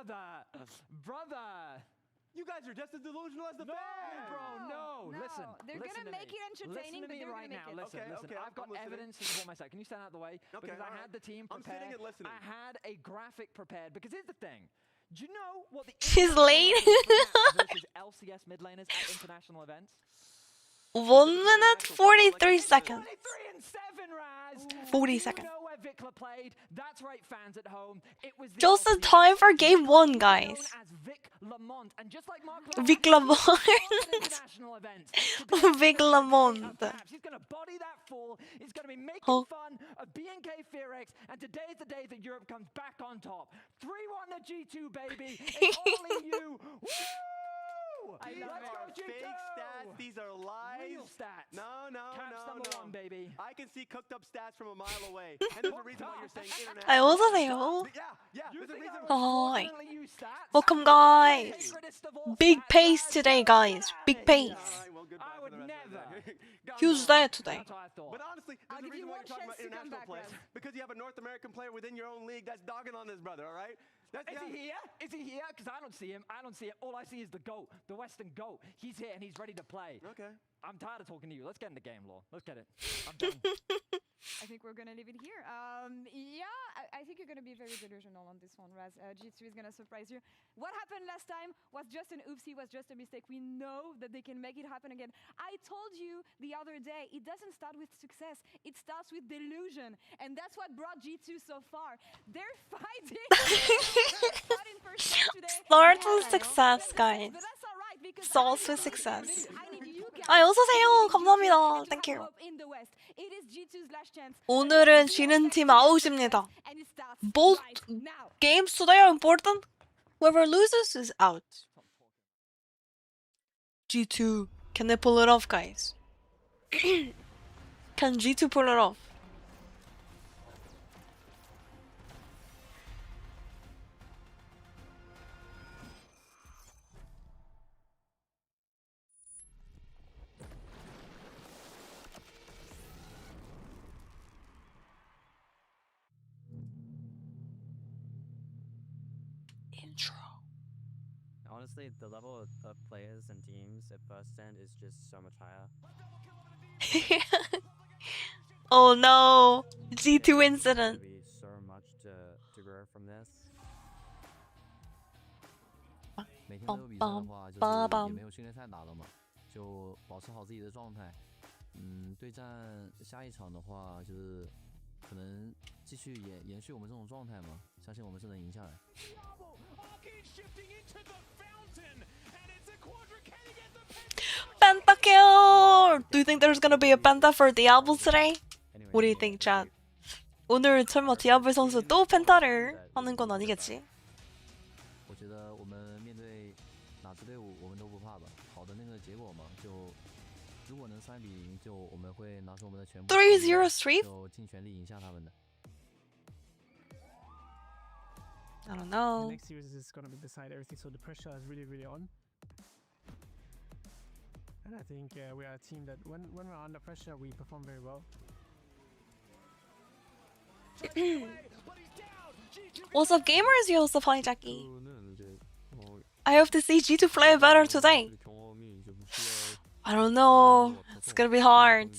Brother. You guys are just as delusional as the fans. Bro, no. Listen. They're gonna make it entertaining, listen to me right now. Listen. I've got evidence to support my side. Can you stand out the way? Because I had the team prepared. I'm sitting and listening. I had a graphic prepared. Because here's the thing. Do you know what the She's late. versus LCS mid laners at international events? 1 minute 43 seconds. 23 and 7, Raz. 40 seconds. You know where Vikla played? That's right, fans at home. It was the Just in LCS. time for game 1, guys. Known as Vic Lamont, and just like Mark Vic Lamont. international events. Vic Lamont. He's gonna body that fool. He's gonna be making Oh. fun of BNK Ferex, and today's the day that Europe comes back on top. 3-1 to G2, baby. It's all in you. Woo! These Let's go, are G2. fake stats. These are lies. Real stats. No. Caps number 1, baby. I can see cooked up stats from a mile away. And there's a reason why you're saying international. 아, 어서세요. Yeah. There's a reason why. Oh, Unfortunately, you stats. welcome, guys. Greatest of all Big stats. pace today, guys. Big pace. Alright, well, goodbye I for would the rest of the never. day. Huge day today. That's what I thought. But honestly, I'll there's a give you reason why one you're talking about chance to come international back, players. Raz. Because you have a North American player within your own league that's dogging on this brother, all right? Is he here? Is he here? Because I don't see him. All I see is the GOAT, the Western GOAT. He's here and he's ready to play. Okay. I'm tired of talking to you. Let's get in the game, Law. Let's get it. I'm done. I think we're gonna leave it here. I think you're gonna be very delusional on this one, Raz. G2 is gonna surprise you. What happened last time was just an oopsie, was just a mistake. We know that they can make it happen again. I told you the other day, it doesn't start with success. It starts with delusion, and that's what brought G2 so far. They're fighting. They're fighting for stuff today. Start Yeah, with success, guys. But that's all right, because Starts I with need success. I need you guys. 아, 어서세요. 감사합니다. to Thank have you. hope in the West. It is G2's last chance. 오늘은 지는 팀 아웃입니다. And it starts Both right now. games today are important. Whoever loses is out. G2, can they pull it off, guys? Can G2 pull it off? Intro. Honestly, the level of players and teams at first stand is just so much higher. Oh no! G2 incident. There'll be so much to grow from this. 每天都有比赛的话，就是也没有训练赛打了嘛，就保持好自己的状态。对战下一场的话，就是可能继续延续我们这种状态嘛，相信我们是能赢下来。Pentakill! Do you think there's gonna be a penta for Diablo today? What do you think, chat? 오늘 설마 디아블 선수 또 펜타를 하는 건 아니겠지? 我觉得我们面对哪支队伍，我们都不怕吧。好的那个结果嘛，就如果能3比0，就我们会拿出我们的全部， 3-0 sweep? 就尽全力赢下他们的。 I don't The know. next series is going to be decide everything, so the pressure is really on. And I think we are a team that when we're under pressure, we perform very well. What's up, gamers? You also play Jackie. I hope to see G2 play better today. I don't know. It's gonna be hard.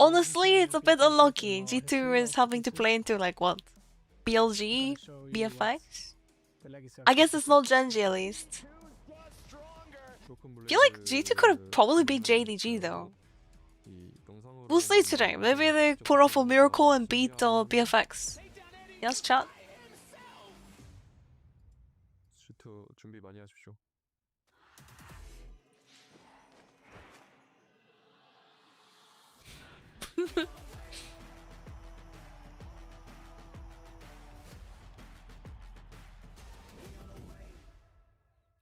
Honestly, it's a bit unlucky. G2 is having to play into like what? BLG? BFX? I guess it's not Genji at least. I feel like G2 could have probably beat JDG though. We'll see today. Maybe they pull off a miracle and beat BFX. Yes, chat? 슈터 준비 많이 하십시오.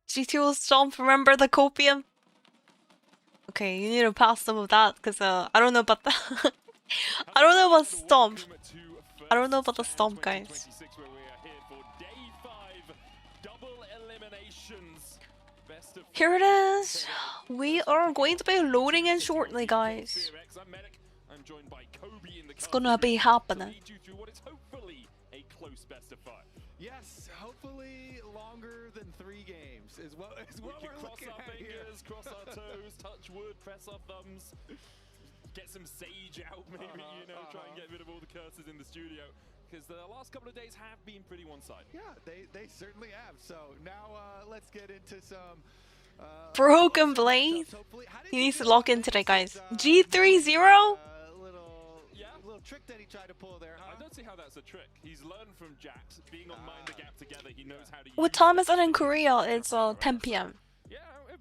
G2 will stomp, remember the copium? Okay, you need to pass some of that, because I don't know about that. I don't know about stomp. I don't know about the stomp, guys. Here it is. We are going to be loading in shortly, guys. It's gonna be happening. close best of 5. Yes, hopefully longer than 3 games is what We we're can cross looking our at here. fingers, cross our toes, touch wood, press our thumbs, get some sage out, maybe, try and get rid of all the curses in the studio. Because the last couple of days have been pretty one-sided. Yeah, they certainly have. So now let's get into some Broken Blade. He needs to log in today, guys. G30? little trick that he tried to pull there, huh? I don't see how that's a trick. He's learned from Jax, being on Mind the Gap together. He knows how to What time is it in Korea? It's 10 p.m. Yeah,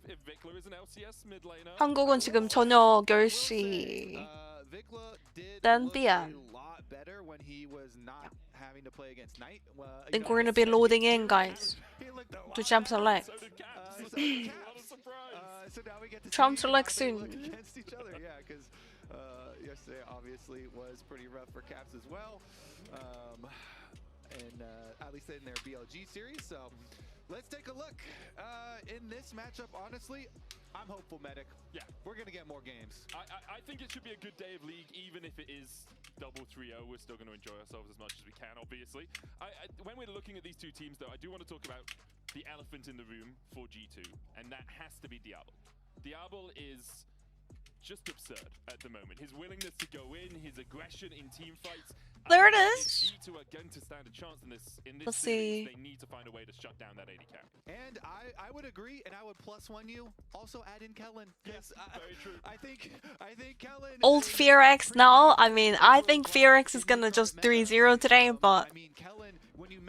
if Vikla is an LCS mid laner. 한국은 지금 저녁 10시 Vikla did 10 p.m. a lot better when he was not having to play against Knight. I think we're gonna be loading in, guys, to Champ Select. So now we get to Champ see Select how they soon. look against each other. Yeah, because yesterday obviously was pretty rough for Caps as well, and at least in their BLG series. So let's take a look in this matchup. Honestly, I'm hopeful, Medic. Yeah, we're gonna get more games. I think it should be a good day of League, even if it is double 3-0. We're still going to enjoy ourselves as much as we can, obviously. When we're looking at these two teams, though, I do want to talk about the elephant in the room for G2, and that has to be Diablo. Diablo is just absurd at the moment. His willingness to go in, his aggression in team fights. There it is. G2 are going to stand a chance in this Let's series. see. They need to find a way to shut down that AD carry. And I would agree, and I would +1 you. Also add in Kellen. Yes, very true. I think Kellen. Old FearX now. I mean, I think FearX is gonna just 3-0 today, but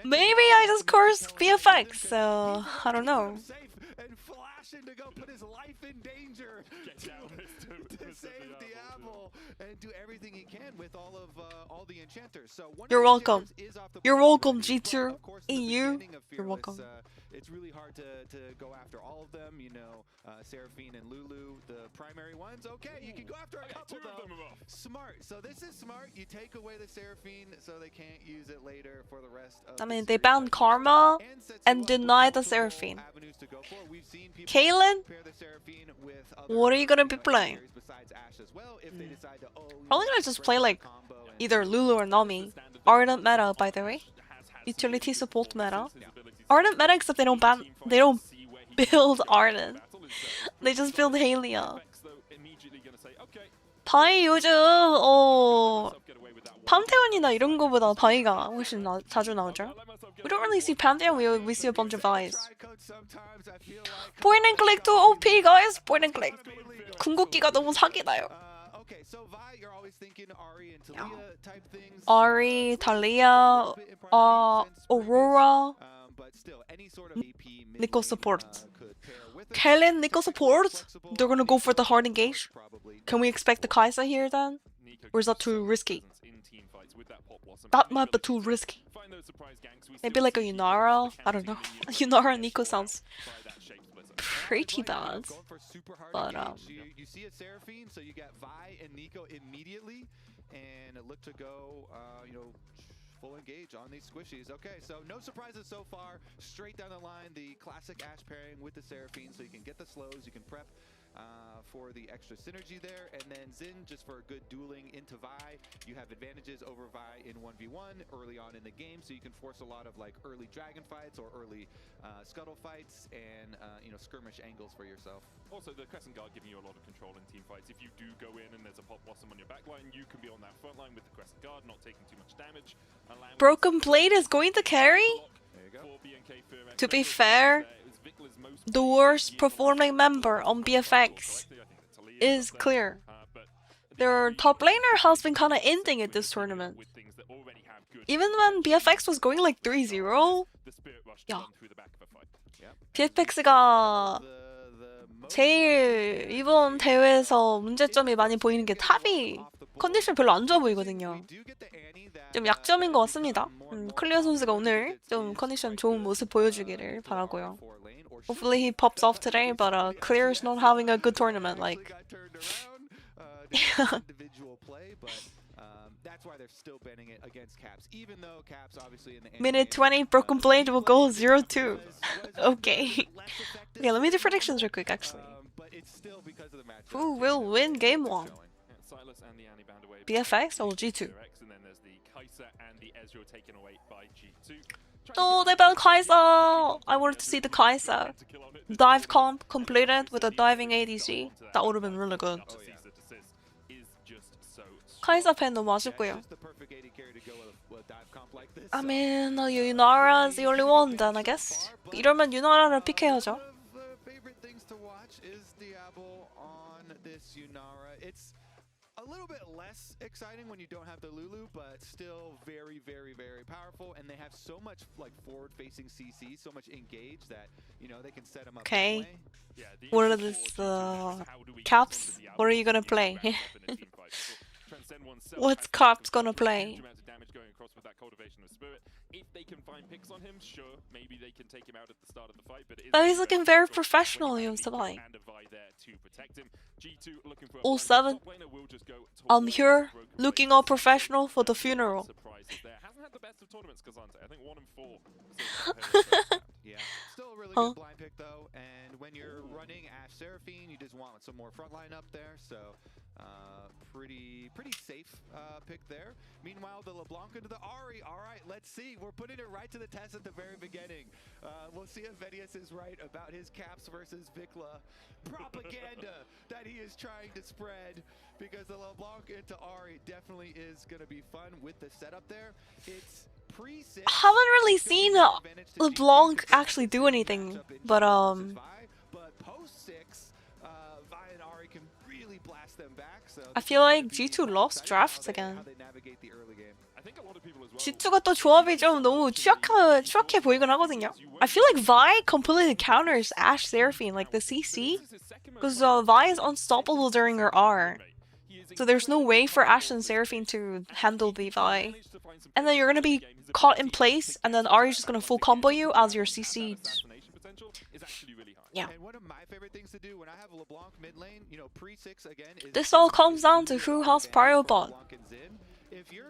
maybe I just cursed BFX, so I don't know. And flashing to go put his life in danger to save Diablo and do everything he can with all the enchanters. So You're welcome. You're welcome, G2 EU. You're welcome. It's really hard to go after all of them, Seraphine and Lulu, the primary ones. Okay, you can go after a couple though. Smart. So this is smart. You take away the Seraphine so they can't use it later for the rest of I mean, they banned Karma and denied the Seraphine. Kaylin? What are you gonna be playing? Probably gonna just play like either Lulu or Nami. Ardent meta, by the way. Utility support meta. Ardent meta, except they don't build Ardent. They just build Halia. 바이 요즘 판테온이나 이런 거보다 바이가 훨씬 자주 나오죠. We don't really see Pantheon, we see a bunch of Vies. Point and click to OP, guys! Point and click. 궁극기가 너무 사기나요. Ahri, Talia, Aurora, Nico support. Kellen, Nico support? They're gonna go for the hard engage? Can we expect the Kai'Sa here then? Or is that too risky? That might be too risky. Maybe like a Yunara? I don't know. Yunara Nico sounds pretty bad. But you see a Seraphine, so you got Vi and Nico immediately, and look to go, full engage on these squishies. Okay, so no surprises so far. Straight down the line, the classic Ashe pairing with the Seraphine, so you can get the slows, you can prep for the extra synergy there, and then Xin just for good dueling into Vi. You have advantages over Vi in 1v1 early on in the game, so you can force a lot of like early dragon fights or early scuttle fights and skirmish angles for yourself. Also, the Crescent Guard giving you a lot of control in team fights. If you do go in and there's a Pop Blossom on your backline, you can be on that front line with the Crescent Guard, not taking too much damage. Broken Blade is going to carry? To be fair, the worst performing member on BFX is clear. Their top laner has been kinda ending it this tournament. Even when BFX was going like 3-0, 야, BFX가 제일 이번 대회에서 문제점이 많이 보이는 게 탑이 컨디션 별로 안 좋아 보이거든요. 좀 약점인 것 같습니다. 클리어 선수가 오늘 좀 컨디션 좋은 모습 보여주기를 바라고요. Hopefully he pops off today, but Clear is not having a good tournament. Like, minute 20, Broken Blade will go 0-2. Okay. Yeah, let me do predictions real quick, actually. Who will win game 1? BFX or G2? Kai'Sa and the Ezreal taken away by G2. Oh, they banned Kai'Sa! I wanted to see the Kai'Sa. Dive comp completed with a diving ADC. That would have been really good. Kai'Sa 팬 너무 아쉽고요. I mean, Yunara is the only one then, I guess. 이러면 유나라를 픽해야죠. It's a little bit less exciting when you don't have the Lulu, but still very, very, very powerful. And they have so much like forward-facing CC, so much engage that they can set them up. Okay. What are these caps? What are you gonna play? What's Caps gonna play? If they can find picks on him, sure, maybe they can take him out at the start of the fight. But he's looking very professional, Yosemite. All 7. I'm here, looking all professional for the funeral. Hasn't had the best of tournaments, Kazante. I think 1 and 4. Yeah, still a really good blind pick though. And when you're running Ashe Seraphine, you just want some more frontline up there. So pretty safe pick there. Meanwhile, the LeBlanc into the Ahri. All right, let's see. We're putting it right to the test at the very beginning. We'll see if Venius is right about his Caps versus Vikla propaganda that he is trying to spread, because the LeBlanc into Ahri definitely is going to be fun with the setup there. It's pre-6. I haven't really seen LeBlanc actually do anything, but post-6, Vi and Ahri can really blast them back. So I feel like G2 lost drafts again. G2가 또 조합이 좀 너무 추악해 보이긴 하거든요. I feel like Vi completely counters Ashe Seraphine, like the CC, because Vi is unstoppable during her R. So there's no way for Ashe and Seraphine to handle the Vi. And then you're gonna be caught in place, and then Ahri's just gonna full combo you as your CC. Yeah. This all comes down to who has prior bot.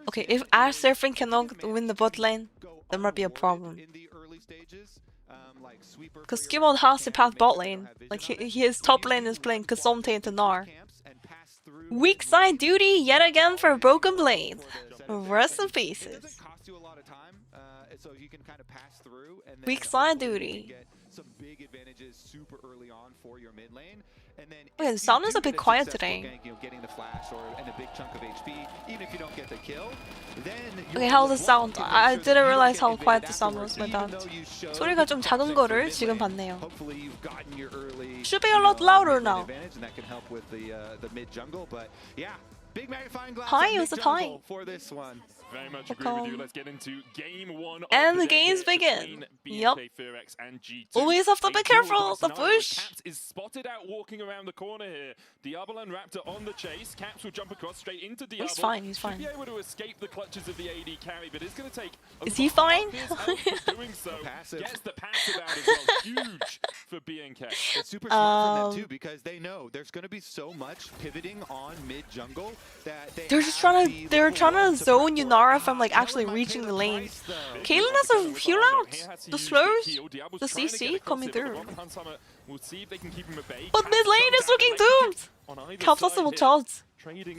Okay, if Ashe Seraphine cannot win the bot lane, there might be a problem. Because Skimon has to path bot lane. Like his top lane is playing Kasomte into Gnar. Weak side duty yet again for Broken Blade. Rest in pieces. Weak side duty. Okay, the sound is a bit quiet today. Okay, how's the sound? I didn't realize how quiet the sound was with that. 소리가 좀 작은 거를 지금 봤네요. Should be a lot louder now. Hi, it was a tie. Very much agree with you. Let's get into game 1 of and the day games begin. Yup. And G2. Always have to be careful. The bush. Caps is spotted out walking around the corner here. Diablo and Raptor on the chase. Caps will jump across straight into Diablo. He's fine. He's fine. Should be able to escape the clutches of the AD carry, but it's going to take. Is he fine? Doing so. Gets the passive out as well. Huge for BNK. It's super smart from them too, because they know there's going to be so much pivoting on mid jungle that they're just trying to zone Yunara from like actually reaching the lane. Caitlyn has a heal out. The slows, the CC coming through. But mid lane is looking doomed. Caps has the chance.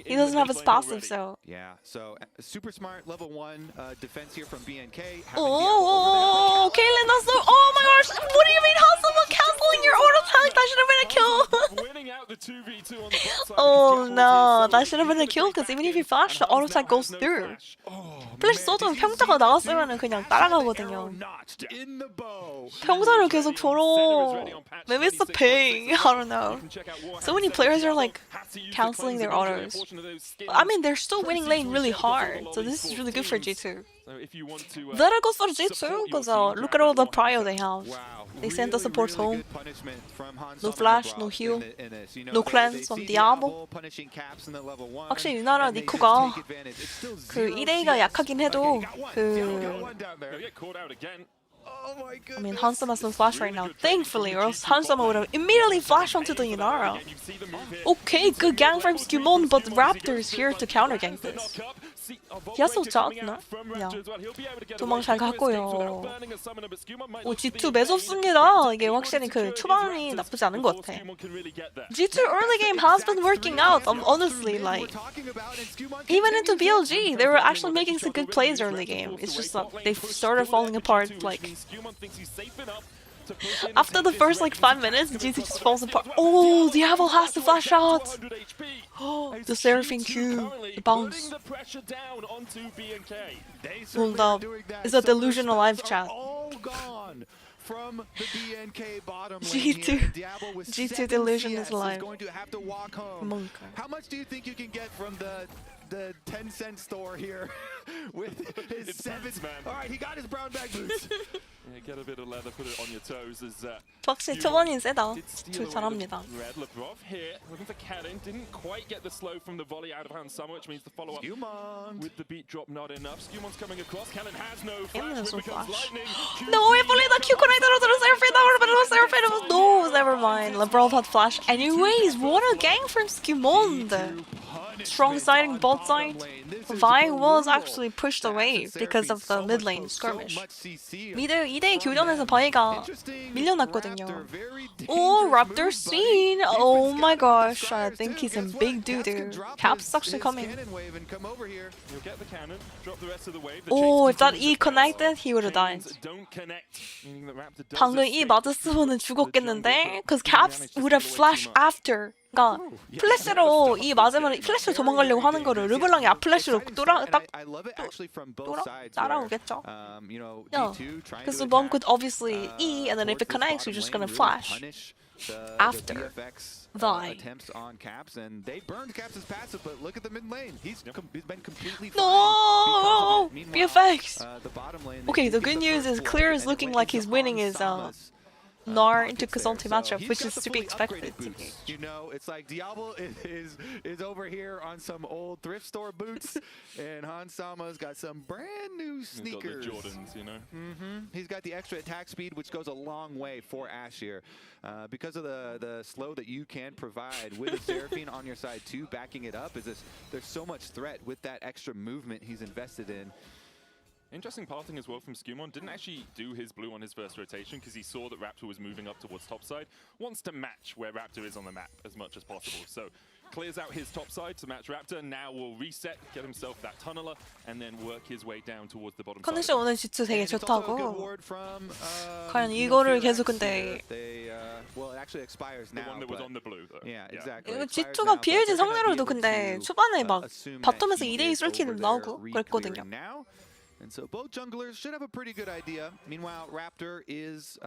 He doesn't have his passive, so. Yeah, so super smart level 1 defense here from BNK. Oh, Caitlyn, that's so. Oh my gosh! What do you mean? How's someone canceling your auto attack? That should have been a kill. Oh no, that should have been a kill, because even if you flash, the auto attack goes through. 플래시 써도 평타가 나왔으면 그냥 따라가거든요. 평타를 계속 줘로. Maybe it's the ping. I don't know. So many players are like canceling their autos. I mean, they're still winning lane really hard, so this is really good for G2. Better go for G2, because look at all the prio they have. They sent the supports home. No flash, no heal, no cleanse on Diablo. 확실히 유나라 니코가 그 1A가 약하긴 해도 그 Oh my goodness. I mean, Hansama has no flash right now, thankfully, or else Hansama would have immediately flashed onto the Inara. Okay, good gang from Skewmon, but Raptor's here to counter gank this. He has ult out, no? Yeah. 도망 잘 갔고요. 오, G2 매섭습니다. 이게 확실히 그 초반이 나쁘지 않은 것 같아. G2 early game has been working out, honestly, like, even into BLG, they were actually making some good plays early game. It's just that they started falling apart, like, after the first, like, 5 minutes, G2 just falls apart. Oh, Diablo has the flash out! Oh, the Seraphine Q, the bounce. Hold up. It's a delusional live chat. From the BNK bottom G2 delusion is alive. How much do you think you can get from the 10-cent store here with his 7? Alright, he got his brown bag boots. Yeah, get a bit of leather, put it on your toes as 확실히 초반이 세다. 잘합니다. Red Lavrov here, looking for cannon, didn't quite get the slow from the volley out of Hansama, which means the follow-up with the beat drop not enough. Scumon's coming across, Cannon has no flash, when becomes lightning. No, I believe that Q connected to the Seraphine, that would have been a Seraphine. No, never mind. Lavrov had flash. Anyways, what a gang from Skewmon. Strong siding bot side. Vi was actually pushed away because of the mid lane skirmish. 미드 2대2 교전에서 바이가 밀려났거든요. Oh, Raptor scene! Oh my gosh, I think he's in big doo-doo. Cap's actually coming. Oh, if that E connected, he would have died. 방금 E 맞았으면 죽었겠는데? Because Caps would have flashed after. 그러니까 플래시로 E 맞으면 플래시로 도망가려고 하는 거를 르블랑이 앞플래시로 따라오겠죠? Yeah, because one could obviously E, and then if it connects, you're just gonna flash after Vi. Attempts on Caps, and they burned Caps' passive, but look at the mid lane. He's been completely fine. No! BFX! The bottom lane, Okay, the good news is Clear is looking like he's winning his Nar into Kazonte matchup, which is to be expected. You know, it's like Diablo is over here on some old thrift store boots, and Hansama's got some brand new sneakers. He's got the Jordans, you know. He's got the extra attack speed, which goes a long way for Ashe here. Because of the slow that you can provide with a Seraphine on your side too, backing it up, there's so much threat with that extra movement he's invested in. Interesting parting as well from Skewmon. Didn't actually do his blue on his first rotation because he saw that Raptor was moving up towards top side. Wants to match where Raptor is on the map as much as possible. So clears out his top side to match Raptor. Now will reset, get himself that tunneler, and then work his way down towards the bottom side. 컨디션 오늘 G2 되게 좋다고. 과연 이거를 계속 근데 Well, it actually expires now. The one that was on the blue, though. Yeah, exactly. 이거 G2가 BLG 상대로도 근데 초반에 막 바텀에서 2대2 솔킬도 나오고 그랬거든요. And so both junglers should have a pretty good idea. Meanwhile, Raptor is,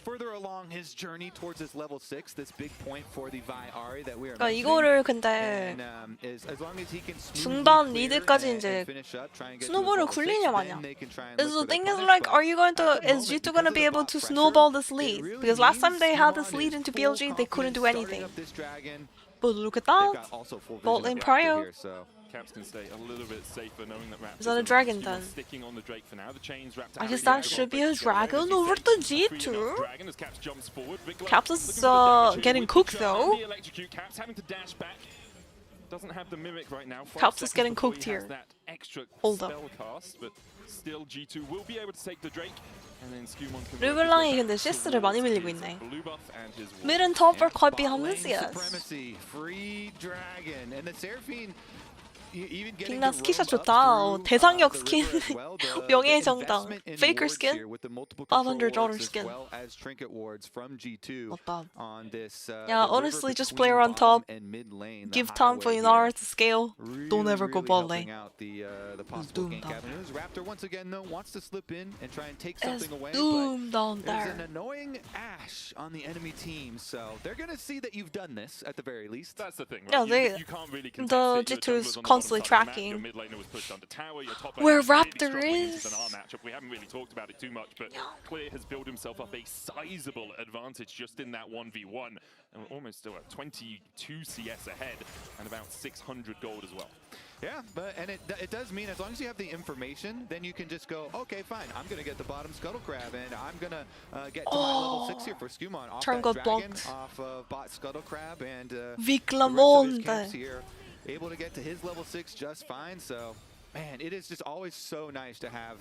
further along his journey towards his level 6, this big point for the Vi Ahri that we are 그러니까 이거를 근데 as long as he can 중반 리드까지 이제 스노볼을 굴리냐 마냐. So the thing is like, is G2 gonna be able to snowball this lead? Because last time they had this lead into BLG, they couldn't do anything. But look at that, bot lane prio. Caps can stay a little bit safer knowing that Raptor is that a dragon then? Sticking on the Drake for now. The chains wrapped I guess that should be a dragon over the G2. Caps is getting cooked though. Doesn't have the mimic right now. Caps is getting cooked here. Hold up. But still G2 will be able to take the Drake. 르블랑이 근데 CS를 많이 밀리고 있네. Mid and top are quite behind the CS. 빅나 스킨샷 좋다. 대상역 스킨, 명예의 정당, Faker skin, $500 skin. 맞다. Yeah, honestly, just play around top. Give time for Inara to scale. Don't ever go bot lane. Doomed down. Raptor once again though wants to slip in and try and take something away. Doomed down there's there. an annoying Ashe on the enemy team, so they're gonna see that you've done this at the very least. That's the thing, right? Yeah, you can't really the G2 is constantly tracking where Raptor is. We haven't really talked about it too much, but Clear has built himself up a sizable advantage just in that 1v1, and almost 22 CS ahead and about 600 gold as well. Yeah, and it does mean as long as you have the information, then you can just go, okay, fine, I'm going to get the bottom Scuttle Crab, and I'm going to get to my level 6 here for Skumon. Off Turn that got dragon, blocked. off of bot Scuttle Crab, and Viklamonde. here, able to get to his level 6 just fine. So, man, it is just always so nice to have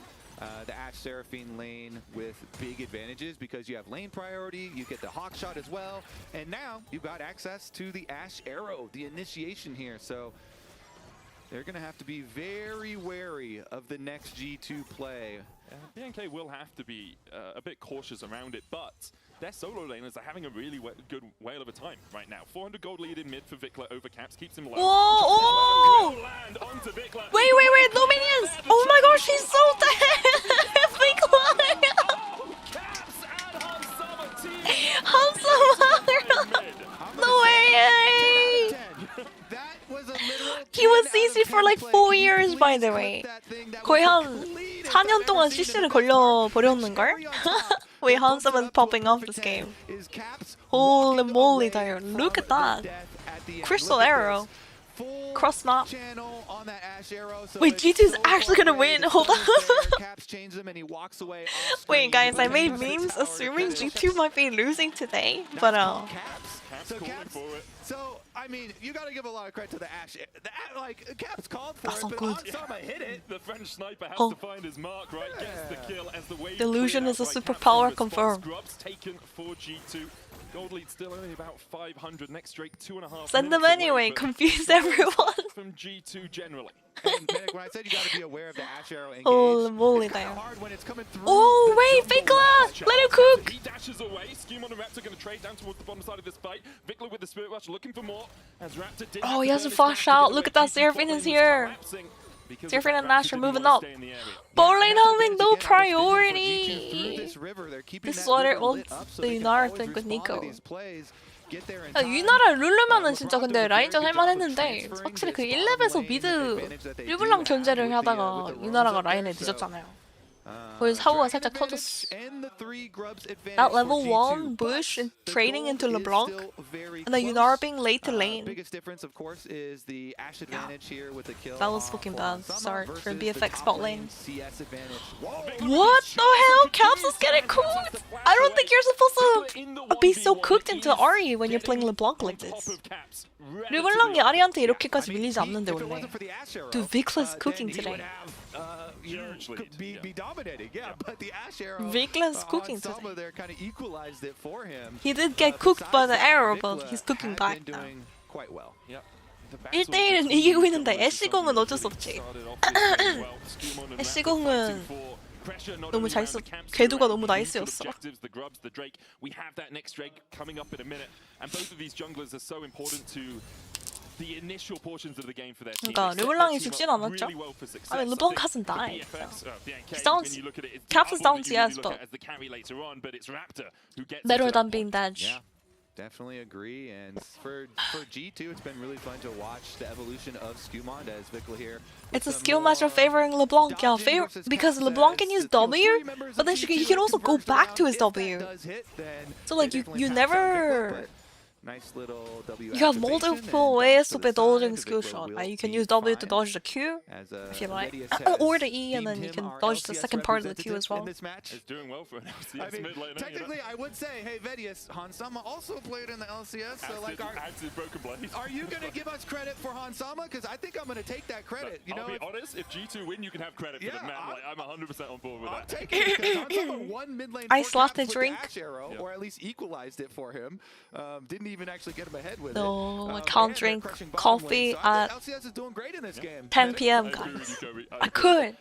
the Ashe Seraphine lane with big advantages because you have lane priority, you get the Hawk Shot as well, and now you've got access to the Ashe Arrow, the initiation here. So they're going to have to be very wary of the next G2 play. BNK will have to be a bit cautious around it, but their solo laners are having a really good whale of a time right now. 400 gold lead in mid for Vikla over Caps, keeps him low. Whoa! Land onto Vikla. Wait, no minions! Oh my gosh, she's so dead! Vikla! Caps and Hansama team. Hansama! No way! That was a literal He was CC for like 4 years, by the way. 거의 한 4년 동안 CC를 걸려버렸는걸? Wait, Hansaman's popping off this game. Holy moly, Dyer. Look at that. Crystal Arrow. Cross map. Wait, G2's actually gonna win. Hold on. Wait, guys, I made memes assuming G2 might be losing today, but So, I mean, you gotta give a lot of credit to the Ashe. Like, Caps called for That's it, not but good. Hansama hit it. The French sniper has Oh. to find his mark, right? Gets the kill as the wave Delusion cleared is a out by superpower Caps in response. confirmed. Grubs taken for G2. Gold lead still only about 500. Next Drake 2.5. send them minutes away, anyway. but Confuse everyone. from G2 generally. And Medic, when I said you gotta be aware of the Ashe Arrow engage, Holy moly, it's kinda Dyer. hard when it's coming through Oh, the wait, jungle. Vikla! Let him cook! He dashes away. Skumon and Raptor going to trade down towards the bottom side of this fight. Vikla with the Spirit Rush looking for more. As Raptor did Oh, he has a flash out. Look at that, Seraphine is here. Seraphine and Nash are moving up. Bot lane having no priority. This is what it wants the Yunar thing with Nico. 유나랑 룰루면은 진짜 근데 라인전 할만했는데 확실히 그 1렙에서 미드 르블랑 견제를 하다가 유나라가 라인에 늦었잖아요. 거기서 사고가 살짝 터졌어. That level 1 bush and trading into LeBlanc and then Yunar being late to lane. That was fucking bad. Sorry for BFX bot lane. What the hell? Caps is getting cooked! I don't think you're supposed to be so cooked into Ahri when you're playing LeBlanc like this. 르블랑이 아리한테 이렇게까지 밀리지 않는데 원래. Dude, Vikla's cooking today. Be dominating, yeah, but the Ashe Arrow Vikla's cooking today. Hansama there kind of equalized it for him. He did get cooked by the arrow, but he's cooking back now. Quite well. 1대1은 이기고 있는데 애쉬공은 어쩔 수 없지. 애쉬공은 너무 잘 썼. 궤도가 너무 나이스였어. We have that next Drake coming up in a minute, and both of these junglers are so important to the initial portions of the game for their team. 그러니까 르블랑이 죽진 않았죠. I mean, LeBlanc hasn't died. So. He's down. Caps is down CS, but better than being dead. Yeah, definitely agree. And for G2, it's been really fun to watch the evolution of Skumon as Vikla here. It's a skill matchup favoring LeBlanc, yeah, because LeBlanc can use W, but then he can also go back to his W. So like you never. Nice little W. You have multiple ways to be dodging skill shot. You can use W to dodge the Q, if you like, or the E, and then you can dodge the second part of the Q as well. It's doing well for an LCS mid laner. Technically, I would say, hey, Vedius, Hansama also played in the LCS, so like, are you going to give us credit for Hansama? Because I think I'm going to take that credit. You know, I'll be honest, if G2 win, you can have credit for them, man. Like, I'm 100% on board with that. I'm taking it because Hansama won mid lane. I slapped the drink. Arrow, or at least equalized it for him. Didn't even actually get him ahead with No, it. I can't drink coffee at LCS is doing great in this game. 10 p.m. guys. I could.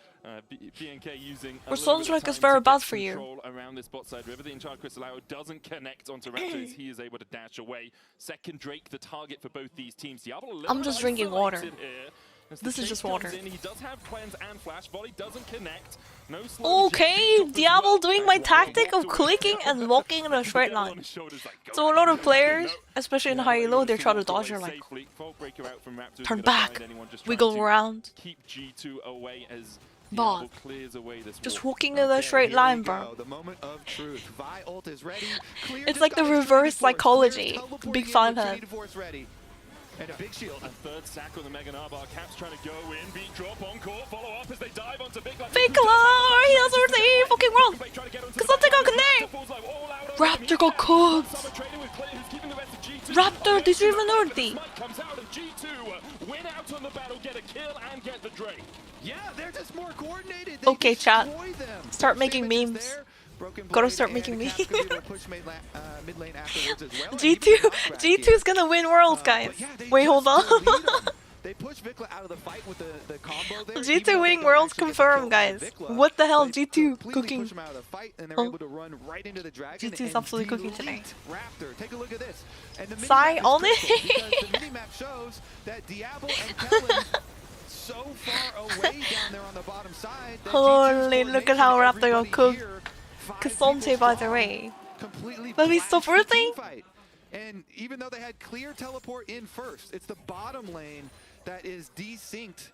BNK using Or sounds like it's very bad for you. Around this bot side river. The Enchanted Crystal Arrow doesn't connect onto Raptor as he is able to dash away. Second Drake, the target for both these teams. Diablo I'm just drinking water. This is Chase just water. comes in, he does have cleanse and flash. Volley doesn't connect. No Okay, Diablo doing my tactic of clicking and walking in a straight line. So a lot of players, especially in high-low, they're trying to dodge her like, turn back, wiggle around. Keep G2 away as But clears away this just wall. walking in a straight line, bro. The moment of truth. Vi ult is ready. Clear It's just like the got reverse Clear psychology. teleporting Big in five with head. Speed Force ready. And a big shield. A third sack on the Mega Narbar. Caps trying to go in. Beat drop on court. Follow up as they dive onto Big Light. Fakelar! He does everything fucking wrong! 그 선택은 근데! Raptor got cooked! Raptor, did you even ulti? Comes out of G2. Win out on the battle, get a kill and get the Drake. Yeah, they're just more coordinated. They Okay, chat. destroy them. Start making Same as memes. there. Broken Gotta blade start and making the memes. Caps could be able to push mid lane afterwards as well. And G2, even Knockback G2's here. gonna win Worlds, guys. But yeah, they Wait, hold just on. delete 'em. They push Vikla out of the fight with the combo there. G2 even though winning they don't Worlds actually get the kill confirmed, on guys. Vikla, What the hell, they G2 completely cooking? push him out of the fight, and they're Oh. able to run right into the dragon. G2 is and absolutely cooking delete today. Raptor. Take a look at this. And the Sai minimap is on it. critical because the minimap shows that Diablo and Kellen so far away down there on the bottom side. that Holy, G2's look at how coordination, Raptor got everybody cooked. here, 5 Kasonte, people by the farm, way. completely But he's so blasted the worthy. teamfight. And even though they had clear teleport in first, it's the bottom lane that is desynced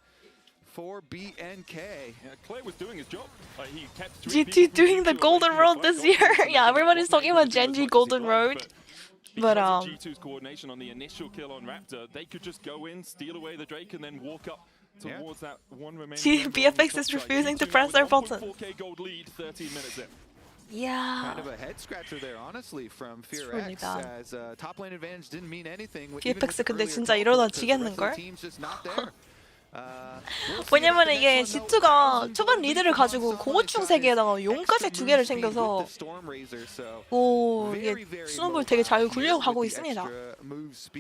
for BNK. Yeah, Clay was doing his job. He kept G2 doing the Golden Road this year. Yeah, everybody's talking about Genji Golden Road. But because of G2's coordination on the initial kill on Raptor, they could just go in, steal away the Drake, and then walk up towards that one remaining member on the BFX top is side. refusing to G2 press with their 1.4K button. gold lead, 13 minutes in. Yeah. Kind of a head scratcher there, honestly, from It's Fear really X, bad. as top lane advantage didn't mean anything. BFX 근데 진짜 이러다 지겠는걸? 왜냐면 이게 G2가 초반 리드를 가지고 공호충 3개에다가 용까지 2개를 챙겨서 오 이게 스노볼 되게 잘 굴려고 가고 있습니다.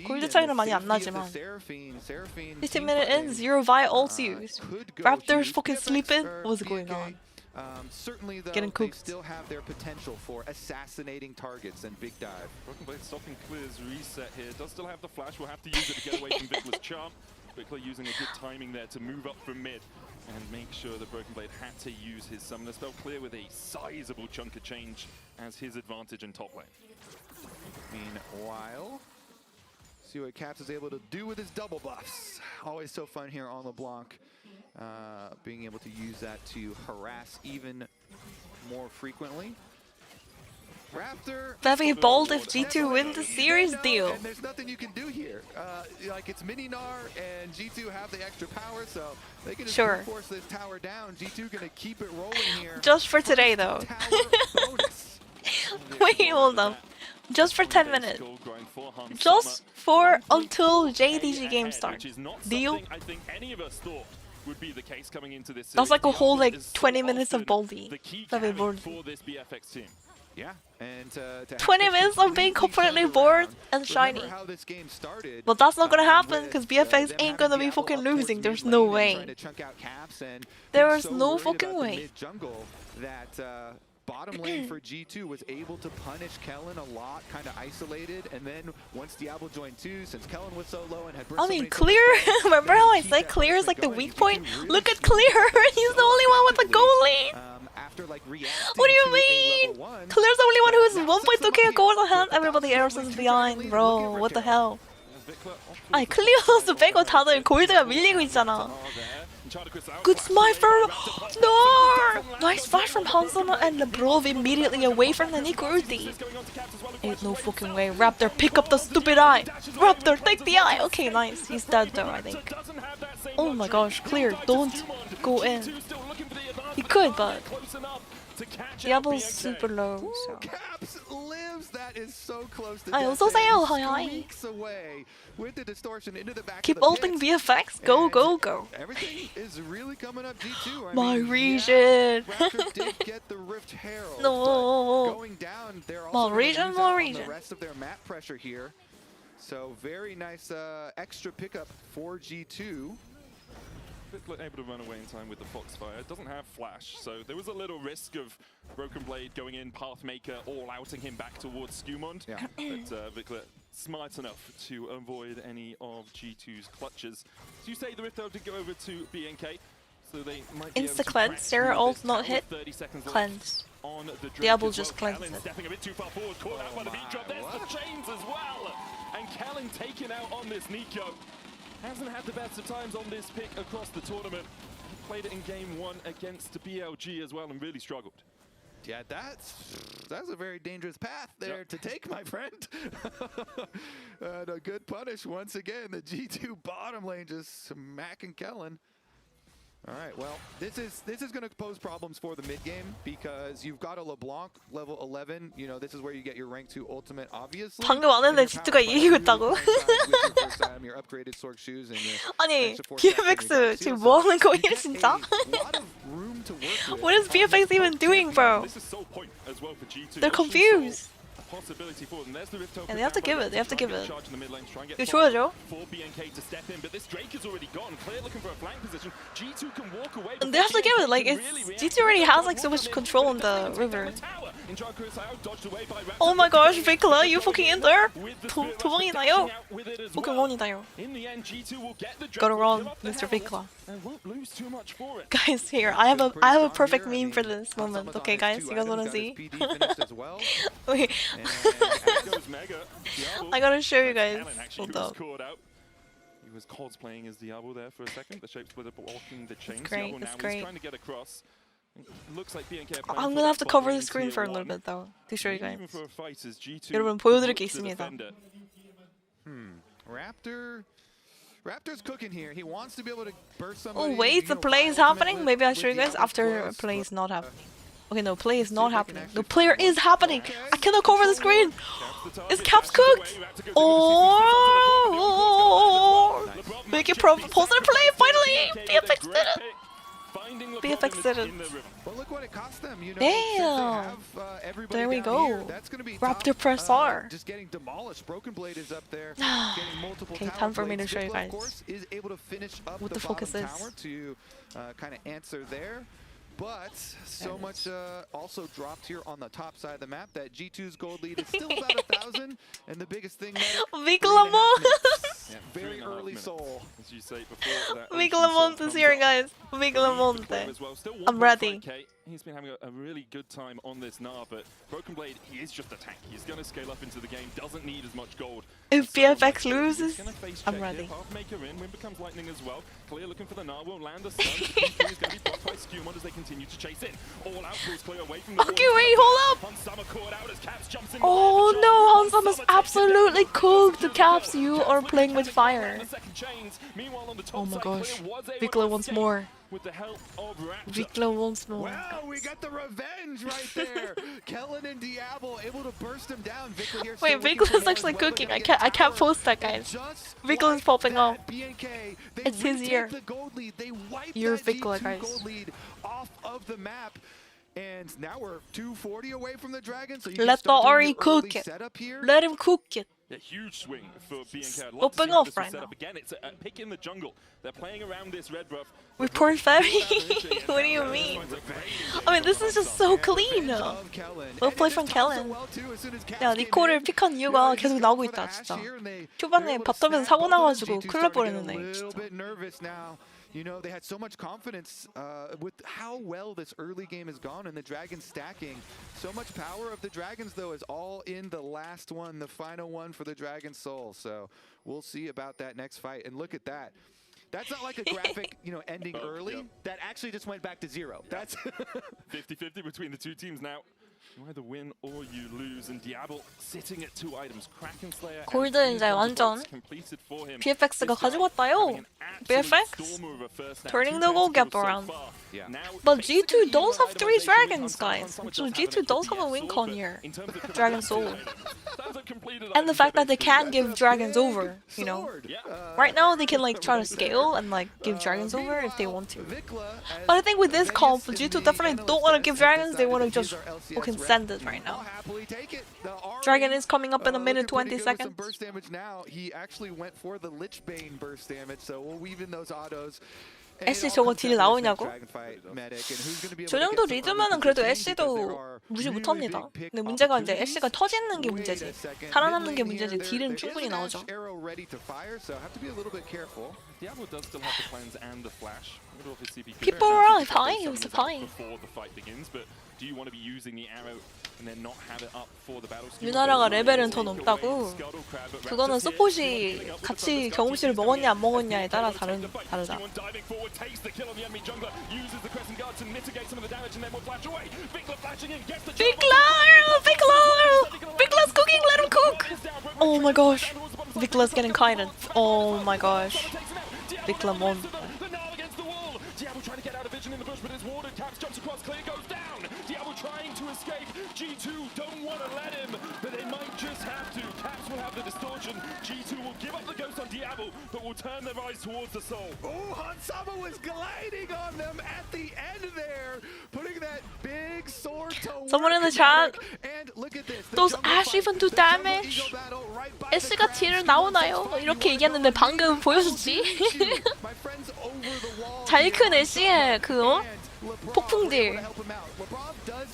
골드 차이는 많이 안 나지만 15 minutes in, 0 Vi ults used. Raptors fucking sleeping? What's going on? Certainly, though, Getting they cooked. still have their potential for assassinating targets and big dive. Broken Blade stopping Clear's reset here. Does still have the flash. Will have to use it to get away from Vikla's charm. Vikla using a good timing there to move up from mid and make sure that Broken Blade had to use his summoner spell. Clear with a sizable chunk of change as his advantage in top lane. Meanwhile, see what Caps is able to do with his double buffs. Always so fun here on LeBlanc. Being able to use that to harass even more frequently. Raptor. That'd be bold if G2 win the series deal. And there's nothing you can do here. Like it's mini Gnar and G2 have the extra power, so they can just Sure. force this tower down. G2 gonna keep it rolling here. Just for today though. Wait, hold up. Just for 10 minutes. Just for until JDG game starts. Deal? I think any of us thought would be the case coming into this. That's like a whole like is so 20 minutes of often Baldy. the key That'd be carry bored. for this BFX team. Yeah, and to have 20 this minutes of being completely bored and shiny. Remember how this game started, But that's not gonna happen with, because BFX them ain't having gonna be Diablo fucking up towards losing. mid There's lane no and way. trying to chunk out Caps, and There being is so no worried fucking about the way. mid-jungle that bottom lane for G2 was able to punish Kellen a lot, kind of isolated, and then once Diablo joined too, since Kellen was so low and had I mean, Clear. Remember how I said Clear is like the weak point? Look at Clear. He's the only one with the gold lead. after like What do you mean? Clear's the only one who has 1.2k gold on hand. Everybody else is behind, bro. What the hell? 아니 클리어 선수 빼고 다들 골드가 밀리고 있잖아. Good smite from no! Nice flash from Hanzona and Lebrov immediately away from the Nico ulti. Ain't no fucking way. Raptor, pick up the stupid eye. Raptor, take the eye. Okay, nice. He's dead though, I think. Oh my gosh, Clear, don't go in. He could, but Diablo's super low, so. Caps lives. That is so close to 아이, death. 어서오세요. And 하이. squeaks away with the distortion into the back Keep of the ulting pit. BFX. Go, And go, go. Everything is really coming up G2. I My mean, region. Yeah, Raptor did get the Rift Herald. No. But going down, they're also More gonna region, lose more out on region. the rest of their map pressure here. So very nice extra pickup for G2. Vikla able to run away in time with the Foxfire. Doesn't have flash, so there was a little risk of Broken Blade going in, Pathmaker, all outing him back towards Skumond. Yeah. But Vikla smart enough to avoid any of G2's clutches. So you say the Rift Herald did go over to BNK, so they might be able Insta to cleanse, crack Sarah through ult this not tower. hit. 30 seconds left Cleanse. on the Drake Diablo as just well. cleansed Kellen it. stepping a bit too far forward, caught out by the beat drop. There's the chains as well. And Kellen taken out on this Nico. Hasn't had the best of times on this pick across the tournament. He played it in game 1 against BLG as well and really struggled. Yeah, that's a very dangerous path there to take, my friend. And a good punish once again. The G2 bottom lane just smacking Kellen. All right, well, this is going to pose problems for the mid game because you've got a LeBlanc level 11. You know, this is where you get your rank 2 ultimate, obviously. 방금 왔는데 G2가 이기고 있다고? Your upgraded Sork shoes and your 아니, extra 4 BFX 지금 뭐 하는 거야, 진짜? What is BFX even doing, bro? They're confused. And they have to give it. They have to give it. 이거 줘야죠. And they have to give it. Like it's G2 already has like so much control on the river. Oh my gosh, Vikla, you fucking in there? 도망이나요? 포켓몬이나요? Gotta run, Mr. Vikla. Guys, here I have a perfect meme for this moment. Okay, guys, you guys wanna see? Wait. I gotta show you guys. Hold up. He was cosplaying as Diablo there for a second. The shapes were blocking the chain. Great, Diablo that's now great. is trying to get across. Looks like BNK I'm gonna have to cover the screen for a little bit though to show you guys. 여러분 보여드릴 게 있습니다. Raptor's cooking here. He wants to be able to burst Oh somebody. wait, the play is happening? Maybe I'll show you guys after play is not happening. Okay, no, play is not happening. The player is happening. I cannot cover the screen. Is Caps cooked? Oh, make it positive play. Finally, BFX did it. BFX did it. Well, look what it cost them. You know, Damn. There we go. Raptor press R. Just getting demolished. Broken Blade is up there. Getting multiple Okay, time for me to show you guys of course, is able to finish up what the bottom focus is. tower to kind of answer there. But so much also dropped here on the top side of the map that G2's gold lead is still about 1,000. And the biggest thing very early soul. As you say before, Viglamont is here, guys. Viglamonte. I'm ready. He's been having a really good time on this Gnar, but Broken Blade, he is just a tank. He's going to scale up into the game, doesn't need as much gold. If BFX loses, I'm ready. Pathmaker in, Wind becomes lightning as well. Clear looking for the Gnar, won't land a stun. He's going to be blocked by Skewmon as they continue to chase in. All out pulls Clear away from the Okay, wait, hold up. Oh no, Hansama's absolutely cooked. The Caps, you are playing with fire. Oh my gosh, Vikla wants more. With the help of Vikla wants more. Wow, we got the revenge right there. Kellen and Diablo able to burst him down. Vikla here. Wait, Vikla is actually cooking. I can't post that, guys. Vikla is popping off. It's his year. You're Vikla, guys. Off of the map. And now we're 240 away from the dragon. So you let the Ori cook it. Let him cook it. A huge swing for BNK. Popping off right now. Again, it's a pick in the jungle. They're playing around this red buff. With poor Febby? What do you mean? I mean, this is just so clean. Well played from Kellen. 야, 니코를 픽한 이유가 계속 나오고 있다, 진짜. 초반에 바텀에서 사고 나가지고 큰일 날 뻔했는데, 진짜. You know, they had so much confidence with how well this early game has gone and the Dragons stacking. So much power of the Dragons, though, is all in the last one, the final one for the Dragon Soul. So we'll see about that next fight. And look at that. That's not like a graphic, you know, ending early. That actually just went back to 0. That's 50-50 between the two teams now. You either win or you lose, and Diablo sitting at 2 items. Kraken Slayer 골드 이제 완전 BFX가 가지고 왔다요. BFX turning the goal gap around. But G2 does have 3 dragons, guys. So G2 does have a win con here. Dragon Soul. And the fact that they can give dragons over, you know. Right now they can like try to scale and like give dragons over if they want to. But I think with this comp, G2 definitely don't want to give dragons, they want to just fucking send it right now. Dragon is coming up in a minute 20 seconds. Burst damage now. He actually went for the Lich Bane burst damage, so we'll weave in those autos. 애쉬 저거 딜 나오냐고? 저 정도 리드면은 그래도 애쉬도 무시 못합니다. 근데 문제가 이제 애쉬가 터지는 게 문제지. 살아남는 게 문제지. 딜은 충분히 나오죠. People arrive high, it was a fine. Do you want to be using the arrow and then not have it up for the battle scheme? 유나라가 레벨은 더 높다고. 그거는 서폿이 같이 경험치를 먹었냐 안 먹었냐에 따라 다르다. Vicla's cooking, let him cook! Oh my gosh. Vicla's getting kited. Oh my gosh. Vicla won. Diablo trying to get out of vision in the bush, but it's warded. Caps jumps across, clear goes down. Diablo trying to escape. G2 don't want to let him, but they might just have to. Caps will have the distortion. G2 will give up the ghost on Diablo, but will turn their eyes towards the soul. Oh, Hansama was gliding on them at the end there, putting that big sword to Someone in the chat. Does Ashe even do damage? 애쉬가 딜을 나오나요? 이렇게 얘기했는데 방금 보여줬지? 잘 큰 애쉬의 그 폭풍딜.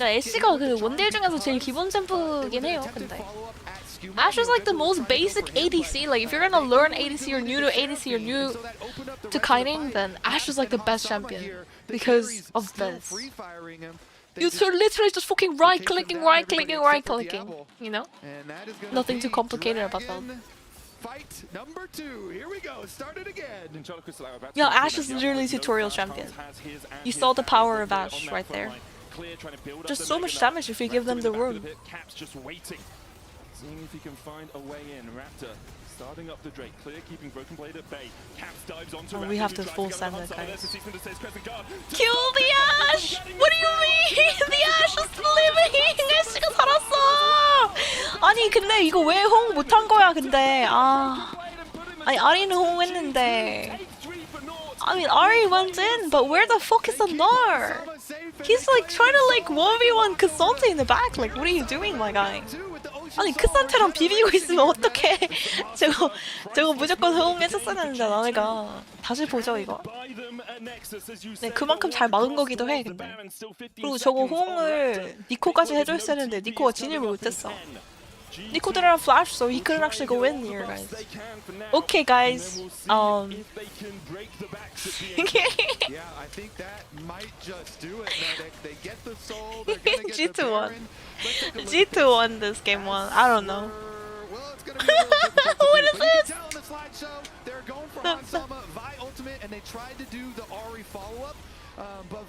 애쉬가 그 원딜 중에서 제일 기본 챔프긴 해요. 근데 Ashe is like the most basic ADC. Like if you're gonna learn ADC or new to ADC or new to kiting, then Ashe is like the best champion because of this. You're literally just fucking right-clicking, you know? Nothing too complicated about that. Fight number 2. Here we go. Start it again. Yeah, Ashe is literally tutorial champion. You saw the power of Ashe right there. Just so much damage if you give them the room. Caps just waiting, seeing if he can find a way in. Raptor starting up the Drake, clear, keeping Broken Blade at bay. Caps dives onto Raptor. We have to full send that guy. Kill Kill the Ashe! What do you mean? The Ashe is living! 애쉬가 살았어! 아니 근데 이거 왜 호응 못한 거야 근데 아니 아리는 호응했는데 I mean Ari went in, but where the fuck is the Gnar? He's like trying to like 1v1 Cassante in the back. Like what are you doing my guy? 아니 크산테랑 비비고 있으면 어떡해. 저거 무조건 호응해줬어야 되는데 나네가. 다시 보죠 이거. 네 그만큼 잘 막은 거기도 해 근데. 그리고 저거 호응을 니코까지 해줬어야 되는데 니코가 진입을 못했어. Nico didn't have flash, so he couldn't actually go in here, guys. Okay, guys. Yeah, I think that might just do it, Medic. They get the soul, they're gonna get the G2 won. Baron. G2 won this game one. I don't know. Well, it's gonna be a little difficult to What do, is but you can this? tell on the slideshow, they're going for Hansama, Vi ultimate, and they tried to do the Ari follow-up. But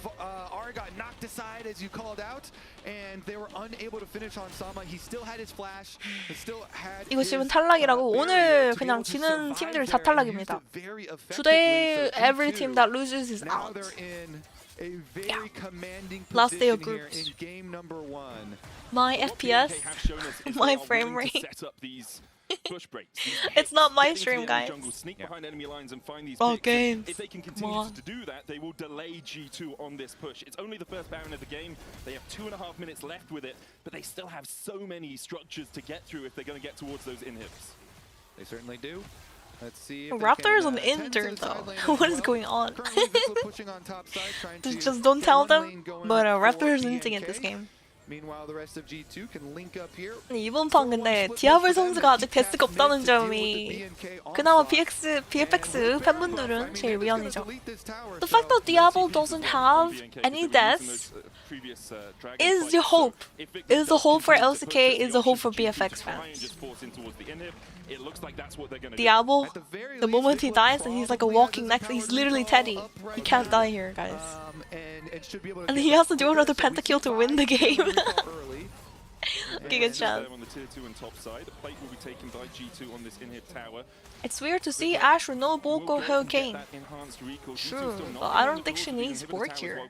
Ari got knocked aside, as you called out, and they were unable to finish on Sama. He still had his flash, he still had 이거 지금 탈락이라고 오늘 그냥 지는 팀들 다 탈락입니다. Today, every team that loses is out. Yeah. Last day of groups. In game number 1. My FPS, my frame rate. Push breaks. It's not my stream, guys. Sneak behind enemy lines and find these Oh, picks. games. If they can continue to do that, they will delay G2 on this push. It's only the first Baron of the game. They have 2.5 minutes left with it, but they still have so many structures to get through if they're going to get towards those inhibs. They certainly do. Let's see. Raptor is an intern though. What is going on? Just don't tell them. But Raptor is inting in this game. Meanwhile, the rest of G2 can link up here. 이번 판 근데 디아블 선수가 아직 데스가 없다는 점이 그나마 BFX 팬분들은 제일 위안이죠. The fact that Diablo doesn't have any deaths is the hope. Is the hope for LCK, is the hope for BFX fans. Diablo, the moment he dies, and he's like a walking next, he's literally Teddy. He can't die here, guys. And he has to do another pentakill to win the game. Giga chat. It's weird to see Ashe with no bulk or Hurricane. True, but I don't think she needs support here.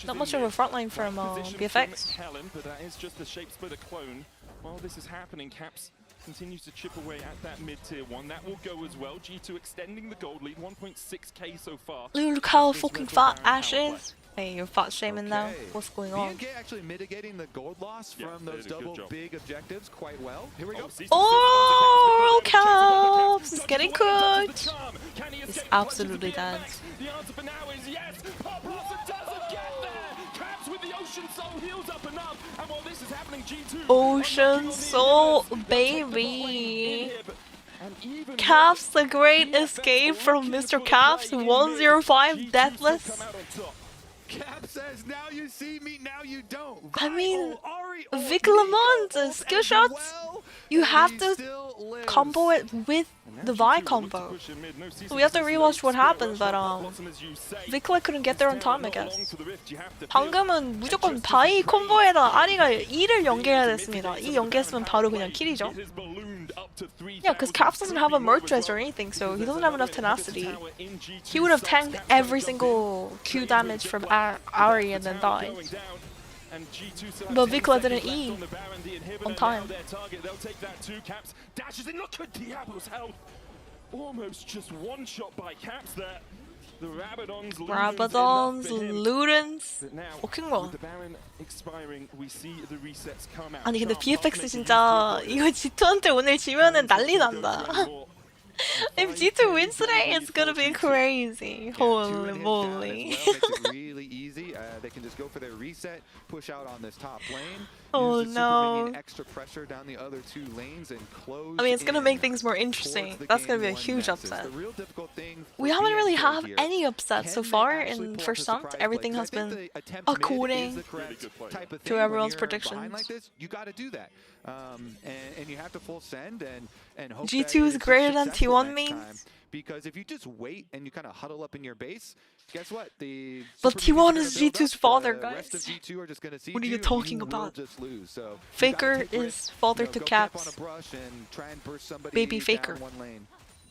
Not much of a frontline from BFX. But that is just the shape splitter clone. While this is happening, Caps continues to chip away at that mid-tier 1. That will go as well. G2 extending the gold lead, 1.6k so far. Look how fucking fat Ashe is. Hey, you're fat shaming now. What's going on? BNK actually mitigating the gold loss from those double big objectives quite well. Here we go. Oh, Caps is getting cooked. He's absolutely dead. The answer for now is yes. Pop Blossom doesn't get there. Caps with the Ocean Soul heals up enough. And while this is happening, G2 Ocean Soul, baby. Caps, the great escape from Mr. Caps, 105 deathless. Cap says, now you see me, now you don't. I mean, Ari, Vic Nico, Lamont, skill as shots, well, you and have he to still lives. combo it with the Vi combo. So we have to rewatch what happened, but Vicla couldn't get there on time, I guess. 방금은 무조건 바이 콤보에다 아리가 2를 연계해야 됐습니다. 2 연계했으면 바로 그냥 킬이죠. Yeah, because Caps doesn't have a merge res or anything, so he doesn't have enough tenacity. He would have tanked every single Q damage from Ari and then died. But Vicla didn't E on time. Almost just one shot by Caps there. The Rabadons, Ludens, 포킹런. 아니 근데 BFX 진짜 이거 G2한테 오늘 지면은 난리 난다. If G2 wins today, it's gonna be crazy. Holy moly. Really easy. They can just go for their reset, push out on this top lane. Oh use the no. super minion extra pressure down the other 2 lanes and close. I mean, it's gonna in make things more interesting. towards the That's gonna be a game huge 1 upset. The real difficult thing We for haven't really BFX had here, any upsets so can they far actually in pull first off the round. surprise Everything play? has 'Cause I think been the attempt mid is according the correct type of to thing. When everyone's you're behind predictions. like this, you gotta do that. And you have to full send and hope G2 that is it's greater than successful T1 next memes. time. Because if you just wait and you kind of huddle up in your base, guess what? The But super T1 minions is are gonna build G2's up, father, the rest of guys. G2 are just gonna see What are you you talking will about? just lose. So you gotta Faker take risks, is father you know, to go camp on Caps. a brush and try and burst somebody Baby down Faker. 1 lane.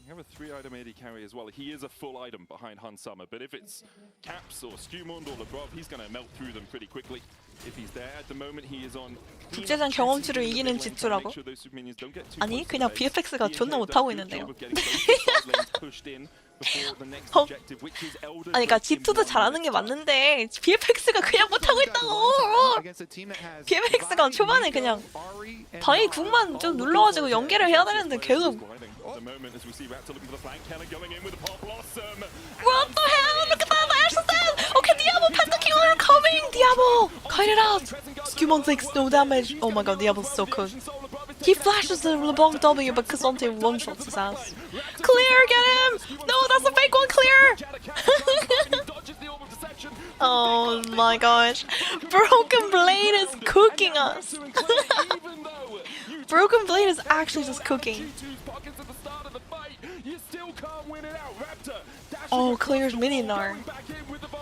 You have a 3-item AD carry as well. He is a full item behind Hun Summer, but if it's Caps or Skewmond or Lebrov, he's going to melt through them pretty quickly. If he's there at the moment, he is on. 국제전 경험치로 이기는 G2라고? 아니, 그냥 BFX가 존나 못하고 있는데요. 아니 그니까 G2도 잘하는 게 맞는데 BFX가 그냥 못하고 있다고! BFX가 초반에 그냥 바위 궁만 좀 눌러가지고 연계를 해야 되는데 계속 What the hell? Look at that! Ashe said! Okay, Diablo, Pentakill are coming! Diablo! Kite it out! Skewmon takes no damage. Oh my god, Diablo's so cooked. He flashes the LeBlanc W, but Cassante one-shots his ass. Clear, get him! No, that's a fake one, clear! Oh my gosh. Broken Blade is cooking us. Broken Blade is actually just cooking. Oh, clears Mininar.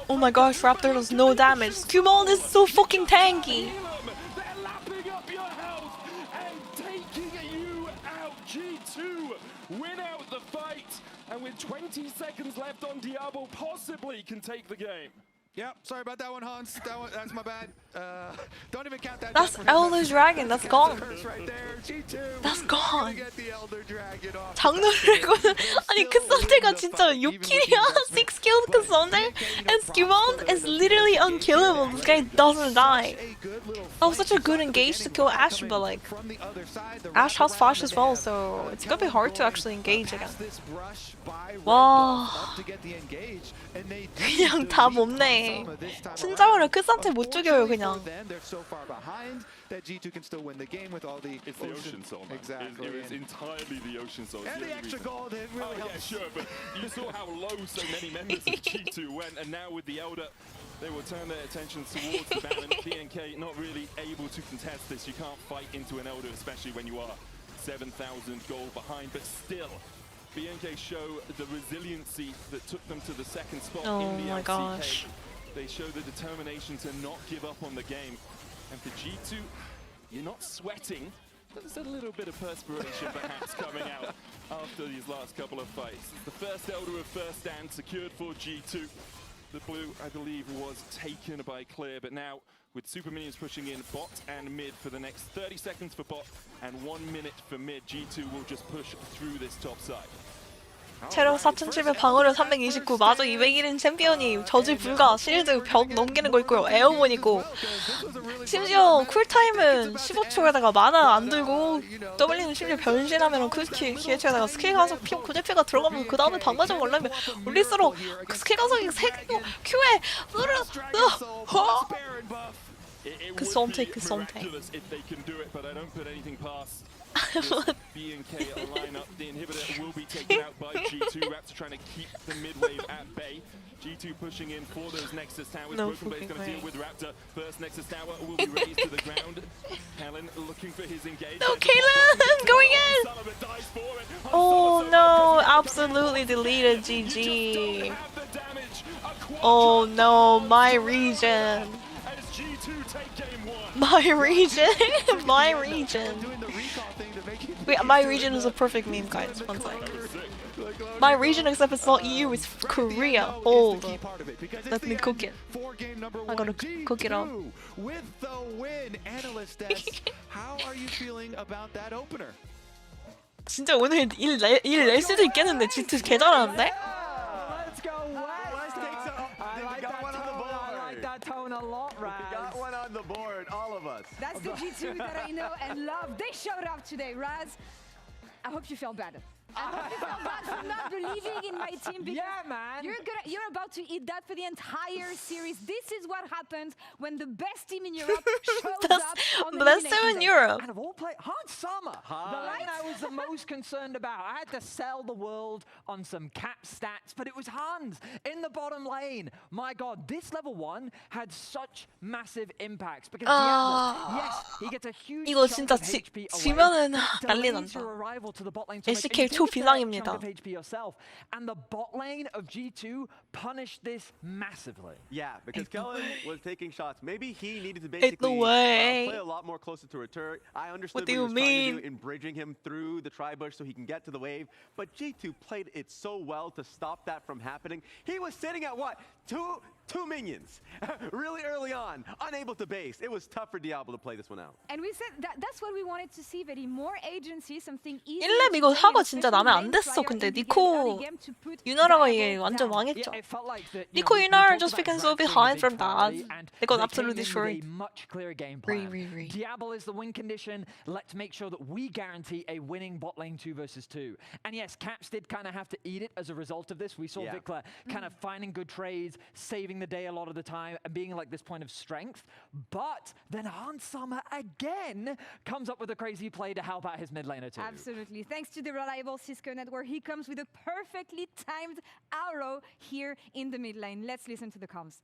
Oh my gosh, Raptor does no damage. Skewmon is so fucking tanky. Win out the fight, and with 20 seconds left on Diablo, possibly can take the game. Yep, sorry about that one, Hans. That's my bad. Don't even count that. That's Elder Dragon. That's gone. Right there. G2. That's gone. Get the Elder Dragon off. 장르를 아니 크산테가 진짜 6킬이야. 6-killed Cassante, and Skewmon is literally unkillable. This guy doesn't die. That was such a good engage to kill Ashe, but like Ashe has flash as well, so it's gonna be hard to actually engage again. 와, 그냥 다 못내. 신장으로 크산테 못 죽여요 그냥. That G2 can still win the game with all the It's the Ocean Soul, man. Exactly. It was entirely the Ocean Soul. And the extra gold, it really helps. Yeah, sure, but you saw how low so many members of G2 went, and now with the Elder, they will turn their attention towards the Baron. BNK not really able to contest this. You can't fight into an Elder, especially when you are 7,000 gold behind, but still, BNK show the resiliency that took them to the second spot in the LCK. Gosh. They show the determination to not give up on the game. And for G2, you're not sweating. There's a little bit of perspiration perhaps coming out after these last couple of fights. The first Elder of first stand secured for G2. The blue, I believe, was taken by Clear, but now with Super Minions pushing in bot and mid for the next 30 seconds for bot and 1 minute for mid, G2 will just push through this top side. 체력 4700, 방어력 329, 마저 201인 챔피언이 저지 불가, 실드 벽 넘기는 거 있고요, 에어본 있고 심지어 쿨타임은 15초에다가 만화 안 들고 W는 심지어 변신하면 쿨킬 기회초에다가 스킬 가속 고제피가 들어가면서 그 다음에 방가정 올라면 올릴수록 스킬 가속이 3개 Q에 It 그 would 선택, be 그 선택. miraculous if they can do it, but I don't put anything past this B&K lineup. The inhibitor will be taken out by G2. Raptor trying to keep the mid wave at bay. G2 pushing in for those Nexus towers. No Broken Blade's going to fucking deal with Raptor. First Nexus tower will be raised to the ground. Helen looking for his engage. No, Kaylin going in. Oh no, absolutely deleted. GG. Oh no, my region. My region. My region. Wait, my region is a perfect meme, guys. One sec. My region, except it's not EU, it's Korea. Hold up. Let me cook it. I gotta cook it up. With the win, Analyst, how are you feeling about that opener? 진짜 오늘 일 낼 수도 있겠는데 G2 개 잘하는데? Let's go West. I like that tone a lot, Raz. We got one on the board, all of us. That's the G2 that I know and love. They showed up today, Raz. I hope you felt bad. I hope you felt bad for not believing in my team because Yeah, man. you're about to eat that for the entire series. This is what happens when the best team in Europe shows up on the Best elimination team in day. Europe. And of all play, Hans Sommer, the lane I was the most concerned about. I had to sell the world on some cap stats, but it was Hans in the bottom lane. My God, this level 1 had such massive impacts because Diablo, yes, he gets a huge 이거 chunk 진짜 of HP away, 지면은 but 난리 delays 난다. your arrival to the bot lane to make LCK a big 초비상입니다. chunk of HP yourself. And the bot lane of G2 punished this massively. Yeah, because Kellen was taking shots. Maybe he needed to Ain't basically no way. play a lot more closer to return. I understood What do he you was trying to mean? do in bridging him through the tri-bush so he can get to the wave, but G2 played it so well to stop that from happening. He was sitting at what? Two minions really early on, unable to base. It was tough for Diablo to play this one out. And we said that's what we wanted to see, Very more agency, something easy. 1렙 이거 사과 진짜 마음에 안 됐어. 근데 니코 유나라가 얘 완전 망했죠. Yeah, it felt like that, Nico we Yunar talked just about became so Raz being a behind big from that. priority, and They got came absolutely in with a destroyed. much clearer game plan. Re. Diablo is the win condition. Let's make sure that we guarantee a winning bot lane 2 versus 2. And yes, Caps did kind of have to eat it as a result of this. We saw Yeah. Vikla kind of finding good trades, saving the day a lot of the time, and being like this point of strength. But then Hans Sommer again comes up with a crazy play to help out his mid laner too. Absolutely. Thanks to the reliable Cisco network, he comes with a perfectly timed arrow here in the mid lane. Let's listen to the comms.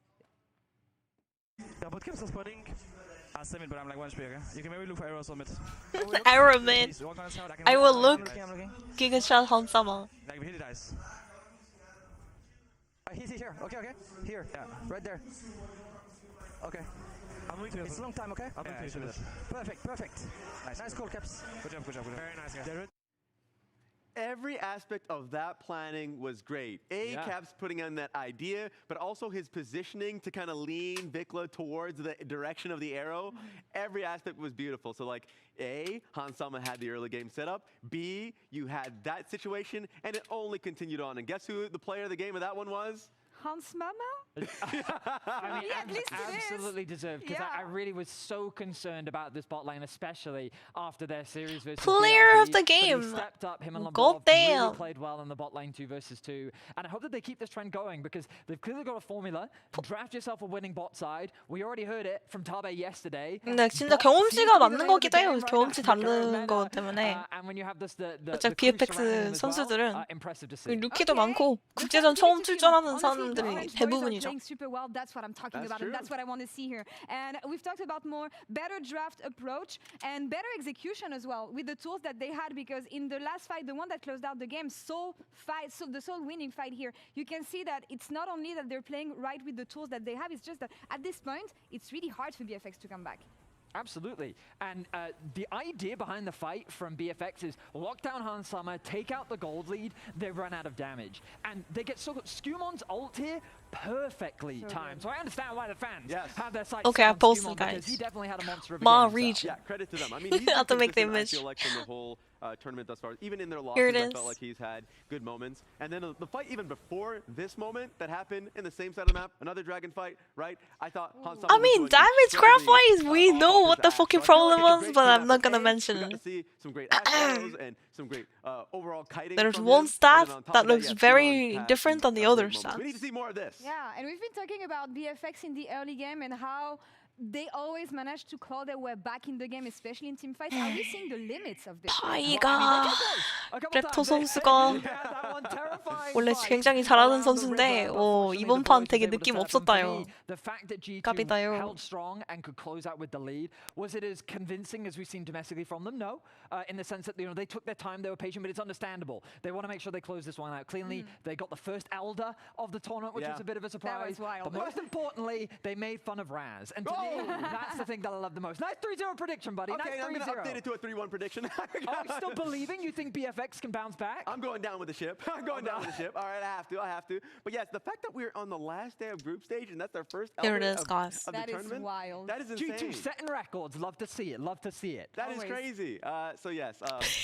Both camps are spawning. I mid, but I'm like one spear. You can maybe look for arrows on mid. Arrow mid. I will look. Giga shot Hans Sommer. Like we hit the dice. He's here. Okay. Here. Yeah. Right there. Okay. I'm moving to It's a long time, okay? I'm moving to this. Perfect. Nice call, Caps. Good job. Very nice, guys. Every aspect of that planning was great. Yeah. Caps putting in that idea, but also his positioning to kind of lean Vikla towards the direction of the arrow. Every aspect was beautiful. So like A, Hans Sommer had the early game set up. B, you had that situation, and it only continued on. And guess who the player of the game of that one was? Hans Mama? I mean, At least it is. absolutely deserved, because I really was so concerned about this bot lane, especially after their series versus Player BLG, of the but he game. stepped up, him and God Lambov really damn. played well in the bot lane 2 versus 2, and I hope that they keep this trend going, because they've clearly got a formula. Draft yourself a winning bot side. We already heard it from Tabe yesterday. 근데 진짜 Bot 경험치가 seems to be 맞는 the 거기도 해요. name of the 경험치 game right now. 다른 거 때문에. And when you have this, the 어차피 crew BFX surrounding them as well, 선수들은 impressive to see. 루키도 Okay. 많고 The 국제전 처음 French 출전하는 honestly, the 사람들이 French boys are 대부분이죠. playing super well. That's what I'm talking That's about, and true. that's what I want to see here. And we've talked about more better draft approach and better execution as well with the tools that they had, because in the last fight, the one that closed out the game, the sole winning fight here, you can see that it's not only that they're playing right with the tools that they have, it's just that at this point, it's really hard for BFX to come back. Absolutely. And the idea behind the fight from BFX is lock down Hans Sommer, take out the gold lead, they run out of damage. And they get Skumon's ult here perfectly timed. So I understand why the fans have their sights Okay, set I on posted, Skumon, because guys. he definitely had a monster of a Ma game himself. region. Yeah, credit to them. I mean, he's I have to been make the consistent, I image. feel like, from the whole tournament thus far. Even in their Here losses, it I felt is. like he's had good moments. And then the fight even before this moment that happened in the same side of the map, another dragon fight, right? I thought Hans Sommer I was mean, doing damage incredibly, graph-wise, we off know his what the ass. fucking So I feel like problem it's a was, great but team I'm not effort. gonna We mention got to it. see some great arrows and some great overall kiting. There's from one him. stat And then on top that of looks yeah, very Skumon had different some than the great other moments. stats. We need to see more of this. Yeah, and we've been talking about BFX in the early game and how they always manage to claw their way back in the game, especially in team fights. Are we seeing the limits of this? 파이가 랩터 선수가 원래 굉장히 잘하는 선수인데 이번 판 되게 느낌 없었다요. The fact that G2 갑이다요. held strong and could close out with the lead, was it as convincing as we've seen domestically from them? No, in the sense that they took their time, they were patient, but it's understandable. They want to make sure they close this one out cleanly. They got the first Elder of the tournament, which was a bit of a surprise. But most importantly, they made fun of Raz. And to me, that's the thing that I love the most. Nice 3-0 prediction, buddy. Okay, nice 3-0. I'm going to update it to a 3-1 prediction. Are you still believing you think BFX can bounce back? I'm going down with the ship. I'm going down with the ship. All right, I have to. But yes, the fact that we're on the last day of group stage and that's our first Here it element is, of guys. the That is tournament. wild. That is insane. G2 setting records. Love to see it. Love to see it. That is Always. crazy. So yes,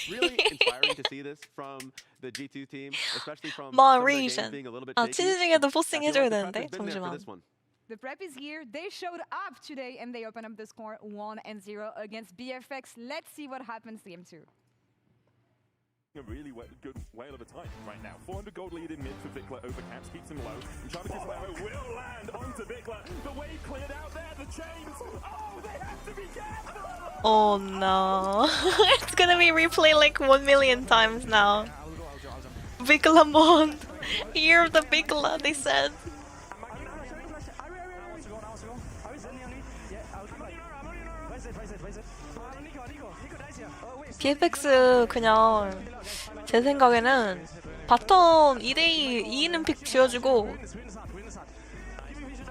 really inspiring to see this from the G2 team, especially from some of their games region. being a little bit 아, shaky. 치즈징에도 포싱 I feel 해줘야 like the prep 되는데 has been there for 잠시만. this one. The prep is here. They showed up today and they open up the score 1-0 against BFX. Let's see what happens game 2. A really good whale of a time right now. 400 gold lead in mid for Vikla over caps, keeps him low. And Travis will land onto Vikla. The wave cleared out there, the chains. Oh, they have to be careful! Oh no. It's gonna be replayed like 1 million times now. Viklamon. Year of the Vikla, they said. BFX 그냥 제 생각에는 바텀 2대2 2는 픽 지어주고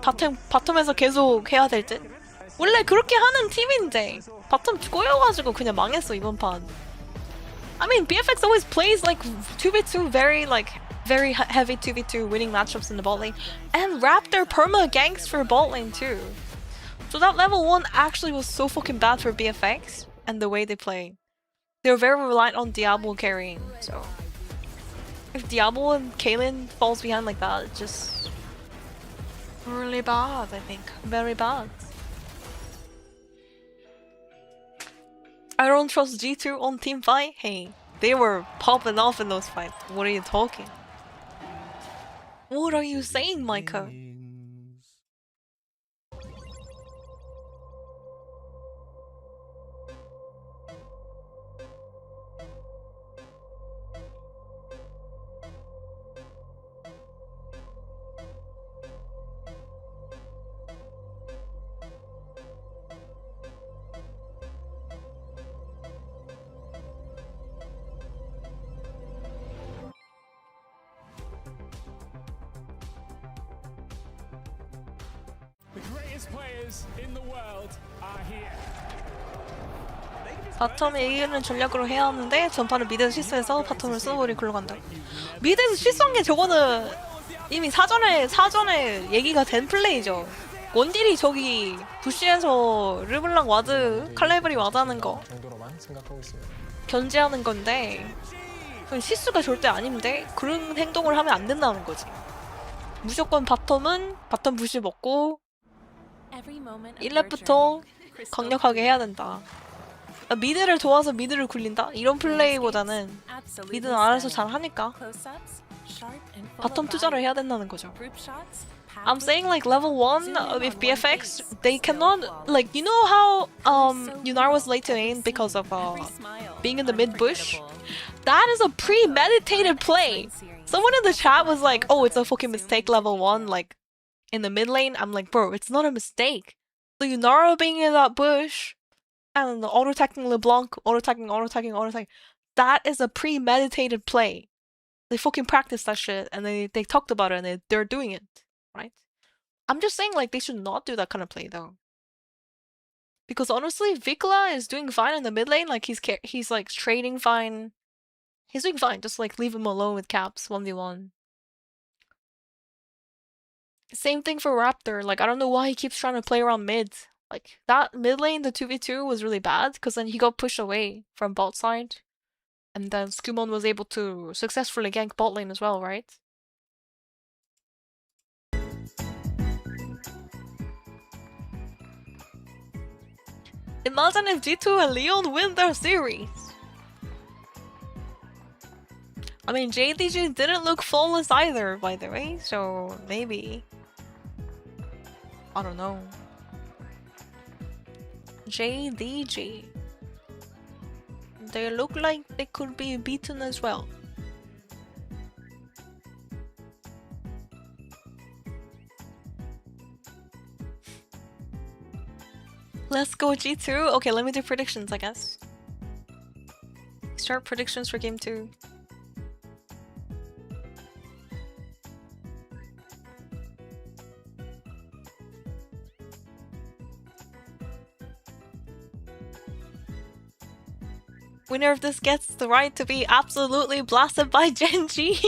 바텀에서 계속 해야 될 듯? 원래 그렇게 하는 팀인데 바텀 꼬여가지고 그냥 망했어 이번 판. I mean BFX always plays like 2v2 very heavy 2v2 winning matchups in the bot lane and Raptor perma ganks for bot lane too. So that level 1 actually was so fucking bad for BFX and the way they play. They were very reliant on Diablo carrying, so if Diablo and Kaylin falls behind like that, it's just really bad, I think. Very bad. I don't trust G2 on team fight? Hey, they were popping off in those fights. What are you talking? What are you saying, Micah? The greatest players in the world are here. 바텀 A는 전략으로 해야 하는데 전판을 미드에서 실수해서 바텀을 써버리고 굴러간다. 미드에서 실수한 게 저거는 이미 사전에 얘기가 된 플레이죠. 원딜이 저기 부시에서 르블랑 와드, 칼레브리 와드 하는 거 정도로만 생각하고 있습니다. 견제하는 건데 그건 실수가 절대 아닌데 그런 행동을 하면 안 된다는 거지. 무조건 바텀은 바텀 부시 먹고 1렙부터 강력하게 해야 된다. 미드를 도와서 미드를 굴린다? 이런 플레이보다는 미드는 알아서 잘 하니까 바텀 투자를 해야 된다는 거죠. I'm saying like level 1 with BFX, they cannot, like, you know how Yunar was late to aim because of being in the mid bush? That is a premeditated play. Someone in the chat was like, oh, it's a fucking mistake level 1, like, in the mid lane. I'm like, bro, it's not a mistake. The Yunara being in that bush and the auto-attacking LeBlanc, auto-attacking, that is a premeditated play. They fucking practiced that shit and they talked about it and they're doing it, right? I'm just saying like they should not do that kind of play though. Because honestly, Vikla is doing fine in the mid lane, like he's like trading fine. He's doing fine, just like leave him alone with caps 1v1. Same thing for Raptor, like I don't know why he keeps trying to play around mid. Like that mid lane, the 2v2 was really bad because then he got pushed away from bot side. And then Skumon was able to successfully gank bot lane as well, right? Imagine if G2 and LYON win their series. I mean, JDG didn't look flawless either, by the way, so maybe. I don't know. JDG. They look like they could be beaten as well. Let's go G2. Okay, let me do predictions, I guess. Start predictions for game 2. Winner of this gets the right to be absolutely blasted by Genji.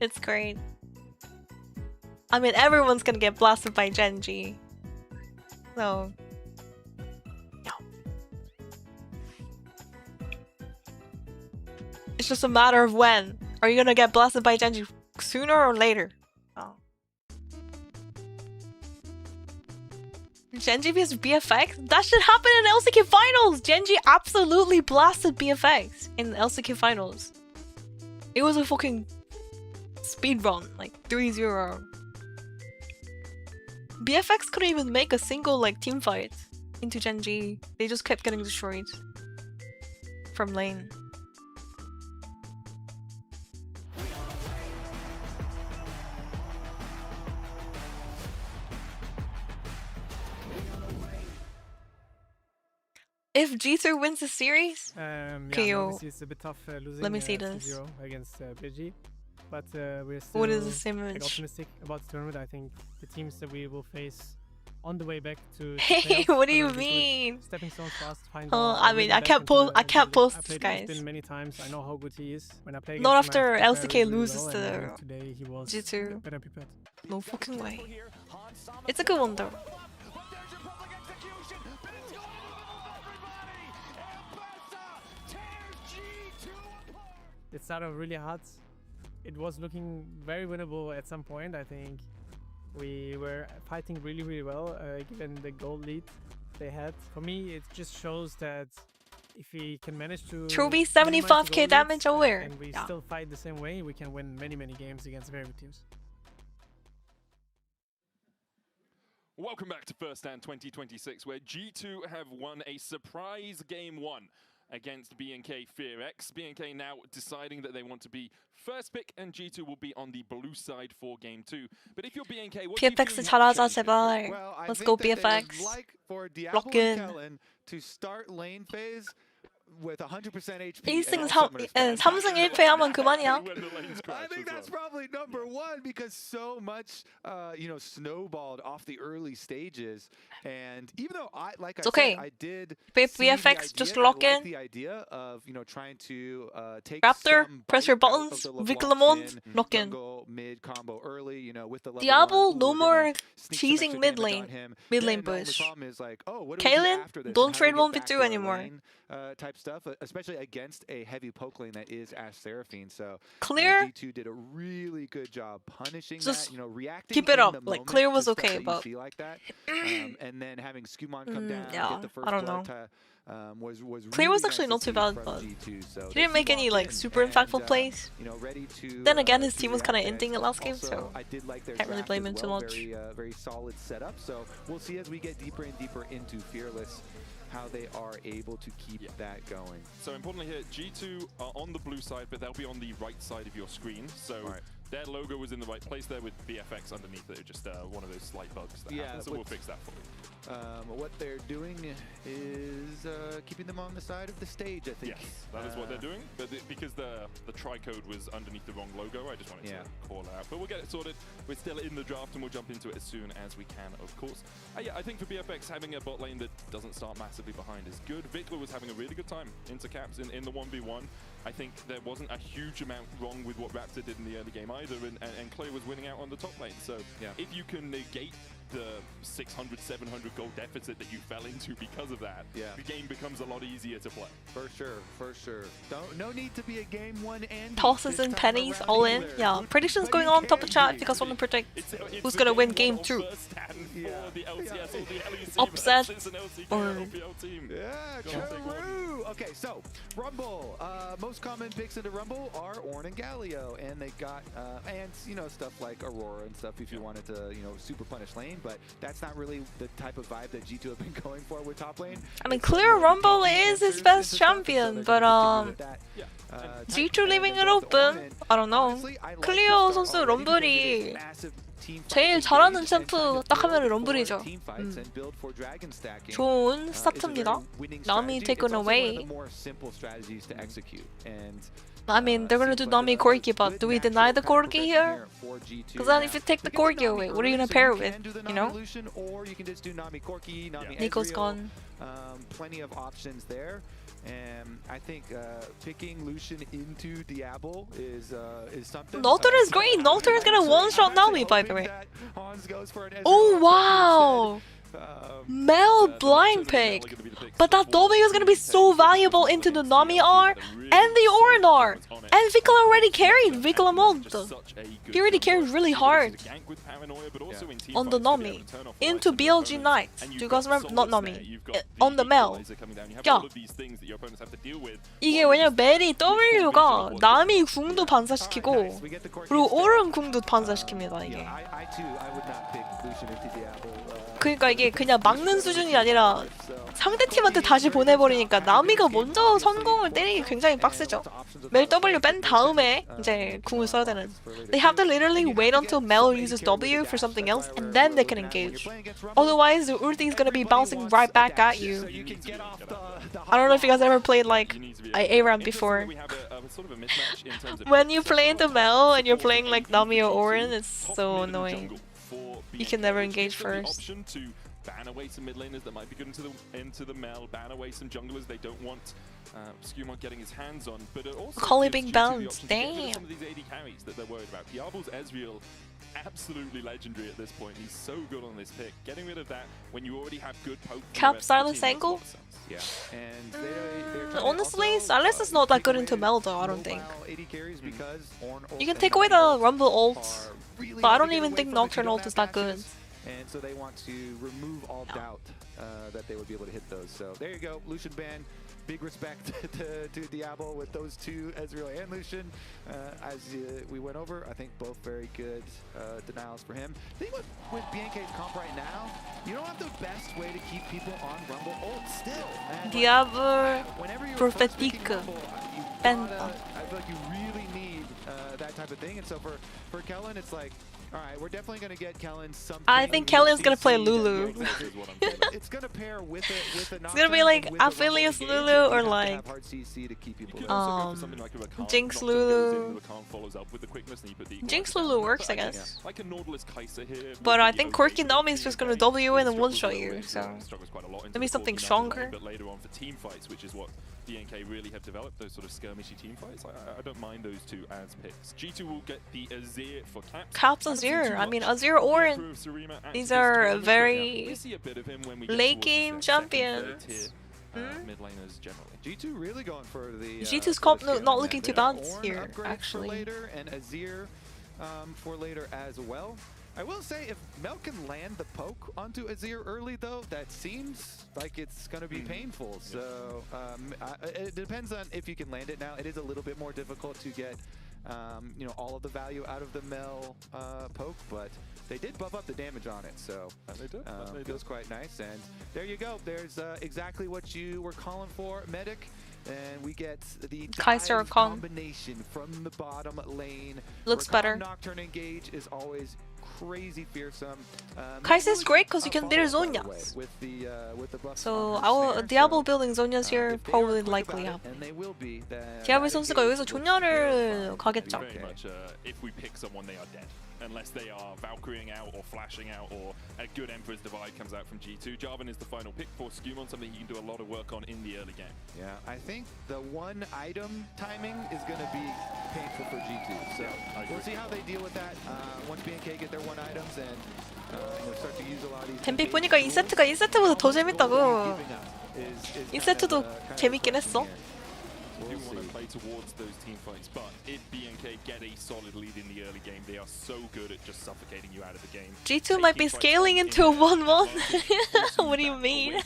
It's great. I mean, everyone's gonna get blasted by Genji. So, yeah. It's just a matter of when. Are you gonna get blasted by Genji sooner or later? Oh. Genji vs BFX? That should happen in LCK Finals! Genji absolutely blasted BFX in LCK Finals. It was a fucking speedrun, like 3-0. BFX couldn't even make a single like team fight into Genji. They just kept getting destroyed from lane. If G2 wins the series, KO. It's a bit tough losing. Let me see this. Against BG, but we're still What is this image? optimistic about the tournament. I think the teams that we will face on the way back to. Hey, what do you mean? Stepping stones fast. I mean, I can't post this, guys. I've many times. I know how good he is when I play. Not against him, after I prepare LCK really loses well, to and today he was G2. better prepared. No fucking way. It's a good one though. It started really hard. It was looking very winnable at some point. I think we were fighting really well, given the goal lead they had. For me, it just shows that if we can manage to Truby 75k damage aware. and we still fight the same way, we can win many games against very good teams. Welcome back to First Stand 2026, where G2 have won a surprise Game 1 against BNK feviknight. BNK now deciding that they want to be first pick, and G2 will be on the blue side for Game 2. But if you're BNK, what do you feel BFX you 잘하자 have to change? 제발. Well, I Let's think go that there's BFX. like for Diablo Lock and in. Kellen to start lane phase with 100% HP. 1승 and 3, all summoners back. 3승 1패 하면 그만이야. When the lanes I crash think as that's well. probably number one because so much, snowballed off the early stages. And even though It's okay. said, I did BFX, see the idea, just I lock like in. the idea of, trying to take Raptor, some press your bite out of buttons. the LeBlanc Viklamond, Sin lock in. jungle mid combo early, with the level Diablo, one, no we're more gonna sneak some cheesing extra mid damage lane. on him. Mid Then lane the only push. problem is like, what do we do Kaylin, after this? don't And how trade do we get back 1v2 to our anymore. lane, type stuff, especially against a heavy poke lane that is Ash Seraphine. So Clear. G2 did a really good job punishing Just that, reacting keep it in up. the Like, moment Clear to was stuff okay, that you but see like that. And then having Skumon come down, yeah, get the first I don't blood know. was Clear really was nice actually to not too see bad, from but G2. So he didn't make any like super impactful plays. Ready to, Then again, his to team was kind of react ending it last game, also, so I did like their can't really draft blame as him too well. much. Very solid setup. So we'll see as we get deeper and deeper into Fearless how they are able to keep that going. So importantly here, G2 are on the blue side, but they'll be on the right side of your screen. So their logo was in the right place there with BFX underneath it. Just one of those slight bugs that happen, so we'll fix that for you. What they're doing is keeping them on the side of the stage, I think. Yes, that is what they're doing. But because the tri-code was underneath the wrong logo, I just wanted to call it out. But we'll get it sorted. We're still in the draft, and we'll jump into it as soon as we can, of course. Yeah, I think for BFX, having a bot lane that doesn't start massively behind is good. Vikla was having a really good time into caps in the 1v1. I think there wasn't a huge amount wrong with what Raptor did in the early game either, and Clay was winning out on the top lane. So if you can negate the 600, 700 gold deficit that you fell into because of that, the game becomes a lot easier to play. For sure. No need to be a game one and Tosses and pennies, all in. Yeah, predictions going on top of chat if you guys want to predict who's going to win game 2. Upset or... Yeah, true. Okay, so Rumble. Most common picks into Rumble are Ornn and Galio, and they got And, you know, stuff like Aurora and stuff if you wanted to, you know, super punish lane, but that's not really the type of vibe that G2 have been going for with top lane. I mean, clear Rumble is his best champion, but G2 leaving it open? I don't know. 클리어 선수 럼블이 제일 잘하는 챔프 딱 하면 럼블이죠. 좋은 스타트입니다. Nami taken away. I mean, they're gonna do Nami Corki, but do we deny the Corki here? Because then if you take the Corki away, what are you gonna pair it with, you know? Nico's gone. Plenty of options there. And I think picking Lucian into Diablo is something. Nocturne is great. Nocturne is gonna one-shot Nami, by the way. Oh wow! Mel blind pick, but that W is gonna be so valuable into the Nami R and the Orin R. And Vikla already carried Vikla Mod. He already carried really hard on the Nami into BLG Knight. Do you guys remember? Not Nami. On the Mel. 야, 이게 왜냐면 멜이 W가 나미 궁도 반사시키고 그리고 오른 궁도 반사시킵니다 이게. 그러니까 이게 그냥 막는 수준이 아니라 상대팀한테 다시 보내버리니까 나미가 먼저 선공을 때리기 굉장히 빡세죠. 멜 W 뺀 다음에 이제 궁을 써야 되는. They have to literally wait until Mel uses W for something else and then they can engage. Otherwise the ulti is gonna be bouncing right back at you. I don't know if you guys ever played like ARAM before. When you play into Mel and you're playing like Nami or Orin, it's so annoying. You can never engage first. Ban away some mid laners that might be good into the Mel, ban away some junglers they don't want Skewmont getting his hands on, but it also Collie being bounced, damn. Some of these AD carries that they're worried about. Diablo's Ezreal, absolutely legendary at this point. He's so good on this pick. Getting rid of that when you already have good poke. Cap Silas angle? Yeah, and honestly, Silas is not that good into Mel though, I don't think. You can take away the Rumble ult, but I don't even think Nocturne ult is that good. And so they want to remove all doubt that they would be able to hit those. So there you go, Lucian ban. Big respect to Diablo with those two, Ezreal and Lucian. As we went over, I think both very good denials for him. I think with BNK's comp right now, you don't have the best way to keep people on Rumble ult still. Diablo prophétique. I feel like you really need that type of thing. And so for Kellen, it's like, all right, we're definitely going to get Kellen something. I think Kellen's going to play Lulu. It's going to pair with a It's going to be like Aphelios Lulu or like Jinx Lulu. Jinx Lulu works, I guess. But I think Corki Nami is just going to W in and one-shot you, so maybe something stronger. But later on for team fights, which is what BNK really have developed, those sort of skirmishy team fights. I don't mind those two as picks. G2 will get the Azir for Caps. Caps Azir. I mean, Azir Orin. These are very late game champions. Mid laners generally. G2 really going for the G2's comp not looking too bad here, actually. For later and Azir for later as well. I will say, if Mel can land the poke onto Azir early, though, that seems like it's going to be painful. So it depends on if you can land it now. It is a little bit more difficult to get, you know, all of the value out of the Mel poke, but they did buff up the damage on it, so it feels quite nice. And there you go. There's exactly what you were calling for, Medic. And we get the Kaiser combination from the bottom lane. Looks better. Nocturne engage is always crazy fearsome. Kaiser is great because you can deal Zhonyas. So our Diablo building Zhonyas here probably likely happen. Diablo 선수가 여기서 존야를 가겠죠. If we pick someone, they are dead. Unless they are Valkyrying out or flashing out or a good Emperor's Divide comes out from G2. Jarvan is the final pick for Skewmon, something he can do a lot of work on in the early game. Yeah, I think the one item timing is going to be painful for G2. So we'll see how they deal with that once BNK get their one items and start to use a lot of these. 댐픽 보니까 2세트가 1세트보다 더 재밌다고. 1세트도 재밌긴 했어. Do want to play towards those team fights, but if BNK get a solid lead in the early game, they are so good at just suffocating you out of the game. G2 might be scaling into a 1-1. What do you mean?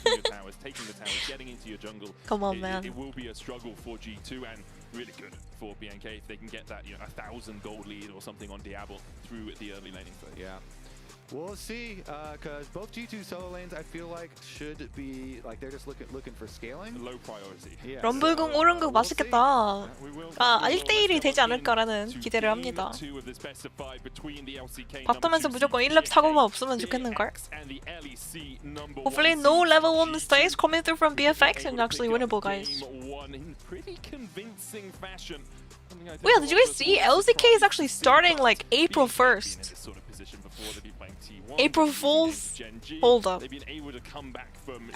Taking the towers, getting into your jungle. Come on, man. It will be a struggle for G2, and really good for BNK if they can get that 1,000 gold lead or something on Diablo through the early laning phase. Yeah. We'll see, because both G2 solo lanes I feel like should be like they're just looking for scaling. Low priority. Yeah. 럼블궁 오른 거 맛있겠다. 아 1대1이 되지 않을까라는 기대를 합니다. 바텀에서 무조건 1렙 사고만 없으면 좋겠는걸? Hopefully no level 1 stays coming through from BFX and actually winnable, guys. Oh yeah, did you guys see? LZK is actually starting like April 1st. April Fools? Hold up. They've been able to come back from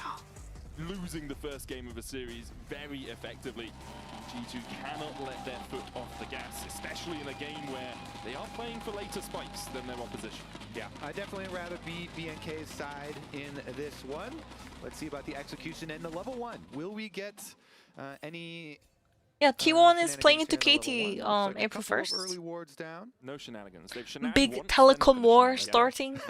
losing the first game of a series very effectively. G2 cannot let their foot off the gas, especially in a game where they are playing for later spikes than their opposition. Yeah, I definitely rather be BNK's side in this one. Let's see about the execution and the level 1. Will we get any... Yeah, T1 is playing into KT April 1st. Early wards down. No shenanigans. Big telecom war starting.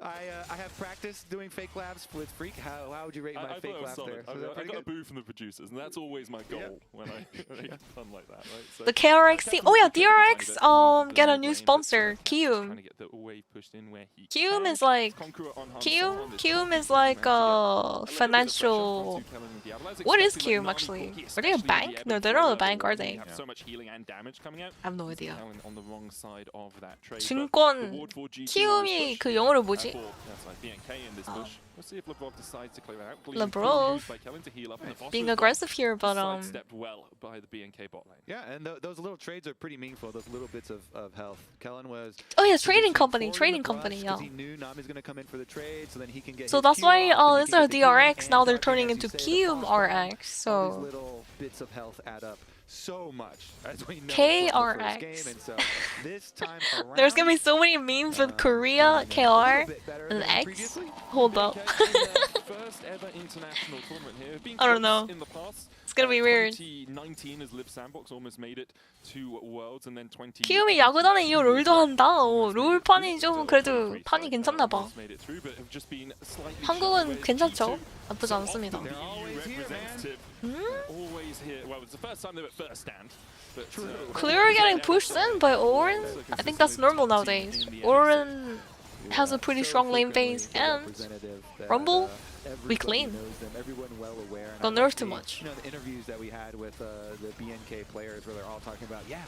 I have practiced doing fake labs with Freak. How would you rate my fake lab there? I got a boo from the producers, and that's always my goal when I get fun like that, right? So, the KRX team. Oh yeah, DRX get a new sponsor, Kium. Kium is like Kium is like financial. What is Kium actually? Are they a bank? No, they're not a bank, are they? So much healing and damage coming out. I have no idea. On the wrong side of that trade. 증권 키움이 그 영어로 뭐지? LeBron being aggressive here, but yeah, and those little trades are pretty meaningful. Those little bits of health. Kellen was trading company, yeah. He knew Nami's gonna come in for the trade, so then he can get. So that's why instead of DRX, now they're turning into Kium RX. So these little bits of health add up so much, as we know. KRX. Game, and so this time around, there's gonna be so many memes with Korea, KR, and X. Hold up. I don't know. It's gonna be weird. 키움이 야구단에 이어 롤도 한다. 롤판이 좀 그래도 판이 괜찮나 봐. 한국은 괜찮죠? 나쁘지 않습니다. Clear getting pushed in by Orin? I think that's normal nowadays. Orin has a pretty strong lane phase, and Rumble, we clean. Don't nerf too much. You know, the interviews that we had with the BNK players where they're all talking about, yeah,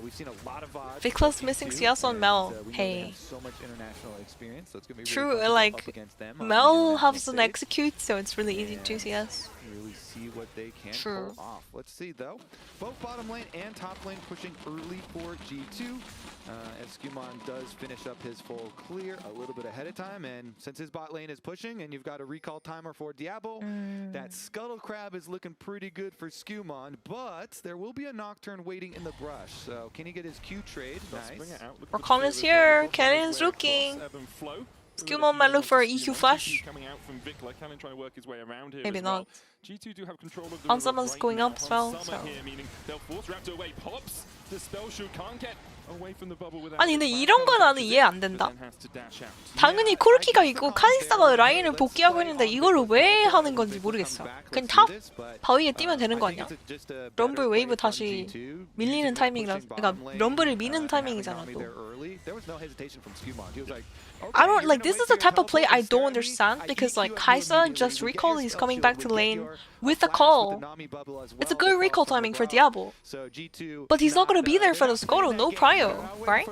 we've seen a lot of VODs. Vicla's missing CS on Mel. Hey. So much international experience, so it's gonna be true, really like Mel has an execute, so it's really easy to CS. Really see what they can pull off. Let's see though. Both bottom lane and top lane pushing early for G2. As Skumon does finish up his full clear a little bit ahead of time, and since his bot lane is pushing and you've got a recall timer for Diablo, that Scuttle Crab is looking pretty good for Skumon, but there will be a Nocturne waiting in the brush, so can he get his Q trade? Nice. Rakan is here, Kennen is looking. Skumon might look for an EQ flash. Maybe not. Hansaman's going up as well, so. 아니 근데 이런 건 나는 이해 안 된다. 당연히 코르키가 있고 카니스타가 라인을 복귀하고 있는데 이거를 왜 하는 건지 모르겠어. 그냥 탑 바위에 뛰면 되는 거 아니야? 럼블 웨이브 다시 밀리는 타이밍이라, 그러니까 럼블을 미는 타이밍이잖아 또. I don't like, this is the type of play I don't understand, because like Kaisa just recalled, he's coming back to lane with a call. It's a good recall timing for Diablo, but he's not gonna be there for the Scuttle, no prio, right?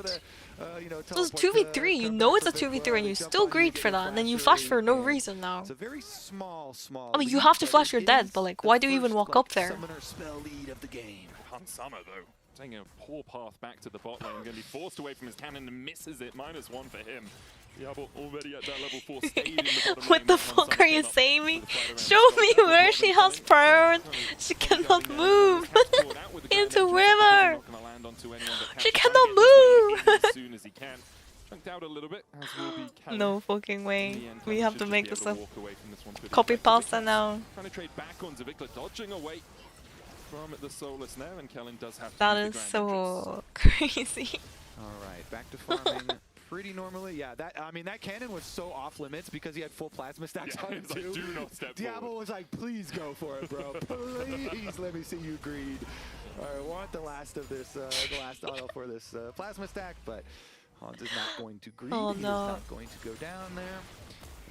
So it's 2v3, you know it's a 2v3 and you still greed for that, and then you flash for no reason now. I mean, you have to flash your dead, but like, why do you even walk up there? Hansama though, taking a poor path back to the bot lane, going to be forced away from his cannon and misses it. -1 for him. Diablo already at that level 4 stayed in the bottom lane. What the fuck are you saying me? Show me where she has prior. She cannot move into river. She cannot move. No fucking way. We have to make this a copy pasta now. That is so crazy. Alright, back to farming pretty normally. Yeah, that I mean that cannon was so off limits because he had full plasma stacks on it too. Like, do not step Diablo forward. was like, please go for it, bro. Please let me see you greed. I want the last of this, the last auto for this plasma stack, but Hans is not going to greed. Oh, He is no. not going to go down there.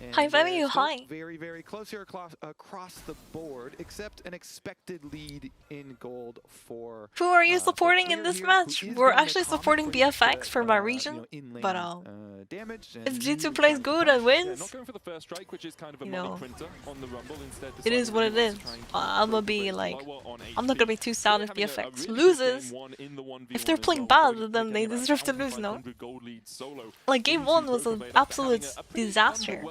And, High five you, still hi. Very, very close here across the board, except an expected lead in gold for. Who are you supporting in Clear this here, match? who is We're getting a actually common supporting for each, BFX for my you region, know, in-lane, but damage. if And G2 really plays trying to good push. and wins, Not going for the first strike, which is kind of a you money know, printer on the Rumble instead. it is what it is. I'm gonna be like, I'm not gonna be too sad if BFX loses. If they're playing bad, then they deserve to lose, no? Like game 1 was an absolute disaster.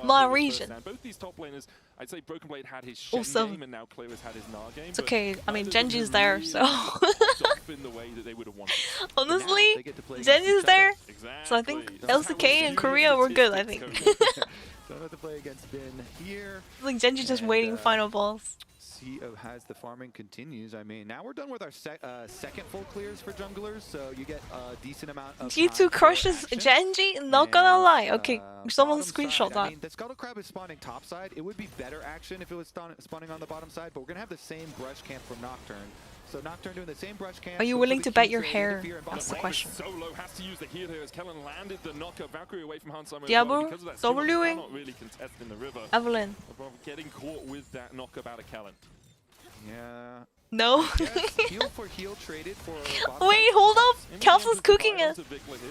My region. Both these top laners, I'd say Broken Blade had his Shen Also, game and now Clear has had his Gnar game. it's okay. I mean, Genji's there, so. In the way that they would have wanted. Honestly, Genji's there, so I think LCK and Korea were good, I think. Don't have to play against Bin here. Like Genji just waiting final balls. CO has the farming continues. I mean, now we're done with our second full clears for junglers, so you get a decent amount of G2 time for crushes action. Not gonna lie. Okay, someone Bottom screenshot side, that. I mean, the Scuttle Crab is spawning top side. It would be better action if it was spawning on the bottom side, but we're gonna have the same brush camp from Nocturne. So Nocturne doing the same brush camp. Are you willing to bet your hair? That's the question. Solo has to use the heal here as Kellen landed the knockup. Valkyrie away from Hans Sommer. Diablo, because of that Wing, not really contest in the river. Evelyn. Getting caught with that knockup out of Kellen. Yeah. No. Heal for heal traded for. Wait, hold up. Caps is cooking it.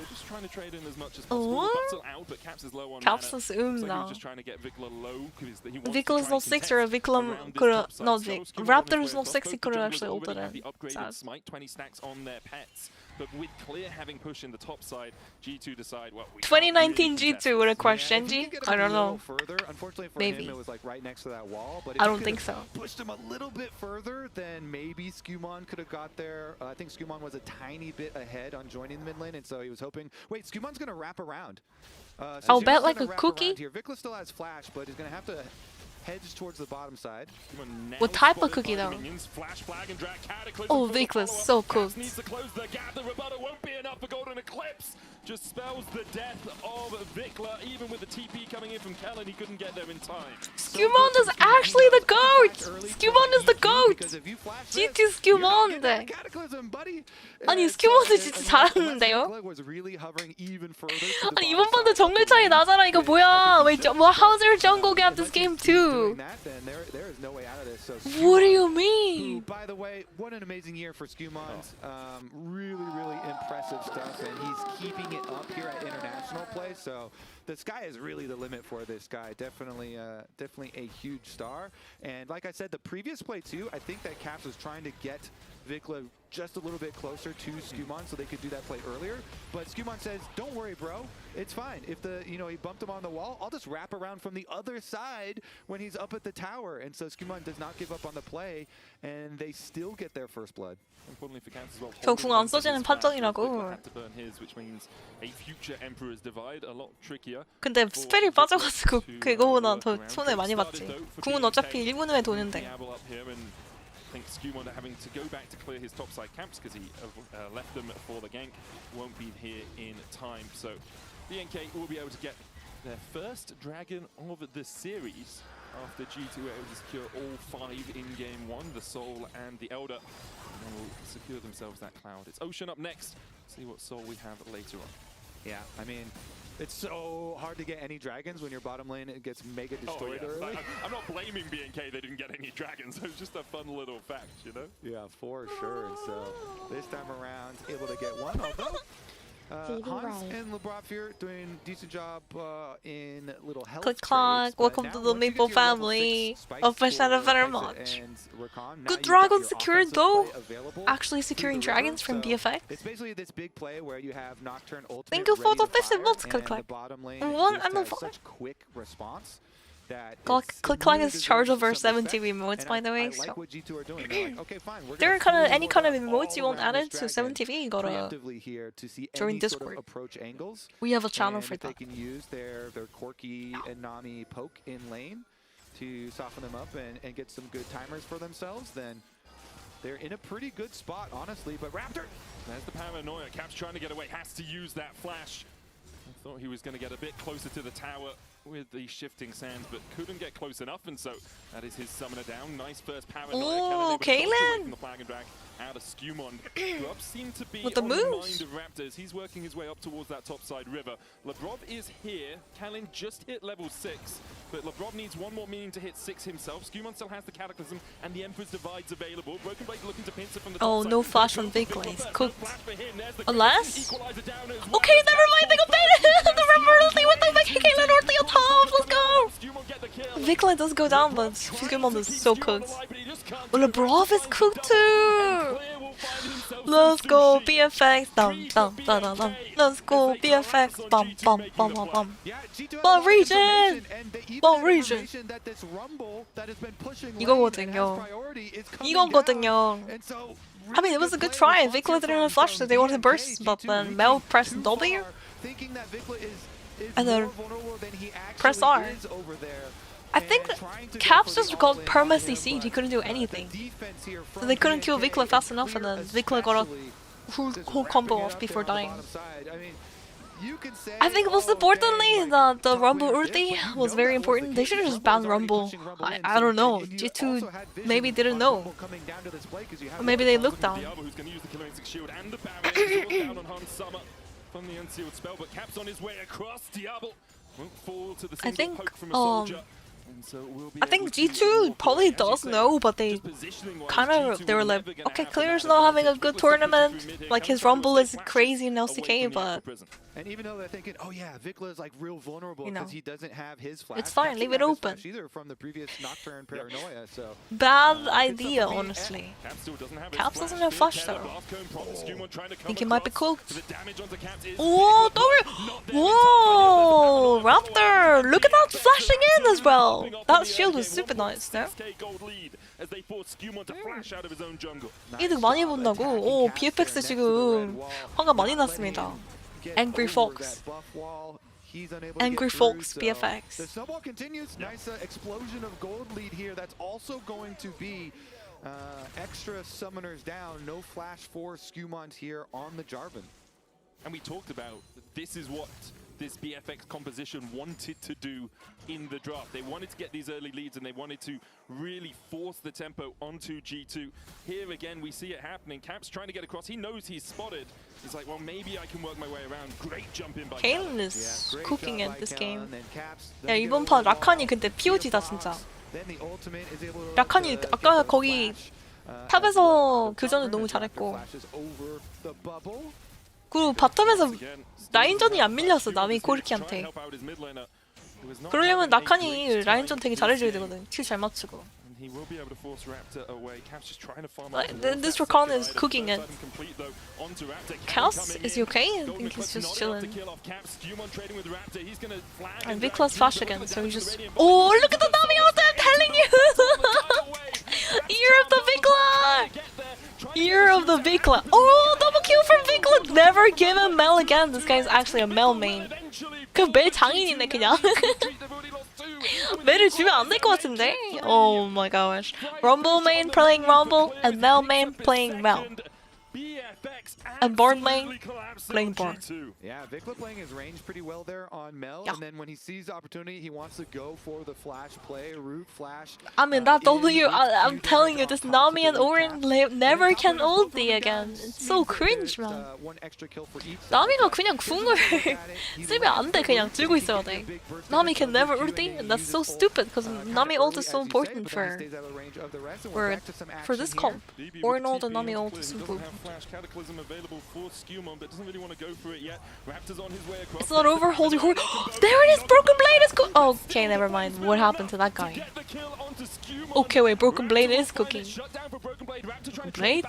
Just trying to trade in as much as possible. Still out, but Caps is low on Caps mana. is Like just trying to get Vikla low because he wants Vikla is to try not and 6 or contest Vikla around this could top side. not So Vic. Skewman Raptor on is his way not across. 6, he Both could the have junglers actually already ulted have the it. upgraded Sad. smite, 20 stacks on their pets. But with Clear having push in the top side, G2 decide, well, we can't 2019 really G2 would have crushed Genji? I don't know. Further. Unfortunately for Maybe. him, it was like right next to that wall. But if I he don't could've think so. Pushed him a little bit further, then maybe Skewman could have got there. I think Skewman was a tiny bit ahead on joining the mid lane, and so he was hoping. Wait, Skewman's gonna wrap around. So I'll Skewman's bet like gonna a wrap cookie. around here. Vikla still has flash, but he's gonna have to hedge towards the bottom side. What type of cookie though? Oh, Vikla's so cooked. Needs to close the gap. The rebuttal won't be enough for Golden Eclipse. Just spells the death of Vikla. Even with the TP coming in from Kellen, he couldn't get there in time. Skewman is actually the GOAT! Skewman is the GOAT! G2 Skewman! 아니 스큐먼도 진짜 잘하는데요? 아니 이번 판도 정글 차이 나잖아. 이거 뭐야? Wait, how's their jungle gap this game too? What do you mean? By the way, what an amazing year for Skewmons. Really, really impressive stuff, and he's keeping it up here at international play. So the sky is really the limit for this guy. Definitely, definitely a huge star. And like I said, the previous play too, I think that Caps was trying to get Vikla just a little bit closer to Skewman so they could do that play earlier. But Skewman says, don't worry, bro. It's fine. If he bumped him on the wall, I'll just wrap around from the other side when he's up at the tower. And so Skewman does not give up on the play, and they still get their first blood. Importantly for Caps as well. 저 궁 안 써지는 판정이라고. Had to burn his, which means a future Emperor's Divide, a lot trickier. 근데 스펠이 빠져가지고 그거보다 더 손해 많이 봤지. 궁은 어차피 1분 후에 도는데. I think Skewman having to go back to clear his topside camps because he left them for the gank, won't be here in time. So BNK will be able to get their first dragon of the series after G2 were able to secure all 5 in game 1, the Soul and the Elder. And they will secure themselves that cloud. It's Ocean up next. See what Soul we have later on. Yeah, I mean, it's so hard to get any dragons when your bottom lane gets mega destroyed early. I'm not blaming BNK, they didn't get any dragons. It's just a fun little fact, you know? Yeah, for sure. So this time around, able to get one. Although Hans and Lebrofir doing a decent job in little health Click trades, clack, welcome to the Maple family of Shadow Better Much. Good dragon secured though. Actually securing dragons from BFX. It's basically this big play where you have Nocturne ultimate. Thank you for the ready to 50 fire, votes, and Click the clack. bottom lane One just and a has five. such quick response. Click clack is charged over 70 emotes, by the way. I like what G2 are doing. They're like, okay, fine. We're There are gonna any kind of full emotes you all want around added this to dragon 70v, you gotta preemptively here to see join any Discord. sort of approach angles. We have a channel and for if they that. can use their Corki and Nami poke in lane to soften them up and get some good timers for themselves, then they're in a pretty good spot, honestly. But Raptor There's the paranoia. Caps trying to get away, has to use that flash. I thought he was going to get a bit closer to the tower with the shifting sands, but couldn't get close enough, and so that is his summoner down. Nice first paranoia. Ooh, Kaylin! From the flag and drag out of Skumon. Grub seemed to be with the on moves. the mind of Raptors. He's working his way up towards that topside river. Labrov is here. Kalin just hit level 6, but Labrov needs one more minion to hit 6 himself. Skumon still has the Cataclysm and the Emperor's Divides available. Broken Blade looking to pincer from the Oh, topside. no flash from Vikla. He's cooked. Unless? Okay, never mind. They got baited. The Rumble ulti with the Kaylin ulti on top. Let's go. Vikla does go down, but Skumon is so cooked. Oh, Labrov is cooked too. Let's go BFX. Dum dum dum dum dum. Let's go BFX. Bum bum bum bum bum. Ball region. Ball region. 이거거든요. 이거거든요. I mean, it was a good try. Vikla didn't have flash, so they wanted to burst, but then Mel pressed W. And then press R. I think Caps just got perma CC'd, he couldn't do anything. So they couldn't kill Vikla fast enough, and then Vikla got a whole combo off before dying. I think most importantly, the Rumble ulti was very important. They should have just banned Rumble. I don't know. G2 maybe didn't know. Or maybe they looked down. I think G2 probably does know, but they were like, okay, Clear's not having a good tournament. Like his Rumble is crazy in LCK, but and even though they're thinking, oh yeah, Vikla is like real vulnerable because he doesn't have his flash. It's fine, leave it open. Either from the previous Nocturne Paranoia, so bad idea, honestly. Caps doesn't have flash though. I think he might be cooked. Oh, whoa, Raptor! Look at that flashing in as well. That shield was super nice, no? 이득 많이 본다고. 오, BFX 지금 화가 많이 났습니다. Angry Fox. Angry Fox BFX. The snowball continues. Nice explosion of gold lead here. That's also going to be extra summoners down. No flash for Skumons here on the Jarvan. And we talked about this is what this BFX composition wanted to do in the draft. They wanted to get these early leads and they wanted to really force the tempo onto G2. Here again, we see it happening. Caps trying to get across. He knows he's spotted. He's like, well, maybe I can work my way around. Great jump in by Kaylin is cooking it this game. 야, 이번 판 라칸이 근데 POG다 진짜. 라칸이 아까 거기 탑에서 교전을 너무 잘했고. 그리고 바텀에서 라인전이 안 밀렸어, 남이 코르키한테. 그러려면 라칸이 라인전 되게 잘해줘야 되거든. 킬 잘 맞추고. This Rakan is cooking it. Cass, is he okay? I think he's just chilling. And Vikla's flash again, so he's just... Oh, look at the Nami ult, I'm telling you! Year of the Vikla! Year of the Vikla. Oh, double kill from Vikla! Never give him Mel again. This guy's actually a Mel main. 그 멜 장인이네 그냥. 멜을 주면 안 될 것 같은데? Oh my gosh. Rumble main playing Rumble and Mel main playing Mel. And Born main playing Born. Yeah, Vikla playing his range pretty well there on Mel, and then when he sees the opportunity, he wants to go for the flash play, root flash. I mean, that W, I'm telling you, this Nami and Orin never can ulti again. It's so cringe, man. 나미가 그냥 궁을 쓰면 안 돼, 그냥 들고 있어야 돼. Nami can never ulti, and that's so stupid, because Nami ult is so important for this comp. Orin ult and Nami ult is important. Cataclysm available for Skumon, but doesn't really want to go for it yet. Raptors on his way across. It's not over. Holy horror! There it is. Broken Blade is okay, never mind. What happened to that guy? Okay, wait. Broken Blade is cooking. Blade?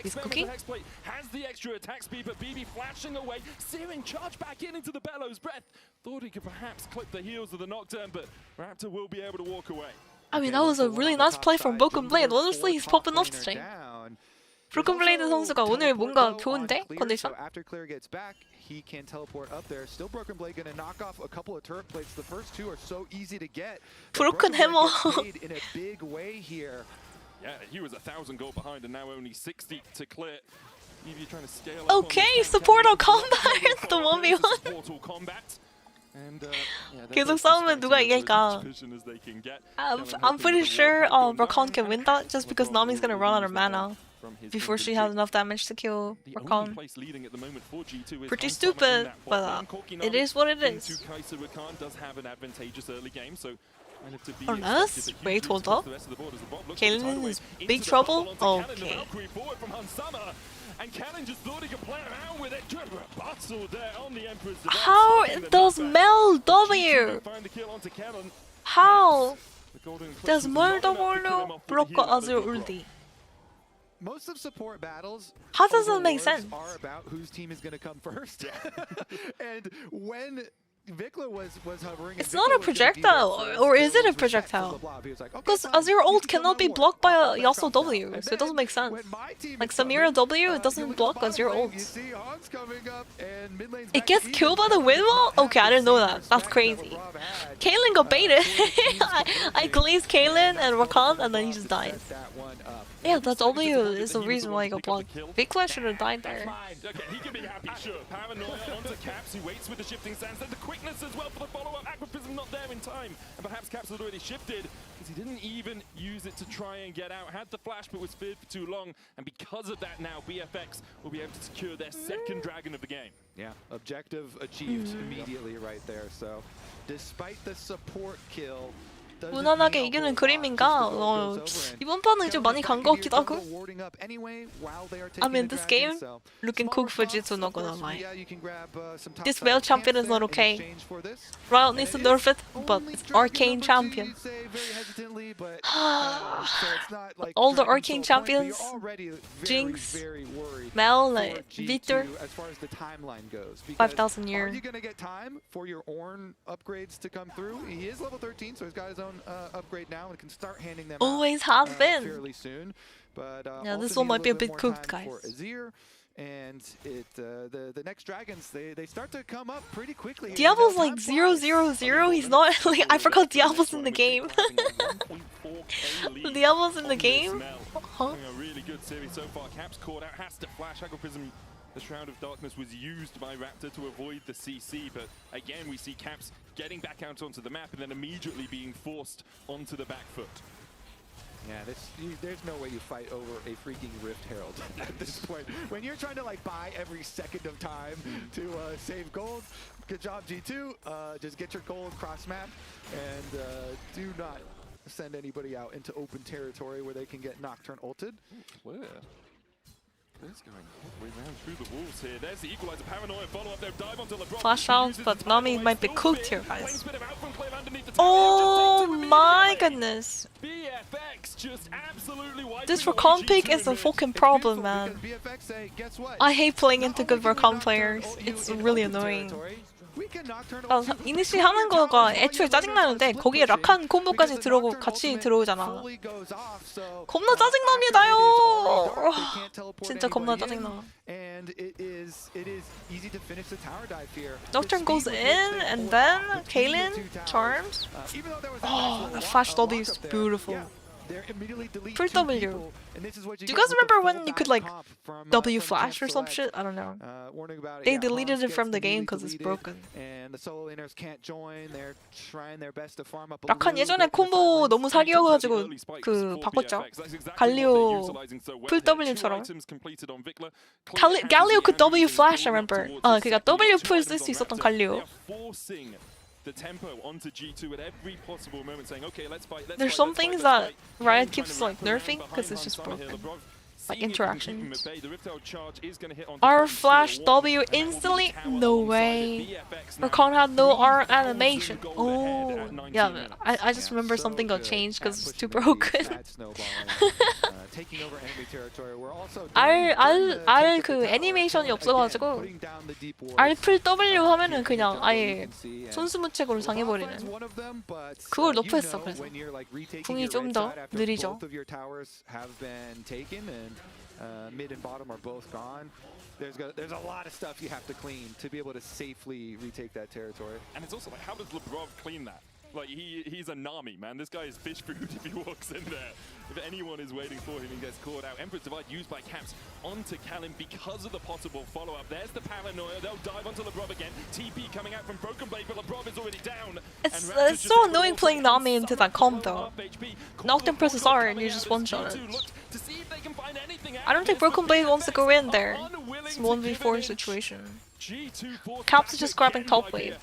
He's cooking. Has the extra attack speed, but BB flashing away. Searing charge back into the Bellows Breath. Thought he could perhaps clip the heels of the Nocturne, but Raptor will be able to walk away. I mean, that was a really nice play from Broken Blade. Honestly, he's popping off today. 브로큰 블레이드 선수가 오늘 뭔가 좋은데? 컨디션? After Clear gets back, he can teleport up there. Still Broken Blade gonna knock off a couple of turret plates. The first two are so easy to get. Broken Hammer in a big way here. Yeah, he was 1,000 gold behind and now only 60 to clear. Maybe you're trying to scale up on Okay, this support or campaign. combat. The 1v1. Support or combat. And, yeah, they're 계속 both 싸우면 누가 distracting as 이길까? much vision as they can get. I'm Kellen pretty hoping that the sure wall can't Rakan go can down, win and that just because LeBron Nami's gonna will run out of use that mana from his before she has inventory. enough damage to kill The only Rakan. place leading at the moment for G2 is Pretty Hansama in stupid, that bot but lane. Corki it Nami is what it into is. Kai'Sa Rakan does have an advantageous early game, so kind of to be Unless, expected, but wait, huge hold risk up. to the rest of the board as the bot looks for the Kalen tidal is wave big into the trouble? bubble onto Cannon, the Okay. Valkyrie forward from Hansama. And Cannon just thought he could play around with it. Good rebuttal there on the Emperor's Device, How stopping the does knockback. Mel G2 W? find the kill onto Cannon. How The Golden Eclipse does was Mel not enough to kill him W off with the block heal out of Azure the drop. ulti? Most of support battles How does that make awards sense? are about whose team is going to come first. And when Vikla was hovering, It's not a projectile, or is it a projectile? Because Azure ult cannot be blocked by a Yasuo W, so it doesn't make sense. Like Samira W, it doesn't block Azure ult. It gets killed by the wind wall? Okay, I didn't know that. That's crazy. Kaylin got baited. I glazed Kaylin and Rakan, and then he just died. Yeah, that W is the reason why he got blocked. Vikla should have died there. Okay, he can be happy, sure. Paranoia onto Caps, who waits with the shifting sands. Then the quickness as well for the follow-up. Aqua Prism not there in time. And perhaps Caps had already shifted, because he didn't even use it to try and get out. Had the flash, but was feared for too long. And because of that now, BFX will be able to secure their second dragon of the game. Yeah, objective achieved immediately right there. So, despite the support kill, 무난하게 이기는 그림인가? 이번 판은 좀 많이 간 것 같기도 하고. I mean, this game looking cool for G2, not gonna lie. This Whale champion is not okay. Riot needs to nerf it, but it's Arcane champion. All the Arcane champions, Jinx, Mel, Victor, 5,000 year. Are you gonna get time for your Ornn upgrades to come through? He is level 13, so he's got his own upgrade now and can start handing them Always out, has been. fairly soon. But Yeah, this also one needs might be a little bit more cooked, time guys. for Azir. And the next dragons, they start to come up pretty quickly. Diablo's like 0-0-0. He's not like, I forgot Diablo's in the game. Diablo's in the game? Huh? A really good series so far. Caps caught out, has to flash. Aqua Prism, the Shroud of Darkness was used by Raptor to avoid the CC, but again we see Caps getting back out onto the map and then immediately being forced onto the back foot. Yeah, there's no way you fight over a freaking Rift Herald at this point. When you're trying to like buy every second of time to save gold, good job G2. Just get your gold cross map and do not send anybody out into open territory where they can get Nocturne ulted. Where? It's going all the way round through the walls here. There's the equalizer, Paranoia follow-up there, dive onto LeBron. Flash out, but Nami might be cooked here, guys. Oh my goodness. BFX just absolutely This Rakan pick is a fucking problem, man. I hate playing into good Rakan players. It's really annoying. 이니시 하는 거가 애초에 짜증나는데 거기에 라칸 콤보까지 들어오고 같이 들어오잖아. 겁나 짜증납니다요. 진짜 겁나 짜증나. Nocturne goes in and then Kaylin charms. Oh, the flash W is beautiful. Full W. Do you guys remember when you could like W flash or some shit? I don't know. They deleted it from the game because it's broken. 라칸 예전에 콤보 너무 사기여가지고 그 바꿨죠. 갈리오 풀 W처럼. 갈리오 could W flash, I remember. 그러니까 W 풀 쓸 수 있었던 갈리오. The tempo onto G2 at every possible moment, saying, "Okay, let's fight." There's some things that Riot keeps like nerfing because it's just broken. Like interactions. R flash W instantly? No way. Rakan had no R animation. Oh, yeah. I just remember something got changed because it's too broken. R 그 애니메이션이 없어가지고 R 풀 W 하면은 그냥 아예 손수무책으로 당해버리는. 그걸 너프했어 그래서. 궁이 좀 더 느리죠. Mid and bottom are both gone. There's a lot of stuff you have to clean to be able to safely retake that territory. And it's also like, how does LeBron clean that? Like, he's a Nami, man. This guy is fish food if he walks in there. If anyone is waiting for him, he gets caught out. Emperor's Divide used by Caps onto Callum because of the possible follow-up. There's the paranoia. They'll dive onto Lebrov again. TP coming out from Broken Blade, but Lebrov is already down. It's so annoying playing Nami into that comp though. Knocked and presses R and you just one-shot it. I don't think Broken Blade wants to go in there. It's a 1v4 situation. Caps is just grabbing top wave.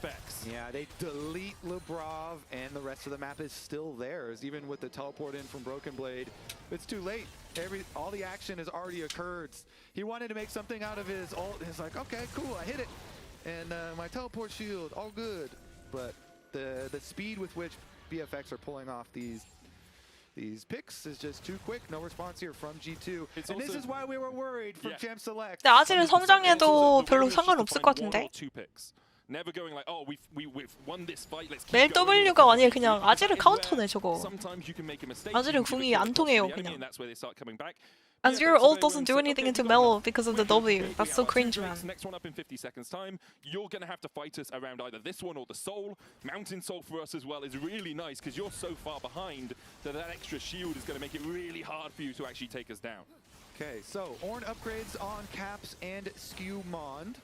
Yeah, they delete Lebrov, and the rest of the map is still theirs, even with the teleport in from Broken Blade. It's too late. All the action has already occurred. He wanted to make something out of his ult. He's like, okay, cool, I hit it. And my teleport shield, all good. But the speed with which BFX are pulling off these picks is just too quick. No response here from G2. And this is why we were worried from Champ Select. 근데 아직은 성장해도 별로 상관없을 것 같은데? Never going like, oh, we've won this fight. Let's keep 멜 going. W가 아니라 그냥 아지를 카운터네 저거. Sometimes you can make a mistake. 아지는 궁이 안 통해요 그냥. That's where they start coming back. Azure ult doesn't do anything into Mel because of the W. That's so cringe, man. Next one up in 50 seconds time. You're going to have to fight us around either this one or the Soul. Mountain Soul for us as well is really nice because you're so far behind that extra shield is going to make it really hard for you to actually take us down. Okay, so Ornn upgrades on Caps and Skewmond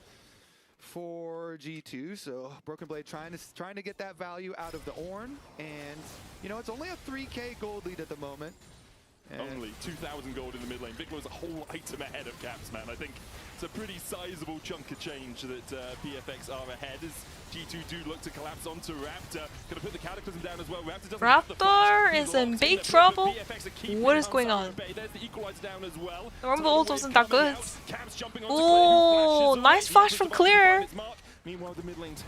for G2. So Broken Blade trying to get that value out of the Ornn, and you know it's only a 3K gold lead at the moment. Only 2,000 gold in the mid lane. Viklo's a whole item ahead of Caps, man. I think it's a pretty sizable chunk of change that BFX are ahead as G2 do look to collapse onto Raptor. Gonna put the Cataclysm down as well. Raptor is in big trouble. What is going on? The Rumble ult wasn't that good. Oh, nice flash from Clear.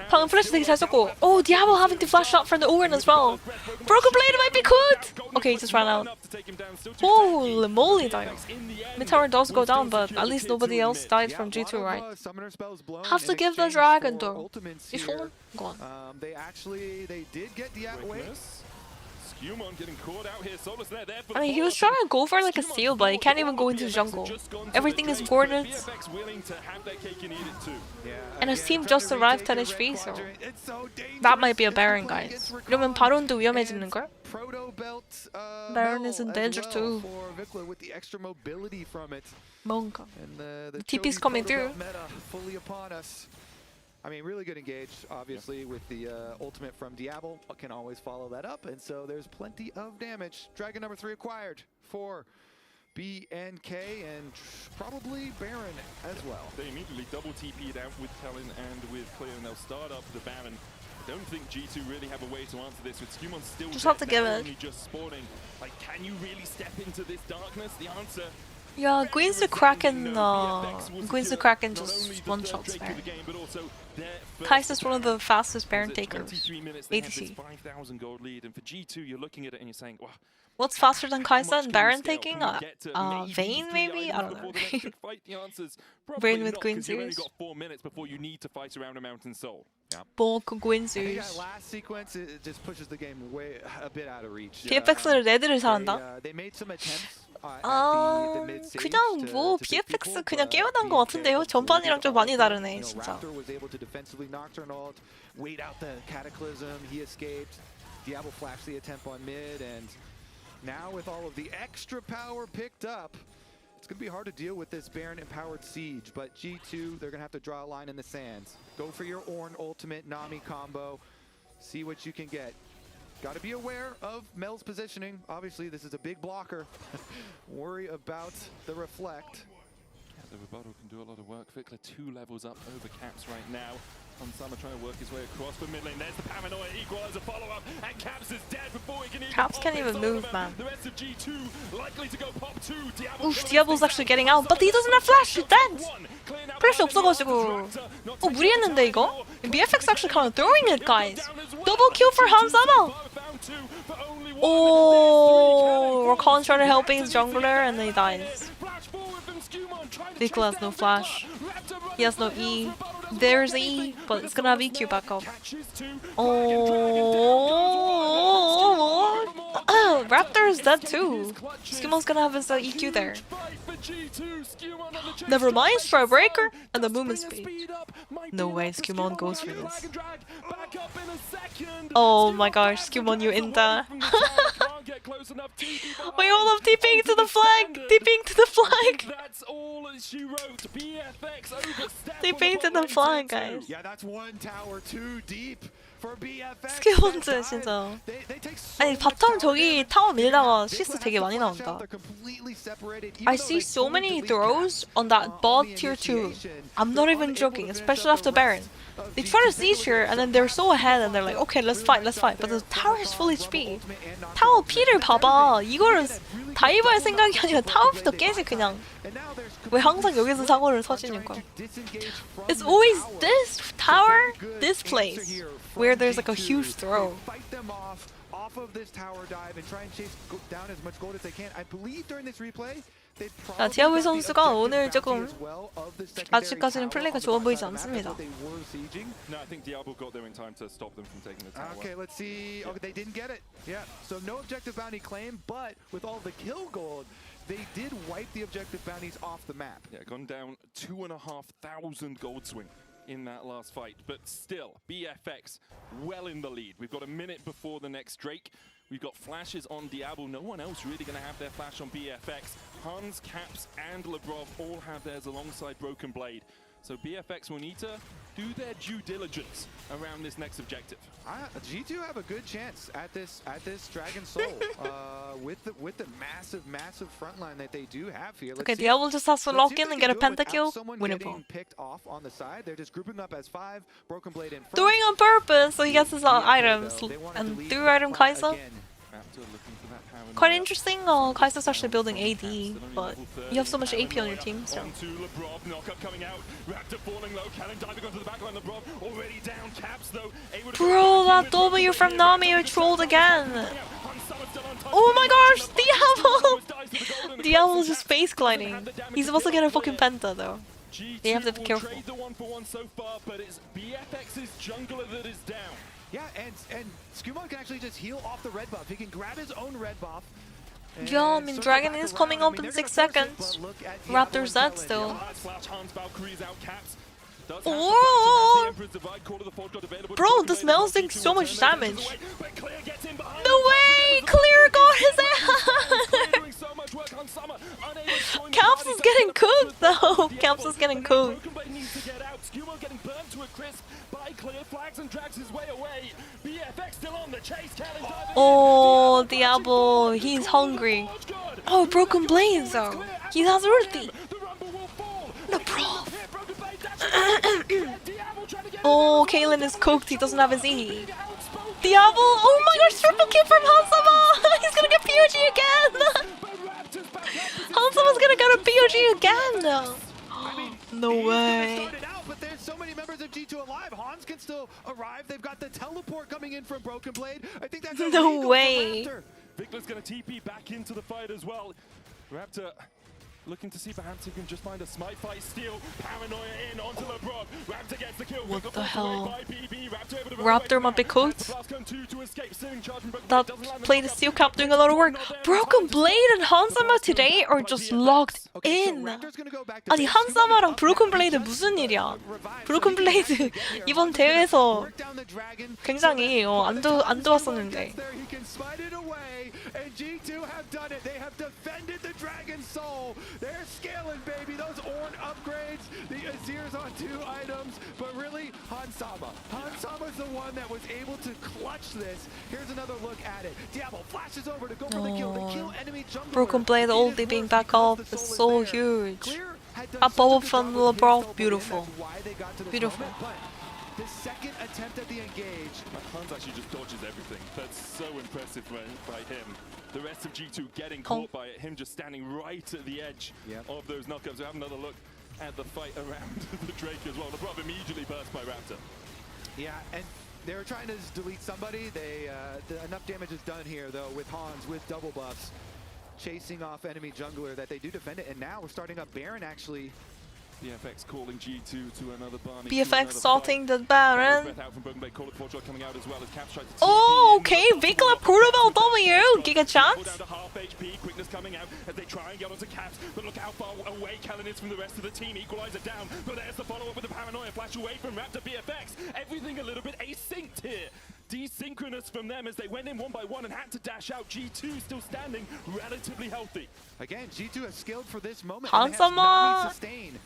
방금 플래시 되게 잘 썼고. Oh, Diablo having to flash out from the Ornn as well. Broken Blade might be good. Okay, he just ran out. Holy moly, Dio. Mid tower does go down, but at least nobody else died from G2, right? Have to give the dragon though. You sure? Go on. They did get Diablo. I mean, he was trying to go for like a steal, but he can't even go into the jungle. Everything is coordinates. And his team just arrived 10 HP, so that might be a Baron, guys. 이러면 바론도 위험해지는걸? Baron is in danger too. 뭔가. The TP's coming through. I mean, really good engage, obviously, with the ultimate from Diablo. Can always follow that up, and so there's plenty of damage. Dragon number 3 acquired for BNK and probably Baron as well. They immediately double TP'd out with Talon and with Clear, and they'll start up the Baron. I don't think G2 really have a way to answer this with Skewmon still just have to give it. Only just spawning. Like, can you really step into this darkness? The answer. Yeah, Gwyn's the Kraken just one-shots Baron. Kai'Sa's one of the fastest Baron takers. ADC. 5,000 gold lead, and for G2 you're looking at it and you're saying, wow. What's faster than Kai'Sa and Baron taking? Vayne maybe? I don't know. Vayne with Gwyn's You've only got 4 minutes before you need to fight around a Mountain Soul. bulk Gwyn's. last sequence it just pushes the game way a bit out of reach. BFX를 레드를 잘한다. They made some attempts. 그냥 뭐 BFX 그냥 깨어난 것 같은데요. 전판이랑 좀 많이 다르네 진짜. Raptor was able to defensively nocturnal, wait out the Cataclysm. He escaped. Diablo flashed the attempt on mid, and now with all of the extra power picked up, it's going to be hard to deal with this Baron empowered siege. But G2, they're going to have to draw a line in the sands. Go for your Ornn ultimate Nami combo. See what you can get. Got to be aware of Mel's positioning. Obviously, this is a big blocker. Worry about the reflect. Yeah, the rebuttal can do a lot of work. Vikla 2 levels up over Caps right now. Hansama trying to work his way across the mid lane. There's the paranoia equalizer follow-up, and Caps is dead before he can even Caps can't even move, man. The rest of G2 likely to go pop 2. Diablo Oof, Diablo's actually getting out, but he doesn't have flash. He's dead. 플래시 없어가지고. 무리했는데 이거? BFX actually kind of throwing it, guys. Double kill for Hansama. Oh, Rakan trying to help his jungler and then he dies. Vikla has no flash. He has no E. There's E, but it's gonna have EQ back up. Oh, Raptor is dead too. Skimmel's gonna have his EQ there. Never mind, Strikebreaker and the movement speed. No way, Skewmon goes for this. Oh my gosh, Skewmon, you in there. Wait, hold up, TPing to the flag! TPing to the flag! That's all she wrote. BFX overstepped. TPing to the flag, guys. Yeah, that's one tower too deep for BFX. 스킬본즈 진짜. 아니 바텀 저기 타워 밀다가 시스 되게 많이 나온다. I see so many throws on that bot tier 2. I'm not even joking, especially after Baron. They try to siege here and then they're so ahead and they're like, okay, let's fight. But the tower is full HP. 타워 피를 봐봐. 이거를 다이버할 생각이 아니라 타워부터 깨지 그냥. 왜 항상 여기서 사고를 터지냐고. It's always this tower, this place, where there's like a huge throw. Off of this tower dive and try and chase down as much gold as they can. I believe during this replay, 자, 디아블 선수가 오늘 조금 아직까지는 플레이가 좋아 보이지 않습니다. Okay, let's see. Okay, they didn't get it. Yeah, so no objective bounty claim, but with all the kill gold, they did wipe the objective bounties off the map. Yeah, gone down 2,500 gold swing in that last fight, but still, BFX well in the lead. We've got a minute before the next Drake. We've got flashes on Diablo. No one else really going to have their flash on BFX. Hans, Caps, and Lebrov all have theirs alongside Broken Blade. So BFX will need to do their due diligence around this next objective. G2 have a good chance at this Dragon Soul with the massive front line that they do have here. Okay, Diablo just has to lock in and get a pentakill. Winnable. Picked off on the side. They're just grouping up as 5. Broken Blade in front. Doing on purpose, so he gets his items and through item Kai'Sa. Quite interesting. Kai'Sa's actually building AD, but you have so much AP on your team. So. Bro, that W from Nami are trolled again. Oh my gosh, Diablo! Diablo's just space gliding. He's supposed to get a fucking penta though. They have to be careful. Yeah, and Skewmon can actually just heal off the red buff. He can grab his own red buff. Yeah, I mean, Dragon is coming up in 6 seconds. Raptor's dead still. Oh! Bro, this Mel's doing so much damage. No way! Clear got his ass! Caps is getting cooked though! Caps is getting cooked. Oh, Diablo, he's hungry. Oh, Broken Blades though. He has ulti. The pro. Oh, Kaelin is cooked. He doesn't have his E. Diablo! Oh my gosh, triple kill from Hansama! He's gonna get POG again! Hansama's gonna get a POG again! No way. But there's so many members of G2 alive. Hans can still arrive. They've got the teleport coming in from Broken Blade. I think that's no way. Viktor's gonna TP back into the fight as well. Raptor looking to see perhaps he can just find a smite fight, steal, paranoia in onto LeBron. Raptor gets the kill. What the hell? Raptor might be cooked. That played the steel cap doing a lot of work. Broken Blade and Hansama today are just locked in. 아니 한사마랑 브로큰 블레이드 무슨 일이야? 브로큰 블레이드 이번 대회에서 굉장히 안 좋았었는데. And G2 have done it. They have defended the Dragon Soul. They're scaling, baby. Those Ornn upgrades, the Azir's on 2 items, but really, Hansama's the one that was able to clutch this. Here's another look at it. Diablo flashes over to go for the kill. They kill enemy jungler. Broken Blade ulti being back up is so huge. A bubble from LeBron, beautiful. Beautiful. The second attempt at the engage. Hans actually just dodges everything. That's so impressive by him. The rest of G2 getting caught by it. Him just standing right at the edge of those knockups. We have another look at the fight around the Drake as well. The Rob immediately burst by Raptor. Yeah, and they were trying to delete somebody. Enough damage is done here, though, with Hans, with double buffs, chasing off enemy jungler that they do defend it. And now we're starting up Baron, actually. BFX calling G2 to another Barney. BFX salting the Baron. Oh, okay. Vikla Portable W. Giga chance. Down to half HP. Quickness coming out as they try and get onto Caps. But look how far away Callan is from the rest of the team. Equalizer down. But there's the follow-up with the Paranoia. Flash away from Raptor BFX. Everything a little bit asynced here. Desynchronous from them as they went in one by one and had to dash out. G2 still standing relatively healthy. Again, G2 has scaled for this moment. Hansama!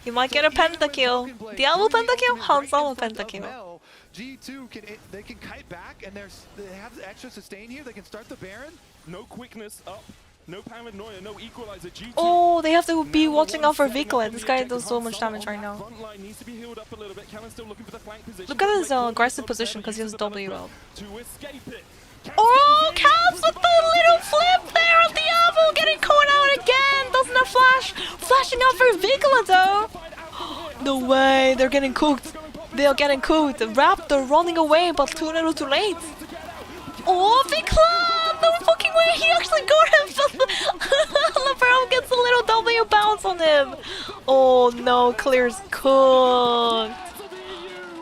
You might get a pentakill. Diablo pentakill? Hansama pentakill. G2 they can kite back and they have extra sustain here. They can start the Baron. No quickness up. No Paranoia, no equalizer. G2. Oh, they have to be watching out for Vikla. This guy does so much damage right now. Needs to be healed up a little bit. Still looking for the flank position. Look at his aggressive position because he has W up. To escape it. Oh, Caps with the little flip there on Diablo, getting caught out again. Doesn't have flash. Flashing out for Vikla though. No way, they're getting cooked. They are getting cooked. The Raptor running away, but too little too late. Oh, Vikla! No fucking way, he actually got him! LeBron gets a little W bounce on him! Oh no, Clear's cooked!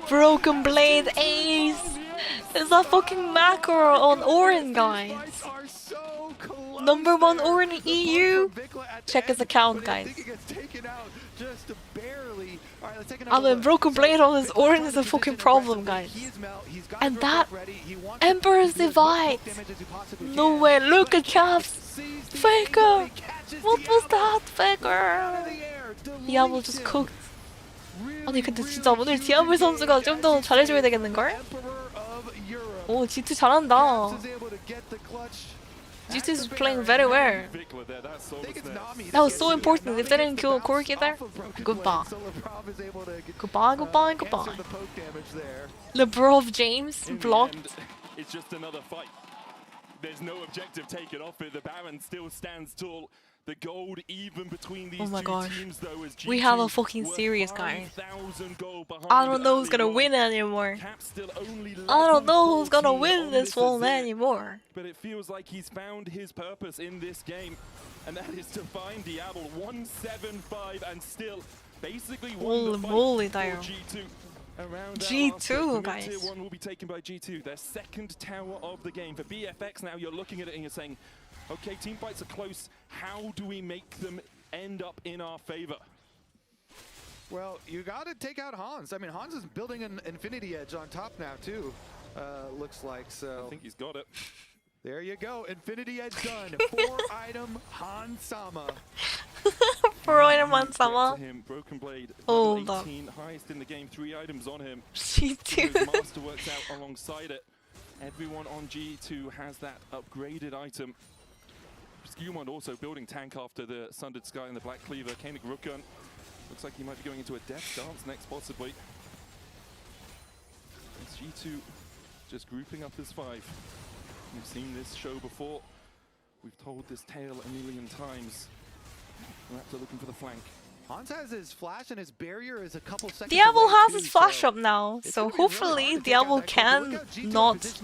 Broken Blade ace! Is that fucking macro on Orin, guys? #1 Orin EU? Check his account, guys. I mean, Broken Blade on his Orin is a fucking problem, guys. And that Emperor's Divide! No way, look at Caps! Faker! What was that, Faker? Diablo just cooked. 아니 근데 진짜 오늘 디아블 선수가 좀 더 잘해줘야 되겠는걸? 오, G2 잘한다. G2 is playing very well. That was so important. If they didn't kill Corki there, goodbye. Goodbye, goodbye, goodbye. LeBron James blocked. It's just another fight. There's no objective taken off it. The Baron still stands tall. The gold even between these two teams though is G2 we have a fucking series, guys. I don't know who's gonna win anymore. I don't know who's gonna win this one anymore. But it feels like he's found his purpose in this game, and that is to find Diablo 175 and still basically won the fight for G2. G2, guys. Tier 1 will be taken by G2, their second tower of the game. For BFX now, you're looking at it and you're saying, okay, team fights are close. How do we make them end up in our favor? Well, you got to take out Hans. I mean, Hans is building an Infinity Edge on top now, too. Looks like, so. I think he's got it. There you go. Infinity Edge done. 4-item Hansama. 4-item Hansama. Broken Blade. Oh, 18, highest in the game. 3 items on him. G2. His Masterworks out alongside it. Everyone on G2 has that upgraded item. Skewmond also building tank after the Sundered Sky and the Black Cleaver. Koenig Rookgun. Looks like he might be going into a Death Dance next, possibly. It's G2 just grouping up as 5. We've seen this show before. We've told this tale a million times. Raptor looking for the flank. Hans has his flash and his barrier is a couple seconds Diablo away has too, his flash up now, so hopefully Diablo can not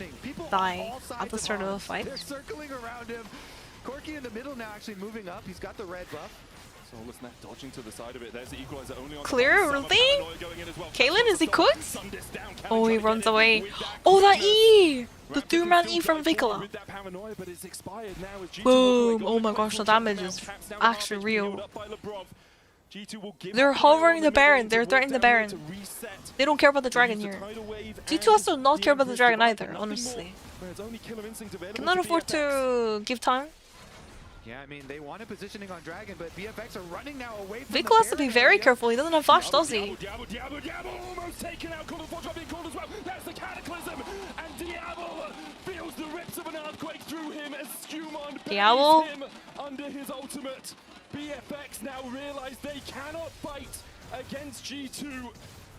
die at the start of the fight. They're circling around him. Corki in the middle now actually moving up. He's got the red buff. Soulless Net dodging to the side of it. There's the equalizer only on Clear, really? Kalen, is he cooked? Oh, he runs away. Oh, that E! The 2-man E from Vikla. Boom! Oh my gosh, the damage is actually real. They're hovering the Baron. They're threatening the Baron. They don't care about the dragon here. G2 also not care about the dragon either, honestly. Cannot afford to give time. Yeah, I mean, they wanted positioning on Dragon, but BFX are running now away from Vikla has to be very careful. He doesn't have flash, does he? Diablo almost taken out. Call of Fortune being called as well. That's the Cataclysm. And Diablo feels the rips of an earthquake through him as Skewmond buries him under his ultimate. BFX now realize they cannot fight against G2.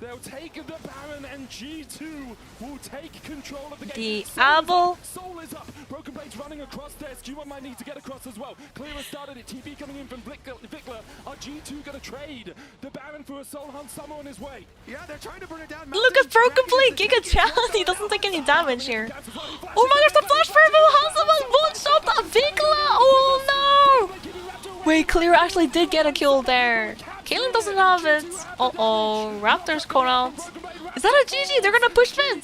They'll take the Baron and G2 will take control of the game. Diablo. Soul is up. Broken Blade's running across there. Skewmond might need to get across as well. Clearer started it. TP coming in from Vikla. Are G2 going to trade the Baron for a Soul Hunt Summer on his way? Yeah, they're trying to burn it down. Look at Broken Blade. Giga Chan. He doesn't take any damage here. Oh my gosh, the flash purple Hansaman one-shot that Vikla. Oh no. Wait, Clear actually did get a kill there. Caitlyn doesn't have it. Uh-oh. Raptors call out. Is that a GG? They're gonna push mid.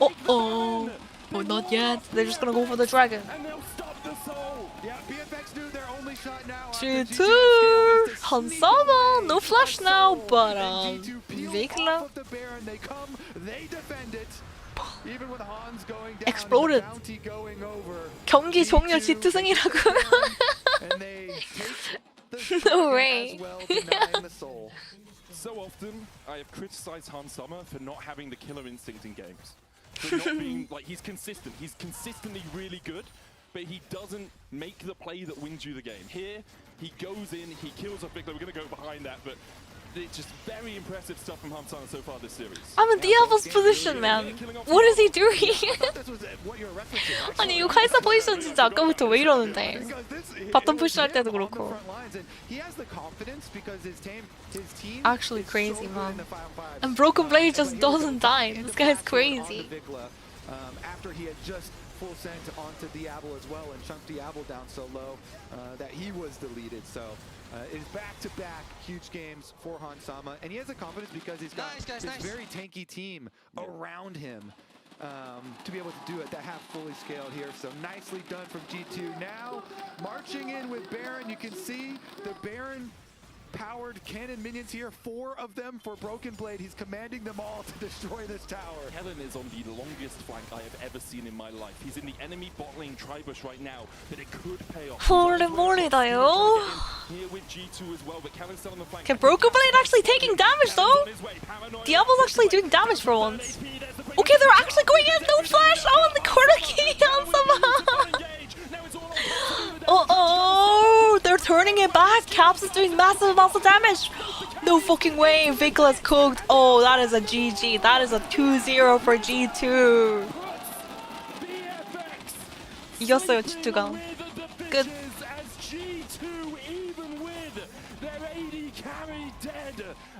Uh-oh. Oh, not yet. They're just gonna go for the dragon. G2! Hansama! No flash now, but Vikla exploded. 경기 종료 G2 승이라고. No way. So often, I have criticized Hansama for not having the killer instinct in games. For not being, like, he's consistent. He's consistently really good, but he doesn't make the play that wins you the game. Here, he goes in, he kills off Vikla. We're going to go behind that, but it's just very impressive stuff from Hansama so far this series. I'm in Diablo's position, man. What is he doing? 아니 이거 칼사 포지션 진짜 아까부터 왜 이러는데? 바텀 푸시할 때도 그렇고. Actually crazy, man. And Broken Blade just doesn't die. This guy's crazy. After he had just full sent onto Diablo as well and chunked Diablo down so low that he was deleted. So it's back-to-back huge games for Hansama, and he has the confidence because he's got this very tanky team around him to be able to do it. That half fully scaled here, so nicely done from G2. Now marching in with Baron, you can see the Baron powered cannon minions here, 4 of them for Broken Blade. He's commanding them all to destroy this tower. Helen is on the longest flank I have ever seen in my life. He's in the enemy bot lane tribush right now, but it could pay off. 오랜만이다요. Here with G2 as well, but Kellen's still on the flank. Okay, Broken Blade actually taking damage though. Diablo's actually doing damage for once. Okay, they're actually going in. No flash on the corner key on somehow. Uh-oh, they're turning it back. Caps is doing massive amounts of damage. No fucking way. Vikla's cooked. Oh, that is a GG. That is a 2-0 for G2. 이겼어요, G2가. Good.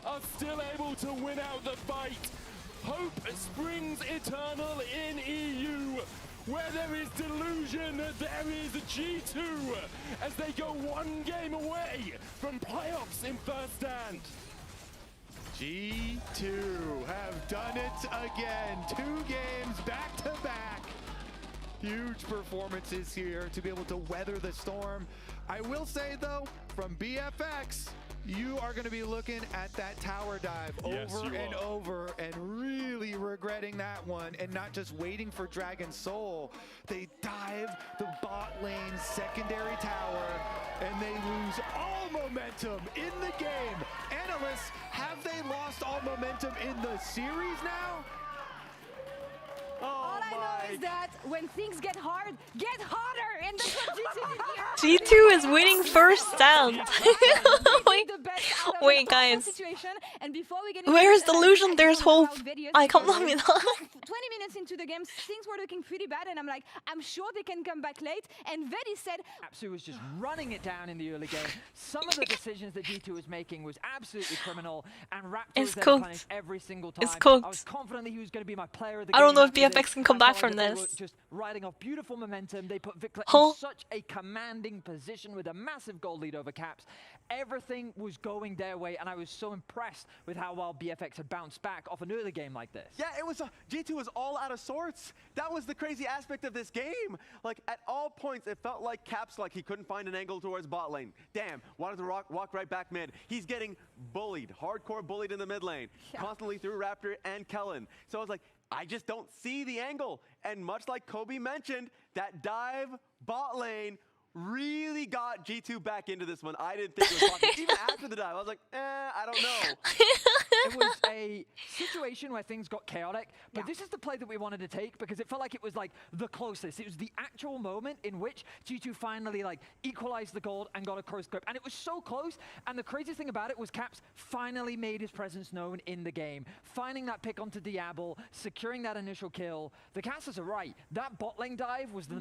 Are still able to win out the fight. Hope springs eternal in EU. Where there is delusion, there is G2 as they go 1 game away from playoffs in first stand. G2 have done it again. 2 games back to back. Huge performances here to be able to weather the storm. I will say though, from BFX, you are going to be looking at that tower dive over and over and really regretting that one and not just waiting for Dragon Soul. They dive the bot lane secondary tower and they lose all momentum in the game. Analysts, have they lost all momentum in the series now? All I know is that when things get hard, get harder, and that's what G2 did here. G2 is winning first stand. Wait, guys. Where's delusion? There's hope. I 감사합니다. 20 minutes into the game, things were looking pretty bad, and I'm like, I'm sure they can come back late. And Vedi said, Apsu was just running it down in the early game. Some of the decisions that G2 was making was absolutely criminal, and Raptor was there to punish every single time. It's cooked. I was confident that he was going to be my player of the game. I don't know if BFX can come back from this. Just riding off beautiful momentum. They put Vikla in such a commanding position with a massive goal lead over Caps. Everything was going their way, and I was so impressed with how well BFX had bounced back off an early game like this. Yeah, it was G2 was all out of sorts. That was the crazy aspect of this game. Like at all points, it felt like Caps like he couldn't find an angle towards bot lane. Damn, wanted to walk right back mid. He's getting bullied, hardcore bullied in the mid lane, constantly through Raptor and Kellen. So I was like, I just don't see the angle. And much like Kobe mentioned, that dive bot lane really got G2 back into this one. I didn't think it was possible. Even after the dive, I was like, I don't know. It was a situation where things got chaotic, but this is the play that we wanted to take because it felt like it was like the closest. It was the actual moment in which G2 finally like equalized the gold and got a close grip. And it was so close. And the craziest thing about it was Caps finally made his presence known in the game. Finding that pick onto Diablo, securing that initial kill. The casters are right. That bot lane dive was the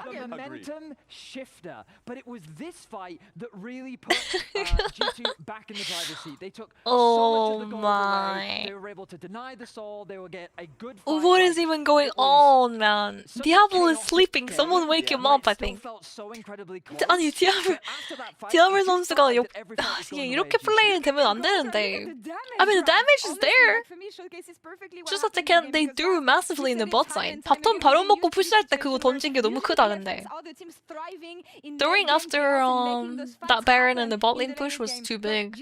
the momentum shifter. But it was this fight that really put G2 back in the driver's seat. They took so much of the gold away. They were able to deny the soul. They will get a good fight. What is even going on, man? Diablo is sleeping. Someone wake him up, I think. 아니, 디아블 선수가 이렇게 플레이 되면 안 되는데. I mean, the damage is there. Just that they threw massively in the bot side. 바텀 바로 먹고 푸시할 때 그거 던진 게 너무 크다, 근데. Throwing after that Baron and the bot lane push was too big.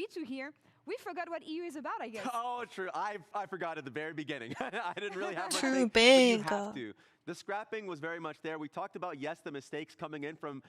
We forgot what EU is about, I guess. Oh, true. I forgot at the very beginning. I didn't really have much Too thing, big. But you have to. The scrapping was very much there. We talked about, yes, the mistakes coming in from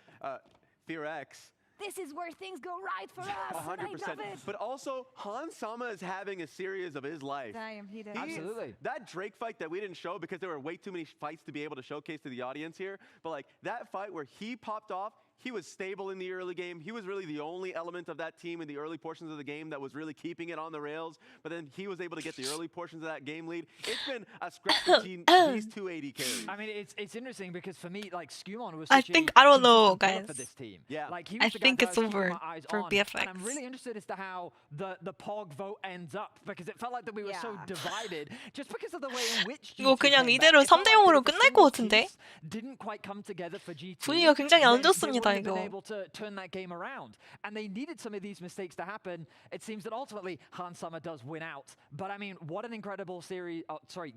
feviknight. This is where things go right for us. 100%. And I love it. But also, Han Sama is having a series of his life. Damn, he did. Absolutely. That Drake fight that we didn't show because there were way too many fights to be able to showcase to the audience here. But like that fight where he popped off, he was stable in the early game. He was really the only element of that team in the early portions of the game that was really keeping it on the rails. But then he was able to get the early portions of that game lead. It's been a scrap between these two AD carries. I mean, it's interesting because for me, like Skumon was. I don't know, guys. For this team. Yeah. Like he was I think it's over for on, BFX. And I'm really interested as to how the POG vote ends up because it felt like that we were so divided just because of the way in which. 이거 그냥 이대로 3대 0으로 끝날 것 같은데. Didn't quite come together for G2. 분위기가 굉장히 안 좋습니다, 이거. Able to turn that game around, and they needed some of these mistakes to happen. It seems that ultimately Han Sama does win out, but I mean, what an incredible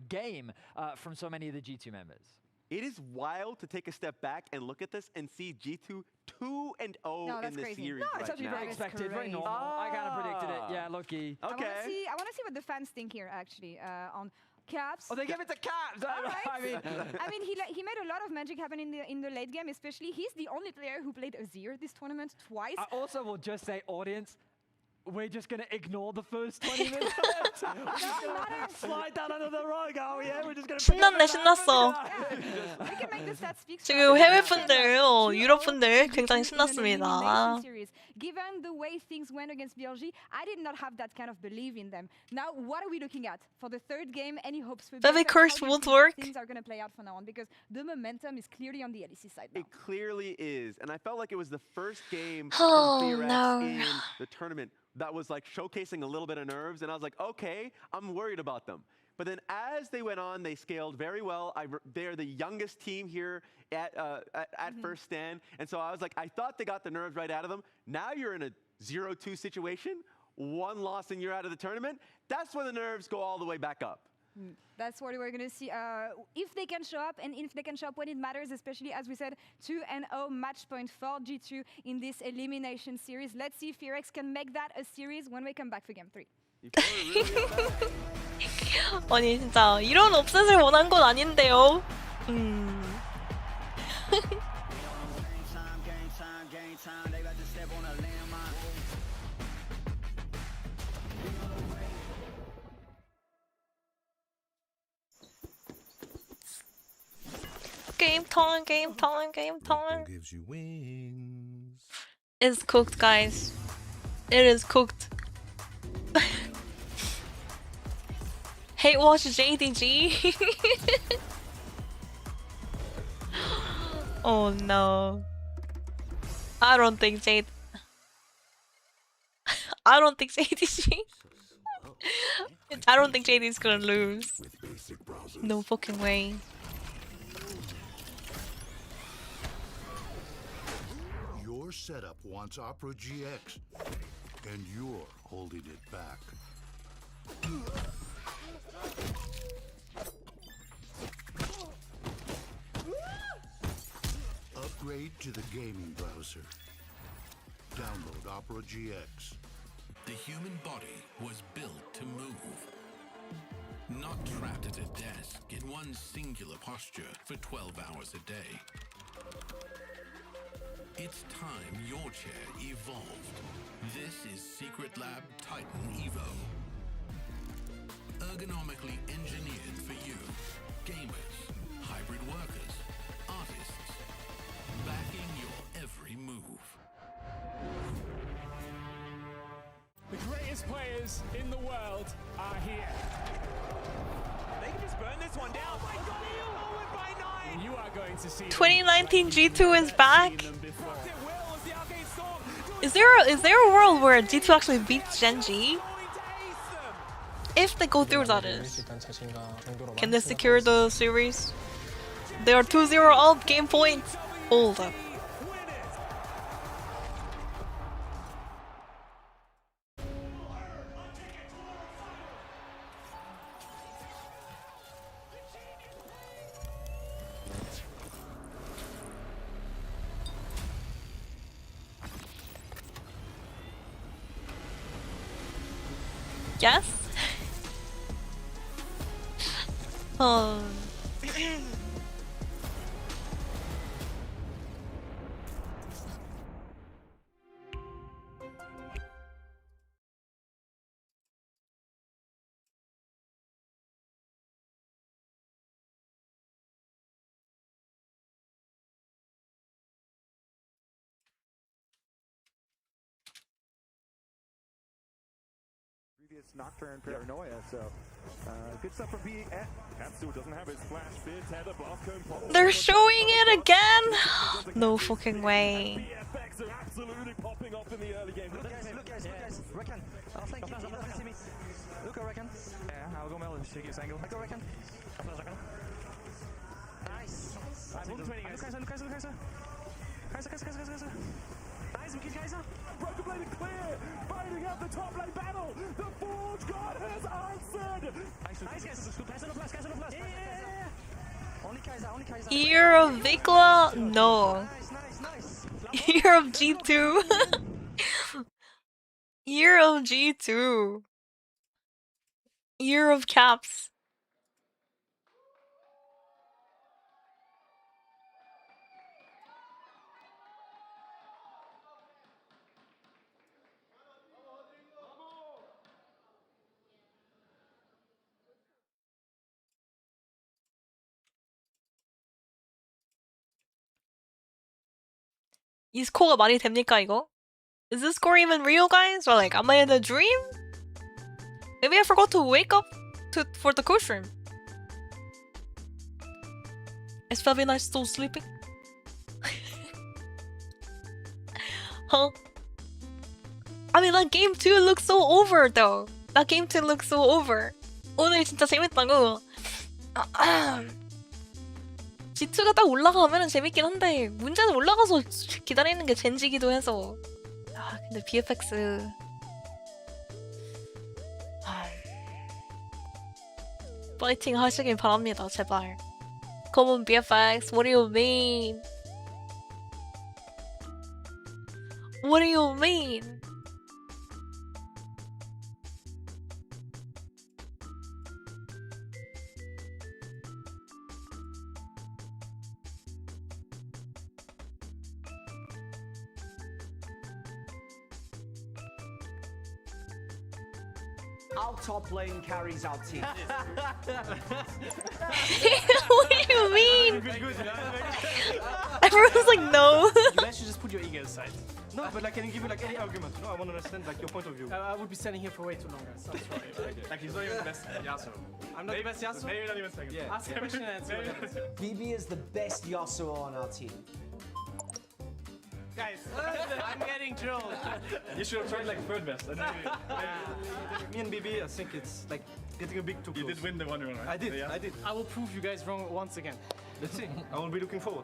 game from so many of the G2 members. It is wild to take a step back and look at this and see G2 2-0 in this series. No, it's actually very expected, very normal. I kind of predicted it. Yeah, lucky. Okay. I want to see what the fans think here, actually, on Caps. Oh, they give it to Caps. I mean, he made a lot of magic happen in the late game, especially. He's the only player who played Azir this tournament twice. I also will just say, audience, we're just going to ignore the first 20 minutes. Slide down under the rug, are we? Yeah, we're just going to 신났어. We can make the stats speak. 지금 해외 분들, 유럽 분들 굉장히 신났습니다. Given the way things went against BLG, I did not have that kind of belief in them. Now, what are we looking at for the third game? Any hopes for Very curse won't work. Things are going to play out from now on because the momentum is clearly on the LEC side now. It clearly is, and I felt like it was the first game Oh, from feviknight no. in the tournament that was like showcasing a little bit of nerves, and I was like, okay, I'm worried about them. But then as they went on, they scaled very well. They're the youngest team here at first stand. And so I was like, I thought they got the nerves right out of them. Now you're in a 0-2 situation, one loss and you're out of the tournament. That's when the nerves go all the way back up. That's what we're going to see. If they can show up, and if they can show up when it matters, especially, as we said, 2-0 match point for G2 in this elimination series. Let's see if feviknight can make that a series when we come back for game 3. 아니 진짜 이런 업셋을 원한 건 아닌데요. Game time. Gives you wings. It's cooked, guys. It is cooked. Hate watch JDG. Oh no. I don't think JDG. I don't think JD's gonna lose. No fucking way. Your setup wants Opera GX, and you're holding it back. Upgrade to the gaming browser. Download Opera GX. The human body was built to move. Not trapped at a desk in one singular posture for 12 hours a day. It's time your chair evolved. This is Secret Lab Titan Evo. Ergonomically engineered for you, gamers, hybrid workers, artists, backing your every move. The greatest players in the world are here. They can just burn this one down. Oh my god, you by 9! You are going to see 2019 G2 is back. Is there a world where G2 actually beats Gen G? If they go through, that is. Can they secure the series? They are 2-0 up, game point. Hold up. Yes? Oh. Previous Nocturne Paranoia, so good stuff from BFX. Still doesn't have his flash fit, tether, blast cone pop. They're showing it again? No fucking way. BFX are absolutely popping off in the early game. Look guys. Reckon. I'll flank you. See me. Look, Reckon. Yeah, I'll go Mel and shake his angle. Go, Reckon. Nice. Look, Kaiser. Kaiser. Nice, we kill Kaiser. Broken Blade is clear. Fighting out the top lane battle. The Forge God has answered. Nice, guys. Kaiser no flash. Yeah. Only Kaiser. Year of Vikla? No. Nice. Year of G2. Year of G2. Year of Caps. 이 스코어가 말이 됩니까 이거? Is this score even real, guys? Or like, am I in a dream? Maybe I forgot to wake up for the COSTREAM. Is feviknight still sleeping? Huh? I mean, that game 2 looks so over though. That game 2 looks so over. 오늘 진짜 재밌다고. G2가 딱 올라가면 재밌긴 한데 문제는 올라가서 기다리는 게 젠지기도 해서. 아 근데 BFX 파이팅 하시길 바랍니다 제발. Come on BFX, what do you mean? What do you mean? Our top lane carries our team. What do you mean? Everyone's like, no. You guys should just put your ego aside. No, but like, can you give me like any argument? No, I want to understand like your point of view. I would be standing here for way too long, guys. I'm sorry. Like he's not even the best Yasuo. I'm not the best Yasuo? Maybe not even second. Yeah. Ask a question and answer. BB is the best Yasuo on our team. Guys, I'm getting trolled. You should have tried like third best. Me and BB, I think it's like getting a bit too close. You did win the 1v1, right? I did. I will prove you guys wrong once again. Let's see. I will be looking forward.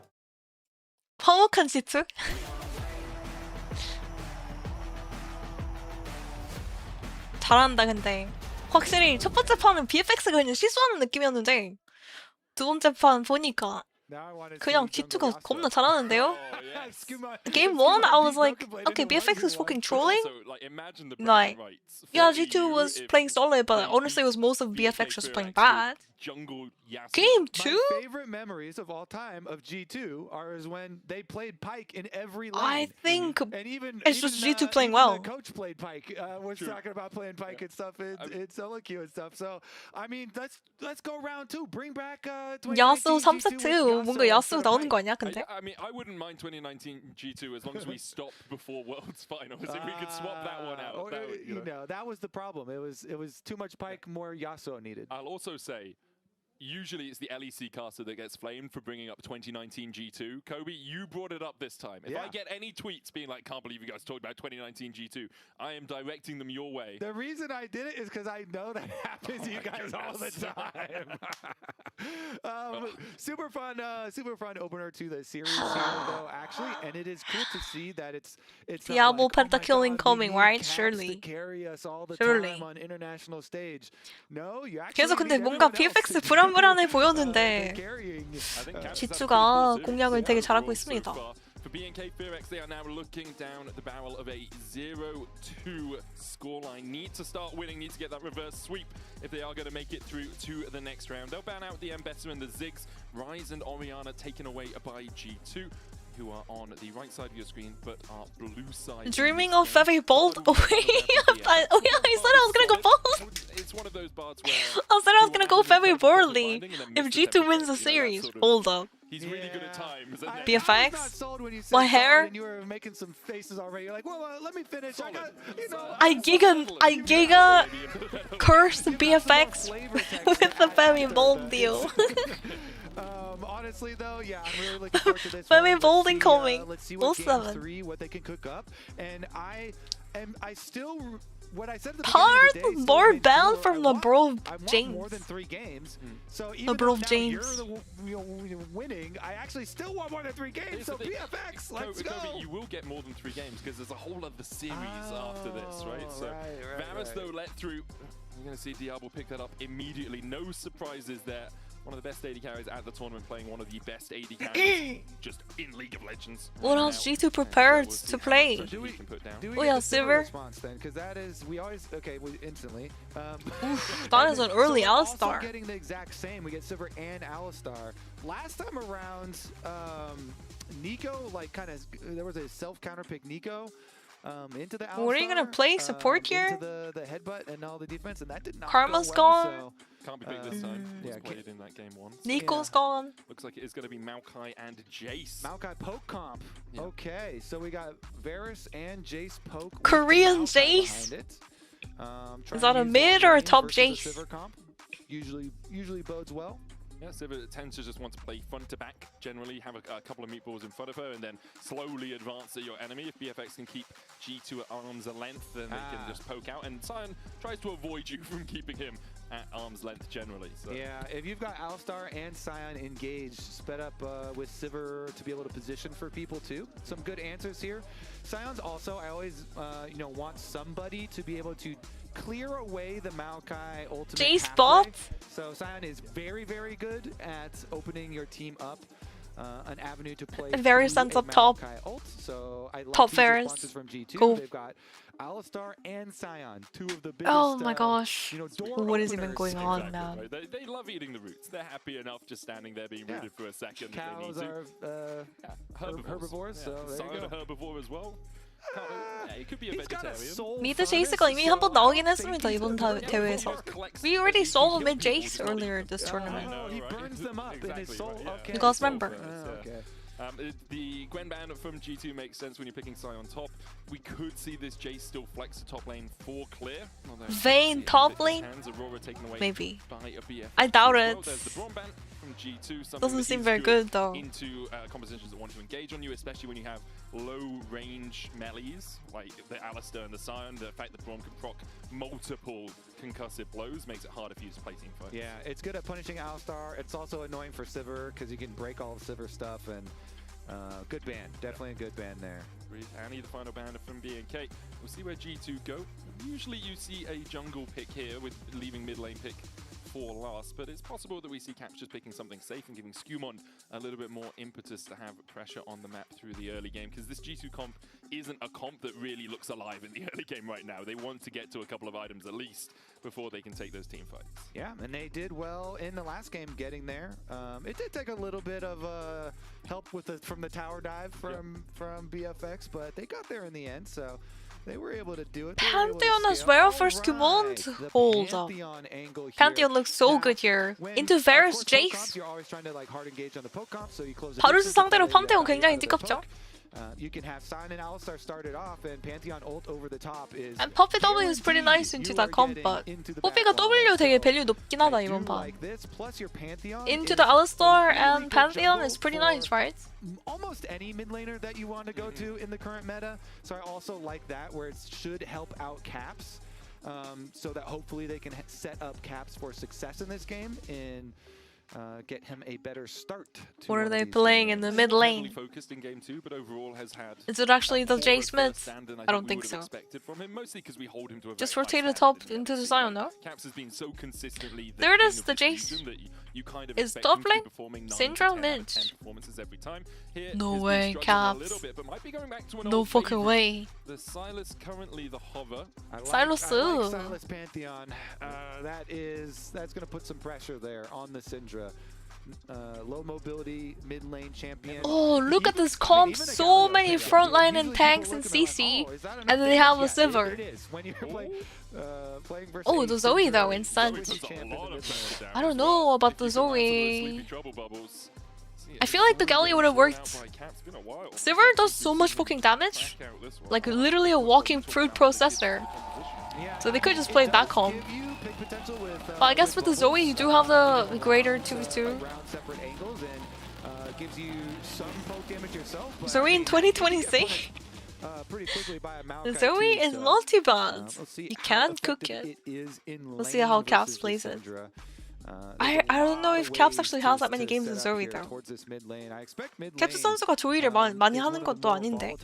화목한 G2? 잘한다 근데. 확실히 첫 번째 판은 BFX가 그냥 실수하는 느낌이었는데 두 번째 판 보니까 그냥 G2가 겁나 잘하는데요? Game 1, I was like, okay, BFX is fucking trolling. Like, yeah, G2 was playing solid, but honestly, it was most of BFX just playing bad. Game 2? My favorite memories of all time of G2 are when they played Pyke in every lane. I think and even, it's just G2 playing well. The coach played Pyke. Was talking about playing Pyke and stuff in solo queue and stuff. So, I mean, let's go round 2. Bring back 야수 3세트 뭔가 야수 나오는 거 아니야? 근데? I mean, I wouldn't mind 2019 G2 as long as we stopped before Worlds Finals. If we could swap that one out, that would, you know, that was the problem. It was too much Pyke, more Yasuo needed. I'll also say, usually it's the LEC caster that gets flamed for bringing up 2019 G2. Kobe, you brought it up this time. If I get any tweets being like, can't believe you guys talked about 2019 G2, I am directing them your way. The reason I did it is because I know that happens to you guys all the time. Super fun opener to the series here, though, actually, and it is cool to see that it's Diablo not like, pentakill incoming, right? Surely. Carry us all the Surely. time on international stage. No, you actually 계속 근데 need 뭔가 everyone else. BFX 불안불안해 보였는데 G2가 공략을 되게 잘하고 있습니다. For BNK Fevex, they are now looking down the barrel of a 0-2 scoreline. Need to start winning, need to get that reverse sweep if they are going to make it through to the next round. They'll ban out the Embesser and the Ziggs. Rise and Oriana taken away by G2, who are on the right side of your screen, but are blue side. Dreaming of very bold. Oh yeah, I said I was gonna go bold. It's one of those parts where I said I was gonna go very boldly. If G2 wins the series, hold up. He's really good at times. BFX? My hair? You were making some faces already. You're like, well, let me finish. I got, you know. I giga cursed BFX with the very bold deal. Honestly, though, yeah, I'm really looking forward to this. Very bold incoming. Let's see what game 3, what they can cook up, and I still. What I said at the beginning of the day, more ban from LeBron James. More than 3 games. So even LeBron though James. you're winning, I actually still want more than 3 games. So BFX, let's go. Kobe, you will get more than 3 games because there's a whole other series after this, right? So Varus though let through. You're going to see Diablo pick that up immediately. No surprises there. One of the best AD carries at the tournament, playing one of the best AD carries just in League of Legends. What else G2 prepared to play? Do we Oh yeah, Silver. Response then? Because that is, we always, okay, we instantly. That is an early Also Alistar. getting the exact same. We get Silver and Alistar. Last time around, Nico, like kind of, there was a self-counter pick Nico. Into the Alistar, What are you gonna play? Support here? Into the headbutt and all the defense, and that did not Karma's go well, gone. so, can't be big this time. Yeah, played in that game once. Nico's gone. Looks like it is going to be Maokai and Jace. Maokai poke comp. Yeah. Okay, so we got Varus and Jace poke. Korean Jace. Is that a mid or a top Jace? Usually bodes well. Yeah, Sivir tends to just want to play front to back, generally have a couple of meatballs in front of her and then slowly advance at your enemy. If BFX can keep G2 at arm's length, then they can just poke out, and Sion tries to avoid you from keeping him at arm's length generally. So. Yeah, if you've got Alistar and Sion engaged, sped up with Sivir to be able to position for people too. Some good answers here. Sion's also, I always want somebody to be able to clear away the Maokai ultimate Jace pathway. bot. So Sion is very, very good at opening your team up an avenue to play. Varus stands up top. Ult. So I like Top these Varus. responses from G2. Cool. They've got Alistar and Sion, 2 of the biggest. Oh my gosh. Door What is even openers. going on now? Right. They love eating the roots. They're happy enough just standing there being rooted for a second. Cows if they need are herbivores, so there Sion you go. a herbivore as well. It could be a vegetarian. 미드 제이스가 이미 한 번 나오긴 했습니다 이번 대회에서. We already saw mid Jace earlier this tournament. He burns them up in his soul. Okay. You guys remember? Okay. The Gwen ban from G2 makes sense when you're picking Sion on top. We could see this Jace still flex the top lane for clear. Vayne top lane? Aurora taken away Maybe. by a BFX. I doubt as well. it. There's the Braum ban from G2. Doesn't seem very good though. Into compositions that want to engage on you, especially when you have low range melees like the Alistar and the Sion. The fact that Braum can proc multiple concussive blows makes it harder for you to play team fights. Yeah, it's good at punishing Alistar. It's also annoying for Sivir because you can break all of Sivir stuff, and good ban. Definitely a good ban there. Annie, the final ban from BNK. We'll see where G2 go. Usually you see a jungle pick here with leaving mid lane pick for last, but it's possible that we see Caps just picking something safe and giving Skumon a little bit more impetus to have pressure on the map through the early game, because this G2 comp isn't a comp that really looks alive in the early game right now. They want to get to a couple of items at least before they can take those team fights. Yeah, and they did well in the last game getting there. It did take a little bit of help with from the tower dive from BFX, but they got there in the end, so they were able to do it. Pantheon as well for Skumon? Hold up. Pantheon looks so good here. Into Varus Jace. 바루스 상대로 판테온 굉장히 띠껍죠? You can have Sign and Alistar started off, and Pantheon ult over the top is. And Puppy W is pretty nice into that comp, but Puppy가 W 되게 밸류 높긴 하다 이번 판. Into the Alistar and Pantheon is pretty nice, right? Almost any mid laner that you want to go to in the current meta. So I also like that, where it should help out Caps, so that hopefully they can set up Caps for success in this game and get him a better start. What are they playing in the mid lane? Focused in game 2, but overall has had Is it actually the J Smith? I don't think so. Just rotate the top into the Zion, no? There it is, the Jace. Is top lane? Syndrome mid. No way, Caps. No fucking way. The Silas currently the hover. Silas. Silas Pantheon. That's gonna put some pressure there on the Syndra. Low mobility mid lane champion. Oh, look at this comp! So many frontline and tanks and CC, and then they have a Sivir. Oh, the Zoe though, instant. I don't know about the Zoe. I feel like the Gallia would have worked. Sivir does so much fucking damage, like literally a walking fruit processor. So they could just play that comp. But I guess with the Zoe, you do have the greater 2-2. Zoe in 2026? The Zoe is not too bad. You can cook it. We'll see how Caps plays it. I don't know if Caps actually has that many games in Zoe though. 캡스 선수가 조이를 많이 하는 것도 아닌데.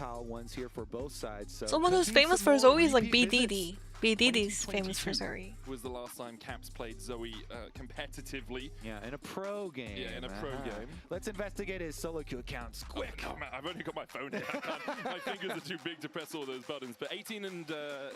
Someone who's famous for Zoe is like BDD. BDD's famous for Zoe. Was the last time Caps played Zoe competitively. Yeah, in a pro game. Yeah, in a pro game. Let's investigate his solo queue accounts quick. Oh, man, I've only got my phone here. My fingers are too big to press all those buttons. But 18 and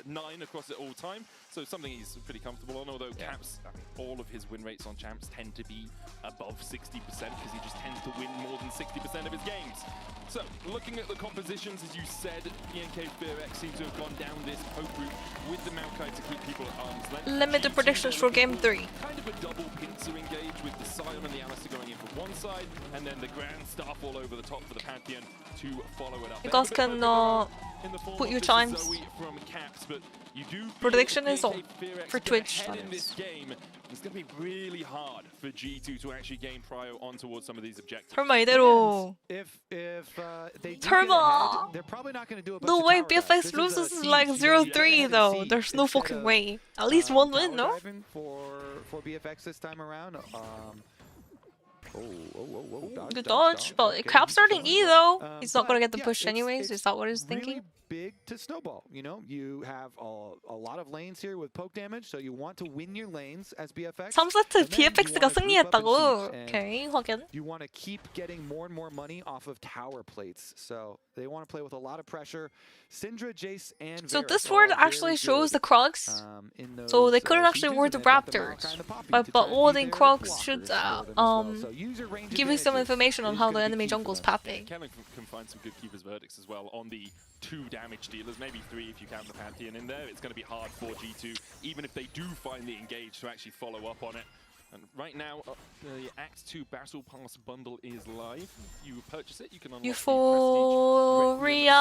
9 across it all time. So something he's pretty comfortable on. Although Caps, I mean, all of his win rates on champs tend to be above 60% because he just tends to win more than 60% of his games. So, looking at the compositions, as you said, ENK BFX seem to have gone down this poke route with the Maokai to keep people at arm's length. Limited predictions for game 3. Kind of a double pincer engage with the Sion and the Analyst going in from one side, and then the Grand Staff all over the top for the Pantheon to follow it up. You guys can put your times. Prediction is on for Twitch. It's going to be really hard for G2 to actually gain prio on towards some of these objectives. 설마 이대로. If they 설마. they're probably not going to do a bunch No of way, tower BFX dives. loses like 0-3 though. There's no fucking way. At least one win, no? For BFX this time around. Good dodge, but Cap starting E though. He's not gonna get the push anyways. Is that what he's thinking? Big to snowball. You know, you have a lot of lanes here with poke damage, so you want to win your lanes as BFX. 3세트 BFX가 승리했다고. Okay, 확인. You want to keep getting more and more money off of tower plates, so they want to play with a lot of pressure. Syndra, Jace, and So this ward actually shows the Krugs. So they couldn't actually ward the Raptors, but warding Krugs should give you some information on how the enemy jungle is pathing. Can find some good keepers verdicts as well on the 2 damage dealers, maybe 3 if you count the Pantheon in there. It's going to be hard for G2, even if they do find the engage, to actually follow up on it. And right now, the Act 2 Battle Pass bundle is live. If you purchase it, you can unlock Euphoria.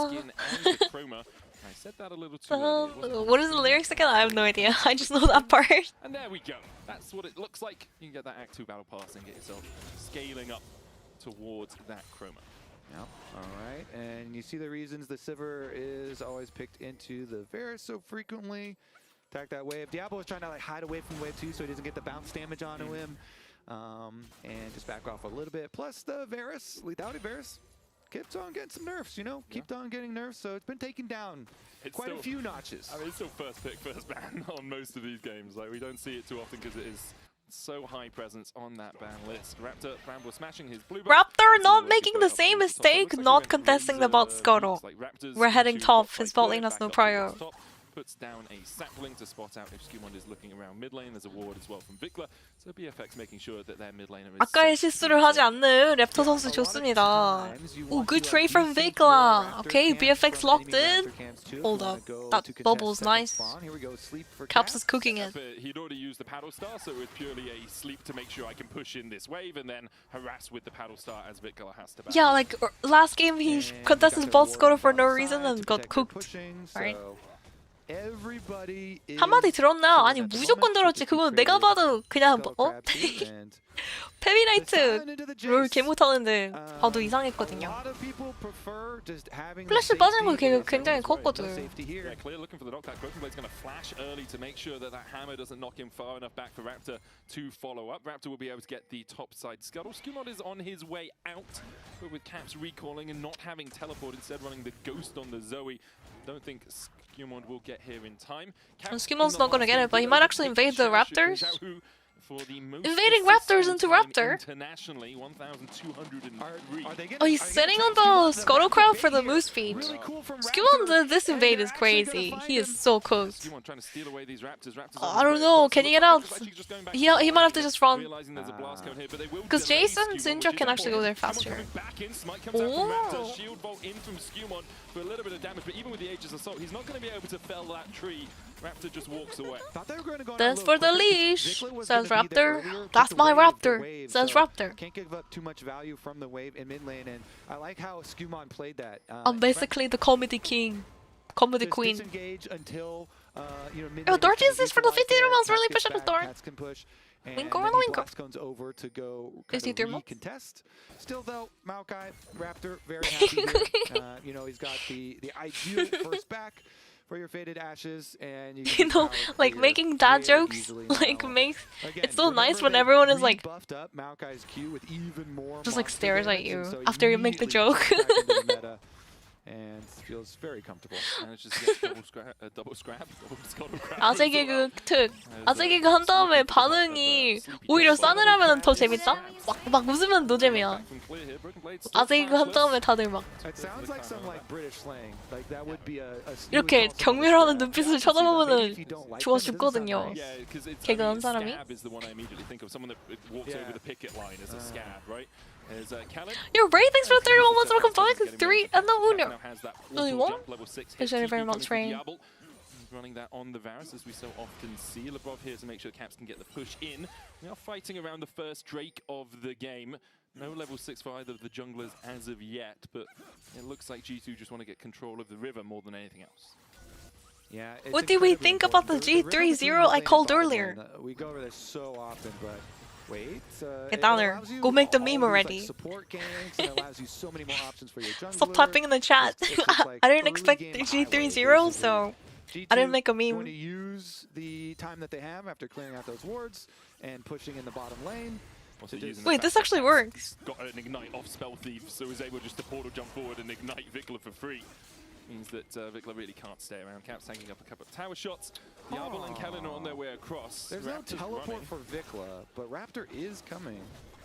the skin and the chroma. I said that a little too early. What is the lyrics again? I have no idea. I just know that part. And there we go. That's what it looks like. You can get that Act 2 Battle Pass and get yourself scaling up towards that chroma. Yep. All right, and you see the reasons the Sivir is always picked into the Varus so frequently. Attack that wave. Diablo is trying to like hide away from wave 2 so he doesn't get the bounce damage onto him, and just back off a little bit. Plus the Varus, lethality Varus, keeps on getting some nerfs. You know, keeps on getting nerfs. So it's been taken down quite a few notches. I mean, it's still first pick, first ban on most of these games. Like we don't see it too often because it is so high presence on that ban list. Raptor Bramble smashing his blue. Raptor not making the same mistake, not contesting the bot scuttle. We're heading top, his bot lane has no prio. puts down a sapling to spot out if Skewmon is looking around mid lane. There's a ward as well from Vikla. So BFX making sure that their mid laner is 아까의 실수를 하지 않는 랩터 선수 좋습니다. Ooh, good trade from Vikla. Okay, BFX locked in. Hold up, that bubble's nice. Caps is cooking it. He'd already used the paddle star, so it was purely a sleep to make sure I can push in this wave and then harass with the paddle star as Vikla has to battle. Yeah, like last game he contested his boss scorer for no reason and got cooked. Right? 한마디 들었나? 아니 무조건 들었지. 그건 내가 봐도 그냥 어? 페비나이트 롤 개 못하는데 봐도 이상했거든요. 플래시 빠지는 거 굉장히 컸거든. Yeah, clear looking for the knockback. Broken Blade's going to flash early to make sure that that hammer doesn't knock him far enough back for Raptor to follow up. Raptor will be able to get the top side scuttle. Skewmon is on his way out, but with Caps recalling and not having teleport, instead running the ghost on the Zoe. Don't think Skewmon will get here in time. Skewmon's not gonna get it, but he might actually invade the Raptors. Invading Raptors into Raptor. Oh, he's sitting on the Scuttle Crab for the Moose Speed. Skewmon, this invade is crazy. He is so cooked. I don't know, can he get out? He might have to just run. Because Jason Syndra can actually go there faster. Oh. For a little bit of damage, but even with the Aegis Assault, he's not going to be able to fell that tree. Raptor just walks away. That's for the leash, says Raptor. That's my Raptor, says Raptor. Can't give up too much value from the wave in mid lane, and I like how Skewmon played that. I'm basically the comedy king, comedy queen. Until, oh, Dorji is this for the 50 rounds, really pushing the door. Winkle on the winkle. Over to go 53 months. Contest. Still though, Maokai, Raptor, very happy here. He's got the ideal first back for your Faded Ashes, and you know, like making dad jokes, like makes it's so nice when everyone is like just like stares at you after you make the joke. And feels very comfortable. Manages to get double scrap. 아재 개그 특. 아재 개그 한 다음에 반응이 오히려 싸늘하면 더 재밌다? 막 웃으면 노잼이야. 아재 개그 한 다음에 다들 막 이렇게 경멸하는 눈빛을 쳐다보면은 좋아 죽거든요. 개그 한 사람이. Yo, Ray, thanks for the 31 months. Welcome back. 3 and the winner. Only one? Appreciate it very much, Ray. Running that on the Varus, as we so often see. Lebrov here to make sure Caps can get the push in. We are fighting around the first Drake of the game. No level 6 for either of the junglers as of yet, but it looks like G2 just want to get control of the river more than anything else. Yeah. What do we think about the G3-0 I called earlier? We go over this so often, but wait. Get down there. Go make the meme already. Stop typing in the chat. I didn't expect the G3-0, so I didn't make a meme. Going to use the time that they have after clearing out those wards and pushing in the bottom lane. Wait, this actually works. Got an ignite off Spell Thief, so is able just to portal jump forward and ignite Vikla for free. Means that Vikla really can't stay around. Caps taking up a couple of tower shots. Diablo and Kellen are on their way across. There's no teleport for Vikla, but Raptor is coming.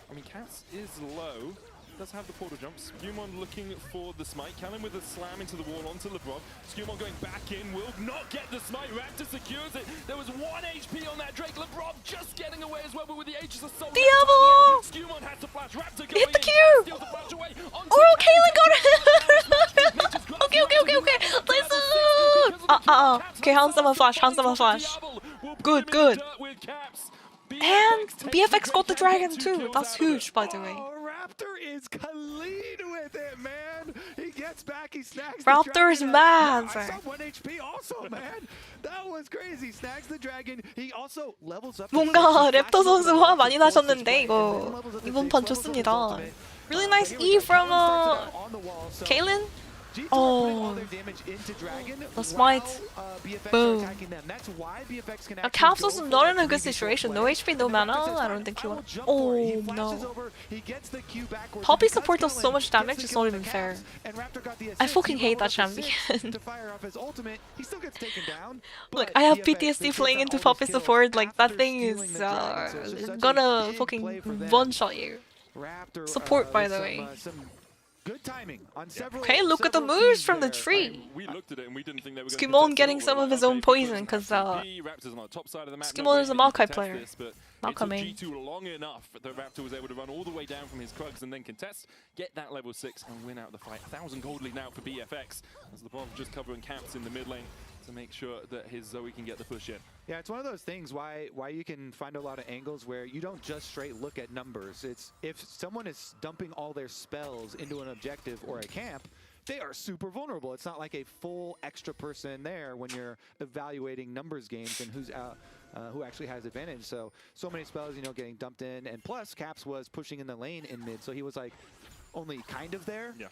I mean, Caps is low. Does have the portal jump. Skewmon looking for the smite. Kellen with a slam into the wall onto Lebrov. Skewmon going back in. Will not get the smite. Raptor secures it. There was 1 HP on that Drake. Lebrov just getting away as well, but with the Aegis Assault. Diablo! Skewmon has to flash. Raptor going hit the Q! Oh, Kaylin got it! Okay. Listen! Okay, hand someone flash. Good. And BFX got the dragon too. That's huge, by the way. Raptor is clean with it, man. He gets back, he snags Raptor is mad. I saw 1 HP also, man. That was crazy. Snags the dragon. He also levels up. 뭔가 랩터 선수 화 많이 나셨는데 이번 판 좋습니다. Really nice E from Kaylin. Oh, the smite. Boom. Caps was not in a good situation. No HP, no mana. I don't think he won. Oh no. Poppy support does so much damage, it's not even fair. I fucking hate that champion. Look, I have PTSD playing into Poppy support. Like, that thing is gonna fucking one-shot you. Support, by the way. good timing on several. Okay, look at the moves from the tree. We looked at it and we didn't think they were Skimon getting some of his own poison because Skimon is a Maokai player. Maokai main. G2 long enough that Raptor was able to run all the way down from his Krugs and then contest, get that level 6 and win out the fight. 1,000 gold lead now for BFX as LeBron just covering camps in the mid lane to make sure that his Zoe can get the push in. Yeah, it's one of those things why you can find a lot of angles where you don't just straight look at numbers. It's if someone is dumping all their spells into an objective or a camp, they are super vulnerable. It's not like a full extra person there when you're evaluating numbers games and who actually has advantage. So many spells, getting dumped in, and plus Caps was pushing in the lane in mid, so he was like only kind of there. Yeah.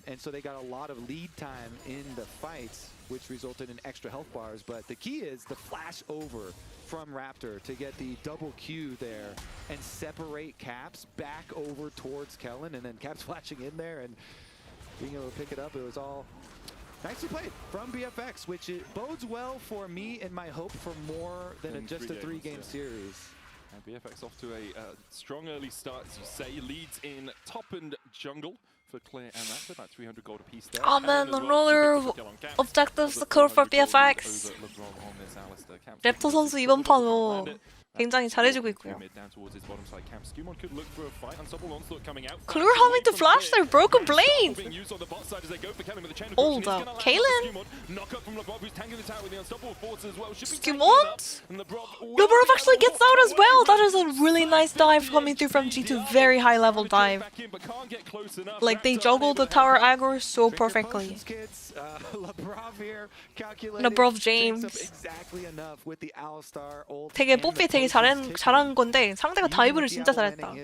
And so they got a lot of lead time in the fights, which resulted in extra health bars. But the key is the flash over from Raptor to get the double Q there and separate Caps back over towards Kellen, and then Caps flashing in there and being able to pick it up. It was all nicely played from BFX, which it bodes well for me and my hope for more than just a 3-game series. And BFX off to a strong early start, as you say, leads in top and jungle for Clear and Raptor, about 300 gold apiece there. Oh man, another objectives score for BFX. 랩터 선수 이번 판도 굉장히 잘해주고 있고요. Clear having to flash their broken blade. Hold up, Kaylin. Skimon. Lubarov actually gets out as well. That is a really nice dive coming through from G2. Very high level dive. Like they juggle the tower aggro so perfectly. Lubarov James. 되게 뽀삐 되게 잘한 건데 상대가 다이브를 진짜 잘했다.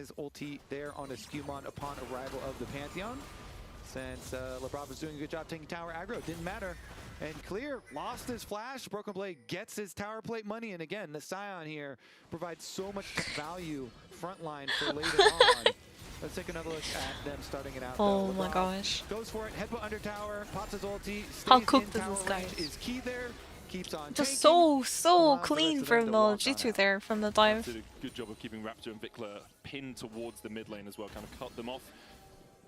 Since Labrov was doing a good job taking tower aggro, didn't matter. And Clear lost his flash. Broken Blade gets his tower plate money, and again, the Scion here provides so much value frontline for later on. Let's take another look at them starting it out. Oh my gosh. Goes for it, headbutt under tower, pops his ulti. How cooked is this guy? Is key there. Keeps on just so clean from the G2 there, from the dive. Did a good job of keeping Raptor and Vikla pinned towards the mid lane as well, kind of cut them off.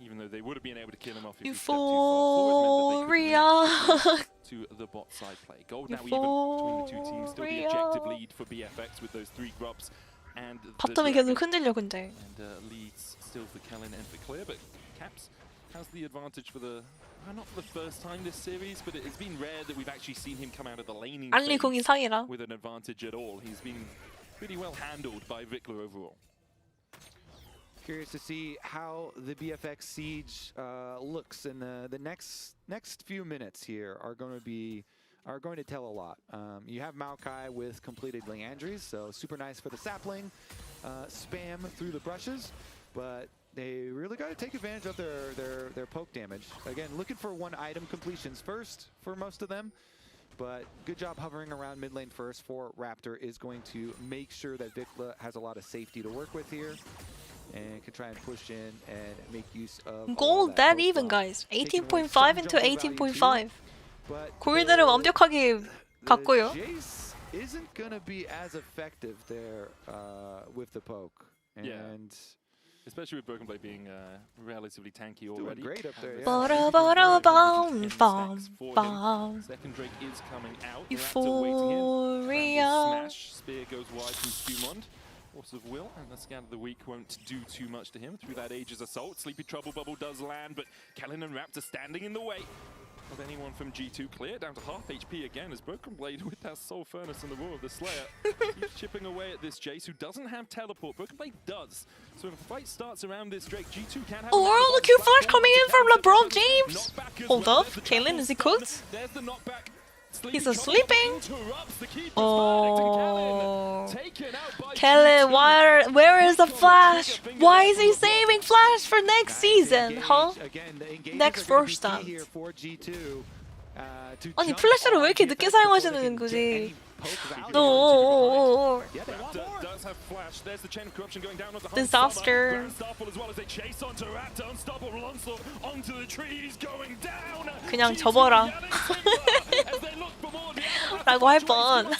Even though they would have been able to kill him off if he stepped too far forward, to the bot side play. Gold now even between the two teams, still the objective lead for BFX with those 3 grubs. And 바텀이 계속 흔들려 근데. And leads still for Kellen and for Clear, but Caps has the advantage for the not for the first time this series, but it's been rare that we've actually seen him come out of the laning phase with an advantage at all. He's been pretty well handled by Vikla overall. Curious to see how the BFX siege looks, and the next few minutes here are going to tell a lot. You have Maokai with completed Leandries, so super nice for the sapling, spam through the brushes, but they really got to take advantage of their poke damage. Again, looking for 1 item completions first for most of them, but good job hovering around mid lane first for Raptor is going to make sure that Vikla has a lot of safety to work with here. And can try and push in and make use of gold that even, guys. 18.5 into 18.5. 골드를 완벽하게 갔고요. Jace isn't gonna be as effective there with the poke. And yeah. Especially with Broken Blade being relatively tanky already. Doing great up there, yeah. Second Drake is coming out. Euphoria. Smash. Spear goes wide from Skimon. Force of Will, and the scan of the week won't do too much to him through that Aegis Assault. Sleepy Trouble Bubble does land, but Kellen and Raptor standing in the way of anyone from G2. Clear down to half HP again as Broken Blade with that Soul Furnace and the Roar of the Slayer keeps chipping away at this Jace, who doesn't have teleport. Broken Blade does. So if a fight starts around this Drake, G2 can have the Q flash coming in from LeBron James. Hold up, Kaylin, is he cooked? There's the knockback. He's sleeping. Oh, Kellen, where is the flash? Why is he saving flash for next season? Huh? Next first time. 아니 플래시를 왜 이렇게 늦게 사용하시는 거지? poke value. No. Yeah, they want more. Does have flash. There's the chain of corruption going down onto Disaster. Starfall as well as they chase onto Raptor. Unstoppable onslaught onto the trees going down. 그냥 접어라. 라고 할 뻔. What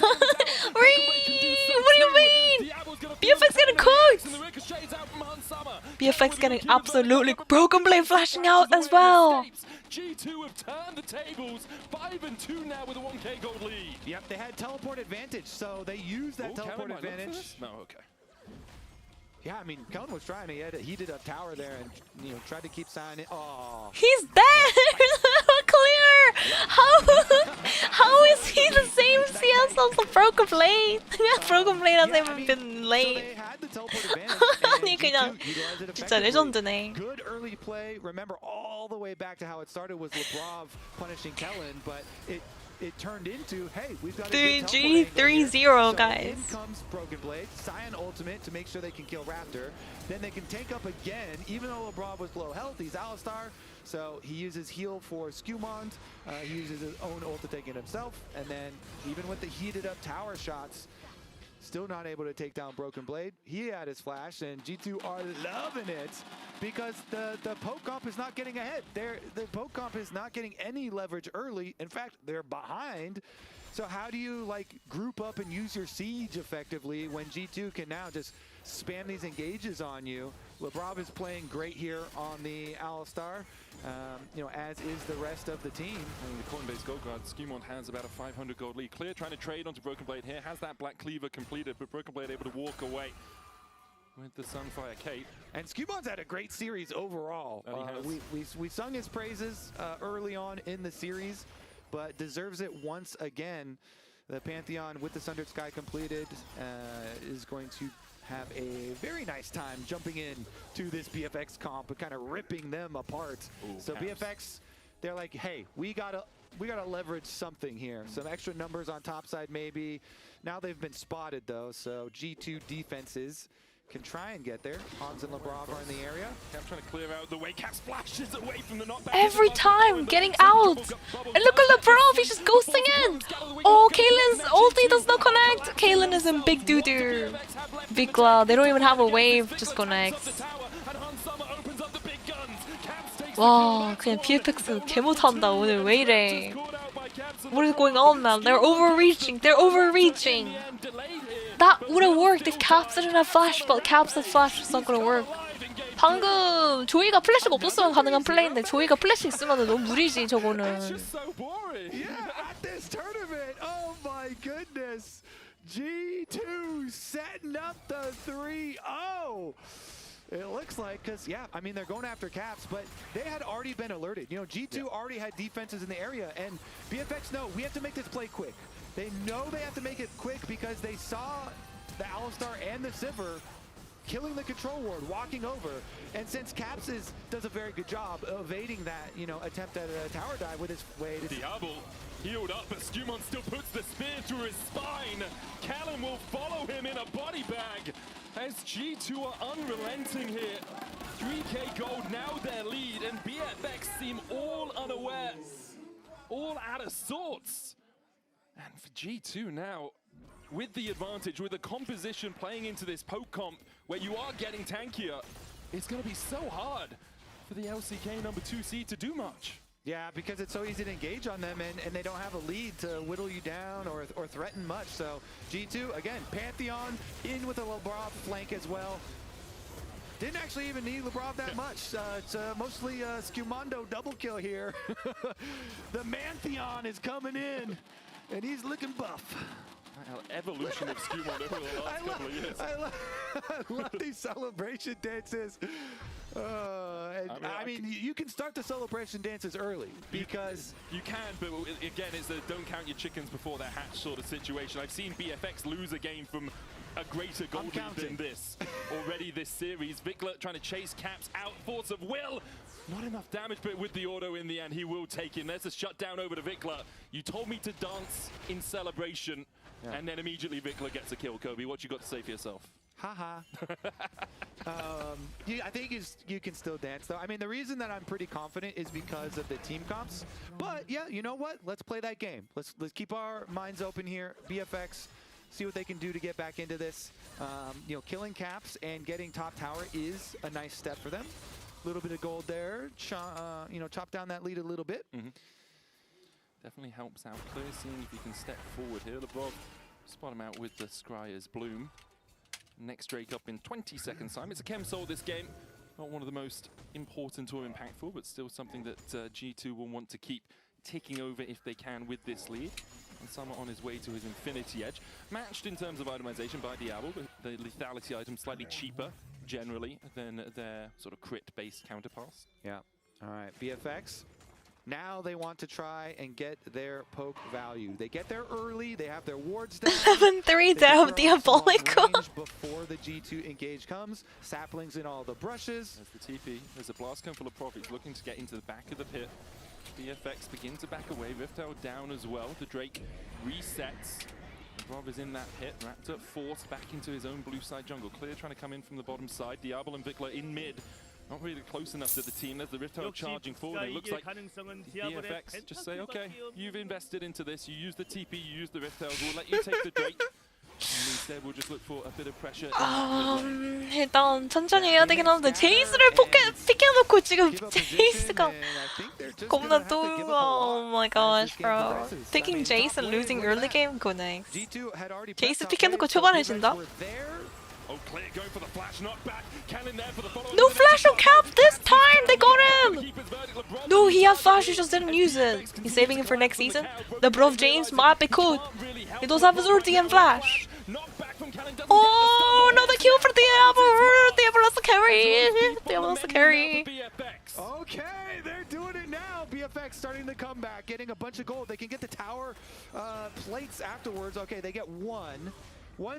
do you mean? BFX getting cooked. BFX getting absolutely broken blade flashing out as well. G2 have turned the tables. 5-2 now with a 1k gold lead. Yep, they had teleport advantage, so they used that teleport advantage. No, okay. Yeah, I mean, Kellen was trying. He had a heated up tower there and tried to keep signing. Oh, he's dead. Clear. How is he the same CS as the broken blade? broken blade hasn't even been late. 아니 그냥 진짜 레전드네. Good early play. Remember all the way back to how it started was Lebrov punishing Kellen, but it turned into, hey, we've got 3G 3-0, guys. In comes Broken Blade, Cyan ultimate to make sure they can kill Raptor. Then they can tank up again, even though Lebrov was low health, he's Alistar. So he uses heal for Skewmond. He uses his own ult to take it himself. And then even with the heated up tower shots, still not able to take down Broken Blade. He had his flash, and G2 are loving it because the poke comp is not getting ahead. The poke comp is not getting any leverage early. In fact, they're behind. So how do you like group up and use your siege effectively when G2 can now just spam these engages on you? Lebrov is playing great here on the Alistar, as is the rest of the team. And the coin-based gold guard, Skewmond has about a 500 gold lead. Clear trying to trade onto Broken Blade here, has that Black Cleaver completed, but Broken Blade able to walk away with the Sunfire Cape. And Skewmond's had a great series overall. We sung his praises early on in the series, but deserves it once again. The Pantheon with the Sundered Sky completed is going to have a very nice time jumping in to this BFX comp and kind of ripping them apart. Ooh, so BFX, they're like, hey, we gotta leverage something here. Some extra numbers on top side maybe. Now they've been spotted though, so G2 defenses can try and get there. Hans and Lebrov are in the area. Cap trying to clear out the way. Cap splashes away from the knockback. Every time getting out. And look at Lebrov, he's just ghosting in. Oh, Kaylin's ulti does not connect. Kaylin is in big doo-doo. Vikla, they don't even have a wave, just connects. 와, 그냥 BFX 개 못한다 오늘 왜 이래. What is going on, man? They're overreaching. They're overreaching. That would have worked if Caps didn't have flash, but Caps with flash is not gonna work. 방금 조이가 플래시가 없었으면 가능한 플레이인데 조이가 플래시 있으면 너무 무리지 저거는. Yeah, at this tournament, oh my goodness. G2 setting up the 3-0. It looks like, because, yeah, I mean, they're going after Caps, but they had already been alerted. G2 already had defenses in the area, and BFX, no, we have to make this play quick. They know they have to make it quick because they saw the Alistar and the Sivir killing the control ward, walking over. And since Caps does a very good job evading that, attempt at a tower dive with his weight. Diablo healed up, but Skewmond still puts the spear through his spine. Callum will follow him in a body bag as G2 are unrelenting here. 3k gold now their lead, and BFX seem all unaware, all out of sorts. And for G2 now, with the advantage, with the composition playing into this poke comp, where you are getting tankier, it's going to be so hard for the LCK number 2 seed to do much. Yeah, because it's so easy to engage on them, and they don't have a lead to whittle you down or threaten much. So G2, again, Pantheon in with a Lebrov flank as well. Didn't actually even need Lebrov that much. It's mostly Skewmondo double kill here. The Mantheon is coming in, and he's looking buff. Evolution of Skewmond over the last couple of years. I love these celebration dances. I mean, you can start the celebration dances early because you can, but again, it's a don't count your chickens before they're hatched sort of situation. I've seen BFX lose a game from a greater goal lead than this already this series. Vikla trying to chase Caps out, force of will. Not enough damage, but with the auto in the end, he will take him. There's a shutdown over to Vikla. You told me to dance in celebration, and then immediately Vikla gets a kill. Kobe, what you got to say for yourself? Haha. I think you can still dance, though. I mean, the reason that I'm pretty confident is because of the team comps. But yeah, you know what? Let's play that game. Let's keep our minds open here. BFX, see what they can do to get back into this. You know, killing caps and getting top tower is a nice step for them. A little bit of gold there. You know, chop down that lead a little bit. Definitely helps out. Clear seeing if he can step forward here. LeBron spot him out with the Scryer's Bloom. Next Drake up in 20 seconds time. It's a chem soul this game. Not one of the most important or impactful, but still something that G2 will want to keep ticking over if they can with this lead. And Summer on his way to his Infinity Edge. Matched in terms of itemization by Diablo, but the lethality item slightly cheaper generally than their sort of crit-based counterparts. Yeah. All right, BFX. Now they want to try and get their poke value. They get there early. They have their wards down. 7-3 down, Diabolical. Before the G2 engage comes, saplings in all the brushes. There's the TP. There's a blast cone full of profits looking to get into the back of the pit. BFX begin to back away. Riftel down as well. The Drake resets. Rob is in that pit. Raptor forced back into his own blue side jungle. Clear trying to come in from the bottom side. Diablo and Vikla in mid. Not really close enough to the team. There's the Riftel charging forward. It looks like BFX just say, okay, you've invested into this. You use the TP, you use the Riftels. We'll let you take the Drake. And instead, we'll just look for a bit of pressure. 일단 천천히 해야 되긴 하는데 제이스를 픽해놓고 지금 제이스가 겁나 또. Oh my gosh, bro. Picking Jace and losing early game? Go next. 제이스 픽해놓고 초반에 진다? Oh, Clear going for the flash knockback. Cannon there for the follow. No flash on Cap this time! They got him! No, he had flash, he just didn't use it. He's saving it for next season. The Brov James might be cool. He does have his ulti and flash. Oh, another kill for Diablo! Diablo lost the carry! Diablo lost the carry. Okay, they're doing it now. BFX starting to come back, getting a bunch of gold. They can get the tower plates afterwards. Okay, they get one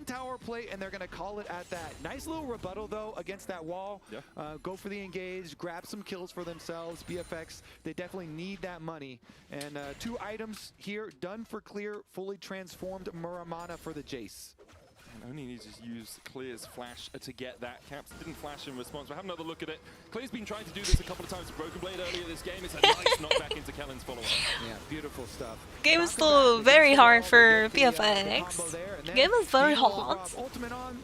tower plate, and they're going to call it at that. Nice little rebuttal, though, against that wall. Yeah. Go for the engage, grab some kills for themselves. BFX, they definitely need that money. And 2 items here, done for Clear, fully transformed Muramana for the Jace. And only needs to use Clear's flash to get that. Caps didn't flash in response, but have another look at it. Clear's been trying to do this a couple of times with Broken Blade earlier this game. It's a nice knockback into Kellen's follow-up. Yeah, beautiful stuff. Game is still very hard for BFX. Game is very hard.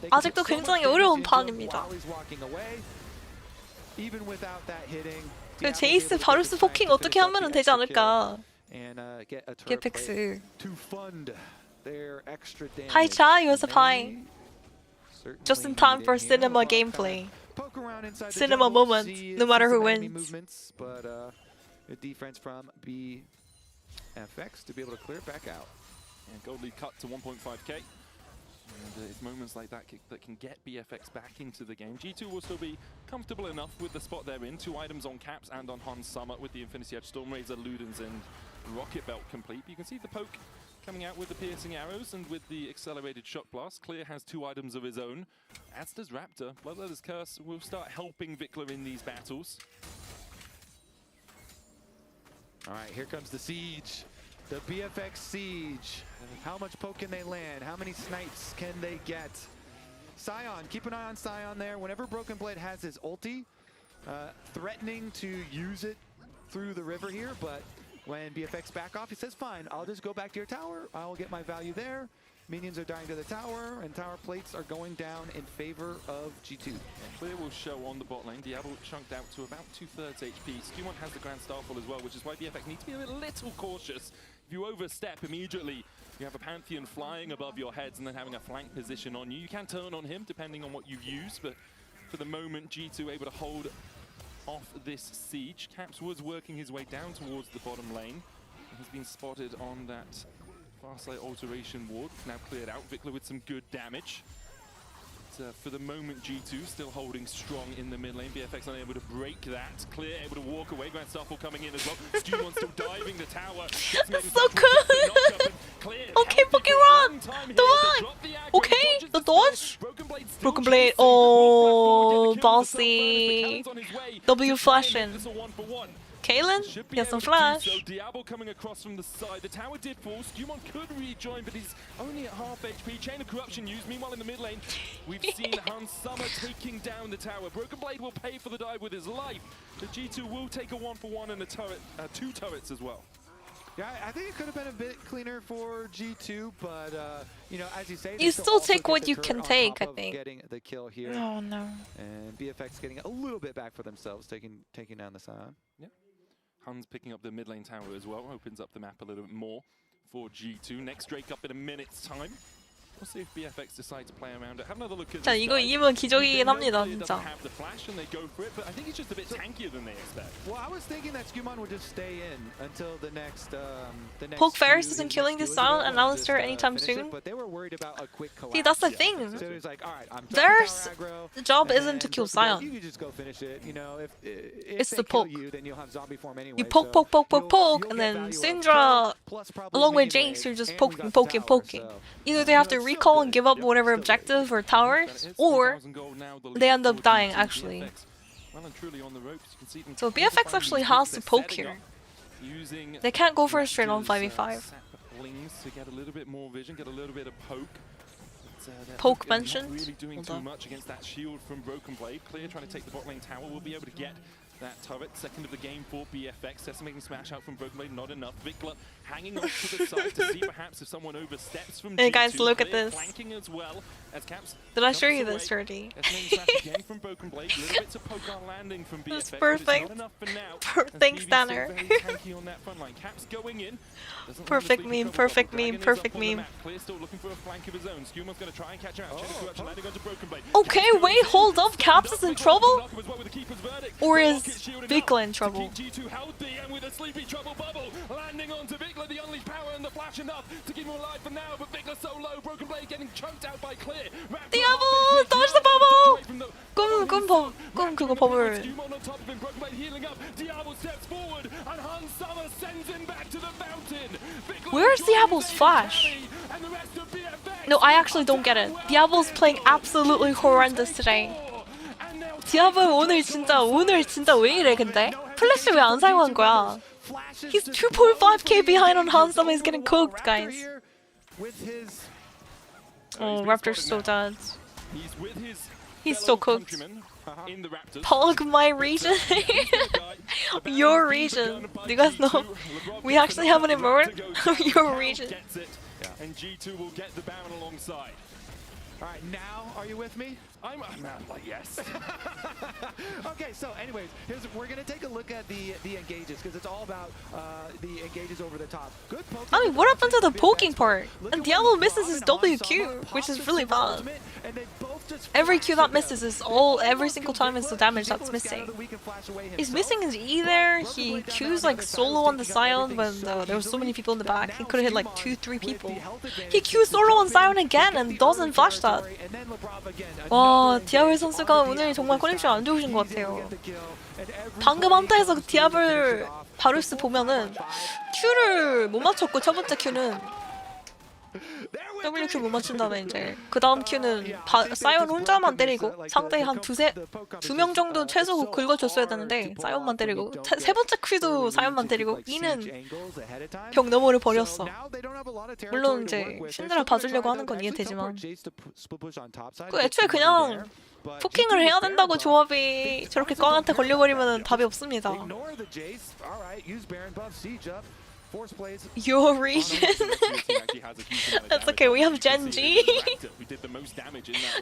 아직도 굉장히 어려운 판입니다. 그 제이스 바루스 포킹 어떻게 하면 되지 않을까? BFX. High Cha, you was a pie. Just in time for cinema gameplay. Cinema moment, no matter who wins. But a defense from BFX to be able to clear back out. And gold lead cut to 1.5k. And it's moments like that that can get BFX back into the game. G2 will still be comfortable enough with the spot they're in. 2 items on Caps and on Hans Summer with the Infinity Edge, Storm Razor, Ludens, and Rocket Belt complete. You can see the poke coming out with the piercing arrows and with the accelerated shot blast. Clear has 2 items of his own, as does Raptor. Bloodletter's Curse will start helping Vikla in these battles. All right, here comes the siege. The BFX siege. How much poke can they land? How many snipes can they get? Sion, keep an eye on Sion there. Whenever Broken Blade has his ulti, threatening to use it through the river here, but when BFX back off, he says, fine, I'll just go back to your tower. I'll get my value there. Minions are dying to the tower, and tower plates are going down in favor of G2. Clear will show on the bot lane. Diablo chunked out to about 2/3 HP. Skew1 has the Grand Starfall as well, which is why BFX needs to be a little cautious. If you overstep immediately, you have a Pantheon flying above your heads and then having a flank position on you. You can turn on him depending on what you use, but for the moment, G2 able to hold off this siege. Caps was working his way down towards the bottom lane. He's been spotted on that Farsight alteration ward. Now cleared out. Vikla with some good damage. But, for the moment, G2 still holding strong in the mid lane. BFX unable to break that. Clear able to walk away. Grand Starfall coming in as well. Stu1 still diving the tower. So good! Okay, Pokemon! Run! Okay, the dodge? Broken Blade. Oh, bossy. W flashing. Kaylin? Should He be has some able to do flash. so. Diablo coming across from the side. The tower did fall. Skewmon could rejoin, but he's only at half HP. Chain of Corruption used. Meanwhile, in the mid lane, we've seen Hans Summer taking down the tower. Broken Blade will pay for the dive with his life. The G2 will take a 1-for-1 and a turret, 2 turrets as well. Yeah, I think it could have been a bit cleaner for G2, but you know, as you say, You still take what you can take, I think. Getting the kill here. Oh no. And BFX getting a little bit back for themselves, taking down the Scion. Yeah. Hans picking up the mid lane tower as well, opens up the map a little bit more for G2. Next Drake up in a minute's time. We'll see if BFX decide to play around it. Have another look at 자, this 이거 guy. 이기면 기적이긴 They know 합니다, Clear 진짜. doesn't have the flash and they go for it, but I think he's just a bit tankier than they expect. Well, I was thinking that Skewmon would just stay in until the next. Poke few Ferris isn't in killing queue this as well, Silent and just, Alistair anytime finish it, soon. but they were worried about a quick collapse. See, that's the thing. So it was like, all right, I'm Their dropping tower aggro, job and isn't to kill Broken Blade, Sion. You can just go finish it. You know, if It's they the kill poke. you, then you'll have zombie form anyway. You poke, so poke, poke, poke, poke, you'll and get then value of Syndra, kill, plus probably along with mini Jinx, wave, you're just and we poking, got poking, the tower, poking. so, Either they have to recall and give up whatever objective or towers, or they end up dying actually. Well and truly on the ropes. You can see them So trying to BFX find actually these has picks. to They're poke setting here. up using They can't go for a straight on Raptors, 5v5. saplings to get a little bit more vision, get a little bit of poke. They're Poke not mentioned. really doing Hold too on. much against that shield from Broken Blade. Clear trying to take the bot lane tower. Will be able to get that turret. Second of the game for BFX. Sessa making smash out from Broken Blade, not enough. Vikla hanging off to the side to see perhaps if someone oversteps from Hey G2. guys, look at Clear this. flanking as well as Caps Did I show jumps you away. this already? Sessa making smash again from Broken Blade. Little bits of poke on landing from BFX. That's but perfect. It's not enough for now. Thanks, as BB still Danner. very tanky on that front line. Caps going in. Doesn't want Perfect the sleepy meme, cover perfect bubble. meme, Dragon is perfect up on the meme. map. Clear still looking for a flank of his own. Skewmon's going to try and catch him out. Chain of Corruption landing onto Broken Blade. Okay, wait, hold up. Caps is in trouble? Or is Vikla in trouble? G2 healthy and with a sleepy trouble bubble landing onto Vikla, the unleashed power and the flash enough to keep him alive for now, but Vikla so low, Broken Blade getting choked out by Clear. Diablo, dodge the bubble! 꿈 그거 버블. Skewmon on top of him, Broken Blade healing up. Diablo steps forward and Hans Summer sends him back to the fountain. Vikla Where's joins Diablo's David flash? Kelly and the rest of BFX. No, I actually don't get it. Diablo's playing absolutely horrendous today. 디아블 오늘 진짜 왜 이래 근데? 플래시 왜 안 사용한 거야? He's 2.5k behind on Hans Summer. He's getting cooked, guys. Oh, Raptor's so dead. He's so cooked. Pog my region. Your region. Do you guys know? We actually have an emote. Your region. And G2 will get the bound alongside. All right, now are you with me? I'm like, yes. Okay, so anyways, we're gonna take a look at the engages because it's all about the engages over the top. Good poke. I mean, what happened to the poking part? And Diablo misses his WQ, which is really bad. Every Q that misses is every single time is the damage that's missing. He's missing his E there. He Qs like solo on the Sion when there were so many people in the back. He could have hit like 2-3 people. He Qs solo on Sion again and doesn't flash that. 와, 디아블 선수가 오늘 정말 컨디션 안 좋으신 것 같아요. 방금 한타에서 디아블 바루스 보면은 Q를 못 맞췄고 첫 번째 Q는 WQ 못 맞춘 다음에 이제 그 다음 Q는 사이언 혼자만 때리고 상대 한 두 명 정도 최소 긁어줬어야 되는데 사이언만 때리고 세 번째 Q도 사이언만 때리고 E는 벽 너머를 버렸어. 물론 이제 신드라 봐주려고 하는 건 이해되지만 그 애초에 그냥 포킹을 해야 된다고 조합이 저렇게 꽝한테 걸려버리면 답이 없습니다. Your region. That's okay. We have Genji.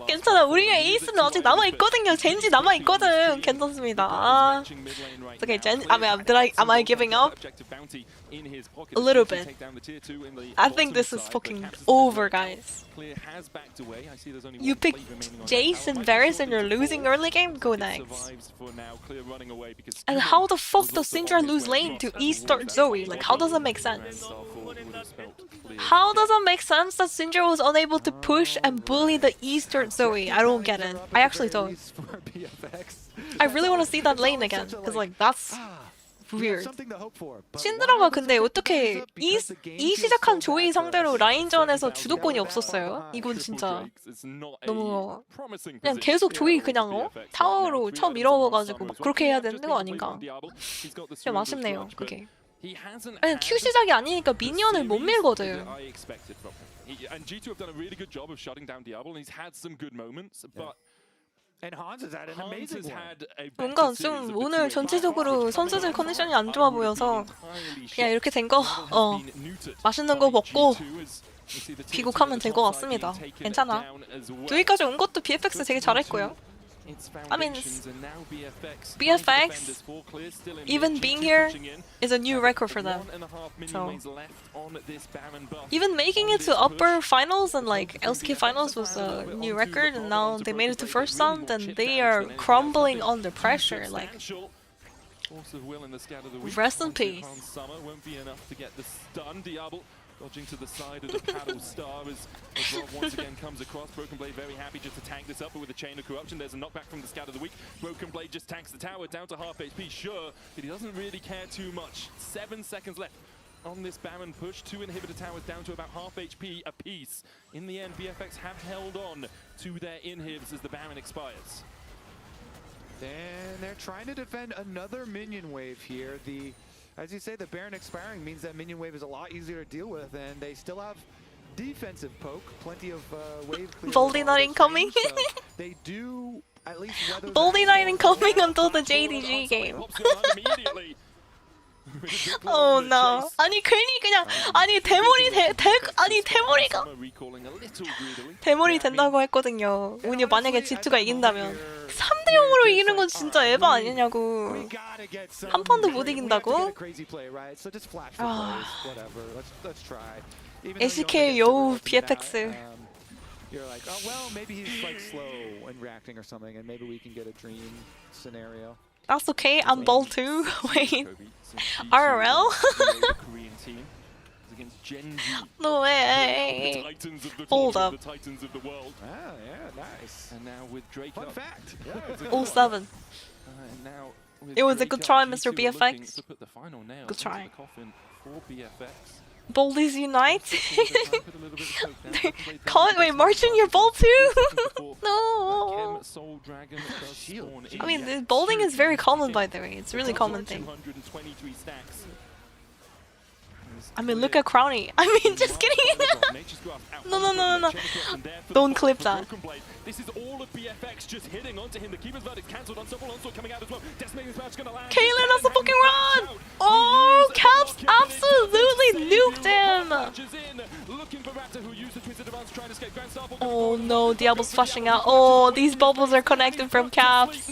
괜찮아. 우리가 에이스는 아직 남아 있거든요. 젠지 남아 있거든. 괜찮습니다. 아. It's okay. Am I giving up? A little bit. I think this is fucking over, guys. You picked Jace and Varus and you're losing early game? Go next. And how the fuck does Syndra lose lane to E-start Zoe? Like, how does that make sense? How does it make sense that Syndra was unable to push and bully the E-start Zoe? I don't get it. I actually don't. I really want to see that lane again, because like that's weird. something to hope for. But 신드라가 근데 어떻게 이 시작한 조이 상대로 라인전에서 주도권이 없었어요? 이건 진짜 너무 그냥 계속 조이 그냥 타워로 쳐 밀어가지고 막 그렇게 해야 되는 거 아닌가? 좀 아쉽네요 그게. 그냥 Q 시작이 아니니까 미니언을 못 밀거든. And G2 have done a really good job of shutting down Diablo, and he's had some good moments, but And Hans has had an amazing one. 뭔가 좀 오늘 전체적으로 선수들 컨디션이 안 좋아 보여서 그냥 이렇게 된 거 맛있는 거 먹고 귀국하면 될 것 같습니다. 괜찮아. 여기까지 온 것도 BFX 되게 잘했고요. I mean, BFX, even being here, is a new record for them. So, even making it to upper finals and like LCK finals was a new record, and now they made it to first round, and they are crumbling under pressure. Like, rest in peace. Dodging to the side of the paddle star as Rob once again comes across. Broken Blade very happy just to tank this up, but with a chain of corruption, there's a knockback from the Scout of the Week. Broken Blade just tanks the tower down to half HP, sure, but he doesn't really care too much. 7 seconds left on this Baron push. 2 inhibitor towers down to about half HP apiece. In the end, BFX have held on to their inhibs as the Baron expires. And they're trying to defend another minion wave here. As you say, the Baron expiring means that minion wave is a lot easier to deal with, and they still have defensive poke, plenty of wave clear. Boldy not incoming. So they do at least weather. Boldy not incoming until the JDG game. Oh no. 아니 괜히 그냥 아니 대머리 된다고 했거든요. 오늘 만약에 G2가 이긴다면 3대 0으로 이기는 건 진짜 에바 아니냐고. 한 판도 못 이긴다고? LCK 여우 BFX. You're like, oh well, maybe he's like slow in reacting or something, and maybe we can get a dream scenario. That's okay, I'm ball too. Wait. RRL? No way. Hold up. Ah, yeah, nice. And now with Drake Fun fact. Yeah, 07. It was a good try, Mr. BFX. Good try. Boldies unite. Wait, marching your ball too? No. I mean, the bowling is very common, by the way. It's a really common thing. I mean, look at Crowny. I mean, just kidding. No. Don't clip that. This is all of BFX just hitting onto him. The keeper's verdict cancelled. Unstoppable onslaught coming out as well. Decimating this match gonna land. Kaylin has a fucking run! Oh, Caps absolutely nuked him! Oh no, Diablo's flashing out. Oh, these bubbles are connected from Caps.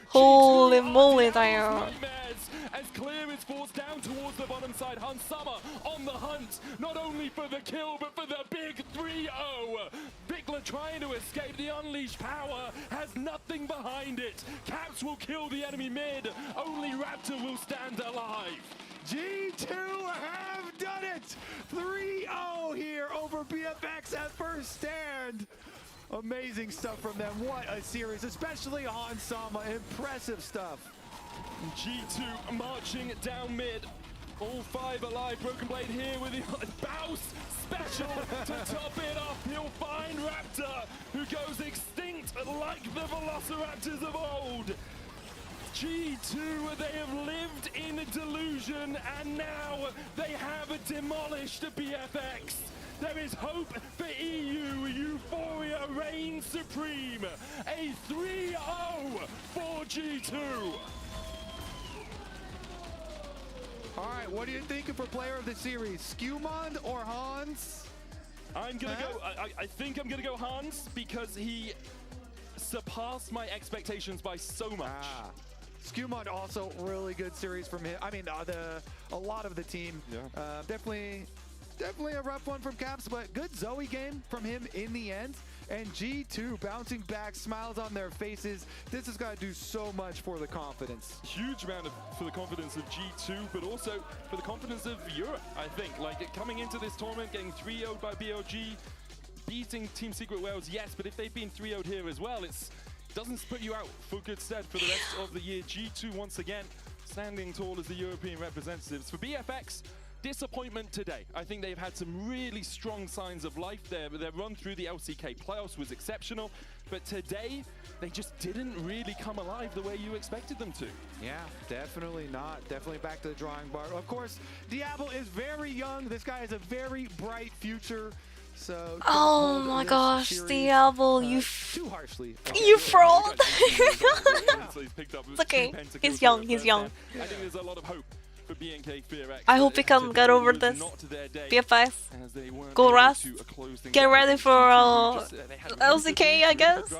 Holy moly, Dio. As Clear is forced down towards the bottom side, Hans Summer on the hunt, not only for the kill, but for the big 3-0. Vikla trying to escape, the unleashed power has nothing behind it. Caps will kill the enemy mid, only Raptor will stand alive. G2 have done it! 3-0 here over BFX at first stand. Amazing stuff from them. What a series, especially Hans Sama. Impressive stuff. G2 marching down mid. All 5 alive. Broken Blade here with the bounce special to top it off. You'll find Raptor, who goes extinct like the Velociraptors of old. G2, they have lived in delusion, and now they have demolished BFX. There is hope for EU. Euphoria reigns supreme. A 3-0 for G2. All right, what are you thinking for player of the series? Skewmond or Hans? I'm gonna go. I think I'm gonna go Hans because he surpassed my expectations by so much. Skewmond also really good series from him. I mean, a lot of the team. Yeah. Definitely a rough one from Caps, but good Zoe game from him in the end. And G2 bouncing back, smiles on their faces. This has got to do so much for the confidence. Huge amount for the confidence of G2, but also for the confidence of Europe, I think. Like, coming into this tournament, getting 3-0'd by BLG, beating Team Secret Wales, yes, but if they've been 3-0'd here as well, it doesn't put you out for good stead for the rest of the year. G2 once again standing tall as the European representatives. For BFX, disappointment today. I think they've had some really strong signs of life. Their run through the LCK playoffs was exceptional, but today they just didn't really come alive the way you expected them to. Yeah, definitely not. Definitely back to the drawing board. Of course, Diablo is very young. This guy has a very bright future. So oh my gosh, Diablo, you too harshly. You fraud. So he's picked up It's okay. 2 pentakills He's in young. the He's first young. half. I think there's a lot of hope for BNK FearX. I hope he can get over this. BFX. Go Rust. Get ready for LCK, I guess.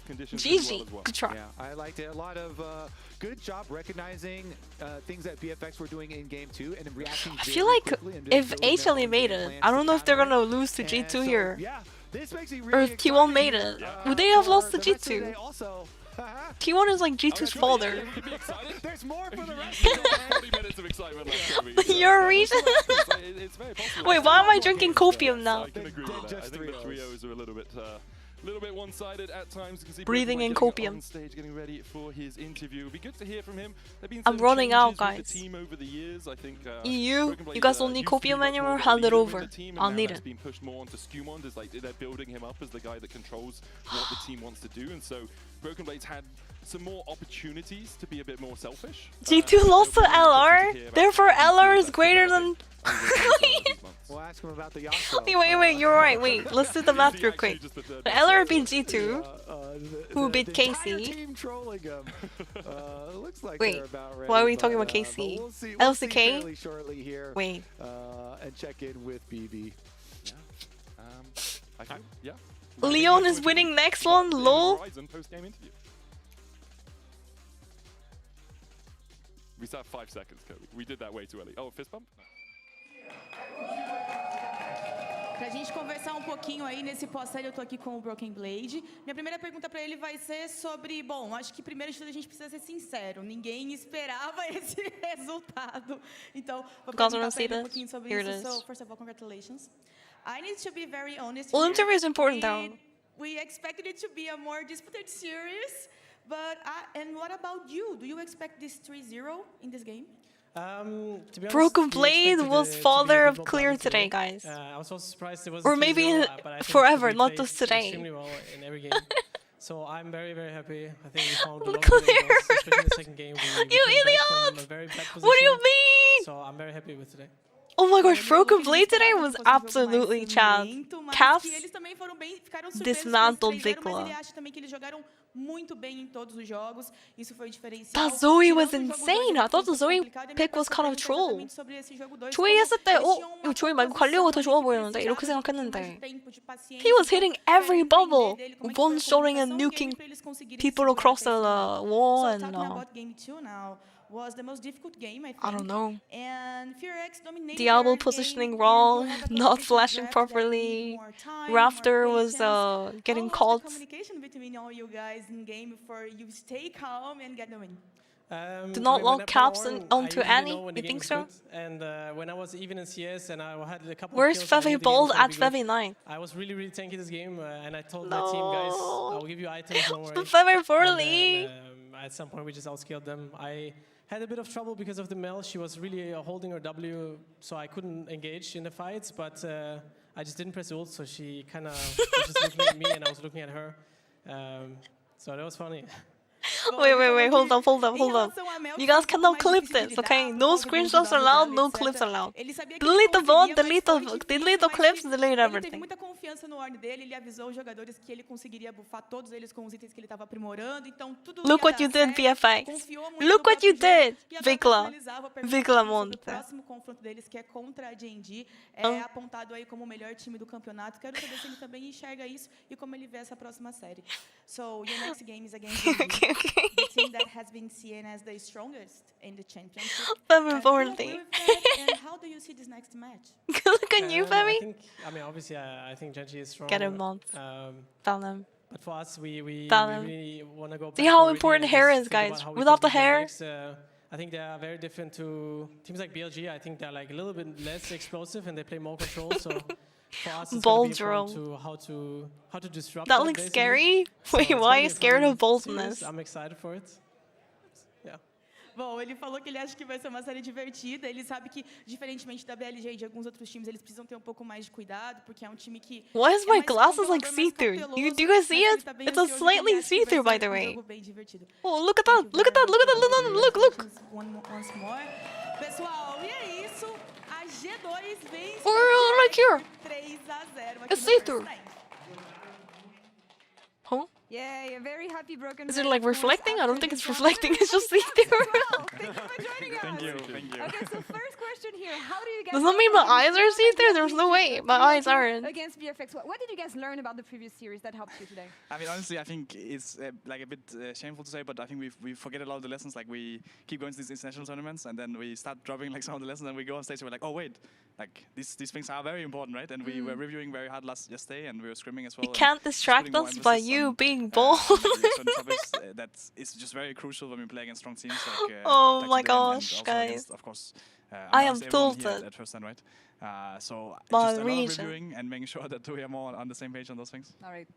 And GG. Good try. Yeah, I liked it. A lot of good job recognizing things that BFX were doing in game 2 and reacting. I feel like if HLE made it, I don't know if they're gonna lose to G2 here. Yeah, this makes it Or if T1 made it. Would they have lost to G2? T1 is like G2's father. There's more for the rest of the 40 minutes of excitement left. You're a reason. It's very possible. Wait, why am I drinking copium now? I can agree with that. I think the trios are a little bit one-sided at times. You can see Breathing in Broken copium. on stage getting ready for his interview. It'd be good to hear from him. I'm running out, guys. The team over the years. I think You guys don't need copium anymore? Hand it over. I'll need it. Been pushed more onto Skewmond as like they're building him up as the guy that controls what the team wants to do, and so Broken Blade's had some more opportunities to be a bit more selfish. G2 lost to LR, therefore LR is greater than. We'll ask him about the Yasuo. Wait, you're right. Wait, let's do the math real quick. But LR beat G2, who beat KC. Looks like Wait, why are we talking about KC? LCK? Wait. And check in with BB. Yeah. LYON is winning next one, lol. We still have 5 seconds, Kobe. We did that way too early. Oh, fist bump? Pra gente conversar pouquinho aí nesse pós-série, eu tô aqui com o Broken Blade. Minha primeira pergunta pra ele vai ser sobre, bom, acho que primeiro de tudo a gente precisa ser sincero, ninguém esperava esse resultado. Então, vou perguntar pra ele pouquinho sobre isso. So, first of all, congratulations. I need to be very honest. Well, interview is important though. We expected it to be a more disputed series, but and what about you? Do you expect this 3-0 in this game? Broken Blade was father of clear today, guys. I was also surprised it was or maybe forever, not just today. Extremely well in every game. So I'm very, very happy. I think we found a lot of angles, especially in the second game. You idiot! What do you mean? So I'm very happy with today. Oh my gosh, Broken Blade today was absolutely Chad. Caps dismantled Vikla. Muito bem em todos os jogos. Isso foi diferencial. That Zoe was insane. I thought the Zoe pick was kind of troll. 조이 했을 때, 이거 조이 말고 갈리오가 더 좋아 보이는데 이렇게 생각했는데. He was hitting every bubble, one-shotting and nuking people across the wall and. Was the most difficult game, I think. I don't know. And FearX dominated Diablo positioning wrong, not flashing properly. Rafter was getting caught. Communication between all you guys in game before you stay calm and get the win. Do not lock caps onto Annie. You think so? And when I was even in CS and I had a couple Where's of kills, Fevi Bold at Feviknight? I was really, really tanky this game, and I told my team, guys, I'll give you items, don't worry. Fevi poorly. At some point, we just outscaled them. I had a bit of trouble because of the Mel. She was really holding her W, so I couldn't engage in the fights, but I just didn't press ult, so she kind of was just looking at me and I was looking at her. So that was funny. Wait, hold up. You guys cannot clip this, okay? No screenshots allowed, no clips allowed. Delete the VOD, delete the clips, delete everything. Ele tem muita confiança no orn dele, ele avisou os jogadores que ele conseguiria buffar todos eles com os itens que ele estava aprimorando, então tudo Look what you did, BFX. Look what you did, Vikla. Vikla monta. O próximo confronto deles, que é contra a JDG, é apontado aí como o melhor time do campeonato. Quero saber se ele também enxerga isso e como ele vê essa próxima série. So, your next game is against JDG. The team that has been seen as the strongest in the championship. Fevi poorly. And how do you see this next match? Look at you, Fevi. I mean, obviously, I think Genji is strong. Get him on. Tell them. But for us, we really want to go back. See how important hair is, guys. Without the hair. I think they are very different to teams like BLG. I think they're like a little bit less explosive and they play more control. So for us, it's Bold gonna be to how to disrupt. That looks scary. Wait, why are you scared of boldness? I'm excited for it. Yeah. Bom, ele falou que ele acha que vai ser uma série divertida. Ele sabe que, diferentemente da BLG e de alguns outros times, eles precisam ter um pouco mais de cuidado, porque é um time que... Why is my glasses like see-through? Do you guys see it? It's a slightly see-through, by the way. Oh, look at that! Look at that! Look at that! Look! Once more. Pessoal, e é isso. A G2 vence Right here. 3-0. It's see-through. Huh? Yeah, very happy Broken. Is it like reflecting? I don't think it's reflecting. It's just see-through. Thank you for joining us. Thank you. Okay, so first question here: how do you guys? Does that mean my eyes are see-through? There's no way. My eyes aren't. Against BFX, what did you guys learn about the previous series that helped you today? I mean, honestly, I think it's like a bit shameful to say, but I think we forget a lot of the lessons. Like we keep going to these international tournaments, and then we start dropping like some of the lessons, and we go on stage and we're like, oh wait, like these things are very important, right? And we were reviewing very hard yesterday, and we were scrimming as well. You can't distract us by you being bold. Topics that is just very crucial when we play against strong teams. Like, oh like my today and gosh, also guys! Against, of course, I am amongst everyone here tilted. at first hand, right? So My just a lot of region. reviewing and making sure that we are more on the same page on those things. All right.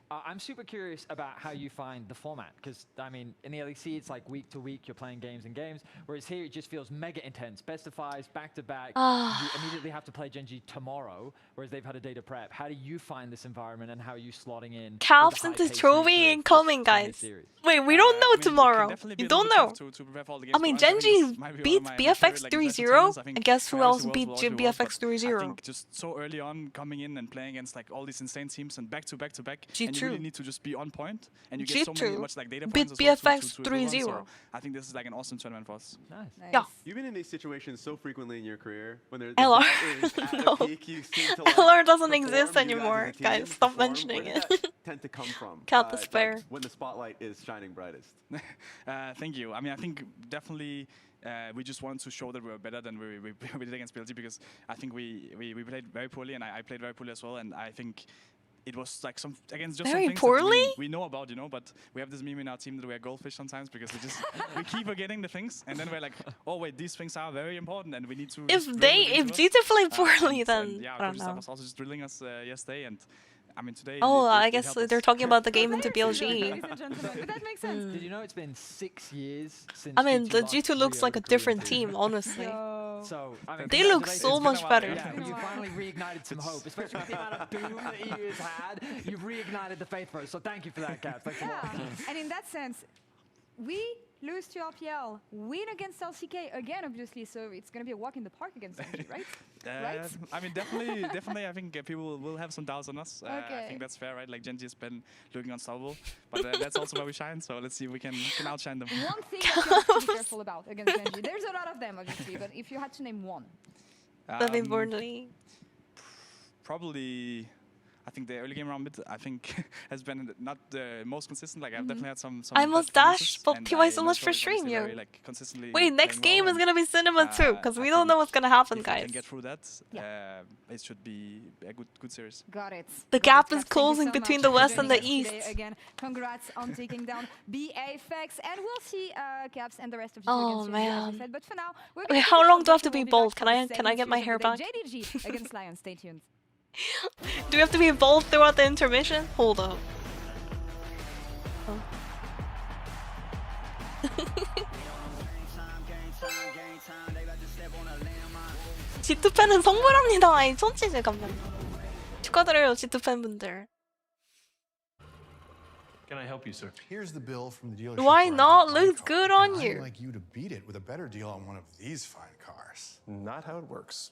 I'm super curious about how you find the format, because, I mean, in the LEC, it's like week to week, you're playing games and games, whereas here it just feels mega intense. Best of fives, back to back. You immediately have to play Gen.G tomorrow, whereas they've had a day to prep. How do you find this environment, and how are you slotting in? Caps into trophy incoming, guys. Wait, we don't know tomorrow. You don't know. I mean, Gen.G beats BFX 3-0, and guess who else beat BFX 3-0? I think just so early on, coming in and playing against like all these insane teams and back to back, and you really need to just be on point, and you get so much like data points beat as well BFX to everyone, 3-0. so I think this is like an awesome tournament for us. Nice. Yeah. You've been in these situations so frequently in your career when there's LR. at a peak, you seem to like LR doesn't perform, exist you anymore, as a team guys. Stop perform. mentioning Where it. does that tend to come from? Can't despair. Like when the spotlight is shining brightest. Thank you. I mean, I think definitely we just wanted to show that we were better than we did against BLG, because I think we played very poorly, and I played very poorly as well, and I think it was like against just very some things poorly? that we know about, you know, but we have this meme in our team that we are goldfish sometimes, because we keep forgetting the things, and then we're like, oh wait, these things are very important, and we need to. If G2 play poorly, then yeah, I don't coach staff know. was also just drilling us yesterday, and I mean today. Oh, I it guess helped us. they're talking about the game into BLG. But that makes sense. Did you know it's been 6 years since I mean, G2 the lost G2 looks 3-0 like a to different Korea? team, honestly. So, I mean, They look congratulations. so much better. Yeah, you finally reignited some hope, especially with the amount of boom that EU has had. You've reignited the faith for us, so thank you for that, Caps. Thanks a lot. And in that sense, we lose to RPL, win against LCK again, obviously, so it's going to be a walk in the park against Gen.G, right? Right? I mean, definitely. I think people will have some doubts on us. I Okay. think that's fair, right? Like Gen.G has been looking unstoppable, but that's also where we shine. So let's see if we can outshine them. One thing that you have to be careful about against Gen.G. There's a lot of them, obviously, but if you had to name one. Living Burnley. Probably. I think the early game around mid, I think, has been not the most consistent. Like I've definitely had some. I must bad dash, performances, but and TY I so know much for Joey is stream, obviously yo. very, like, consistently Wait, next playing game well, is gonna be Cinema too, because we don't know what's gonna happen, if guys. we can get through that, it should be a good series. Got it. The gap is closing between the west and the east. Again, congrats on taking down BFX, and we'll see Caps and the rest of you Oh, against Gen.G, man. as you said. But for now, we're Wait, gonna how take a long short do I have to break, be and we'll bold? back Can for I the get second my hair series of back? the day. JDG against LYON. Stay tuned. Do we have to be bold throughout the intermission? Hold up. Oh. G2 팬은 성불합니다. 이 손짓 잠깐만. 축하드려요, G2 팬분들. Can I help you, sir? Here's the bill from the dealership. Why where I not? bought my Looks car. good on I'd you. like you to beat it with a better deal on one of these fine cars. Not how it works.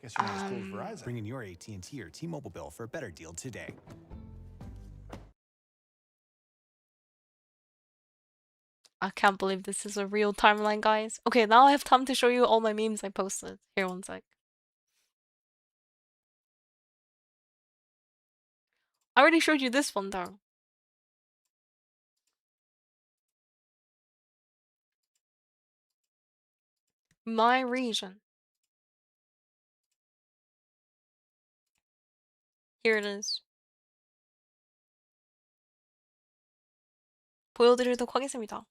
Guess you're not as cool as Verizon. Bring in your AT&T or T-Mobile bill for a better deal today. I can't believe this is a real timeline, guys. Okay, now I have time to show you all my memes I posted. Here, one sec. I already showed you this one, though. My region. Here it is. 보여드리도록 하겠습니다.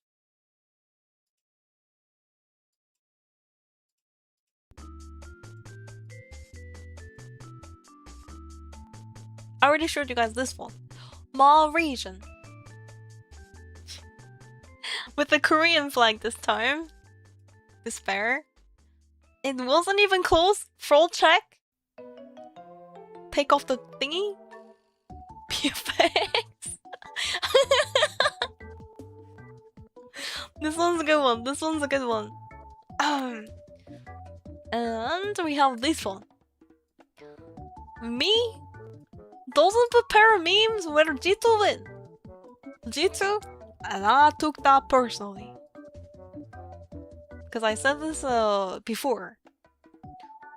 I already showed you guys this one. My region. With the Korean flag this time. Despair. It wasn't even close. Fraud check. Take off the thingy. BFX. This one's a good one. This one's a good one. And we have this one. Me doesn't prepare memes where G2 win. G2, and I took that personally. Because I said this before.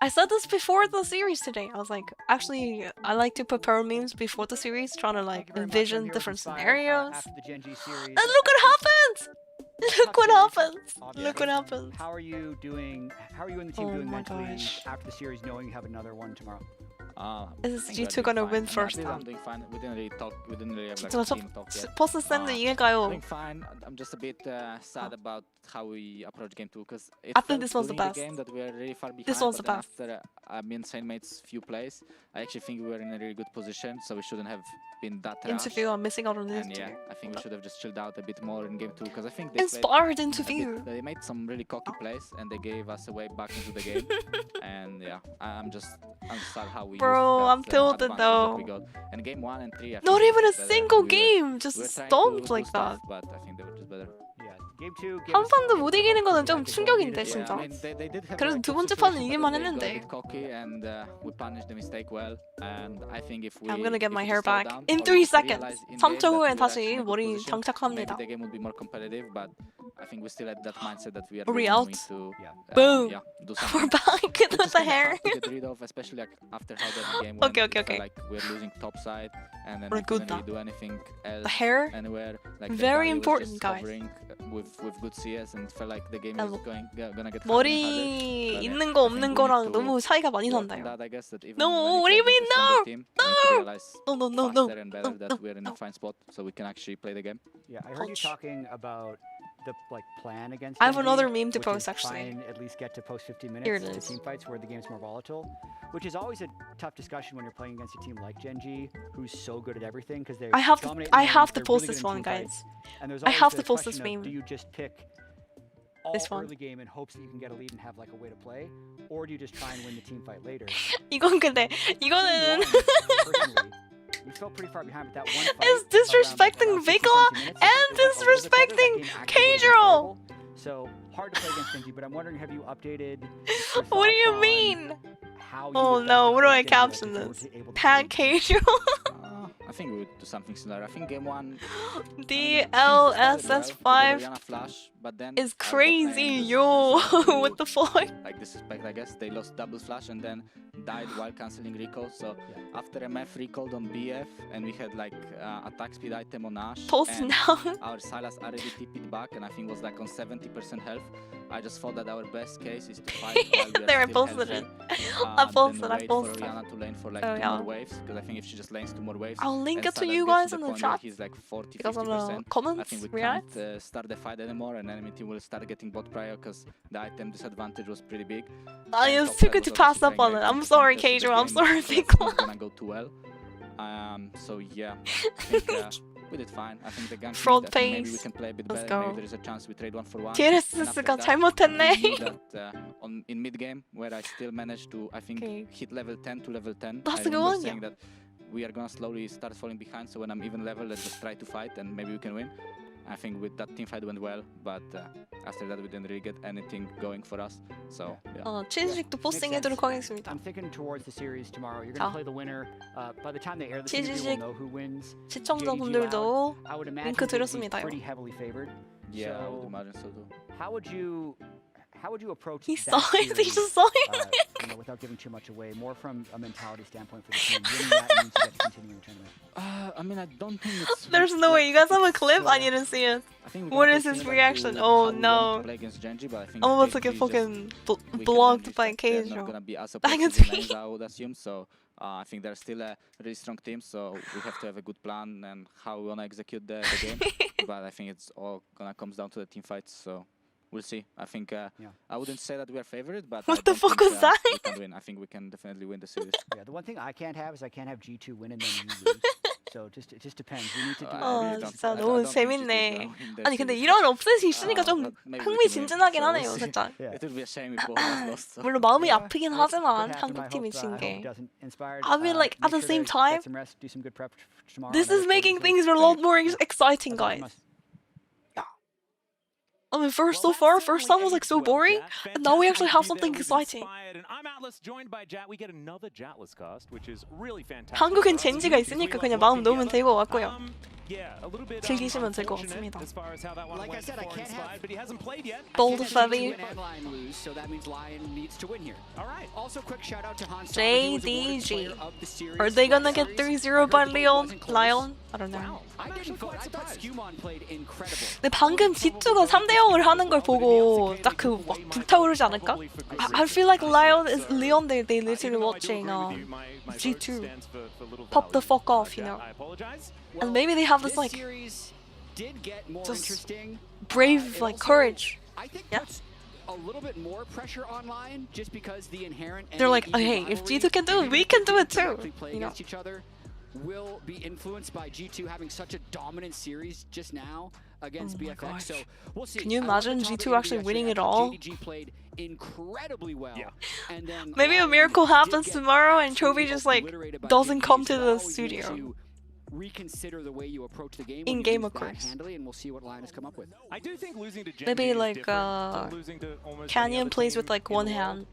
I said this before the series today. I was like, actually, I like to prepare memes before the series, trying to like envision different scenarios. And look what happens! Look what happens! Look what happens! How are you doing? How are you and the team doing mentally after the series, knowing you have another one tomorrow? Is G2 gonna win first I'm time? doing fine. We didn't really talk. We didn't really have like 저 team talk yet. 버스 샌드 이해가요. Doing fine. I'm just a bit sad about how we approach game 2 because it I think felt this was the during best. game that we are really far behind. This was but the then best. after me and Saint mates few plays, I actually think we were in a really good position, so we shouldn't have been that rushed. Interview, I'm missing out on the And interview. yeah, I think we should have just chilled out a bit more in game 2 because I think they Inspired played a interview. bit- They made some really cocky plays and they gave us a way back into the game. And yeah, I'm sad how we Bro, used that, I'm tilted advantage that we though. got. And game 1 and 3, I Not think even we a were better. single We were- game, just we were trying to stomped do like stuff, that. But I think they were just better. Yeah, game 2. 한 판도 못 이기는 거는 좀 충격인데 Yeah, 진짜. I mean, they did have 그래도 like 두 good 번째 판은 situations, 이길만 but they got a 했는데. bit cocky and we punished the mistake well. And I think if we I'm gonna get if my we hair just slow back down in or 3 just seconds. realize in 3초 game 후에 that we are 다시 actually in a good 머리 position, 장착합니다. maybe the game would be more competitive, but I think we still had that mindset that we are Are we really out? going to Boom. yeah, do We're something. back It's with just the kinda hair. hard to get rid of, especially like after how that game went. Okay, It felt okay. like we're losing top side and then We're we good couldn't really now. do anything else The hair, anywhere. Like the very guy was important, just guys. hovering with good CS and it felt like the game 아, is gonna get harder and 머리 harder. 있는 거 없는 거랑 너무 차이가 많이 난다요. That I guess that even No, when what do you mean no? no? We need to realize No. faster and better that we're in a fine spot so we can actually play the game. Yeah, I heard you talking about the plan against. I have Gen G, another meme to which post, is actually. Try and at least get to post 50 Here minutes it to is. team fights where the game's more volatile, which is always a tough discussion when you're playing against a team like Gen G, who's so good at everything because they're I have to dominating I lanes, have to they're post really this good in one, team guys. fights, and there's I always have the to post question this of, meme. Do you just pick all This one. early game in hopes that you can get a lead and have like a way to play, or do you just try and win the team fight later? 이건 근데 이거는 You felt pretty far behind with that one fight. is disrespecting Vigla and disrespecting K-Drill. So hard to play against Genji, but I'm wondering, have you updated? What do you mean? How you Oh would no, best what do I play Genji, like, caption if you were this? to able to Tag K-Drill. I think we would do something similar. I think game 1 DLSS5 flash, but then is crazy, yo. What the fuck? like disrespect, I guess. They lost double flash and then died while cancelling recall. So after MF recalled on BF and we had like attack speed item on Ash Post and now. our Silas already TP'd back and I think was like on 70% health. I just thought that our best case is to fight while we are There, I still posted healthy, it. I posted, then I wait posted. for Oriana to lane for like Oh, 2 yeah. more waves because I think if she just lanes 2 more waves I'll link and it to Silas you gets guys to in the the point where chat. he's like 40, Because on the 50%, I comments, think we react. can't start the fight anymore and enemy team will start getting bot prior because the item disadvantage was pretty big. I And was top too side good to was pass obviously up on playing it. like I'm 10% sorry, test of the K-Drill. I'm game, sorry, so that's not Vigla. gonna go too well. So yeah, I think we did fine. I think the gank Fraud mid, I think maybe we phase. can play a bit Let's better. Maybe go. there is a chance we trade 1 for 1. TRS가 We 잘못했네. knew that in mid game where I still managed to I think Okay. hit level 10 to level 10. That's I a good remember one, saying yeah. that we are gonna slowly start falling behind. So when I'm even level, let's just try to fight and maybe we can win. I think with that team fight went well, but after that we didn't really get anything going for us. So yeah. 치즈식도 포스팅해도록 하겠습니다. I'm thinking towards the series tomorrow. You're 자. going to play the winner. By the time they air the series, 치즈식 we'll know who wins. 시청자분들도 I would imagine 링크 they'd be 드렸습니다요. pretty heavily favored. Yeah, I So would imagine so too. how would you approach He that saw it. He series, just saw it. without giving too much away? More from a mentality standpoint for the team. Winning that means you get to continue in the tournament. I mean, I don't think it's. There's no way. You guys have a clip? I didn't see it. I think we're What gonna is play his similar reaction? to Oh how we wanted no. to play against Genji, but I think I'm about to JDG get just fucking weaker than blocked Genji, by so they're not K-Drill. gonna be as Bang oppressive it. in lanes, I would assume. So I think they're still a really strong team. So we have to have a good plan and how we wanna execute the game. But I think it's all gonna comes down to the team fights. So. We'll see. I think I wouldn't say that we are favored, but What I the don't fuck think, was that? we can win. I think we can definitely win the series. Yeah, the one thing I can't have is I can't have G2 win and then you lose. So it just depends. We need to do. 진짜 너무 재밌네. 아니 근데 이런 업셋이 있으니까 좀 흥미진진하긴 하네요, 진짜. It would be a shame if Bohemians lost. 물론 마음이 아프긴 하지만 한국 팀이 진 게. I mean, like at the same time, this is making things a lot more exciting, guys. I mean, first time was like so boring, and now we actually have something exciting. And I'm Analyst, joined by Jat. We get another Jatless cast, which is really fantastic. 한국엔 젠지가 있으니까 그냥 마음 놓으면 될 것 같고요. Yeah, a little bit 즐기시면 될 것 같습니다. as far as how that one Like I went said, I for can't Inspired, but he hasn't played yet. Bold Fevy. Lion lose, so that means Lion needs to win here. All right. Also, quick shout out to Han JDG. Are they gonna get 3-0 by LYON? I don't know. I thought Skumon played incredible. 근데 방금 G2가 3대0을 하는 걸 보고 딱 그 막 불타오르지 않을까? I feel like LYON they literally watching G2 pop the fuck off, you know. And maybe they have this like just brave like courage. Yeah. A little bit more pressure on Lion just because the inherent. They're like, oh, hey, if G2 can do it, we can do it too. You know. Each other will be influenced by G2 having such a dominant series just now against BFX. So we'll see. Can you imagine G2 actually winning it all? JDG played incredibly well. Yeah. And then maybe a miracle happens tomorrow and Chovy just like doesn't come to the studio. Reconsider the way you approach the game. In game, of course. Handily, and we'll see what Lion has come up with. I do think losing to Genji maybe is like different than losing to almost Canyon plays with like one hand.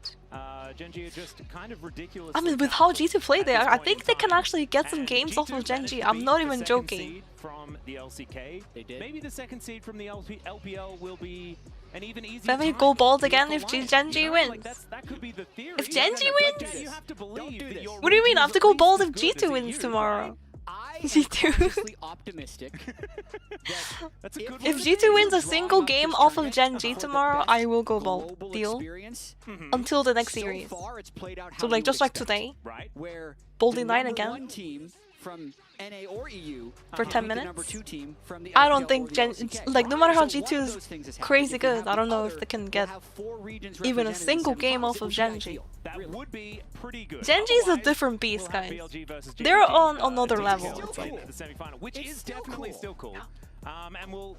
Genji are just kind of ridiculous. I mean, with how G2 play there, I think they can actually get some games off of Genji. I'm not even joking. From the LCK, they did. Maybe the second seed from the LPL will be an even easier. Femi go bald again if Genji wins. That could be the theory. If Genji wins, you have to believe that what do you mean? I have to go bald if G2 wins tomorrow. G2. Optimistic. If G2 wins a single game off of Genji tomorrow, I will go bald. Deal? Until the next series. So like just like today, Boldy 9 again. From NA or EU for 10 minutes. I don't think like no matter how G2 is crazy good, I don't know if they can get even a single game off of Genji. That would be pretty good. Genji is a different beast, guys. They're on another level. The semi-final, which is definitely still cool. And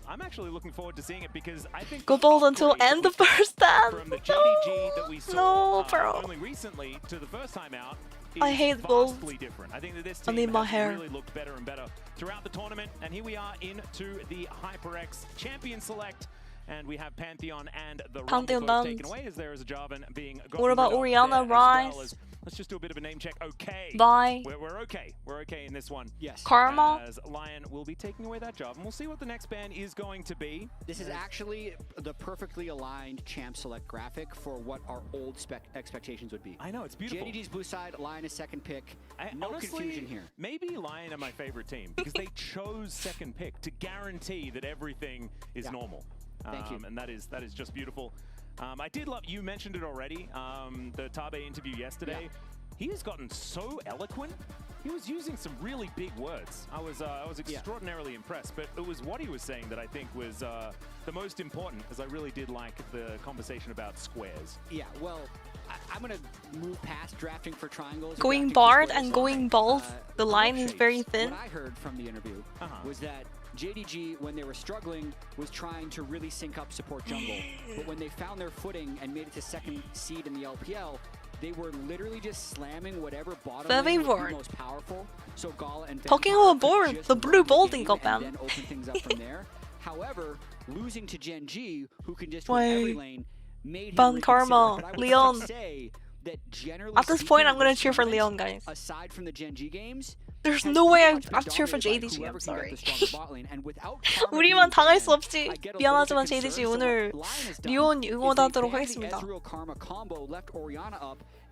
I'm actually looking forward to seeing it because I think go bold until end the first half. From the JDG that we saw only recently to the first time out. I hate bold. Different. I think that this team has really looked better and better throughout the tournament. And here we are into the HyperX Champion Select. And we have Pantheon and the Pantheon taken away as there is a Jarvan being what about Orianna, Rise? Let's just do a bit of a name check. Okay. Bye. We're okay. We're okay in this one. Yes. Karma. As Lion will be taking away that job. And we'll see what the next ban is going to be. This is actually the perfectly aligned champ select graphic for what our old expectations would be. I know, it's beautiful. JDG's blue side, Lion is second pick. No honestly, confusion here. Maybe Lion are my favorite team because they chose second pick to guarantee that everything is normal. Thank you. And that is just beautiful. I did love, you mentioned it already, the Tabe interview yesterday. Yeah. He has gotten so eloquent. He was using some really big words. I was extraordinarily impressed, but it was what he was saying that I think was the most important, as I really did like the conversation about squares. Yeah, well, I'm going to move past drafting for triangles. Going Bard and going bold, the line is very thin. What I heard from the interview was that JDG, when they were struggling, was trying to really sync up support jungle. But when they found their footing and made it to second seed in the LPL, they were literally just slamming whatever bottom lane was the most powerful. So Gala and talking about board, the blue Boldy got banned. And then open things up from there. However, losing to Gen G, who can just win every lane, made him Karma, LYON. At this point, I'm gonna cheer for LYON, guys. Aside from the Gen G games, there's no way I'd cheer for JDG. I'm sorry. 우리만 당할 수 없지. 미안하지만 JDG 오늘 리온 응원하도록 하겠습니다.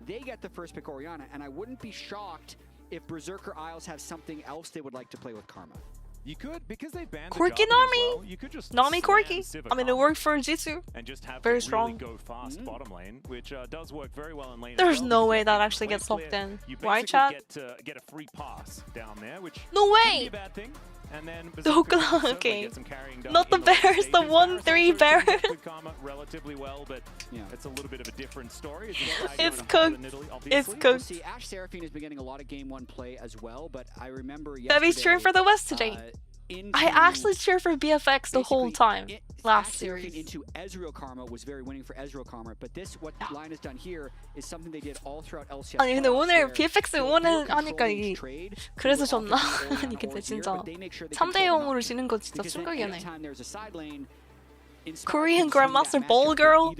They get the first pick Orianna, and I wouldn't be shocked if Berserker Isles have something else they would like to play with Karma. You could, because they banned Corki Nami. Well, you could just Nami Corki. I mean, it worked for G2. And just have very strong. Really go fast bottom lane, which does work very well in lane. There's no way that actually gets locked in. You right, chat? Get a free pass down there, which no way. Be a bad thing. And then Dokla, okay. Not the Bears, the 1-3 Bears. Relatively well, but it's a little bit of a different story. It's cooked. It's cooked. See, Ash Seraphine has been getting a lot of game 1 play as well, but I remember Fevi's cheering for the West today. I actually cheered for BFX the whole time last series. Into Ezreal Karma was very winning for Ezreal Karma, but this, what LYON has done here, is something they did all throughout LCS. 아니 근데 오늘 BFX 응원하니까 이게 그래서 졌나? 아니 근데 진짜 3대 0으로 지는 거 진짜 충격이네. Korean Grandmaster Bald Girl,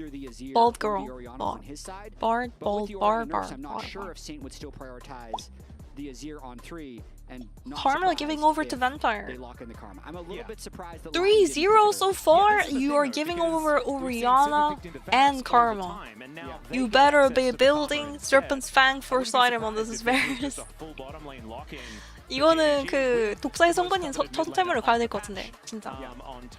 Bald Girl, Bard, Bald, Bar. I'm not sure if Saint would still prioritize the Azir on 3. And Karma giving over to Vampire. They lock in the Karma. I'm a little bit surprised that 3-0 so far. You are giving over Orianna and Karma. You better be building Serpent's Fang first item on this Varus. 이거는 그 독사의 성분인 첫 템으로 가야 될 것 같은데 진짜.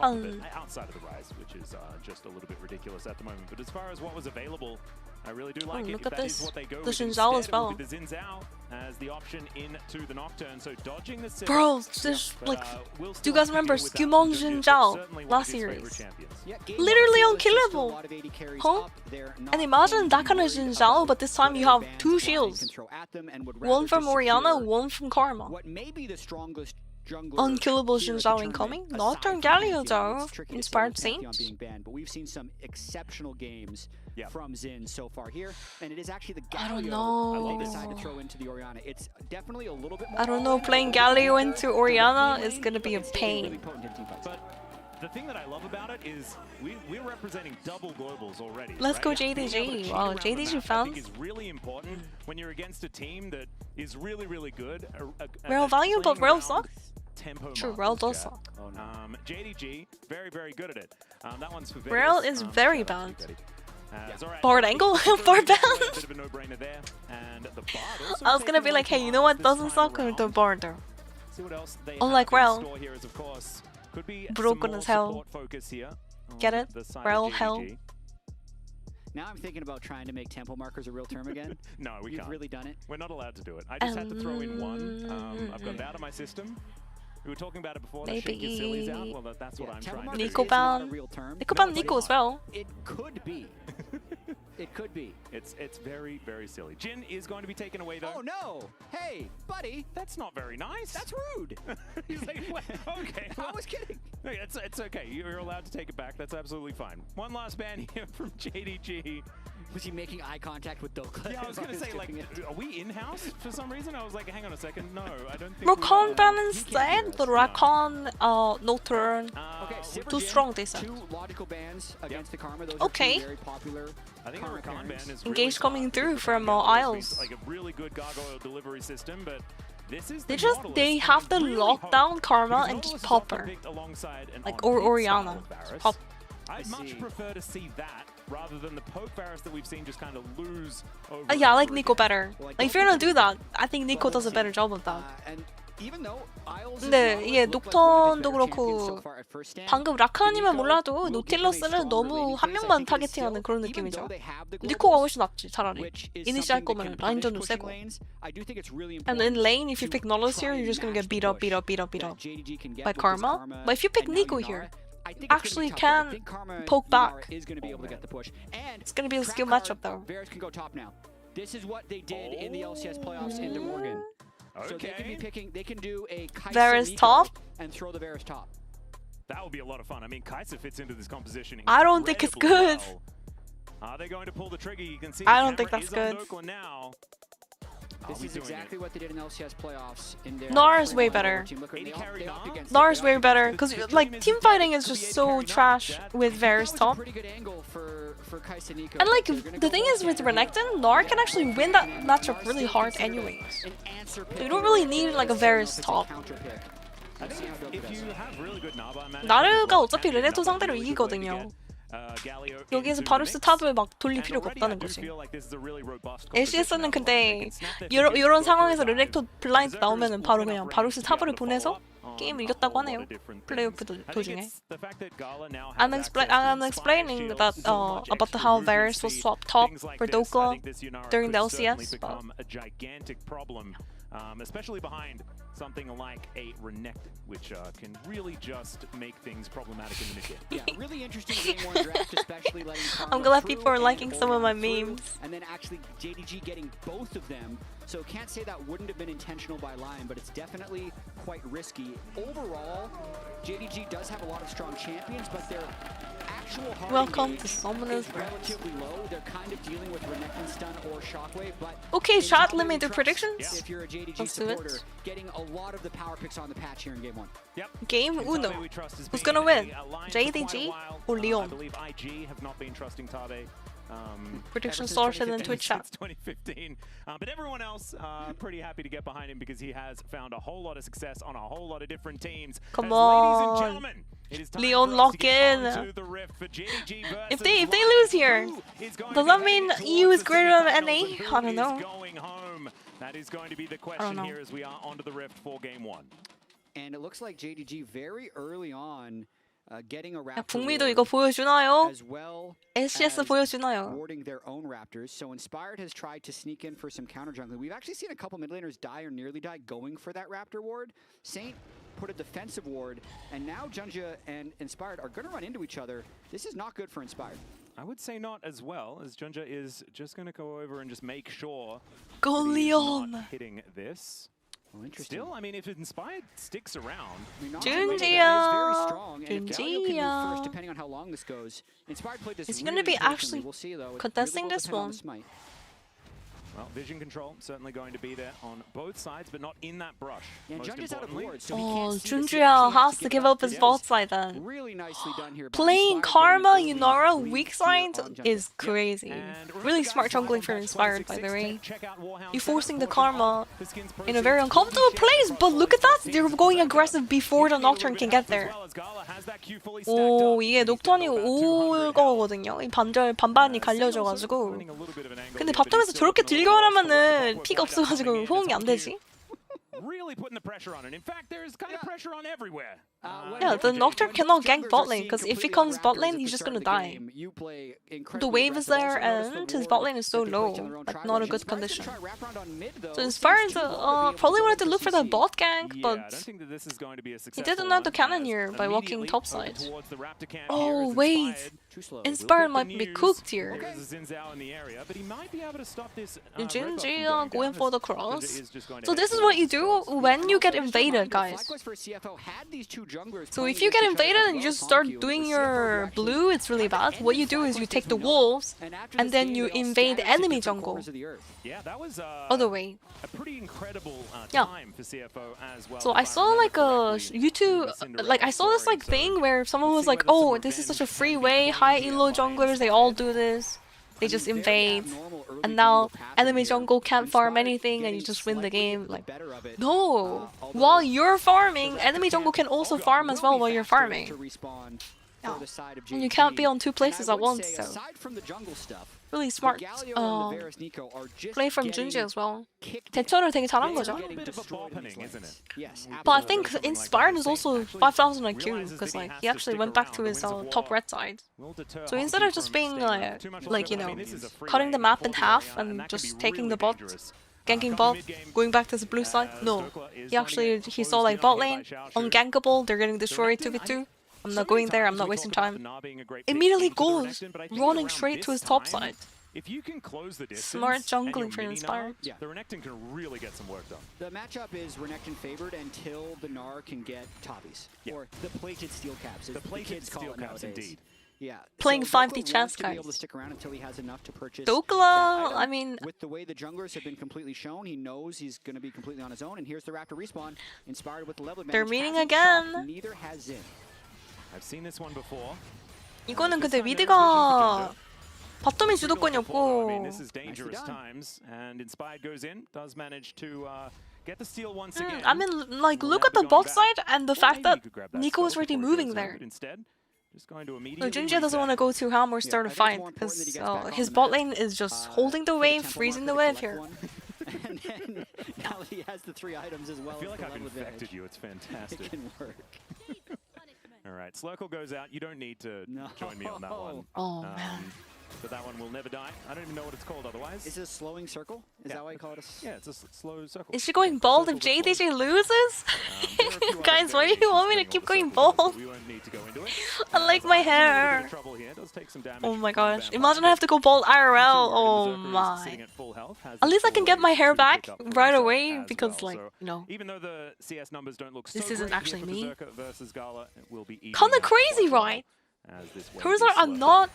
Outside of the rise, which is just a little bit ridiculous at the moment. But as far as what was available, I really do like it. Look at this. The Xin Zhao as well. The Xin Zhao as the option into the Nocturne, so dodging the sit. Bro, this like, do you guys remember Skimon Xin Zhao last series? Literally unkillable. Huh? And imagine that kind of Xin Zhao, but this time you have 2 shields. One from Orianna, one from Karma. Unkillable Xin Zhao incoming? Nocturne Galio though. Inspired Saint. But we've seen some exceptional games from Xin so far here, and it is actually the I don't Galio know. they decide to throw into the Orianna. It's definitely a little bit more. I don't know, playing Galio into Orianna is gonna be a pain. But the thing that I love about it is we're representing double globals already. Let's go right? JDG. Wow, JDG fans. I think is really important when you're against a team that is really, really good. Real value, but Real sucks. Tempo True, Real does suck. JDG, very, very good at it. That one's for Real is very bad. Bard angle? Bard ban? I was gonna be like, hey, you know what doesn't suck? The Bard. Unlike Real. Broken as hell. Get it? Real hell. Now I'm thinking about trying to make tempo markers a real term again. No, we can't. You've really done it? We're not allowed to do it. I just had to throw in one. I've got it out of my system. We were talking about it before. Maybe. The silly's out. Well, that's what I'm trying to do. Nico ban. Nico ban Nico as well. It could be. It could be. It's very, very silly. Jin is going to be taken away though. Oh no! Hey, buddy! That's not very nice. That's rude! He's like, well, okay. I was kidding. It's okay. You're allowed to take it back. That's absolutely fine. One last ban here from JDG. Was he making eye contact with Dokla? Yeah, I was gonna say, like, are we in-house for some reason? I was like, hang on a second. No, I don't think Rakan ban instead, but Rakan, Nocturne. Okay, too strong, they said. 2 logical bans against the Karma. Those okay. are 2 very popular. I think a Rakan ban is Engage coming through from Isles. Like a really good gargoyle delivery system, but this is they have to lock down Karma and just pop her. Like, or Orianna. Pop. I'd much prefer to see that rather than the poke Varus that we've seen just kind of lose over. Yeah, I like Nico better. Like, if you're gonna do that, I think Nico does a better job of that. 근데 이게 녹턴도 그렇고 방금 라칸이면 몰라도 노틸러스는 너무 한 명만 타겟팅하는 그런 느낌이죠. 니코가 훨씬 낫지 차라리. 이니시 할 거면 라인전도 세고. And in lane, if you pick Nautilus here, you're just gonna get beat up by Karma. But if you pick Nico here, actually can poke back. It's gonna be a skill matchup though. Varus can go top now. This is what they did in the LCS playoffs into Morgan. So they can be picking, they can do a Varus top and throw the Varus top. That would be a lot of fun. I mean, Kai'Sa fits into this composition. I don't think it's good. Well. Are they going to pull the trigger? You can see I don't think that's good. Now. This is exactly what they did in the LCS playoffs. Nar is way better. Nar is way better because like team fighting is just so trash with Varus top. And like the thing is with Renekton, Nar can actually win that matchup really hard anyways. So you don't really need like a Varus top. 나르가 어차피 레네토 상대로 이기거든요. 여기에서 바루스 탑을 막 돌릴 필요가 없다는 거지. LCS는 근데 이런 상황에서 르넥토 블라인드 나오면은 바로 그냥 바루스 탑을 보내서 게임을 이겼다고 하네요. 플레이오프 도중에. I'm explaining that about how Varus was swapped top for Dokla during the LCS. especially behind something like a Renekton, which can really just make things problematic in the mid game. Yeah, really interesting game 1 draft, especially letting Karma I'm glad through people are and liking some of my Orion through, memes. and then actually JDG getting both of them. So can't say that wouldn't have been intentional by LYON, but it's definitely quite risky. Overall, JDG does have a lot of strong champions, but their actual hard Welcome engage to Summoner's is relatively low. They're kind of dealing with Renekton stun or Shockwave, but Okay, in chat, top let me lane do trucks, predictions. if you're a JDG Let's do it. supporter, getting a lot of the power picks on the patch here in game 1. Yep. Game uno. Who's gonna win? JDG or I LYON? believe IG have not been trusting Tabe. Prediction sorted in Twitch chat. Since 2015. But everyone else pretty happy to get behind him because he has found a whole lot of success on a whole lot of different teams. Come Ladies on. and gentlemen, it is time LYON for us lock to get in. onto the rift for JDG If versus they lose here, does that mean EU is greater than NA? I don't know. going home. That is going to be the don't question know. here as we are onto the rift for game 1. And it looks like JDG very early on getting a 야, Raptor 북미도 ward 이거 보여주나요? as well SCS as 보여주나요? warding their own Raptors. So Inspired has tried to sneak in for some counter jungling. We've actually seen a couple mid laners die or nearly die going for that Raptor ward. Saint put a defensive ward, and now Junja and Inspired are going to run into each other. This is not good for Inspired. I would say not as well, as Junja is just going to go over and just make sure Go that he is LYON. not hitting this. Well, interesting. Still, I mean, if Inspired sticks around, strong, and if Galio can move Junja. first, depending on how long this goes. Inspired played this Is he really gonna be patiently. actually We'll see, though. It contesting really will this depend on one? the smite. well, vision control certainly going to be there on both sides, but not in that brush. Yeah, most Junja's out of importantly. wards, so he Oh, can't see this. He Junja actually has to give up his bot side then. Really nicely done here. by Playing Inspired, Karma, getting an Yunara, early weak lead side here on Junja. is crazy. Really smart jungling from Inspired, by the way. You're forcing the Karma in a very uncomfortable place, but look at that! They're going aggressive before the Nocturne can get there. 오, 이게 녹턴이 올 거거든요. 이 반반이 갈려져가지고. 근데 바텀에서 저렇게 딜교환하면은 피가 없어가지고 호응이 안 되지. Really putting the pressure on it. In fact, there's kind of pressure on everywhere. Yeah, the Nocturne cannot gank bot lane, because if he comes bot lane, he's just gonna die. The wave is there, and his bot lane is so low, like not a good condition. So Inspired probably wanted to look for that bot gank, I but don't think that this is going to be a he successful didn't have the one, cannon as here by walking immediately topside. over towards the Raptor camp here Oh is wait, Inspired. Inspired We'll might get be the cooked news. here. There's a Zinzao in the area, but he might be able to stop this. Jinji going for the cross. So this is what you do when you get invaded, guys. So if you get invaded and you just start doing your blue, it's really bad. What you do is you take the wolves and then you invade enemy jungle. Yeah, that was Other way. a pretty incredible Yeah. time for CFO as well. So I saw like a YouTube, like I saw this like thing where someone was like, oh, this is such a free way, high elo junglers, they all do this. They just invade. And now enemy jungle can't farm anything and you just win the game. Like, no! While you're farming, enemy jungle can also farm as well while you're farming. Yeah. And you can't be on two places at once, so. Really smart play from Junji as well. 대처를 되게 잘한 거죠. But I think Inspired is also 5,000 IQ, because like he actually went back to his top red side. So instead of just being like you know, cutting the map in half and just taking the bot, ganking bot, going back to the blue side, no. He saw like bot lane, ungankable, they're getting destroyed 2v2. I'm not going there, I'm not wasting time. Immediately goes, running straight to his top side. If you can close the distance, Smart jungling for Inspired. Yeah. The Renekton can really get some work done. The matchup is Renekton favored until the Gnar can get Tabis. Yeah. Or the plated steel caps, as The plated kids call steel it caps, nowadays. indeed. Yeah. Playing so 5D Dokla chess, wants to be guys. able to stick around until he has enough to purchase Dokla, that item. I mean... With the way the junglers have been completely shown, he knows he's going to be completely on his own. And here's the Raptor respawn, Inspired with the level advantage. They're meeting Hasn't again. shocked, neither has Zin. I've seen this one before. 이거는 근데 미드가 바텀이 주도권이 I 없고 mean, this is dangerous times, and Inspired goes in, does manage to get the steal once again. I mean, like, look at the bot side and the fact that Nico is already moving there. Instead, just going to So immediately Junji doesn't want to go too ham or start a fight, because his bot lane is just holding the wave, freezing the wave here. And then now that he has the 3 items as well. I feel as like the I've level infected advantage. you. It's fantastic. It can work. All right, Slurkle goes out. You don't need to join me on that one. Oh, man. but that one will never die. I don't even know what it's called otherwise. Is it a slowing circle? Is that why you call it a... Yeah, it's a slow circle. Is she going bald if JDG loses? Guys, why do you want me to keep going bald? We won't need to go into it. I like my hair. Oh my gosh. Imagine I have to go bald IRL. Oh my. At least I can get my hair back right away because, like, you know. Even though the CS numbers don't look this isn't actually me. Versus Gala, it will be Kinda crazy, right? Cursor are not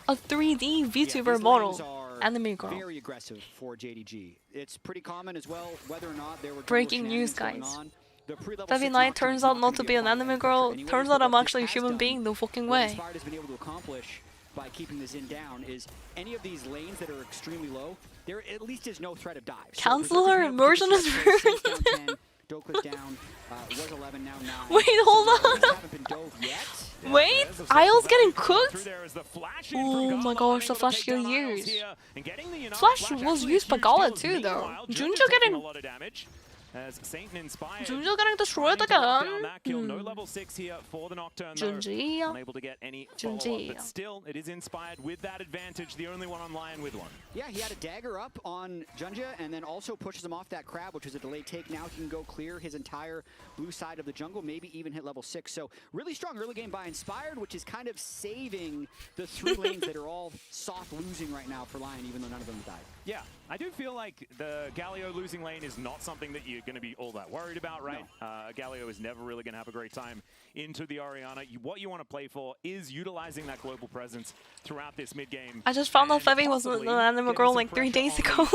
a 3D VTuber model. Anime girl. Very aggressive for JDG. It's pretty common as well, whether or not there were breaking news, guys. Feviknight turns out not to be an anime girl. Turns out I'm actually a human being. No fucking way. Inspired has been able to accomplish by keeping the Xin down is any of these lanes that are extremely low, there at least is no threat of dive. Cancel her immersion is ruined. Dokka's down, was 11, now 9. Wait, hold on. Haven't been dove yet. Wait, Isle's getting cooked? Oh my gosh, the flash skill used. Flash was used by Gala too though. Junjo getting... As Saint inspired. Junjo getting destroyed again. No level 6 here for the Nocturne. Junji. Unable to get any follow-up, but still, it is inspired with that advantage. The only one on Lion with one. Yeah, he had a dagger up on Junja and then also pushes him off that crab, which was a delayed take. Now he can go clear his entire blue side of the jungle, maybe even hit level 6. So really strong early game by Inspired, which is kind of saving the 3 lanes that are all soft losing right now for Lion, even though none of them died. Yeah, I do feel like the Galio losing lane is not something that you're going to be all that worried about, right? No. Galio is never really going to have a great time into the Orianna. What you want to play for is utilizing that global presence throughout this mid-game. I just found out Fevi was an anime girl like 3 days ago.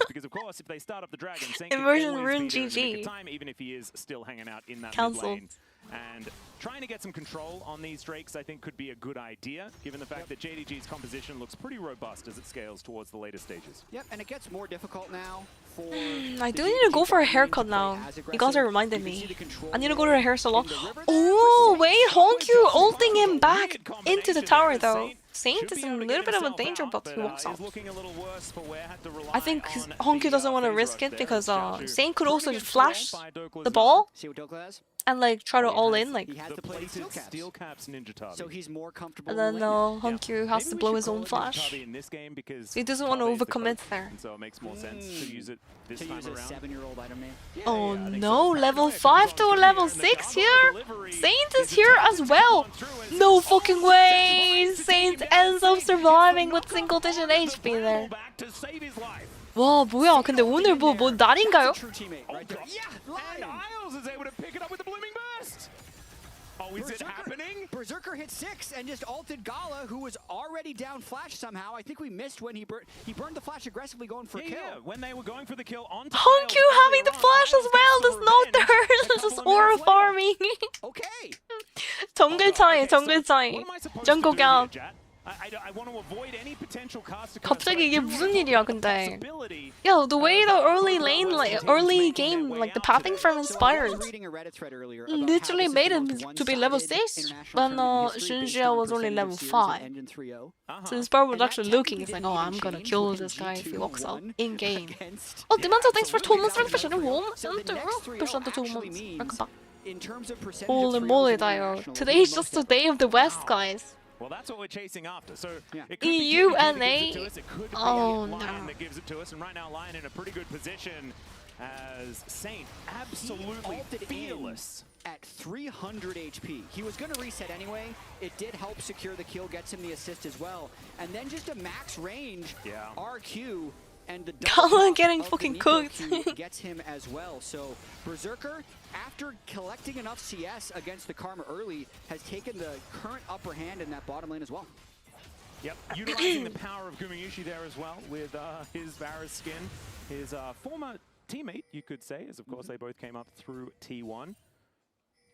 Because of course, if they start up the dragon, immersion ruined GG. Time, even if he is still hanging out in that mid lane. And trying to get some control on these Drakes, I think, could be a good idea, given the fact that JDG's composition looks pretty robust as it scales towards the later stages. Yep, and it gets more difficult now for... I do need to go for a haircut now. You guys are reminding me. I need to go to a hair salon. Oh, wait, Hongkyu ulting him back into the tower, though. Saint is in a little bit of a danger, but he walks out. I think Hongkyu doesn't want to risk it because Saint could also just flash the ball and like try to all in, like. He has to play steel caps ninja Tabi. So he's more comfortable. And then Hongkyu has to blow his own flash. He doesn't want to overcommit there. So it makes more sense to use it this time around. 7-year-old item man. Oh no, level 5 to level 6 here? Saint is here as well. No fucking way! Saint ends up surviving with single digit HP there. 와 뭐야 근데 오늘 뭐 날인가요? Oh, is it happening? Berserker hit 6 and just ulted Gala, who was already down flash somehow. I think we missed when he burned the flash aggressively going for a kill. Yeah, when they were going for the kill on Hongkyu having the flash as well. This Nocturne just aura farming. Okay. 정글 차이. jungle gap. I want to avoid any potential caster. 갑자기 이게 무슨 일이야 근데. Yo, the way the early lane, like early game, like the pathing from Inspired, literally made him to be level 6, but Xunjia was only level 5. So Inspired was actually looking, it's like, oh, I'm gonna kill this guy if he walks out in game. Oh, Dimanto, thanks for 2 months, for sharing 1 month. Holy moly, Dio. Today is just the day of the West, guys. Well, that's what we're chasing after. So EU and A. Oh no. That gives it to us, and right now Lion in a pretty good position as Saint absolutely fearless. At 300 HP. He was going to reset anyway. It did help secure the kill, gets him the assist as well. And then just a max range RQ and the Gala getting fucking cooked. gets him as well. So Berserker, after collecting enough CS against the Karma early, has taken the current upper hand in that bottom lane as well. Yep, utilizing the power of Gumayushi there as well with his Varus skin. His former teammate, you could say, as of course they both came up through T1.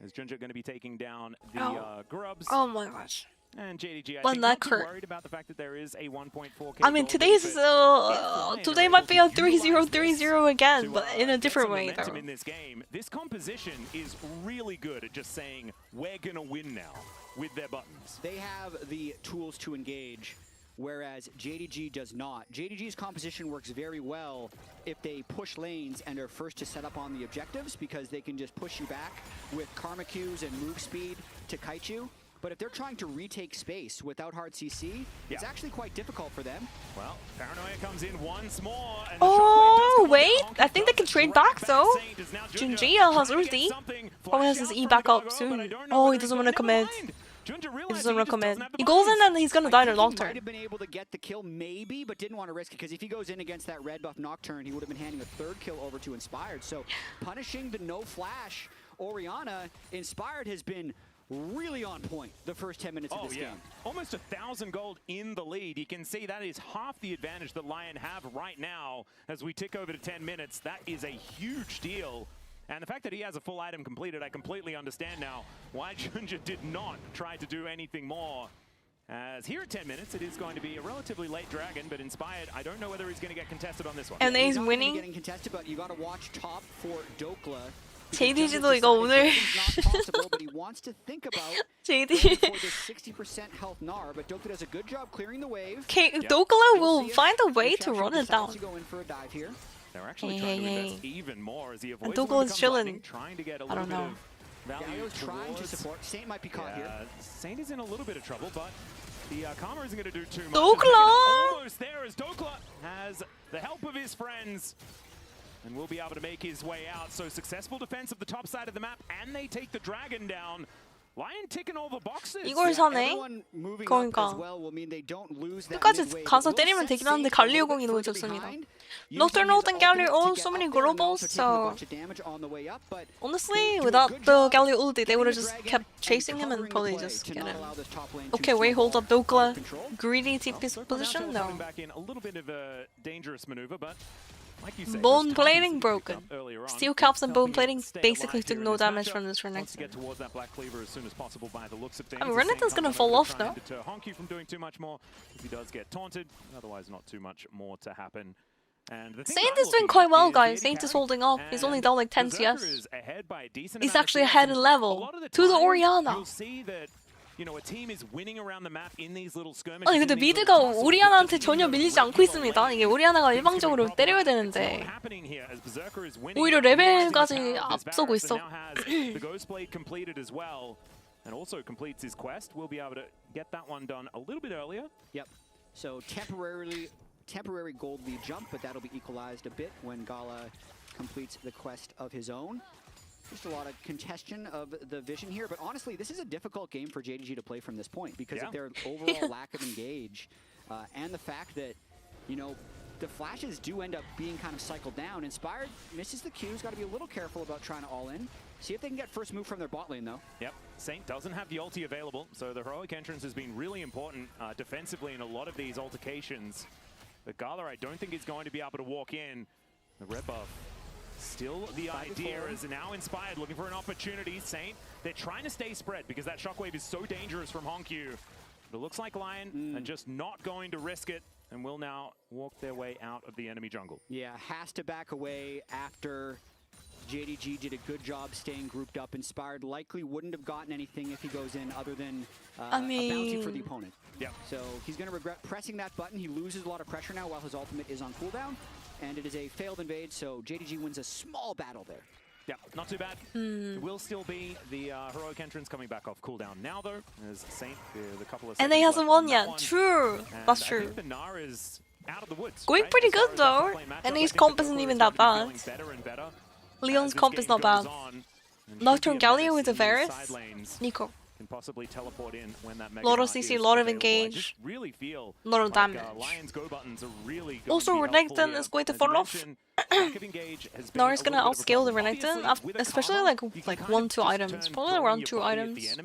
Is Junja going to be taking down the Grubs? Oh my gosh. And JDG, I think not too worried about the fact that there is a 1.4K. I mean, today's today might be a 3-0-3-0 again, but in a different way though. In this game, this composition is really good at just saying we're gonna win now with their buttons. They have the tools to engage, whereas JDG does not. JDG's composition works very well if they push lanes and are first to set up on the objectives, because they can just push you back with karma Qs and move speed to kite you. But if they're trying to retake space without hard CC, it's actually quite difficult for them. Well, Paranoia comes in once more. And Oh, wait. I think they can trade back, though. Junjia has ulti. Probably has his E back up soon. Oh, he doesn't want to commit. He doesn't want to commit. He goes in and he's going to die in a Nocturne. He might have been able to get the kill, maybe, but didn't want to risk it, because if he goes in against that red buff Nocturne, he would have been handing a third kill over to Inspired. So punishing the no flash Orianna, Inspired has been really on point the first 10 minutes of this game. Almost 1,000 gold in the lead. You can see that is half the advantage that LYON have right now as we tick over to 10 minutes. That is a huge deal. And the fact that he has a full item completed, I completely understand now why Junja did not try to do anything more. As here at 10 minutes, it is going to be a relatively late dragon, but Inspired, I don't know whether he's going to get contested on this one. And he's not winning. Getting contested, but you got to watch top for Dokla. JDG도 이거 오늘 but he wants to think about JD. for this 60% health Gnar, but Dokla does a good job clearing the wave. Dokla will find a way to run it down. Go in for a dive here. They're actually trying to invest even more as he avoids Dokla is chilling. trying to get a I little don't bit know. of value Galio's trying to support. Saint might be caught here. Saint is in a little bit of trouble, but the Karma isn't going to do too much. Dokla! Almost there as Dokla has the help of his friends and will be able to make his way out. So successful defense of the top side of the map, and they take the dragon down. LYON ticking all the boxes. 이걸 사네. 그러니까. 끝까지 가서 때리면 되긴 하는데 갈리오공이 너무 좋습니다. Nocturnal and Galio, oh, so many globals, so honestly, without the Galio ulti, they would have just kept chasing him and probably just get him. Okay, wait, hold up, Dokla, greedy TP position? No. Back in a little bit of a dangerous maneuver, but like you said, Bone plating broken. Steel caps and bone plating basically took no damage from this Renekton. Get towards that black cleaver as soon as possible by the looks of things. I mean, Renekton's gonna fall off now. Deter Honky from doing too much more. If he does get taunted, otherwise not too much more to happen. And Saint is doing quite well, guys. Saint is holding up. He's only down like 10 CS. He's actually ahead in level to the Orianna. You'll see that, you know, a team is winning around the map in these little skirmishes. 아니 근데 미드가 오리아나한테 전혀 밀리지 않고 있습니다. 이게 오리아나가 일방적으로 때려야 되는데 오히려 레벨까지 앞서고 있어. The Ghost Blade completed as well, and also completes his quest. We'll be able to get that one done a little bit earlier. Yep. So temporary gold lead jump, but that'll be equalized a bit when Gala completes the quest of his own. Just a lot of congestion of the vision here, but honestly, this is a difficult game for JDG to play from this point because of their overall lack of engage and the fact that, you know, the flashes do end up being kind of cycled down. Inspired misses the Q's, got to be a little careful about trying to all-in. See if they can get first move from their bot lane, though. Yep, Saint doesn't have the ulti available, so the heroic entrance has been really important defensively in a lot of these altercations. But Gala, I don't think is going to be able to walk in. The red buff. Still the idea is now Inspired looking for an opportunity. Saint, they're trying to stay spread because that shockwave is so dangerous from Honkyu. But it looks like LYON are just not going to risk it and will now walk their way out of the enemy jungle. Yeah, has to back away after JDG did a good job staying grouped up. Inspired likely wouldn't have gotten anything if he goes in other than a bounty for the opponent. Yeah. So he's going to regret pressing that button. He loses a lot of pressure now while his ultimate is on cooldown. And it is a failed invade, so JDG wins a small battle there. Yeah, not too bad. It will still be the heroic entrance coming back off cooldown now, though, as Saint, the couple of And they hasn't won yet. True. That's true. I think the Gnar is out of the woods. Going pretty good, though. And his comp isn't even that bad. Leon's comp is not bad. Nocturne Galio with a Varus. Nico. Can possibly teleport in when that mega lot of CC, lot of engage, really feel lot of damage. LYON's go buttons are really also, Renekton is going to fall off. Gnar is gonna outscale the Renekton, especially like 1-2 items, probably around 2 items.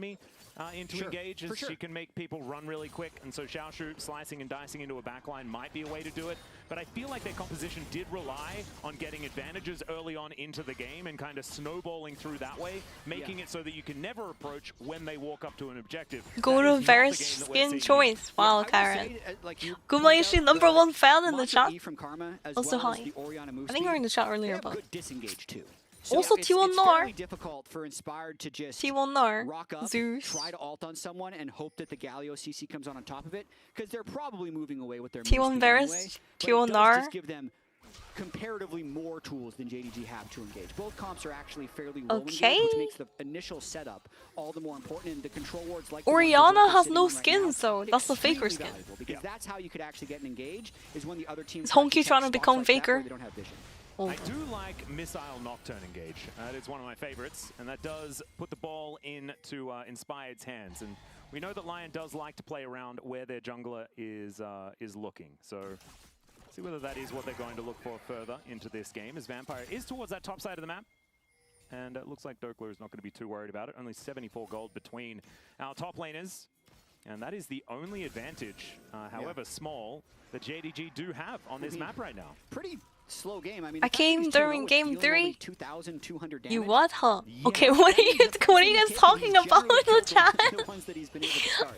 Into engage as she can make people run really quick, and so Xiaoshu slicing and dicing into a backline might be a way to do it, but I feel like their composition did rely on getting advantages early on into the game and kind of snowballing through that way, making it so that you can never approach when they walk up to an objective. Go to Varus skin choice. Wow, Karen. Gumaishi #1 fan in the chat. Also hi. I think we were in the chat earlier, but also T1 Gnar. Difficult for Inspired to just T1 Gnar. rock up, Zeus. try to ult on someone, and hope that the Galio CC comes on top of it, because they're probably moving away with their T1 Varus, T1 Gnar. give them comparatively more tools than JDG have to engage. Both comps are actually fairly low Okay. engaged, which makes the initial setup all the more important. And the control wards like Orianna has no skins, so that's the Faker skin. Because that's how you could actually get an engage, is when the other team Is Honky trying to become Faker? they don't have vision. I do like Missile Nocturne engage. That is one of my favorites, and that does put the ball into Inspired's hands. And we know that LYON does like to play around where their jungler is looking. So see whether that is what they're going to look for further into this game, as Vampire is towards that top side of the map. And it looks like Dokler is not going to be too worried about it. Only 74 gold between our top laners. And that is the only advantage, however small, that JDG do have on this map right now. Pretty slow game. I mean, I came during game 3. 2,200 damage. You what, huh? Okay, what are you guys talking about in the chat?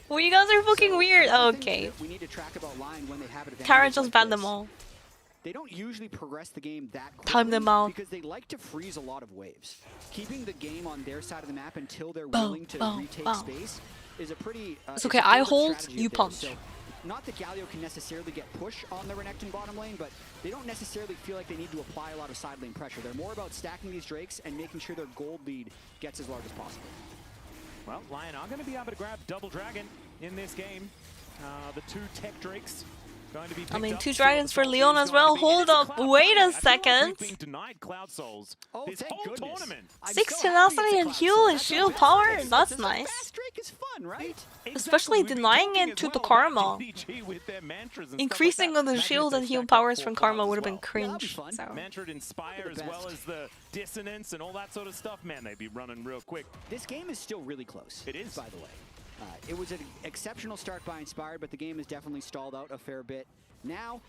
Well, you guys are fucking weird. Okay. We need to track about LYON when they have advantage. Tara just banned them all. They don't usually progress the game that quickly. Time them out. Because they like to freeze a lot of waves. Keeping the game on their side of the map until they're willing to retake space is a pretty... it's okay, I hold, you punch. So, not that Galio can necessarily get push on the Renekton bottom lane, but they don't necessarily feel like they need to apply a lot of side lane pressure. They're more about stacking these Drakes and making sure their gold lead gets as large as possible. Well, LYON are going to be able to grab Double Dragon in this game. The 2 Tech Drakes going to be I mean, 2 dragons for LYON as well. Hold up, wait a second. Being denied Cloud Souls this whole tournament. 6 tenacity and heal and shield power. That's nice. Drake is fun, right? Especially denying it to the Karma. Increasing on the shield and heal powers from Karma would have been cringe. So. Mantra Inspire as well as the Dissonance and all that sort of stuff. Man, they'd be running real quick. This game is still really close. It is. By the way. It was an exceptional start by Inspired, but the game has definitely stalled out a fair bit. Now,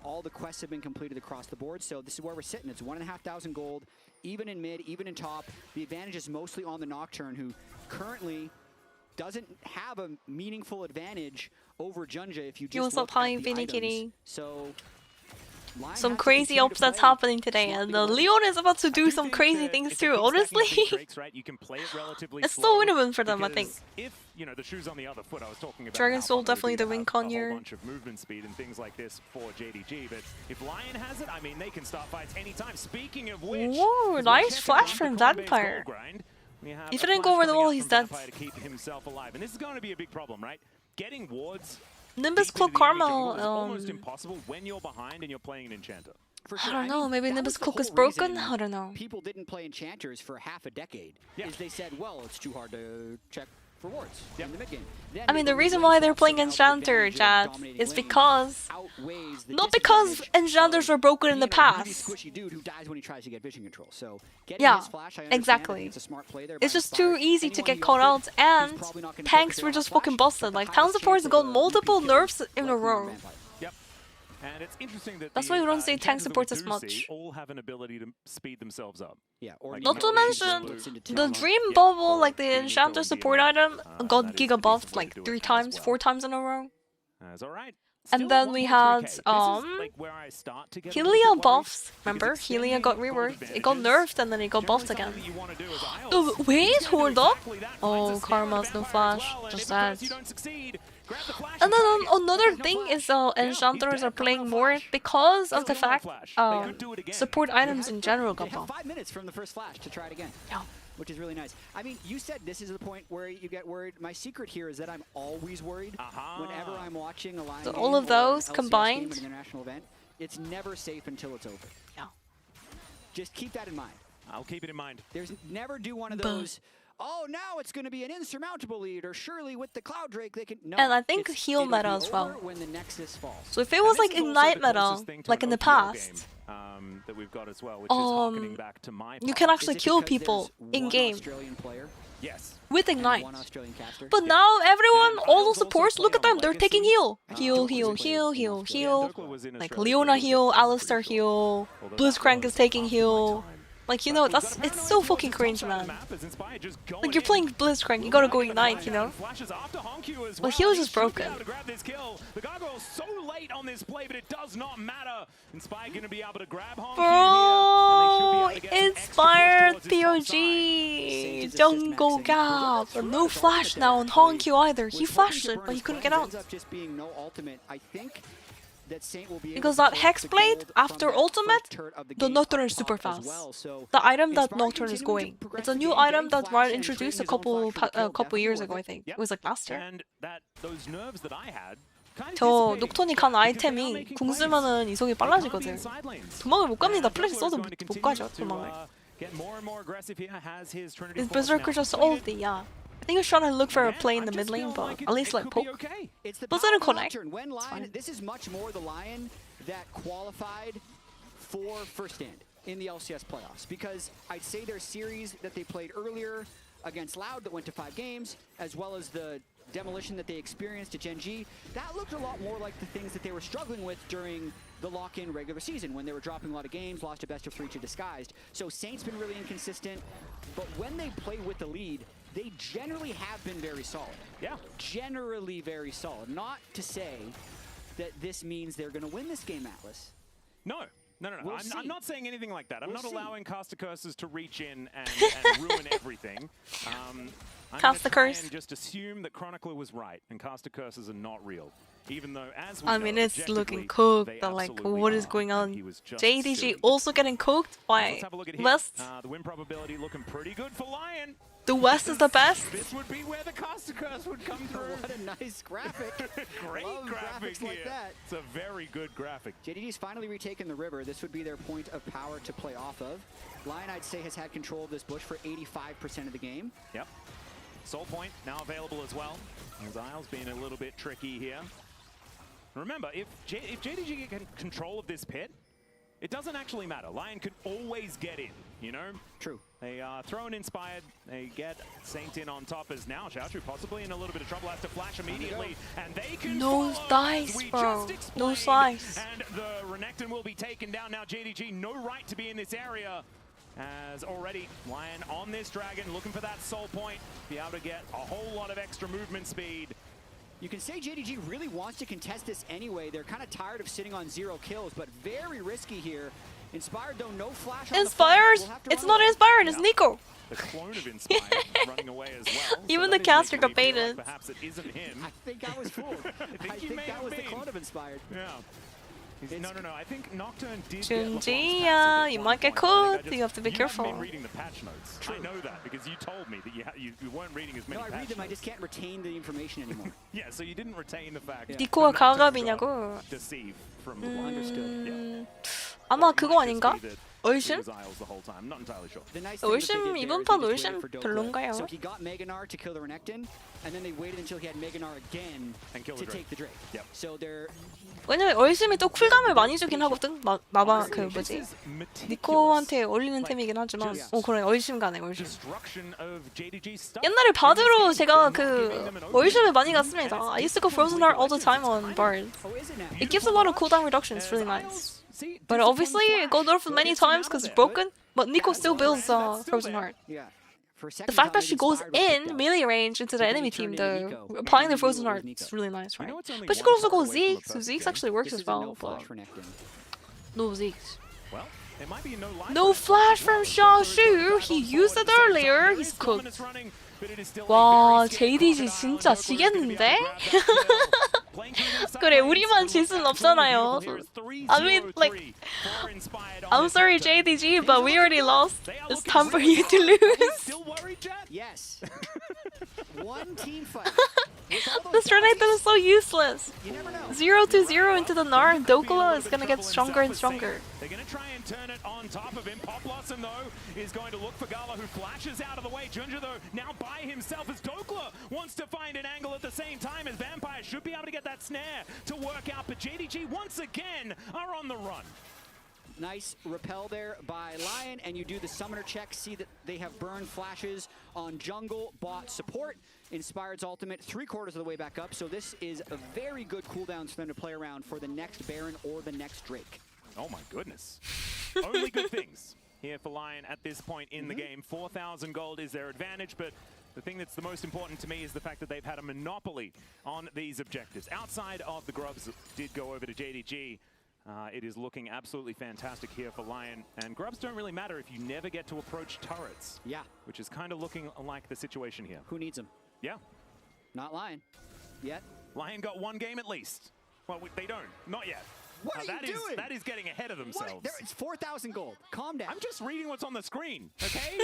all the quests have been completed across the board, so this is where we're sitting. It's 1,500 gold, even in mid, even in top. The advantage is mostly on the Nocturne, who currently doesn't have a meaningful advantage over Junja if you just look at the items. So, some crazy upsets happening today, and LYON is about to do some crazy things too, honestly. It's still winnable for them, I think. If, you know, the shoe's on the other foot, I was talking about Dragon Soul definitely the win con here. A whole bunch of movement speed and things like this for JDG, but if LYON has it, I mean, they can start fights anytime. Speaking of which, whoa, nice flash from Vampire. If it didn't go over the wall, he's dead. To keep himself alive, and this is going to be a big problem, right? Getting wards. Nimbus Cloak Karma, almost impossible when you're behind and you're playing an enchanter. I don't know, maybe Nimbus Cloak is broken? I don't know. People didn't play enchanters for half a decade. Is they said, well, it's too hard to check for wards in the mid game. I mean, the reason why they're playing Enchanter, chat, is because... Not because Enchanters were broken in the past. Yeah, exactly. It's just too easy to get caught out, and tanks were just fucking busted. Like, Town Supports got multiple nerfs in a row. And it's interesting that that's why we don't say tank supports as much. All have an ability to speed themselves up. Yeah, not to mention the Dream Bubble, like the Enchanter support item, got Giga buffed like 3 times, 4 times in a row. That's alright. And then we had Helia buffs. Remember, Helia got reworked. It got nerfed and then it got buffed again. Oh, wait, hold up. Oh, Karma's no flash. Just that. And then another thing is enchanters are playing more because of the fact support items in general got buffed. 5 minutes from the first flash to try it again. Yeah. Which is really nice. I mean, you said this is the point where you get worried. My secret here is that I'm always worried whenever I'm watching a LYON so all of those combined. Game, an international event, it's never safe until it's over. Yeah. Just keep that in mind. I'll keep it in mind. There's never do one of those. Oh, now it's going to be an insurmountable lead, or surely with the Cloud Drake they can. No, and I think heal meta as well. When the Nexus falls. So if it was like Ignite meta, like in the past, that we've got as well, which is harkening back to my you can actually kill people in game. Yes. With Ignite. But now everyone, all those supports, look at them, they're taking heal. Heal, heal, heal, heal, heal. Like Leona heal, Alistar heal, Blitzcrank is taking heal. Like, you know, it's so fucking cringe, man. Like, you're playing Blitzcrank, you gotta go Ignite, you know? Well, heal is just broken. Bro, Inspired POG! Jungle Gap! No flash now on Honkyu either. He flashed it, but he couldn't get out. that Saint will be able Because to that pull the Hexblade, gold after from that ultimate, first turret of the the game Nocturne up is super top as fast. well. So The item that Inspired Nocturne is continuing going. to progress It's a the new game, item getting that Flash Riot and introduced trading a his own couple Flash to the kill, couple years definitely ago, I worth think. it. It was like last year. And those nerves that I had kind of 저 dissipating. 녹톤이 간 Because they are 아이템이 making 궁 plays. 쓰면은 이속이 They can't be 빨라지거든. inside lanes. 도망을 못 갑니다. And 플래시 Juggler is 써도 going to 못 continue 가죠. to, 도망을. get more and more aggressive here. Has his Trinity His Force Berserker now just completed. ulti, yeah. I think he's trying to look for a play in the mid lane, but at least like poke. It's the Doesn't power of the connect. Nocturne. When It's Lion, fine. this is much more the Lion that qualified for first stand in the LCS playoffs, because I'd say their series that they played earlier against Loud that went to 5 games, as well as the demolition that they experienced at Gen G, that looked a lot more like the things that they were struggling with during the lock-in regular season when they were dropping a lot of games, lost a best of 3 to Disguised. So Saint's been really inconsistent, but when they play with the lead, they generally have been very solid. Yeah. Generally very solid. Not to say that this means they're going to win this game, Atlas. No. We'll I'm not saying anything like that. I'm We'll not see. allowing Caster Curses to reach in and ruin everything. I'm Caster gonna try Curse. and just assume that Chronicler was right and Caster Curses are not real. Even though, as we I know, mean, it's objectively, looking cooked. they But like, absolutely what is are, going and on? he was just JDG silly. also getting cooked by Let's have a look at here. West. The win probability looking pretty good for Lion. The West is the best. This would be where the Caster Curse would come through. What a nice graphic. Great Love graphic graphics here. like that. It's a very good graphic. JDG's finally retaken the river. This would be their point of power to play off of. Lion, I'd say, has had control of this bush for 85% of the game. Yep. Soul Point now available as well. Zile's being a little bit tricky here. Remember, if JDG get control of this pit, it doesn't actually matter. Lion could always get in, you know? True. They throw an Inspired, they get Saint in on top as now Xiaochu possibly in a little bit of trouble, has to flash immediately, and they can No follow, dice, as we bro. just No explained. slice. And the Renekton will be taken down now. JDG, no right to be in this area. As already Lion on this dragon, looking for that soul point, be able to get a whole lot of extra movement speed. You can say JDG really wants to contest this anyway. They're kind of tired of sitting on 0 kills, but very risky here. Inspired, though, no flash on Inspired? the flank. We'll have to It's run not away. Inspired, it's Nico. The clone of Inspired running away as well. Even so the that is caster making me got feel baited. Like perhaps it isn't him. I think I was fooled. I you think may that have was the been. clone of Inspired. Yeah. No. I think Nocturne did Junji, get you might get caught. You have to be careful. You haven't been reading the patch notes. I know that because you told me that you weren't reading as many No, I patch read them. I notes. just can't retain the information anymore. Yeah, so you didn't retain the fact 니코가 that Nocturne 가갑이냐고. got deceive from the blind. Understood. 아마 그거 아닌가? It 얼씬? was Isles the whole time. Not entirely sure. The nice thing that they 얼씬 did 이번 there 판 is they just 얼씬 waited for Dokla. 별론가요? So he got Meganar to kill the Renekton, and then they waited until he had Meganar again And kill to the Drake. take the Drake. Yep. So they're 왜냐면 얼심이 또 쿨담을 많이 주긴 하거든. 마바 그 뭐지? 니코한테 어울리는 템이긴 하지만, 그래 얼심 가네 얼심. Destruction of JDG stuff. 옛날에 바드로 제가 그 얼심을 많이 갔습니다. I used to go Frozen Heart all the time on Bard. It gives a lot of cooldown reduction. It's really nice. But obviously it got nerfed many times because it's broken. But Nico still builds Frozen Heart. yeah. For a The second fact time, that she maybe goes Inspired was picked in up. melee range into the then enemy he team, turned into though, Nico. applying And the he Frozen knew it Heart, was Nico. it's really nice, right? it's only But she one could also card go away from Zeke, the so perfect Zeke's game. actually works This as is a no well, flash but Renekton. no Zeke's. Well, it might be a no life. No flash from Xiaoshu! He used it earlier, he's cooked. 와, JDG 진짜 지겠는데? 그래, 우리만 질 순 없잖아요. I mean, like, I'm sorry JDG, but we already lost. It's time for you to lose. Yes. One team fight. This Renekton is so useless. You never know. 0-0 into the Gnar, Dokula is gonna get stronger and stronger. They're going to try and turn it on top of him. Pop Blossom, though, is going to look for Gala, who flashes out of the way. Junja, though, now by himself as Dokla wants to find an angle at the same time as Vampire should be able to get that snare to work out. But JDG, once again, are on the run. Nice repel there by Lion, and you do the summoner check. See that they have burned flashes on jungle, bot, support. Inspired's ultimate 3/4 of the way back up, so this is a very good cooldown for them to play around for the next Baron or the next Drake. Oh my goodness. Only good things here for Lion at this point in the game. 4,000 gold is their advantage, but the thing that's the most important to me is the fact that they've had a monopoly on these objectives. Outside of the Grubs did go over to JDG. It is looking absolutely fantastic here for Lion. And Grubs don't really matter if you never get to approach turrets. Yeah. Which is kind of looking like the situation here. Who needs them? Yeah. Not Lion. Yet. Lion got one game at least. Well, they don't. Not yet. What are you doing? That is getting ahead of themselves. What? It's 4,000 gold. Calm down. I'm just reading what's on the screen, okay?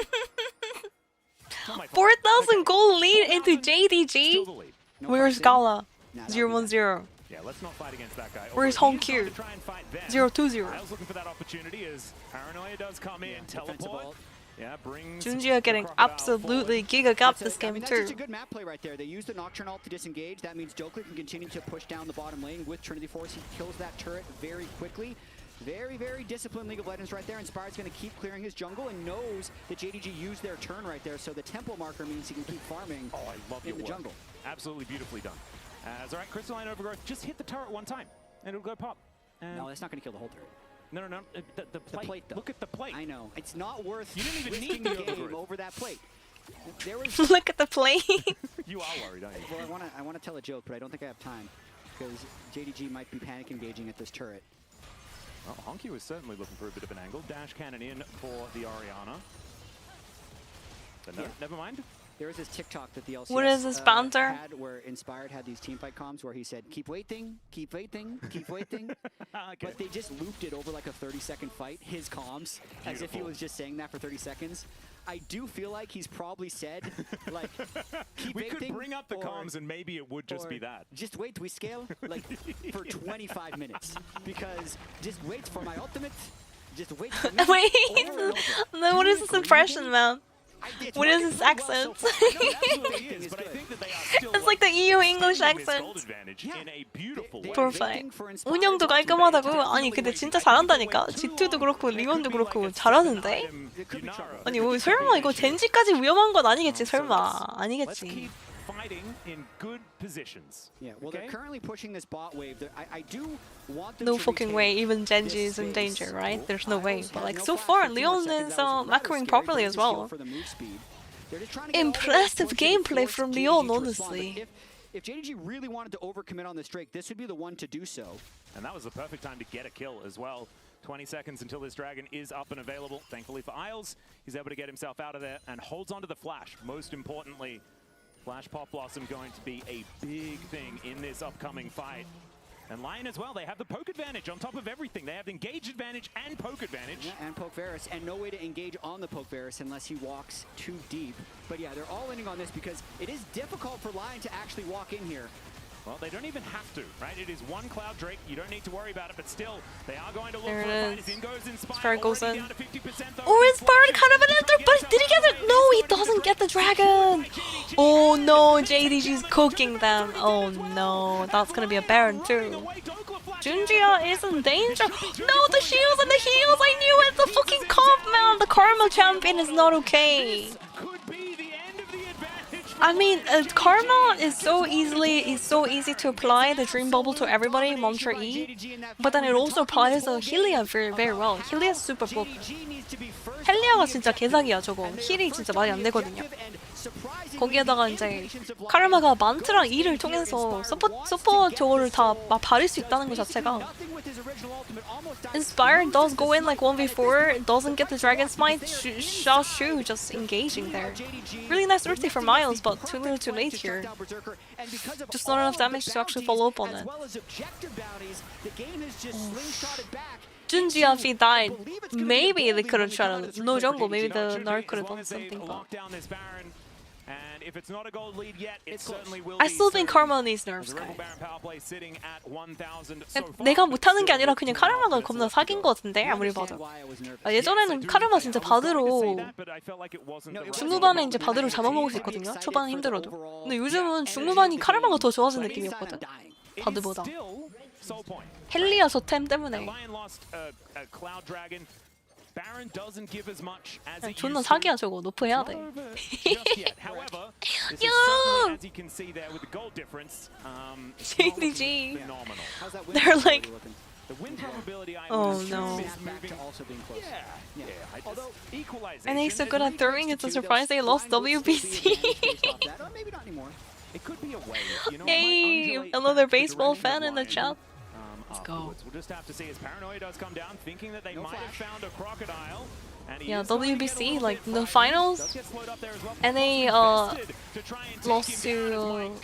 4,000 gold lead into JDG. Where's Gala? 0-1-0. Yeah, let's not fight against that guy. Where's Home Q? 0-2-0. I was looking for that opportunity as Paranoia does come in, teleport. Yeah, brings Junji getting absolutely giga-gapped this game that's too. just a good map play right there. They use the Nocturne ult to disengage. That means Joker can continue to push down the bottom lane with Trinity Force. He kills that turret very quickly. Very, very disciplined League of Legends right there. Inspired's going to keep clearing his jungle and knows that JDG used their turn right there. So the tempo marker means he can keep farming in the jungle. Absolutely beautifully done. All right, Crystalline Overgrowth, just hit the turret one time and it'll go pop. No, that's not going to kill the whole turret. No. The plate. Though. Look at the plate. I know. It's not worth you didn't even risking need the game over that plate. There was Look at the plate. You are worried, aren't you? Well, I want to tell a joke, but I don't think I have time because JDG might be panic engaging at this turret. Well, Honky was certainly looking for a bit of an angle. Dash cannon in for the Orianna. But no, never mind. There was this TikTok that the LCS what is this banter? Had where Inspired had these teamfight comms where he said, keep waiting, keep waiting, keep waiting. But they just looped it over like a 30-second fight, his comms, as if he was just saying that for 30 seconds. I do feel like he's probably said, like, keep we waiting. could bring up the comms and maybe it would just be that. Just wait, we scale, like, for 25 minutes. Because just wait for my ultimate, just wait for me. Wait, no, what is this impression, man? What is his accent? It's like the EU English accent. Perfect. 운영도 깔끔하다고? 아니 근데 진짜 잘한다니까. G2도 그렇고 리온도 그렇고 잘하는데? 아니 뭐 설마 이거 젠지까지 위험한 건 아니겠지 설마. 아니겠지. In good positions. Yeah, well, they're currently pushing this bot wave. I do want them No to fucking way, even Genji is in danger, right? There's no way. But like so far, Leon is macroing properly as well. Impressive gameplay from Leon, honestly. If JDG really wanted to overcommit on this Drake, this would be the one to do so. And that was the perfect time to get a kill as well. 20 seconds until this dragon is up and available. Thankfully for Isles, he's able to get himself out of there and holds onto the flash. Most importantly, Flash Pop Blossom going to be a big thing in this upcoming fight. And LYON as well, they have the poke advantage on top of everything. They have the engage advantage and poke advantage. Yeah, and poke Varus, and no way to engage on the poke Varus unless he walks too deep. But yeah, they're all in on this because it is difficult for LYON to actually walk in here. Well, they don't even have to, right? It is one Cloud Drake. You don't need to worry about it, but still, they are going to look there for it a fight. is. In goes Inspired. Inspired goes in. Oh, Inspired kind of an enter, but did he get it? No, he doesn't get the dragon. Oh no, JDG's cooking them. Oh no, that's gonna be a Baron too. Junjia is in danger. No, the shields and the heals. I knew it. The fucking comp, man. The Karma champion is not okay. I mean, Karma is so easy to apply the Dream Bubble to everybody, Mantra E, but then it also applies to Hylia very, very well. Hylia is super broken. 헬리아가 진짜 개사기야 저거. 힐이 진짜 많이 안 되거든요. 거기에다가 이제 카르마가 만트랑 E를 통해서 서포 저거를 다 막 바를 수 있다는 것 자체가. Inspired does go in like 1v4, doesn't get the Dragon Smite, Shu just engaging there. Really nice ulti for Miles, but too little too late here. Just not enough damage to actually follow up on it. Junjia, if he died, maybe they could have tried to no jungle, maybe the Narc could have done something. But And if it's not a gold lead yet, it certainly will I still think Karma needs nerfs, guys. 내가 못하는 게 아니라 그냥 카르마가 겁나 사기인 것 같은데 아무리 봐도. 예전에는 카르마 진짜 바드로 중후반에 이제 바드로 잡아먹을 수 있거든요. 초반은 힘들어도. 근데 요즘은 중후반이 카르마가 더 좋아진 느낌이었거든. 바드보다. 헬리아 저 템 때문에. 존나 사기야 저거. 노프 해야 돼. JDG. They're like, oh no. And they're so good at throwing, it's a surprise they lost WBC. Hey, another baseball fan in the chat. Let's go. We'll just have to see as Paranoia does come down, thinking that they might have found a crocodile. Yeah, WBC, like the finals, and they lost to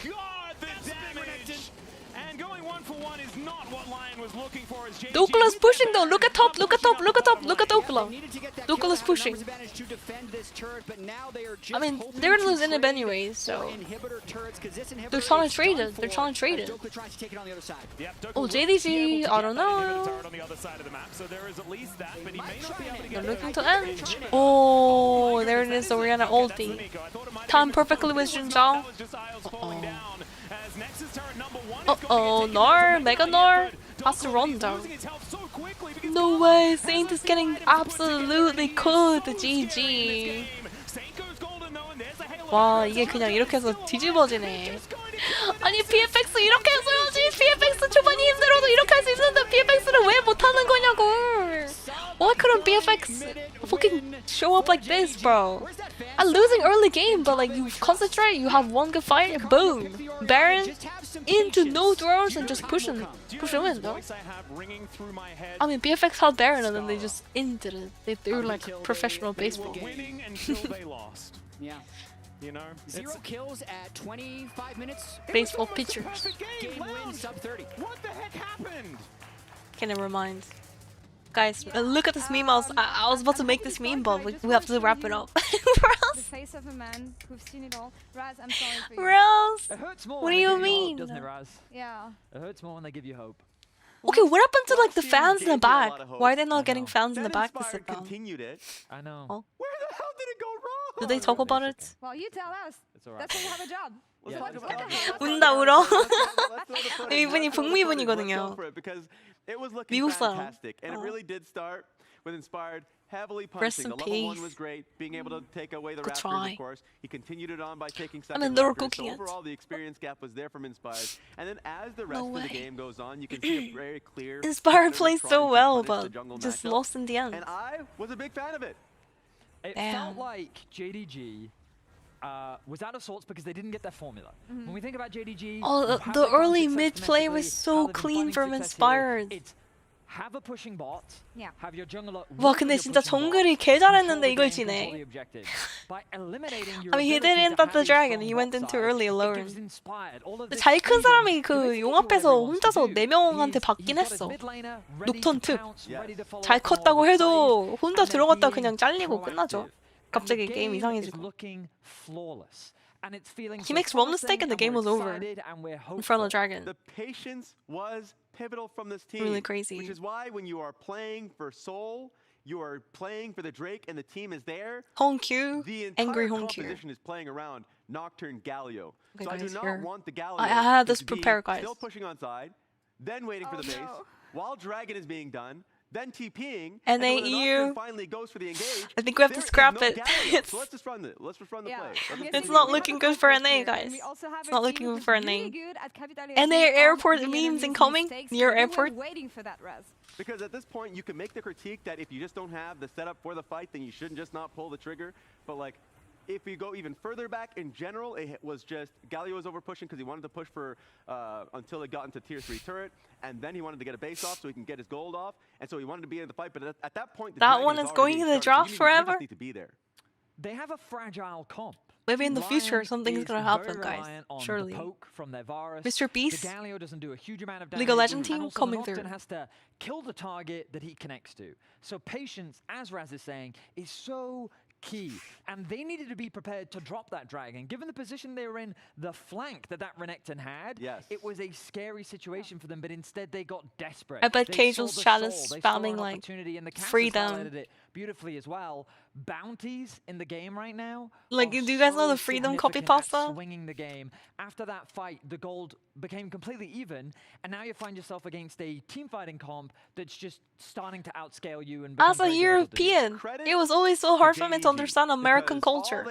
1-for-1 is not what Lion was looking for as JDG. Dokula's pushing though. Look at top. Look at top. Look at top. Look at Dokula. Dokula's pushing. I mean, they're gonna lose inhib anyways, so they're trying to trade it. They're trying to trade it. Oh, JDG, I don't know. They're looking to end. Oh, there it is. The Oriana ulti. Time perfectly with Jin Zhao. Uh-oh, Nar, Mega Nar has to run down. No way, Saint is getting absolutely cooked. GG. 와, 이게 그냥 이렇게 해서 뒤집어지네. 아니, BFX 이렇게 해서야지. BFX 초반이 힘들어도 이렇게 할 수 있는데 BFX를 왜 못하는 거냐고. Why couldn't BFX fucking show up like this, bro? I'm losing early game, but like you concentrate, you have one good fight, boom, Baron into no throws and just push him in, though. I mean, BFX had Baron and then they just ended it. They threw like professional baseball. Yeah. You know, 0 kills at 25 minutes. Baseball pitchers. Game win sub 30. What the heck happened? Okay, never mind. Guys, look at this meme. I was about to make this meme, but we have to wrap it up. The face of a man who've seen it all. Raz, I'm sorry for you. Raz, It hurts more what when do they you give you hope, mean? doesn't it, Raz? Yeah. It hurts more when they give you hope. Okay, what happened to like the fans in the back? Why are they not getting fans in the back to sit down? Continued it. I know. Oh. Where the hell did it go wrong? Did they talk about it? Well, you tell us. It's alright. That's why you have a job. 운다 울어. 이분이 북미분이거든요. Because it was looking 미국 사람. fantastic, and it really did start with Inspired heavily Rest punching. in The level 1 peace. was great, being able to take away the Good Raptors, try. of course. He continued it on by taking I second mean, they were Raptors, cooking so it. overall the experience gap was there from Inspired. And then as the rest No of the way. game goes on, you can see a very clear Inspired pattern of plays trying so to well, punish the but jungle just matchup. lost in the end. And I was a big fan of it. It felt like JDG was out of sorts because they didn't get their formula. When we think about JDG, Oh, how the they've found early success mid play was domestically, so how they've been clean finding from success Inspired. here, it's have a pushing bot, have your jungler 와, work 근데 with 진짜 your pushing bot, 정글이 개 control 잘했는데 the 이걸 game, control 지네. the objective. By eliminating your I mean, he ability didn't to end up the have a dragon. strong He went bot into side, early it alone. gives Inspired all of this 잘 큰 freedom 사람이 to 그 basically 용 do whatever 앞에서 he wants 혼자서 to do. 4명한테 He's 받긴 got his 했어. mid laner ready 녹턴 to 특. pounce, ready to follow 잘 up, 컸다고 all 해도 혼자 and then 들어갔다 being 그냥 잘리고 끝나죠. proactive. 갑자기 And the 게임 game is 이상해지고. looking flawless. And it's feeling He so makes one promising, mistake and the game we're was over excited and we're in front of hopeful. Dragon. The patience was pivotal from this team. Really crazy. Which is why when you are playing for Soul, you are playing for the Drake and the team is there. Hong Q, The angry entire Hong Q. composition is playing around Nocturne Galio. Okay, So I do guys, not here. want the Galio I had this to be prepared, guys. still pushing on side, then waiting for the base, while Dragon is being done, then TPing, And then then when the EU. Nocturne finally goes for the engage. I think we have to there is scrap no it. Galio. It's- So let's just run it. Let's just run the play. It's not looking good for NA, guys. It's not looking good for NA. NA airport memes incoming near airport. Waiting for that, Raz. Because at this point, you can make the critique that if you just don't have the setup for the fight, then you shouldn't just not pull the trigger. But like, if we go even further back, in general, it was just Galio was over pushing because he wanted to push for until it got into tier 3 turret, and then he wanted to get a base off so he can get his gold off, and so he wanted to be in the fight. But at that point, the That Dragon one is is already going being in the started, so draft you forever? just need to be there. They have a fragile comp. Maybe in the future Lion something's is gonna very happen, guys. reliant on the Surely. poke from their Varus. Mr. Beast, The Galio doesn't do a huge amount of damage. League of Legends and team also coming the Nocturne through. has to kill the target that he connects to. So patience, as Raz is saying, is so key. And they needed to be prepared to drop that dragon. Given the position they were in, the flank that Renekton had, it was a scary situation for them, but instead they got desperate. I bet They Cagel's saw the Chalice soul, they saw spamming an like opportunity, and the Cassius freedom. highlighted it beautifully as well. Bounties in the game right now. Like, do you guys know the freedom copy pasta? Swinging the game. After that fight, the gold became completely even, and now you find yourself against a team fighting comp that's just starting to outscale you. And As a European, it was always so hard for me to understand American culture.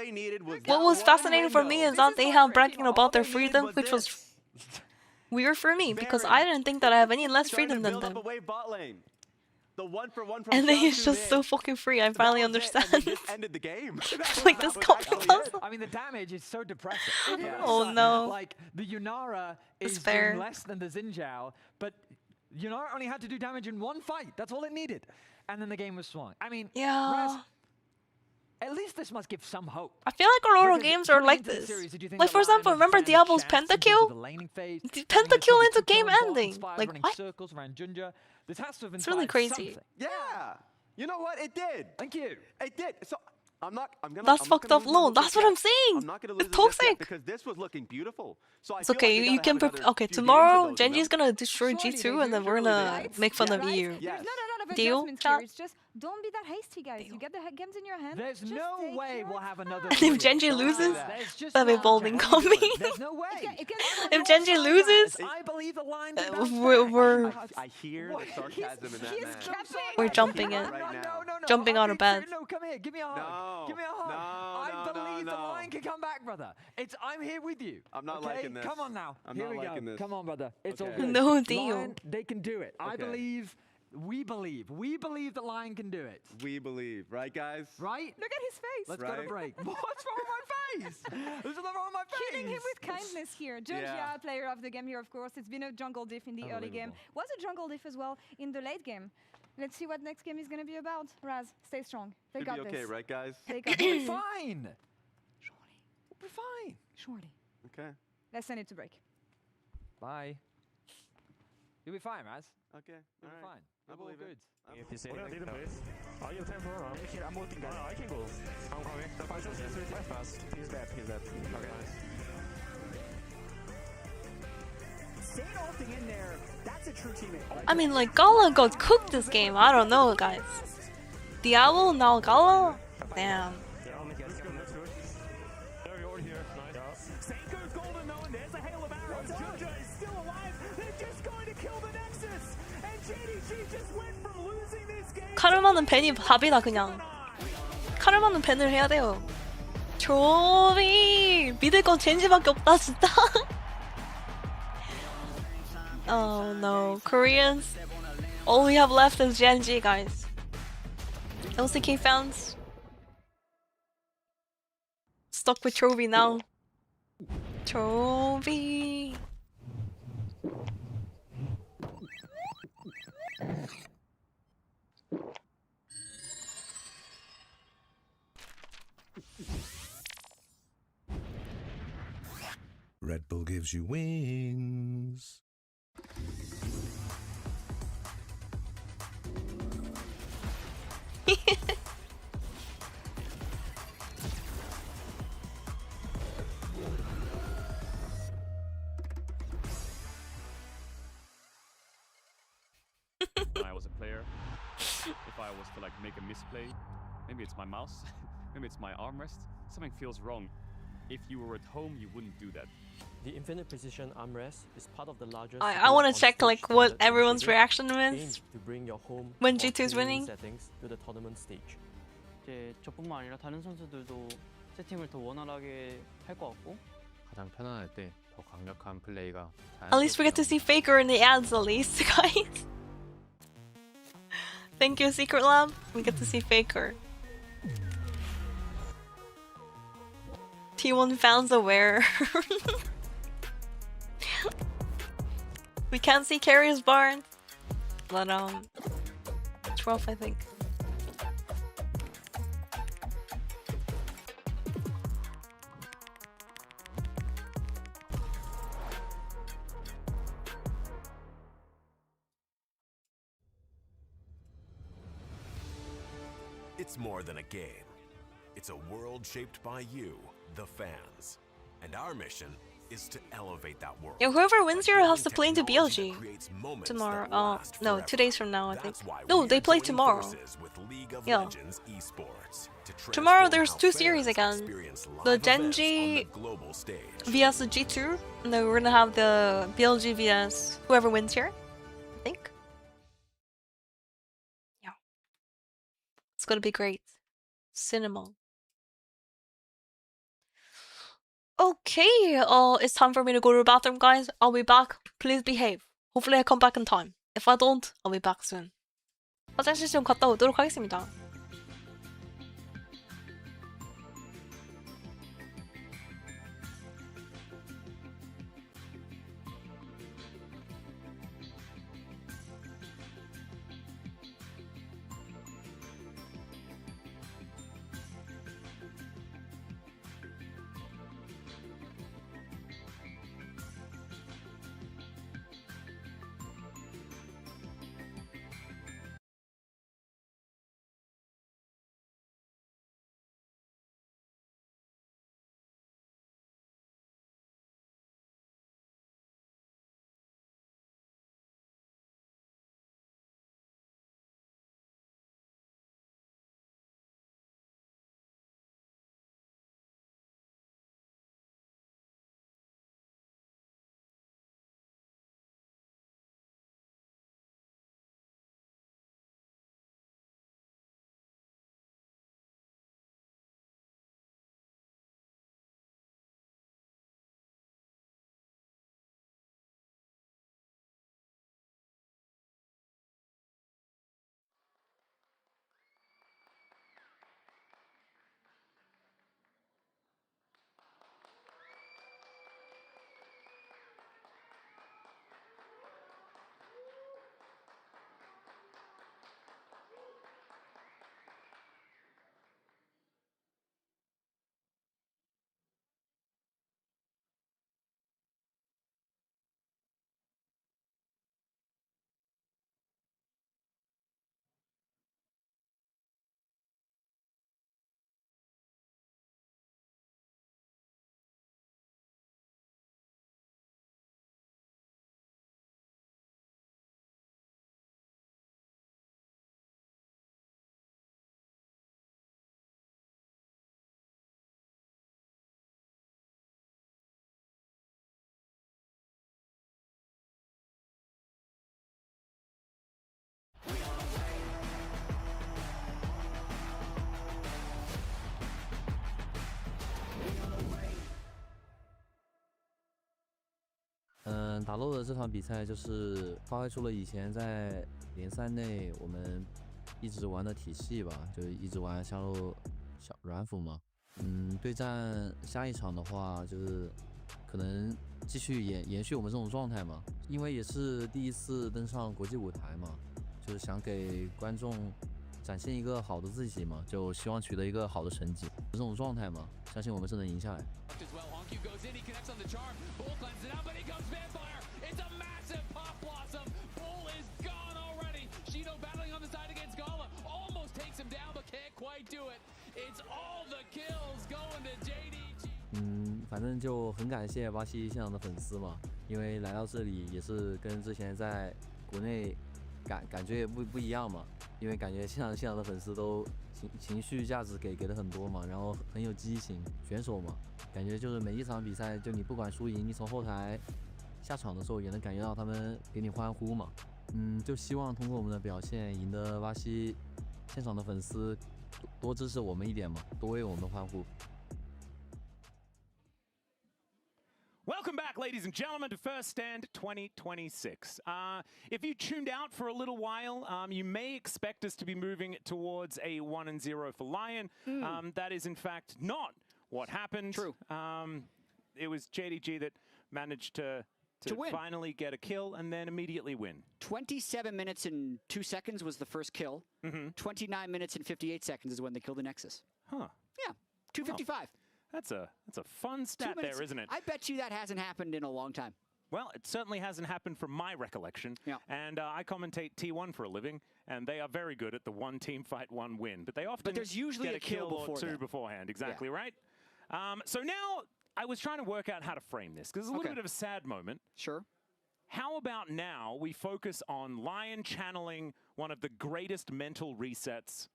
What was fascinating for me is that they have bragging about their freedom, which was weird for me because I didn't think that I have any less freedom than them. The 1-for-1 from And then Shao it's just so hit. fucking free. I finally understand. And they just ended the game. Like this copy pasta. I mean, the damage is so depressing. Oh, no. Like, the Yunara is fair. doing less than the Xinjiao, but Yunara only had to do damage in one fight. That's all it needed. And then the game was swung. I mean, Yeah. Raz, At least this must give some hope. I feel like a lot of Because games are coming like into the this. series, did you think Like the for Lion example, would remember stand a Diablo's chance in terms of pentakill? the laning phase? Pentakill into game Turn ending. inspired, Like running what? circles around Junja. This has to have It's really inspired crazy. something. Yeah. You know what? It did. Thank you. It did. So I'm not gonna. That's I'm not fucked gonna up, lose my Lone. hope That's just what I'm yet. saying. I'm not gonna lose It's it just yet toxic. because this was looking beautiful. So I It's feel okay. like we You gotta can. have another Okay, few games tomorrow of those, you Genji's know? gonna destroy Surely G2, they and do. then we're Surely gonna they do. make fun Yeah. of you. Yes. There's not a lot of Deal, adjustments chat? here. It's just don't be that hasty, guys. You get the games in your hand. There's just no take way your we'll have another. And if three. Genji Don't do loses, that. There's just that'd be not bold Genji incoming. doing it. There's no way. If Genji loses, I believe the line can bounce we're back. I hear the sarcasm in that man. we're jumping it, right now. jumping out of bed. No, come here. Give me a hug. No. Give me a hug. No, I believe the no. line can come back, brother. I'm here with you. I'm not okay? liking this. Come on now. I'm here not we liking go. this. Come on, brother. It's all Okay. good. No deal. Lion, they can do it. I Okay. believe. We believe. We believe the Lion can do it. We believe, right, guys? Right? Look at his face. Let's go to Right? break. What's wrong with my face? There's nothing wrong with my face. Hitting him with kindness here. Junja, Yeah. player of the game here, of course. It's been a jungle diff in the early game. Was a jungle diff as well in the late game. Let's see what next game is going to be about. Raz, stay strong. They Should got be okay, this. right, guys? They got We'll be this. fine. We'll be fine. Shorty. Okay. Let's send it to break. Bye. You'll be fine, Raz. Okay. You'll be fine. I We're all believe it. good. If you say What like do that. please? Are you time for run? I'm looking guys. I can go. I'm coming. The fight is quite fast. He's dead. Okay. Staying ulting in there. That's a true teammate. I mean, like Gala got cooked this game. I don't know, guys. Diablo now Gala. Damn. Yeah, let's go. There we are here. Nice. Seiko's golden though, and there's a hail of arrows. Junja is still alive. They're just going to kill the Nexus. And JDG just went from losing this game. 카르마는 벤이 답이다 그냥. 카르마는 벤을 해야 돼요. 조비 믿을 건 젠지밖에 없다 진짜. Oh no, Koreans. All we have left is Genji, guys. LCK fans stuck with Chovy now. Chovy. Red Bull gives you wings. When I was a player, if I was to like make a misplay, maybe it's my mouse, maybe it's my armrest, something feels wrong. If you were at home, you wouldn't do that. The infinite precision armrest is part of the largest. I want to check like what everyone's reaction is to bring your home when G2 is winning. settings to the tournament stage. 이제 저뿐만 아니라 다른 선수들도 세팅을 더 원활하게 할 것 같고 가장 편안할 때 더 강력한 플레이가 At least we get to see Faker in the ads, at least, guys. Thank you, Secret Lab. We get to see Faker. T1 fans aware. We can't see Carrier's barn, but 12, I think. It's more than a game. It's a world shaped by you, the fans. And our mission is to elevate that world. Yeah, whoever wins here has to play into BLG tomorrow. No, 2 days from now, I think. No, they play tomorrow. Yeah. Tomorrow there's 2 series again. The Genji vs the G2, and then we're gonna have the BLG vs whoever wins here, I think. Yeah. It's gonna be great. Cinema. Okay, it's time for me to go to the bathroom, guys. I'll be back. Please behave. Hopefully I come back in time. If I don't, I'll be back soon. 화장실 좀 갔다 오도록 하겠습니다. 打漏的这场比赛就是发挥出了以前在联赛内我们一直玩的体系吧，就一直玩下路小软辅嘛。对战下一场的话，就是可能继续延续我们这种状态嘛，因为也是第一次登上国际舞台嘛，就是想给观众展现一个好的自己嘛，就希望取得一个好的成绩，这种状态嘛，相信我们是能赢下来。反正就很感谢巴西现场的粉丝嘛，因为来到这里也是跟之前在国内感觉也不一样嘛，因为感觉现场的粉丝都情绪价值给的很多嘛，然后很有激情，选手嘛，感觉就是每一场比赛，就你不管输赢，你从后台下场的时候也能感觉到他们给你欢呼嘛。就希望通过我们的表现赢得巴西现场的粉丝多支持我们一点嘛，多为我们欢呼。Welcome back, ladies and gentlemen, to First Stand 2026. If you tuned out for a little while, you may expect us to be moving towards a 1-0 for LYON. That is, in fact, not what happened. True. It was JDG that managed to finally get a kill and then immediately win. 27 minutes and 2 seconds was the first kill. 29 minutes and 58 seconds is when they killed the Nexus. Huh. Yeah, 2:55. That's a fun stat there, isn't it? I bet you that hasn't happened in a long time. Well, it certainly hasn't happened from my recollection. Yeah. And I commentate T1 for a living, and they are very good at the one team fight, one win. But they often there's usually get a kill or before two that. beforehand. Exactly right. So now I was trying to work out how to frame this, because it's a little bit of a sad moment. Sure. How about now we focus on LYON channeling one of the greatest mental resets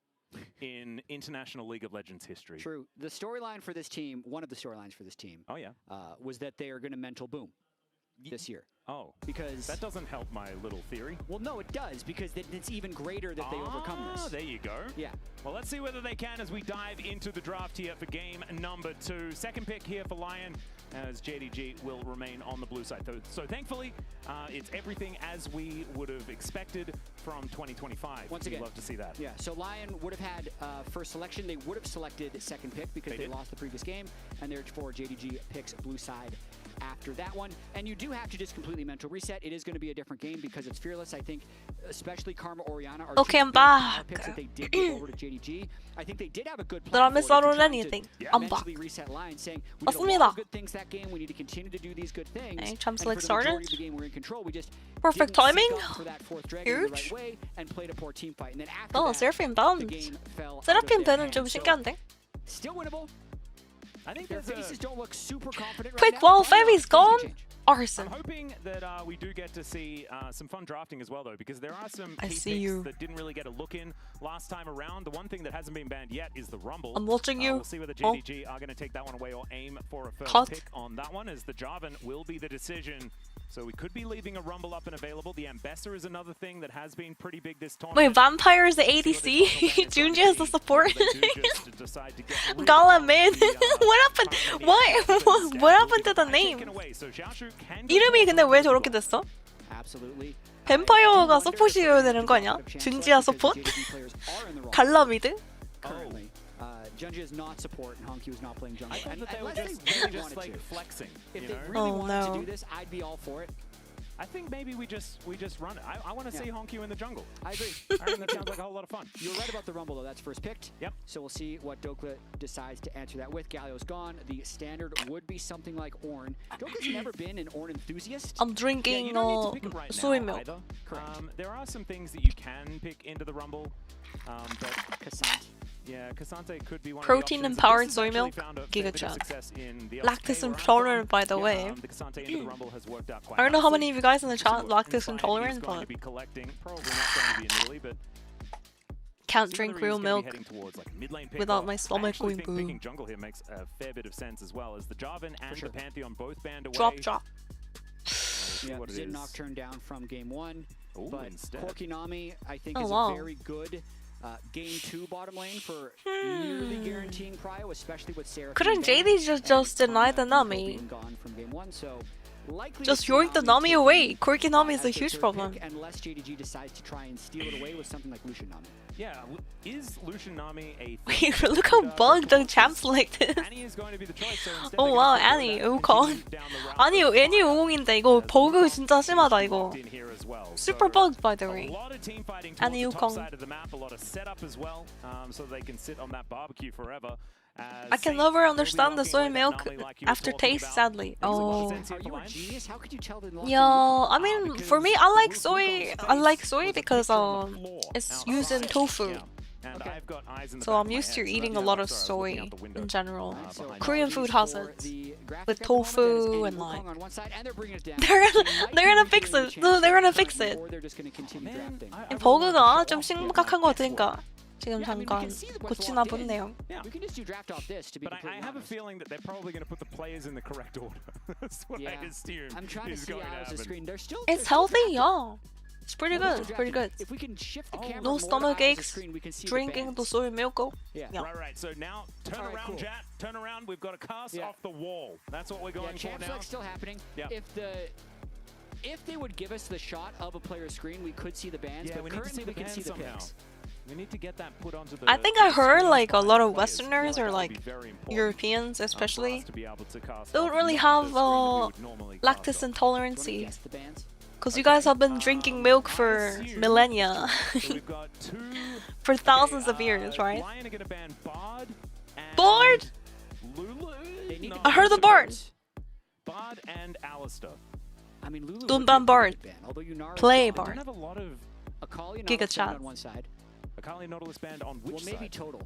in International League of Legends history? True. The storyline for this team, one of the storylines for this team, was that they are going to mental boom this year. Oh, because that doesn't help my little theory. Well, no, it does, because it's even greater that they overcome this. There you go. Yeah. Well, let's see whether they can as we dive into the draft here for game number 2. Second pick here for LYON, as JDG will remain on the blue side. So thankfully, it's everything as we would have expected from 2025. Once again, we'd love to see that. Yeah, so LYON would have had first selection. They would have selected second pick because they lost the previous game, and therefore JDG picks blue side after that one. And you do have to just completely mental reset. It is going to be a different game because it's Fearless. I think especially Karma Oriana are okay, I'm back. Picks that they did give over to JDG. I think they did have a good But I plan missed for it out to on try anything. to I'm back. mentally reset LYON, saying we did a lot of good things that game. We need to continue to do these good things. Okay, and Champs for League the started. majority of the game, we're in control. We just Perfect didn't sync timing. up for that fourth dragon in the right Huge. way and played a poor team fight. And then after Oh, that, Seraphim the bound. game fell out of Seraphim their 밴은 좀 hands. So, 신기한데? still winnable. I think their there's faces don't look super confident right Quick now. wall, But I don't know, Fevi's things can gone. change. Arson. I'm hoping that we do get to see some fun drafting as well, though, because there are some I key see picks you. that didn't really get a look in last time around. The one thing that hasn't been banned yet is the Rumble. I'm watching you. We'll see whether JDG are going to take that one away or aim for a first Cut. pick on that one, as the Jarvan will be the decision. So we could be leaving a Rumble up and available. The Ambassador is another thing that has been pretty big this Wait, tournament. Vampire is the ADC? Junji has the support? Gala man. What happened? Why? What happened to the name? 이름이 근데 왜 저렇게 됐어? Absolutely. 뱀파이어가 서폿이어야 되는 거 아니야? 준지야 서폿? 갈라 미드? Currently, Junji is not support, and Honky was not playing jungle. I thought And that they were unless just they really really just wanted like to. flexing. If you they know? really Oh, wanted no. to do this, I'd be all for it. I think maybe we just run it. I want to see Honky in the jungle. I agree. I think that sounds like a whole lot of fun. You're right about the Rumble, though. That's first picked. Yep. So we'll see what Dokla decides to answer that with. Galio's gone. The standard would be something like Ornn. Dokla's never been an Ornn enthusiast. I'm drinking soy milk. Either. There are some things that you can pick into the Rumble, but Cassant. Yeah, Cassante could be one Protein of the options. empowered This has soy actually milk. found a Giga fair bit of chat. success in the Lactose LCK where I'm intolerant, from. by the way. The Cassante into the Rumble has worked out quite I don't know how nicely. many of you guys in the This is chat what lactose Inside intolerant, is going but to be collecting. Probably not going to be in Italy, but can't see drink whether he's real gonna be milk heading towards, like, mid-lane pick. without Well, my I stomach actually going think picking boo. jungle here makes a fair bit of sense as well, as the Jarvan and the Pantheon both banned away. Drop. Yeah, what it Zid is. Nocturne down from game 1. Ooh, But instead. Korkinami, I think, Oh, is wow. a very good game 2 bottom lane for nearly guaranteeing prio, especially with Seraphim. Couldn't down JD just and deny the Karma Nami? being gone from game 1, so Just yoink the Nami away. Quirky Nami is a huge problem. Unless JDG decides to try and steal it away with something like Lucian Nami. Yeah, is Lucian Nami a... Wait, look how bugged the champs like this. Oh wow, Annie, Wukong. 아니, 애니 50인데 이거 버그 진짜 심하다 이거. Super bugged by the way. Annie Wukong. I can never understand the soy milk aftertaste, sadly. Oh. Yeah, I mean, for me, I like soy. I like soy because it's used in tofu. So I'm used to eating a lot of soy in general. Korean food has it with tofu and like. They're gonna fix it. No, they're gonna fix it. 이 버그가 좀 심각한 것 같으니까. 지금 잠깐 고치나 보네요. But I have a feeling that they're probably going to put the players in the correct order. That's what I assume. I'm trying to see out the screen. They're still It's healthy, yeah. It's pretty good. It's pretty good. If we can shift the camera No stomach aches. Drinking the soy milk. Yeah. Right. So now turn around, Jat. Turn around. We've got a cast off the wall. That's what we're going for now. Still happening. If they would give us the shot of a player's screen, we could see the bands. But currently we can see the picks. We need to get that put onto the... I think I heard like a lot of Westerners or like Europeans especially don't really have lactose intolerance. Because you guys have been drinking milk for millennia. For thousands of years, right? Bard? I heard the Bard. Bard and Alistair. I mean, Lulu don't ban Bard. Play Bard. Giga Chat. Akali Nautilus banned on which side? Well, maybe total.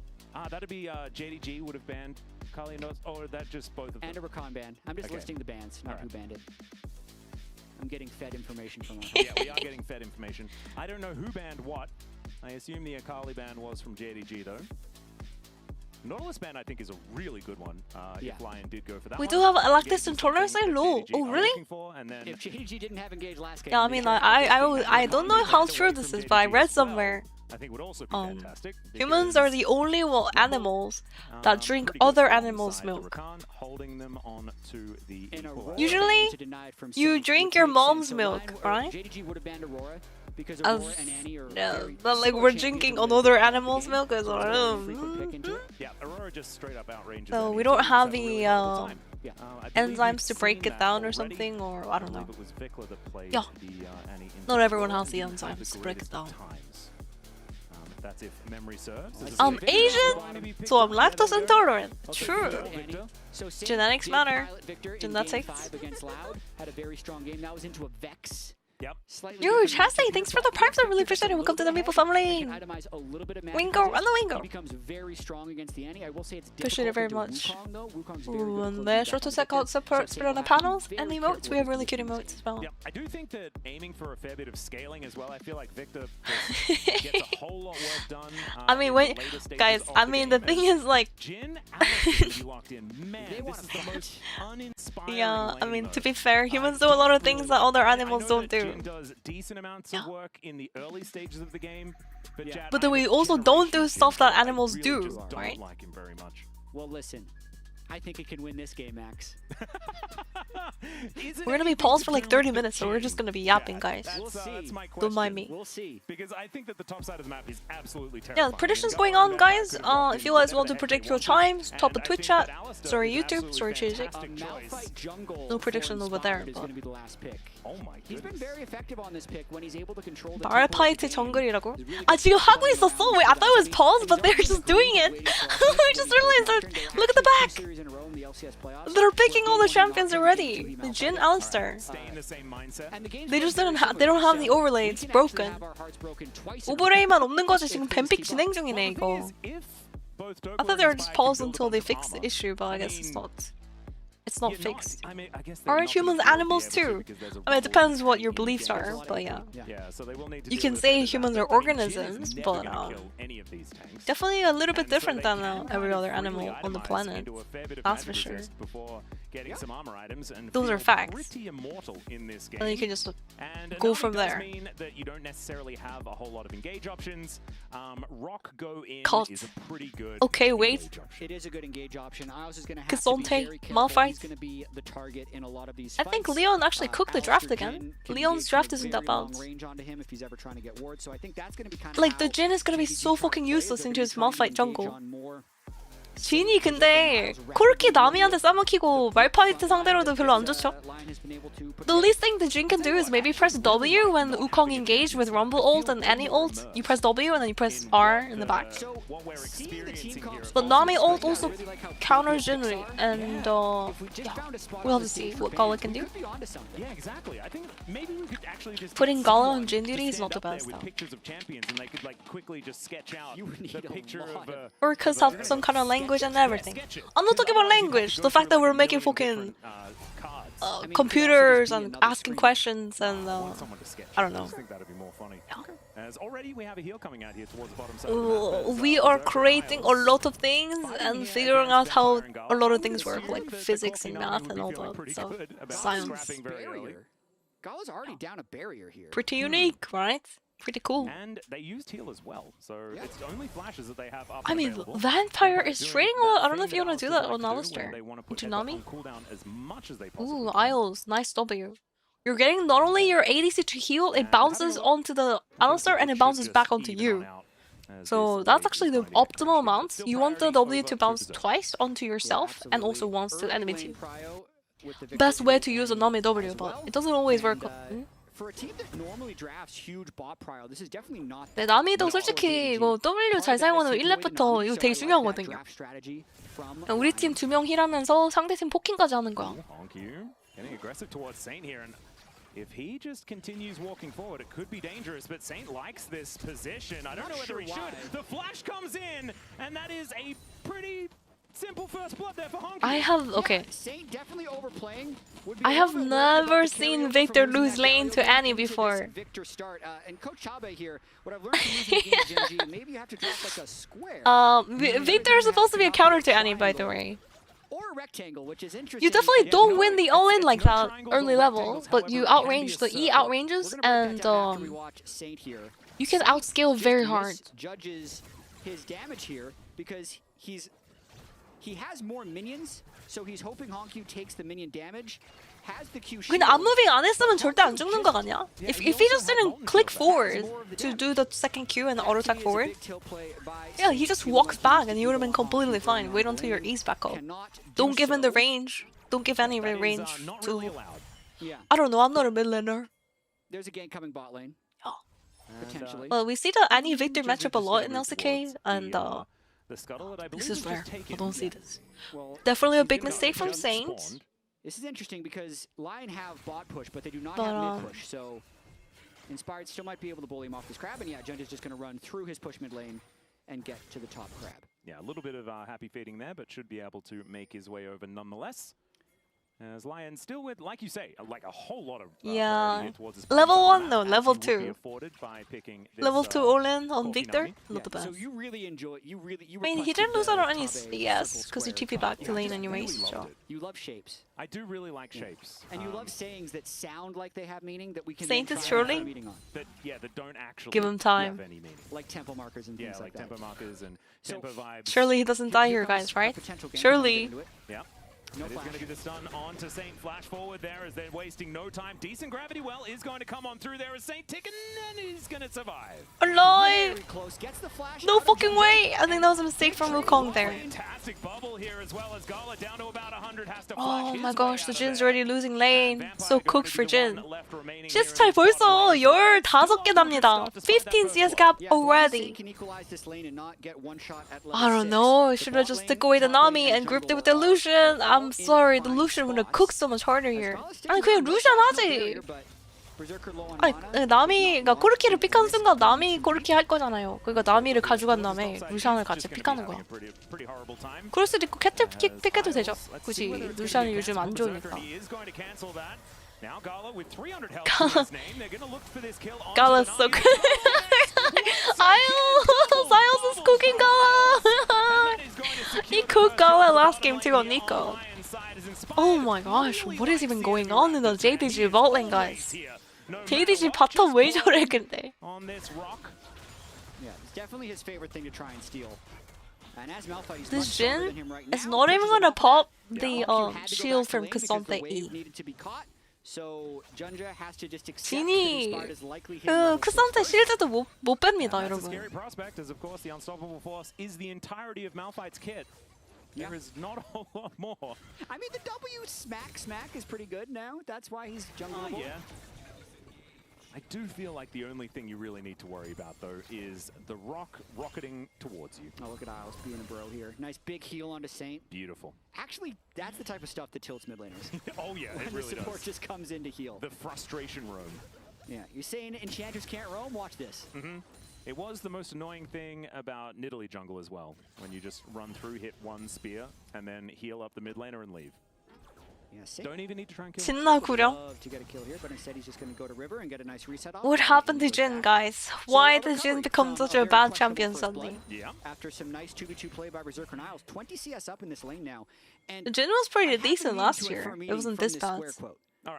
That'd be JDG would have banned Akali Nautilus, or that just both of them? And a Rakan ban. I'm just listing the bans, not who banned it. I'm getting fed information from Yeah, we are getting fed information. I don't know who banned what. I assume the Akali ban was from JDG though. Nautilus ban I think is a really good one. If LYON did go for that. We do have a lactose intolerance low. Oh really? If JDG didn't have engaged last game. Yeah, I mean I don't know how true this is, but I read somewhere. I think would also be fantastic. Humans are the only animals that drink other animals' milk. Usually, you drink your mom's milk, right? But like we're drinking another animal's milk as well. So we don't have the enzymes to break it down or something, or I don't know. Yeah, not everyone has the enzymes to break it down. That's if memory serves. I'm Asian, so I'm lactose intolerant. True. Genetics matter. Genetics. Had a very strong game. That was into a Vex. Yep. Yo, Chastity, thanks for the primes. I really appreciate it. Welcome to the Maple family. Wingo, run the Wingo. Appreciate it very much. Ooh, and the short to set out support split on the panels and emotes. We have really cute emotes as well. Yeah, I do think that aiming for a fair bit of scaling as well. I feel like Victor gets a whole lot work done. I mean, wait, guys. I mean, the thing is like. Jin, Alice locked in. Man, this is the most uninspiring. Yeah, I mean, to be fair, humans do a lot of things that other animals don't do. Does decent amounts of work in the early stages of the game, but then we also don't do stuff that animals do, right? Don't like him very much. Well, listen, I think it can win this game, Max. We're gonna be paused for like 30 minutes, so we're just gonna be yapping, guys. Don't mind me. We'll see. Because I think that the top side of the map is absolutely Yeah, terrifying. predictions going on, guys. If you guys want to predict your times, top of Twitch chat, sorry YouTube, sorry JDG. No prediction over there. He's been very effective on this pick when he's able to control the 말파이트 정글이라고? 아 지금 하고 있었어? Wait, I thought it was paused, but they're just doing it. I just realized. Look at the back. They're picking all the champions already. The Jin, Alistair. They just don't have the overlay. It's broken. 오버레이만 없는 거지. 지금 뱀픽 진행 중이네 이거. I thought they were just paused until they fix the issue, but I guess it's not. It's not fixed. Aren't humans animals too? I mean, it depends what your beliefs are, but yeah. You can say humans are organisms, but definitely a little bit different than every other animal on the planet. That's for sure. getting some armor items and Those are feel facts. pretty immortal in this game. And you can just And go Anami from does there. mean that you don't necessarily have a whole lot of engage options. Rock go in Cult. is a pretty good. Okay, wait. It is a good engage option. Ios is going to have Cassante, to be very careful. Malphite. He's going to be the target in a lot of these I fights. think Leon actually cooked the draft Alistair again. Jin can Leon's engage draft from a isn't that very long bad. range onto him if he's ever trying to get ward. So I think that's going to be kind of Like the how Jin is gonna be JDG so try to fucking play. useless They're into gonna his be trying to Malphite engage jungle. on more 진이 근데 그렇게 나미한테 싸먹히고 말파이트 상대로도 별로 안 좋죠. The least thing the Jin can do is maybe press W when Wukong engaged with Rumble ult and any ult. You press W and then you press R in the back. But Nami ult also counters Jinri, and yeah, we'll have to see what Gala can do. Yeah, exactly. I think maybe we could actually just Putting Gala on Jin duty is not the best with though. pictures of champions, and they could like quickly just sketch out the picture of. Orcas have some kind of language and everything. I'm not talking about language. The fact that we're making fucking computers and asking questions and I don't know. I think that'd be more funny. As already we have a heal coming out here towards the bottom side. of the map. We are creating a lot of things and figuring out how a lot of things work, like physics and math and all that stuff. Science. Gala's already down a barrier here. Pretty unique, right? Pretty cool. And they used heal as well, so it's only flashes that they have up. I mean, available. Vampire is Doing trading a lot. I that don't know if thing you want to do Alistair that on likes to do, Alistair. where they want to put Into Echo Nami. on cooldown as much as they possibly Ooh, Isles. Nice W. You're getting not only your ADC to heal, it bounces onto the Alistair and it bounces back onto you. So that's actually the optimal amount. You want the W to bounce twice onto yourself and also once to enemy team. Best way to use a Nami W, but it doesn't always work. For a team that normally drafts huge bot prio, this is definitely not. 네, 나미도 솔직히 이거 W 잘 사용하는 1렙부터 이거 되게 중요하거든요. 우리 팀 2명 힐하면서 상대팀 포킹까지 하는 거야. Getting aggressive towards Saint here, and if he just continues walking forward, it could be dangerous. But Saint likes this position. I don't know whether he should. The flash comes in, and that is a pretty simple first blood there for Honky. I have okay. Saint definitely overplaying. I have never seen Victor lose lane to Annie before. Victor start and Coach Chabe here. What I've learned from using the game of JDG, maybe you have to drop like a square. Victor is supposed to be a counter to Annie, by the way. Or a rectangle, which is interesting. You definitely don't win the all-in like that early level, but you outrange the E outranges and you can outscale very hard. Judges his damage here because he has more minions, so he's hoping Honky takes the minion damage. Has the Q shield. 근데 앞무빙 안 했으면 절대 안 죽는 거 아니야? If he just didn't click forward to do the second Q and auto attack forward, yeah, he just walks back and he would have been completely fine. Wait until your E's back up. Don't give him the range. Don't give any range to. I don't know. I'm not a mid laner. There's a gank coming bot lane. Potentially. Well, we see the Annie Victor matchup a lot in LCK, and this is rare. I don't see this. Definitely a big mistake from Saint. This is interesting because LYON have bot push, but they do not have mid push. So Inspired still might be able to bully him off this crab, and yeah, Jund is just going to run through his push mid lane and get to the top crab. Yeah, a little bit of happy feeding there, but should be able to make his way over nonetheless. As LYON still with, like you say, like a whole lot of yeah. Level 1 though, level 2. Level 2 all-in on Victor, not the best. So you really enjoy, you I mean, he didn't lose out on any CS, because he TP back to lane anyways, so. You love shapes. I do really like shapes. And you love sayings that sound like they have meaning that we can Saint is surely? That don't actually give him time. have any meaning. Like tempo markers and things like that. tempo markers and tempo vibes. Surely he doesn't die here, guys, right? Surely. Yeah. No, it is going to be the stun on to Saint. Flash forward there as they're wasting no time. Decent gravity well is going to come on through there as Saint ticking, and he's going to survive. Alive! No fucking way! I think that was a mistake from Wukong there. Fantastic bubble here as well as Gala down to about 100 has to Oh my gosh, the Jin's already losing lane. So cooked for Jin. CS 차이 벌써 15개 납니다. 15 CS gap already. I don't know, I should have just took away the Nami and grouped it with the Lucian. I'm sorry, the Lucian would have cooked so much harder here. 아니 그냥 루시안 하지. 아니 나미가 코르키를 픽한 순간 나미 코르키 할 거잖아요. 그러니까 나미를 가져간 다음에 루시안을 같이 픽하는 거야. 그럴 수도 있고 캐틀 픽해도 되죠. 굳이 루시안이 요즘 안 좋으니까. Gala's so good. Siles is cooking Gala. He cooked Gala last game too on Nico. Oh my gosh, what is even going on in the JDG bot lane, guys? JDG 바텀 왜 저래 근데? Yeah, it's definitely his favorite thing to try and steal. And as Malphite, he's This much stronger than Jhin him right now. is not even gonna pop the Had to go shield back from to lane because the Cassandra wave E. needed to be caught. So Junja has to just accept that 진이 Inspired is likely hitting level 그 크산테 6 실드도 못 뺍니다, That's a 여러분. scary prospect, as of course the unstoppable force is the entirety of Malphite's kit. There is not a whole lot more. I mean, the W smack is pretty good now. That's why he's jungleable. Yeah. I do feel like the only thing you really need to worry about, though, is the rock rocketing towards you. Oh, look at Isles being a bro here. Nice big heal onto Saint. Beautiful. Actually, that's the type of stuff that tilts mid laners. Oh, yeah, when it really the support does. just comes in to heal. The frustration roam. Yeah, you're saying Enchanters can't roam? Watch this. It was the most annoying thing about Nidalee jungle as well, when you just run through, hit one spear, and then heal up the mid laner and leave. Yeah, Don't even need to try and kill 진나구려. to get a kill here, but instead he's just going to go to river and get a nice reset off. What happened to Jhin, guys? Why did Jhin become such a bad champion suddenly? After some nice 2v2 play by Berserker Niles, 20 CS up in this lane now. And Jhin was pretty decent last to year. infer It meaning wasn't from this this bad. square quote.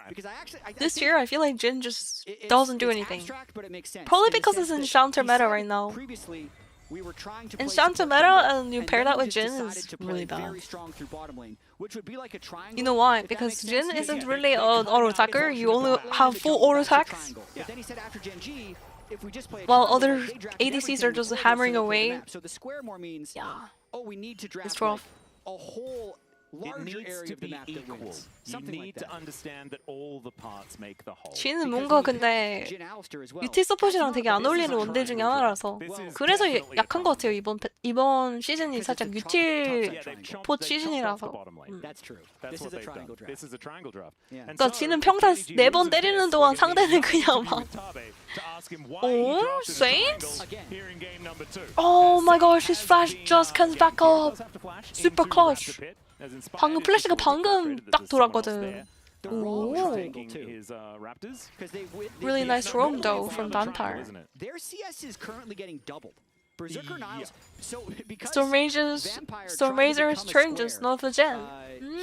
Because I This think year, I feel like Jhin just it's doesn't do anything. abstract, but it makes sense. Probably in the because sense it's that Enchanter he meta said right now. Previously, we were trying to play Enchanter support meta support, and you and pair then that we with just Jhin decided is to play really bad. very strong through bottom lane, which would be like a triangle. You know why? if that Because makes sense. Jhin isn't really an auto attacker. You only have full auto attacks. But then he said after Gen G, if we just play a While triangle, other they draft ADCs everything are in just order so hammering they play the away. map. So the square more means, oh, we need to draft rough. like, a whole It larger needs area to of the be map that equal. wins. You Something need like to that. understand that all the parts make the whole. Jhin은 뭔가 근데 유티 서폿이랑 되게 안 어울리는 원딜 중에 하나라서 그래서 약한 것 같아요. 이번 시즌이 살짝 유틸 폿 시즌이라서. That's true. That's This what is a they've triangle done. draft. This is a triangle draft. And 그러니까 지는 평타 4번 때리는 동안 상대는 그냥 막 오? Saints? Oh my gosh, his flash just comes back up. Super clutch. 방금 플래시가 방금 딱 돌았거든. 오. Really nice roam though from Vampire. Their CS is currently getting doubled. Berserker Niles, so because Storm Razor's turn just not for Jhin.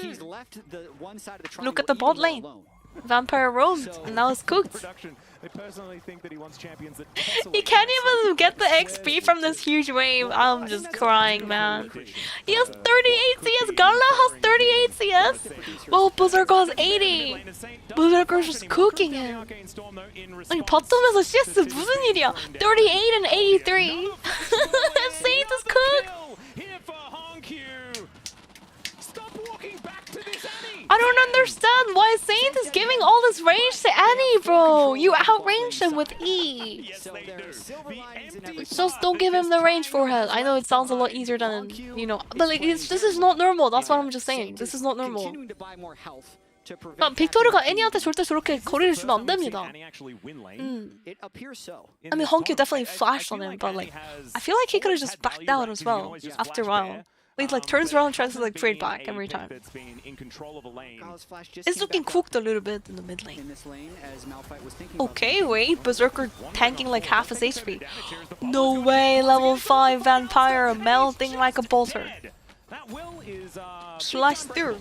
he's left the one side of the triangle. Look at the bot even more lane. alone. Vampire roamed and now it's cooked. They personally think that he wants champions that He can't even get the XP from this huge wave. I'm just crying, man. He has 38 CS. Gala has 38 CS. Well, Berserker has 80. Berserker's just cooking him. 아니 바텀에서 CS 무슨 일이야? 38 and 83. Saint is cooked. I don't understand why Saint is giving all this range to Annie, bro. You outranged him with E. Just don't give him the range forehead. I know it sounds a lot easier than, you know, but like this is not normal. That's what I'm just saying. This is not normal. 빅토르가 애니한테 절대 저렇게 거리를 주면 안 됩니다. I mean, Honky definitely flashed on him, but like, I feel like he could have just backed out as well after a while. He like turns around and tries to like trade back every time. It's looking cooked a little bit in the mid lane. Okay, wait, Berserker tanking like half his HP. No way, level 5 Vampire melting like a bolter. Slice through.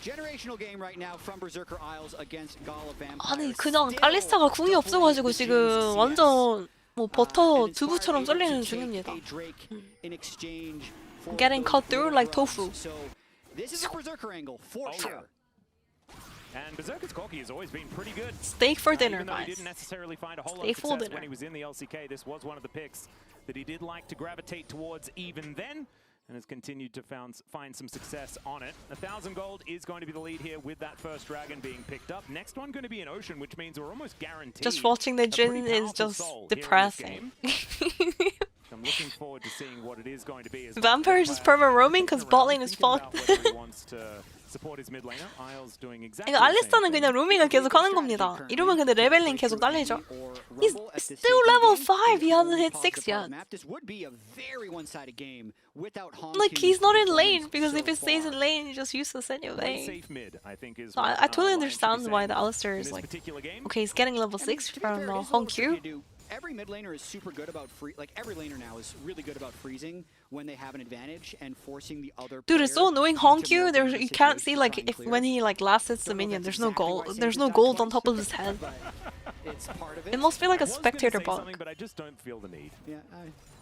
Generational game right now from Berserker Isles against Gala Vampire. 아니 그냥 알리스타가 궁이 없어가지고 지금 완전 뭐 버터 두부처럼 썰리는 중입니다. Getting cut through like tofu. So this is a Berserker angle for sure. And Berserker's Corki has always been pretty good. Steak for dinner, Even though he guys. didn't necessarily find a whole lot Steak of for success dinner. when he was in the LCK. This was one of the picks that he did like to gravitate towards even then, and has continued to find some success on it. 1,000 gold is going to be the lead here with that first dragon being picked up. Next one going to be an Ocean, which means we're almost guaranteed. Just watching the Jhin is just depressing. I'm looking forward to seeing what it is going to be. Vampire is just perma roaming because bot lane is fucked. 이거 알리스타는 그냥 로밍을 계속 하는 겁니다. 이러면 근데 레벨링 계속 딸리죠. He's still level 5. He hasn't hit 6 yet. Like he's not in lane because if he stays in lane, he's just useless anyway. So I totally understand why the Alistair is like, okay, he's getting level 6 from Hong Q, every mid laner is super good about every laner now is really good about freezing when they have an advantage and forcing the other Dude, it's so annoying. Honkyu, you can't see like if when he like last hits the minion, there's no gold. There's no gold on top of his head. It must be like a spectator bug. But I just don't feel the need.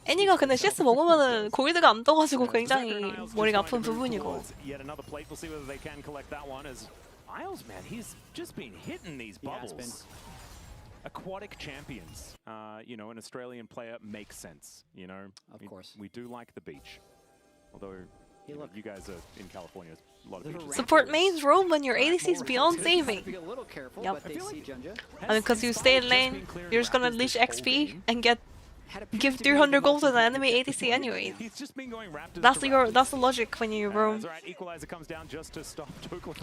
애니가 근데 CS 먹으면은 골드가 안 떠가지고 굉장히 머리가 아픈 부분이고. Yet another plate. We'll see whether they can collect that one. As Isles, man, he's just been hitting these bubbles. Aquatic champions, you know, an Australian player makes sense. You know, of course, we do like the beach. Although you guys are in California, a lot of beaches. Support mains roam when your ADC is beyond saving. Yep. And because you stay in lane, you're just gonna leech XP and give 300 gold to the enemy ADC anyway. That's the logic when you roam.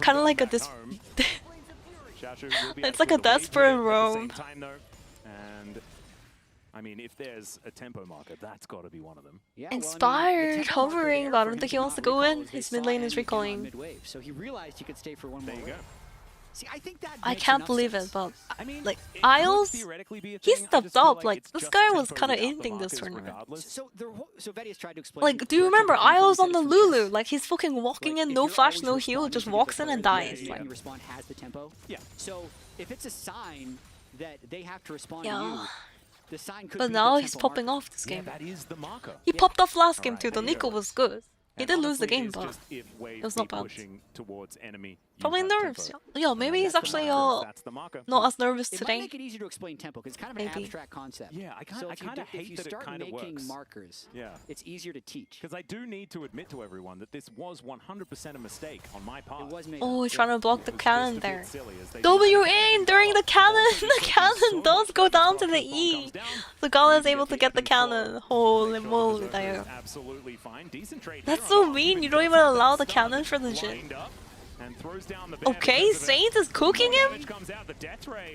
Kind of like a it's like a desperate roam. And I mean, if there's a tempo marker, that's got to be one of them. Inspired, hovering, but I don't think he wants to go in. His mid lane is recalling. So he realized he could stay for one more wave. See, I think that I can't believe it, but like Isles, he stepped up. Like this guy was kind of ending this tournament. So Vedius tried to explain. Like, do you remember Isles on the Lulu? Like he's fucking walking in, no flash, no heal, just walks in and dies. Like. Respond has the tempo. Yeah. So if it's a sign that they have to respond to Yeah. you, the sign could But be now the he's tempo popping marker. off this game. That is the marker. He popped off last game too. The Nico was good. He did lose the game, but it was not bad. Probably nerves. Yeah, maybe he's actually not as nervous It today. might make it easier to explain tempo because it's kind of an abstract concept. Yeah, I kind of hate if you that it start kind of making works. markers, Yeah. it's easier to teach. Because I do need to admit to everyone that this was 100% a mistake on my part. It was made Oh, he's trying to block the cannon there. Silly as they W in during the cannon. The cannon does go down to the E. The Gala is able to get the cannon. Holy moly, there. absolutely fine. Decent trade. That's so mean. You don't even allow the cannon for the jet. Okay, Saint is cooking him.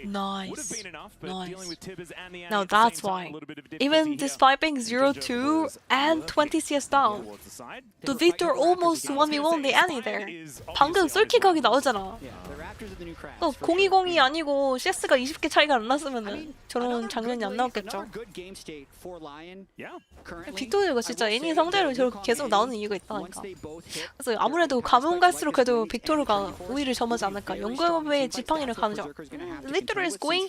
Nice. Nice. Now that's why. Even despite being 0-2 and 20 CS down, the Victor almost 1v1 the Annie there. 방금 솔킥각이 나오잖아. 020이 아니고 CS가 20개 차이가 안 났으면 저런 장면이 안 나왔겠죠. 빅토르가 진짜 애니 상대로 저렇게 계속 나오는 이유가 있다니까. 그래서 아무래도 가면 갈수록 그래도 빅토르가 우위를 점하지 않을까. 연구의 지팡이를 가죠. Victor is going,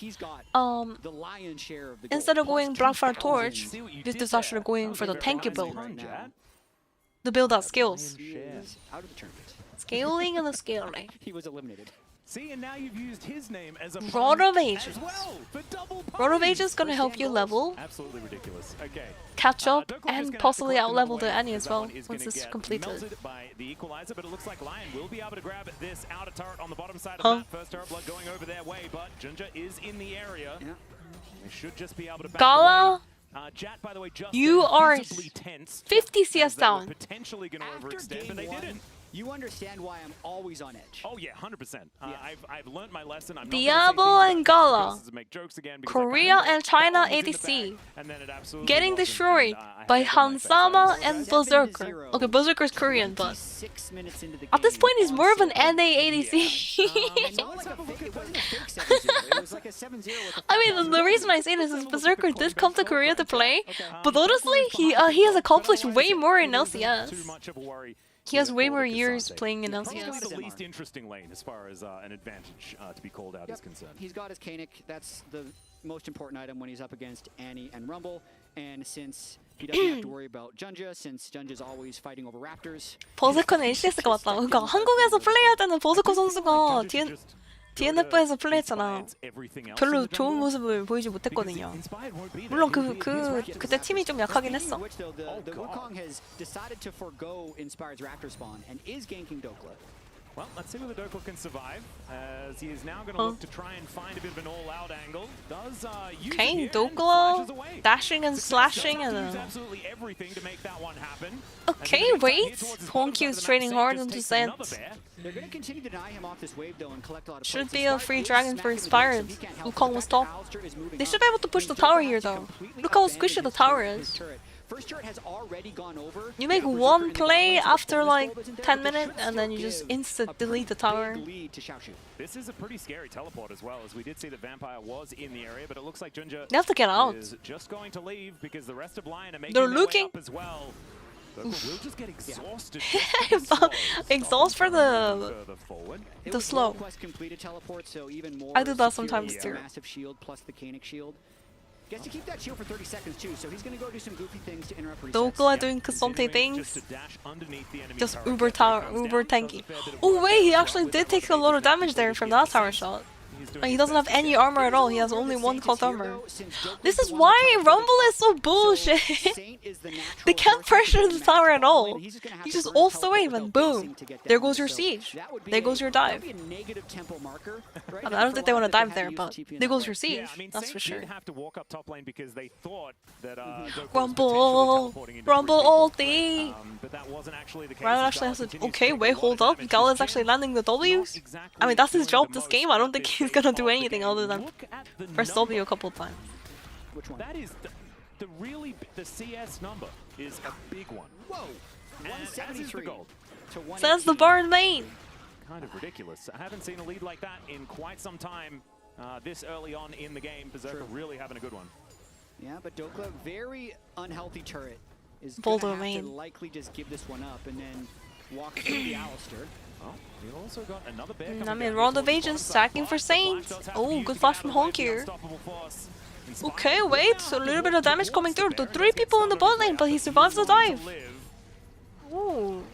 instead of going Blackfire Torch, Victor is actually going for the tanky build. The build that scales. Scaling and scaling. He was eliminated. See, and now you've used his name as a Rod of Ages. for double Rod of Ages is gonna help you level, Absolutely ridiculous. Okay. catch up, and possibly outlevel the Annie as well once it's completed. Melted by the equalizer, but it looks like Lion will be able to grab this outer turret on the bottom side of Huh? the map. First turret blood going over their way, but Junja is in the area. They should just be able to back Gala, away. Jat, by the way, just you are visibly tense 50 CS as they were down. potentially going to After overextend, but they game one, didn't. you understand why I'm always on edge. Oh yeah, 100%. I've learned my lesson. I'm Diablo and Gala, Korea Korea and China ADC, getting destroyed by Hansama and Berserker. Okay, Berserker's Korean, but at this point he's more of an NA ADC. I mean, the reason I say this is Berserker did come to Korea to play, but honestly, he has accomplished way more in LCS. He has way more years playing in LCS. Probably the least interesting lane as far as an advantage to be called out is concerned. He's got his Kanik. That's the most important item when he's up against Annie and Rumble. And since he doesn't have to worry about Junja, since Junja's always fighting over Raptors. 버스커는 LCS가 맞다. 그러니까 한국에서 플레이할 때는 버스커 선수가 DNF에서 플레이했잖아. 별로 좋은 모습을 보이지 못했거든요. 물론 그때 팀이 좀 약하긴 했어. The Wukong has decided to forgo Inspired's Raptor spawn and is ganking Dokla. Well, let's see whether Dokla can survive, as he is now going to look to try and find a bit of an all-out angle. Does use it Okay, here and Dokla flashes away. dashing and slashing and Absolutely everything to make that one happen. okay, wait. Honkyu is trading hard into Sand. They're going to continue to deny him off this wave though and collect a lot of Should points. be a free dragon for Inspired. Wukong was top. They should be able to push the tower here though. Look how squishy the tower is. first turret has already gone over. You make one play after like 10 minutes and then you just instant delete the tower. This is a pretty scary teleport as well, as we did see that Vampire was in the area, but it looks like Junja They have to get out. is just going to leave because the rest of LYON are making They're their looking. way up as well. We'll just get exhausted. Exhaust for the slow. Completed teleport, so even more I do that security, sometimes too. Massive shield plus the Canic shield. Gets to keep that shield for 30 seconds too, so he's gonna go do some goofy things to interrupt resets. Dokla doing something things. Just uber tanky. Oh wait, he actually did take a lot of damage there from that tower shot. Like, he doesn't have any armor at all. He has only one cult armor. This is why Rumble is so bullshit. They can't pressure the tower at all. You just ults the wave and boom, there goes your siege. There goes your dive. I don't think they want to dive there, but there goes your siege. That's for sure. Rumble ulti. Ryan actually has to. Okay, wait, hold up. Gala's actually landing the W's. I mean, that's his job this game. I don't think he's gonna do anything other than press W a couple of times. That is the CS number is a big one. Whoa! 173 gold. Says the Baron main. Kind of ridiculous. I haven't seen a lead like that in quite some time. This early on in the game, Berserker really having a good one. Yeah, but Dokla, very unhealthy turret, is Boulder gonna have main. to likely just give this one up and then walk through the Alistair. Oh, he also got another bear I mean, Round of Ages stacking for Saints. Oh, good flash from Honk here. Okay, wait, a little bit of damage coming through. The 3 people in the bot lane, but he survives the dive. Ooh,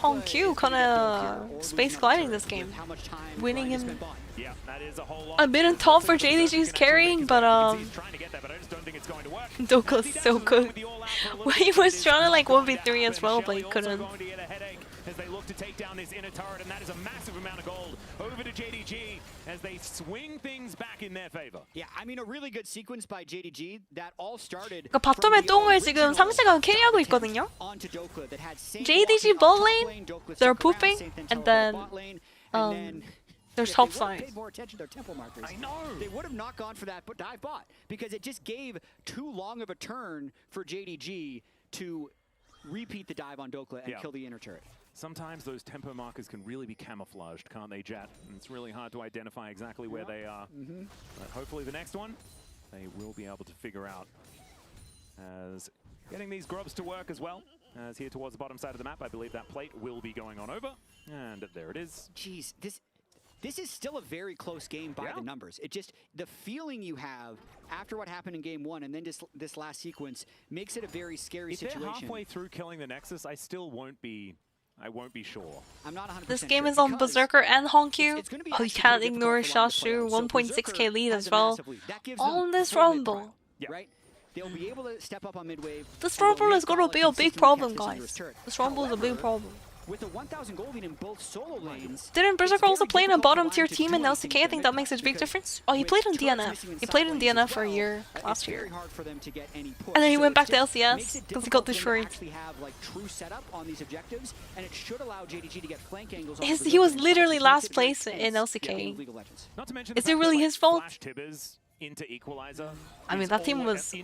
Honk Q kinda space gliding this game. Winning him a bit in top for JDG's carrying, but Dokka's so good. He was trying to like 1v3 as well, but he couldn't. As they look to take down this inner turret, and that is a massive amount of gold over to JDG as they swing things back in their favor. Yeah, I mean a really good sequence by JDG that all started. 그러니까 바텀의 똥을 지금 3시간 캐리하고 있거든요. JDG bot lane, they're pooping, and then there's top side. Paid more attention to their temple markers. I know. They would have not gone for that dive bot because it just gave too long of a turn for JDG to repeat the dive on Dokla and kill the inner turret. Sometimes those tempo markers can really be camouflaged, can't they, Jat? And it's really hard to identify exactly where they are. But hopefully the next one, they will be able to figure out. As getting these grubs to work as well. As here towards the bottom side of the map, I believe that plate will be going on over. And there it is. Jeez, this is still a very close game by the numbers. It just, the feeling you have after what happened in game 1 and then just this last sequence makes it a very scary situation. If they're halfway through killing the Nexus, I still won't be sure. I'm not 100% This game is on Berserker and Honkyu. Oh, you can't ignore Shashu, 1.6k lead as well. On this Rumble. Right? They'll be able to step up on mid-wave. This Rumble is gonna be a big problem, guys. This Rumble is a big problem. With the 1,000 gold lead in both solo lanes. Didn't Berserker also play in a bottom tier team in LCK? I think that makes a big difference. Oh, he played in DNF. He played in DNF for a year last year. And then he went back to LCS because he got destroyed. He was literally last place in LCK. Is it really his fault? Into Equalizer. I mean, that team was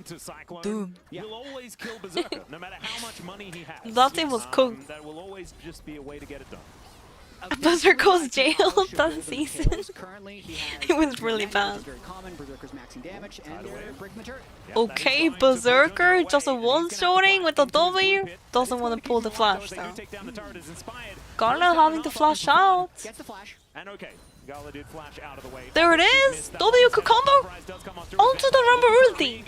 doomed. He'll always kill Berserker, no matter how much money he has. That team was cooked. That will always just be a way to get it done. Berserker was jailed that season. It was really bad. Okay, Berserker just a one-shotting with the W. Doesn't want to pull the flash though. Garner having to flash out. And okay. Gala did flash out of the way. There it is! W could combo onto the Rumble ulti.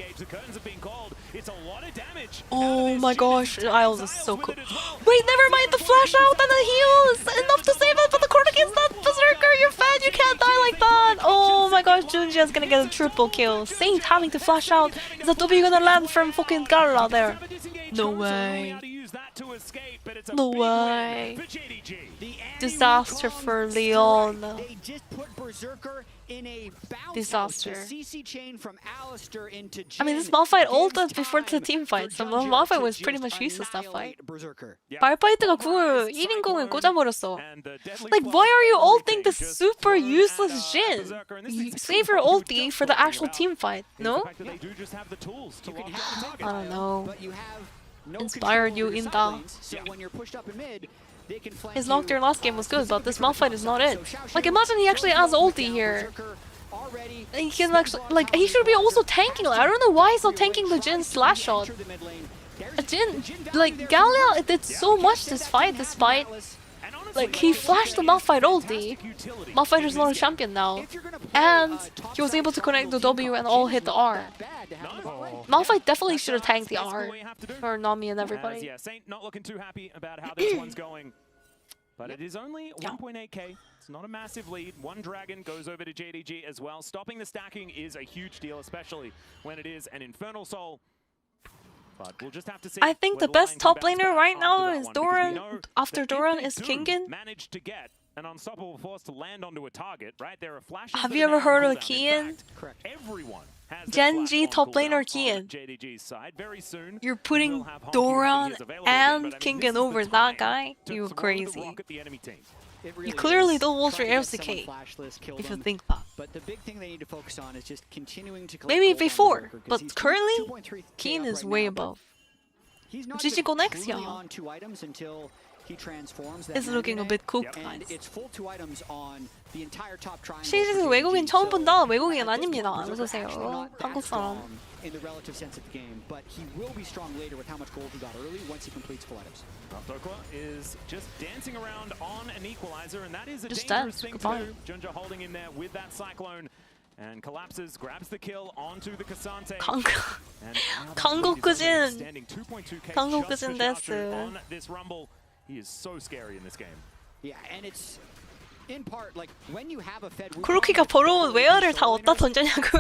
Oh my gosh, Isles is so cool. Wait, never mind the flash out and the heals! Enough to save it, but the court against that Berserker, you're fat, you can't die like that! Oh my gosh, Junji is gonna get a triple kill. Saint having to flash out. Is that W gonna land from fucking Gala there? No way. that to escape, but it's a No big way. win for JDG. Disaster for LYON. They just put Berserker in a bounce Disaster. house, the CC chain from Alistair into I mean, this Malphite ulted before the team fight, so Malphite was pretty much useless that fight. 말파이트가 궁을 1인공을 꽂아버렸어. Like, why are you ulting the super useless Jhin? You save your ulti for the actual team fight, no? They do just have the tools to lock I the target. don't know. But you have no Inspired you control in over the... side lanes, so when you're pushed up in mid, they can flank His you. Nocturne last game was good, but this Malphite is not it. Like, imagine he actually has ulti here. He can actually, like, he should be also tanking. I don't know why he's not tanking the Jhin slash shot. Jhin, like, Gallia did so much this fight despite, like, he flashed the Malphite ulti. Malphite is not a champion now. And he was able to connect the W and all hit the R. Malphite definitely should have tanked the R for Nami and everybody. Yeah, Saint not looking too happy about how this one's going. But it is only 1.8k. It's not a massive lead. One dragon goes over to JDG as well. Stopping the stacking is a huge deal, especially when it is an Infernal Soul. But we'll just have to see. I think the best top laner right now is Doran. After Doran is Kingen. Managed to get an unstoppable force to land onto a target, right? There are flashes. Have you ever heard of Kian? Everyone has Genji top laner Kian. JDG's side. Very soon. You're putting Doran and Kingen over that guy? You're crazy. You clearly don't want your LCK if you think that. But the big thing they need to focus on is just continuing to Maybe before, but currently, Keen is way above. GG go next, yeah. It's looking a bit cooked, guys. 시즌 외국인 처음 본다. 외국인 아닙니다. 어서오세요. 한국 사람. In the relative sense of the game, but he will be strong later with how much gold he got early once he completes full items. Dokwa is just dancing around on an equalizer, and that is a Just dangerous dance. thing Goodbye. to do. Junja holding in there with that cyclone and collapses, grabs the kill onto the Cassante. 한국인. Standing 2.2k 한국인 just for 데스. Xiaoshu on this rumble. He is so scary in this game. Yeah, and it's in part like when you have a Fed 코르키가 벌어온 웨어를 다 어디다 던졌냐고.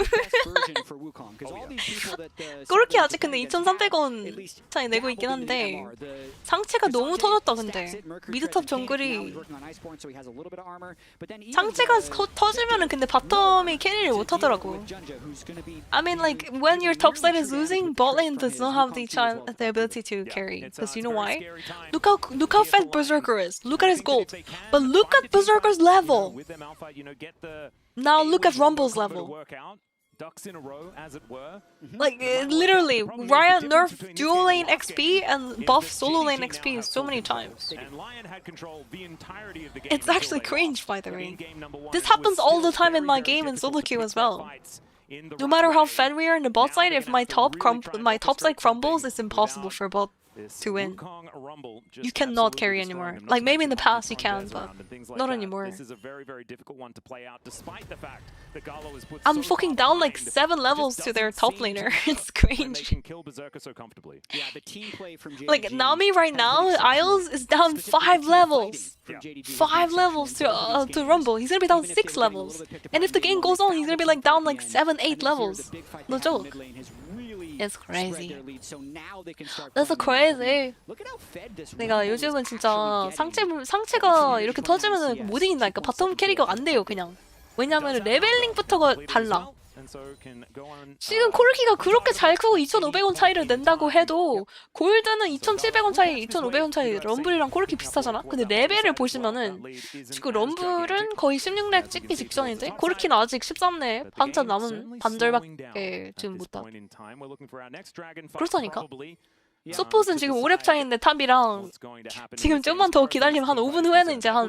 코르키 아직 근데 2,300원 차이 내고 있긴 한데 상체가 너무 터졌다 근데 미드탑 정글이 상체가 터지면은 근데 바텀이 캐리를 못하더라고. I mean like when your top side is losing, bot lane does not have the ability to carry. Because you know why? Look how fed Berserker is. Look at his gold. But look at Berserker's level. Now look at Rumble's level. Ducks in a row, as it were. Like literally, Riot nerfed dual lane XP and buffed solo lane XP so many times. And LYON had control the entirety of the game. It's actually cringe, by the way. This happens all the time in my game in solo queue as well. No matter how fed we are in the bot side, if my top side crumbles, it's impossible for bot to win. You cannot carry anymore. Like maybe in the past you can, but not anymore. This is a very, very difficult one to play out, despite the fact that Gallo is put I'm fucking down like 7 levels to their top laner. It's cringe. Kill Berserker so comfortably. Yeah, the team play from JDG. Like Nami right now, Isles is down 5 levels. 5 levels to Rumble. He's gonna be down 6 levels. And if the game goes on, he's gonna be like down like 7, 8 levels. No joke. It's crazy. That's crazy. 내가 요즘은 진짜 상체가 이렇게 터지면은 못 이긴다니까. 바텀 캐리가 안 돼요 그냥. 왜냐면 레벨링부터가 달라. 지금 코르키가 그렇게 잘 크고 2,500원 차이를 낸다고 해도 골드는 2,700원 차이, 2,500원 차이 럼블이랑 코르키 비슷하잖아? 근데 레벨을 보시면은 지금 럼블은 거의 16렙 찍기 직전인데 코르키는 아직 13렙 한참 남은 반절밖에 지금 못다. 그렇다니까? 서폿은 지금 5렙 차이인데 탑이랑 지금 좀만 더 기다리면 한 5분 후에는 이제 한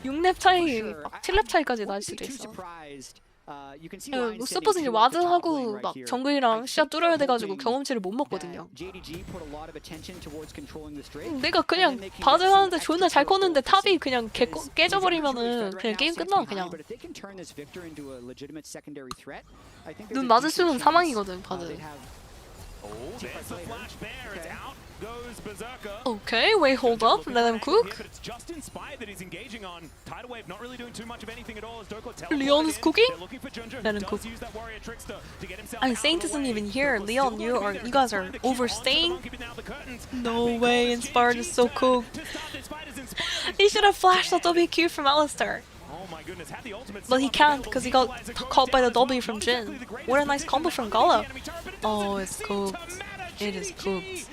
6렙 차이, 7렙 차이까지 날 수도 있어. 서폿은 이제 와드하고 막 정글이랑 시야 뚫어야 돼가지고 경험치를 못 먹거든요. 내가 그냥 바드 하는데 존나 잘 컸는데 탑이 그냥 깨져버리면은 그냥 게임 끝나 그냥. 눈 맞을 수는 사망이거든 바드. goes Berserker. Okay, wait, hold up, let him cook. But it's just Inspired that he's engaging on. Tidal Wave not really doing too much of anything at all as Doko Leon is cooking? Let him does cook. use that Warrior Trickster to get himself And out Saint of the isn't way. even here. Leon, you guys are Trying to keep onto the overstaying. monkey, but now the curtains No way, Inspired is so cooked. He should have flashed the WQ from Alistair. Oh my goodness, had the ultimate But he can't because he got caught by the W from Jin. What a nice combo from Gala. Oh, it's cooked. It is cooked.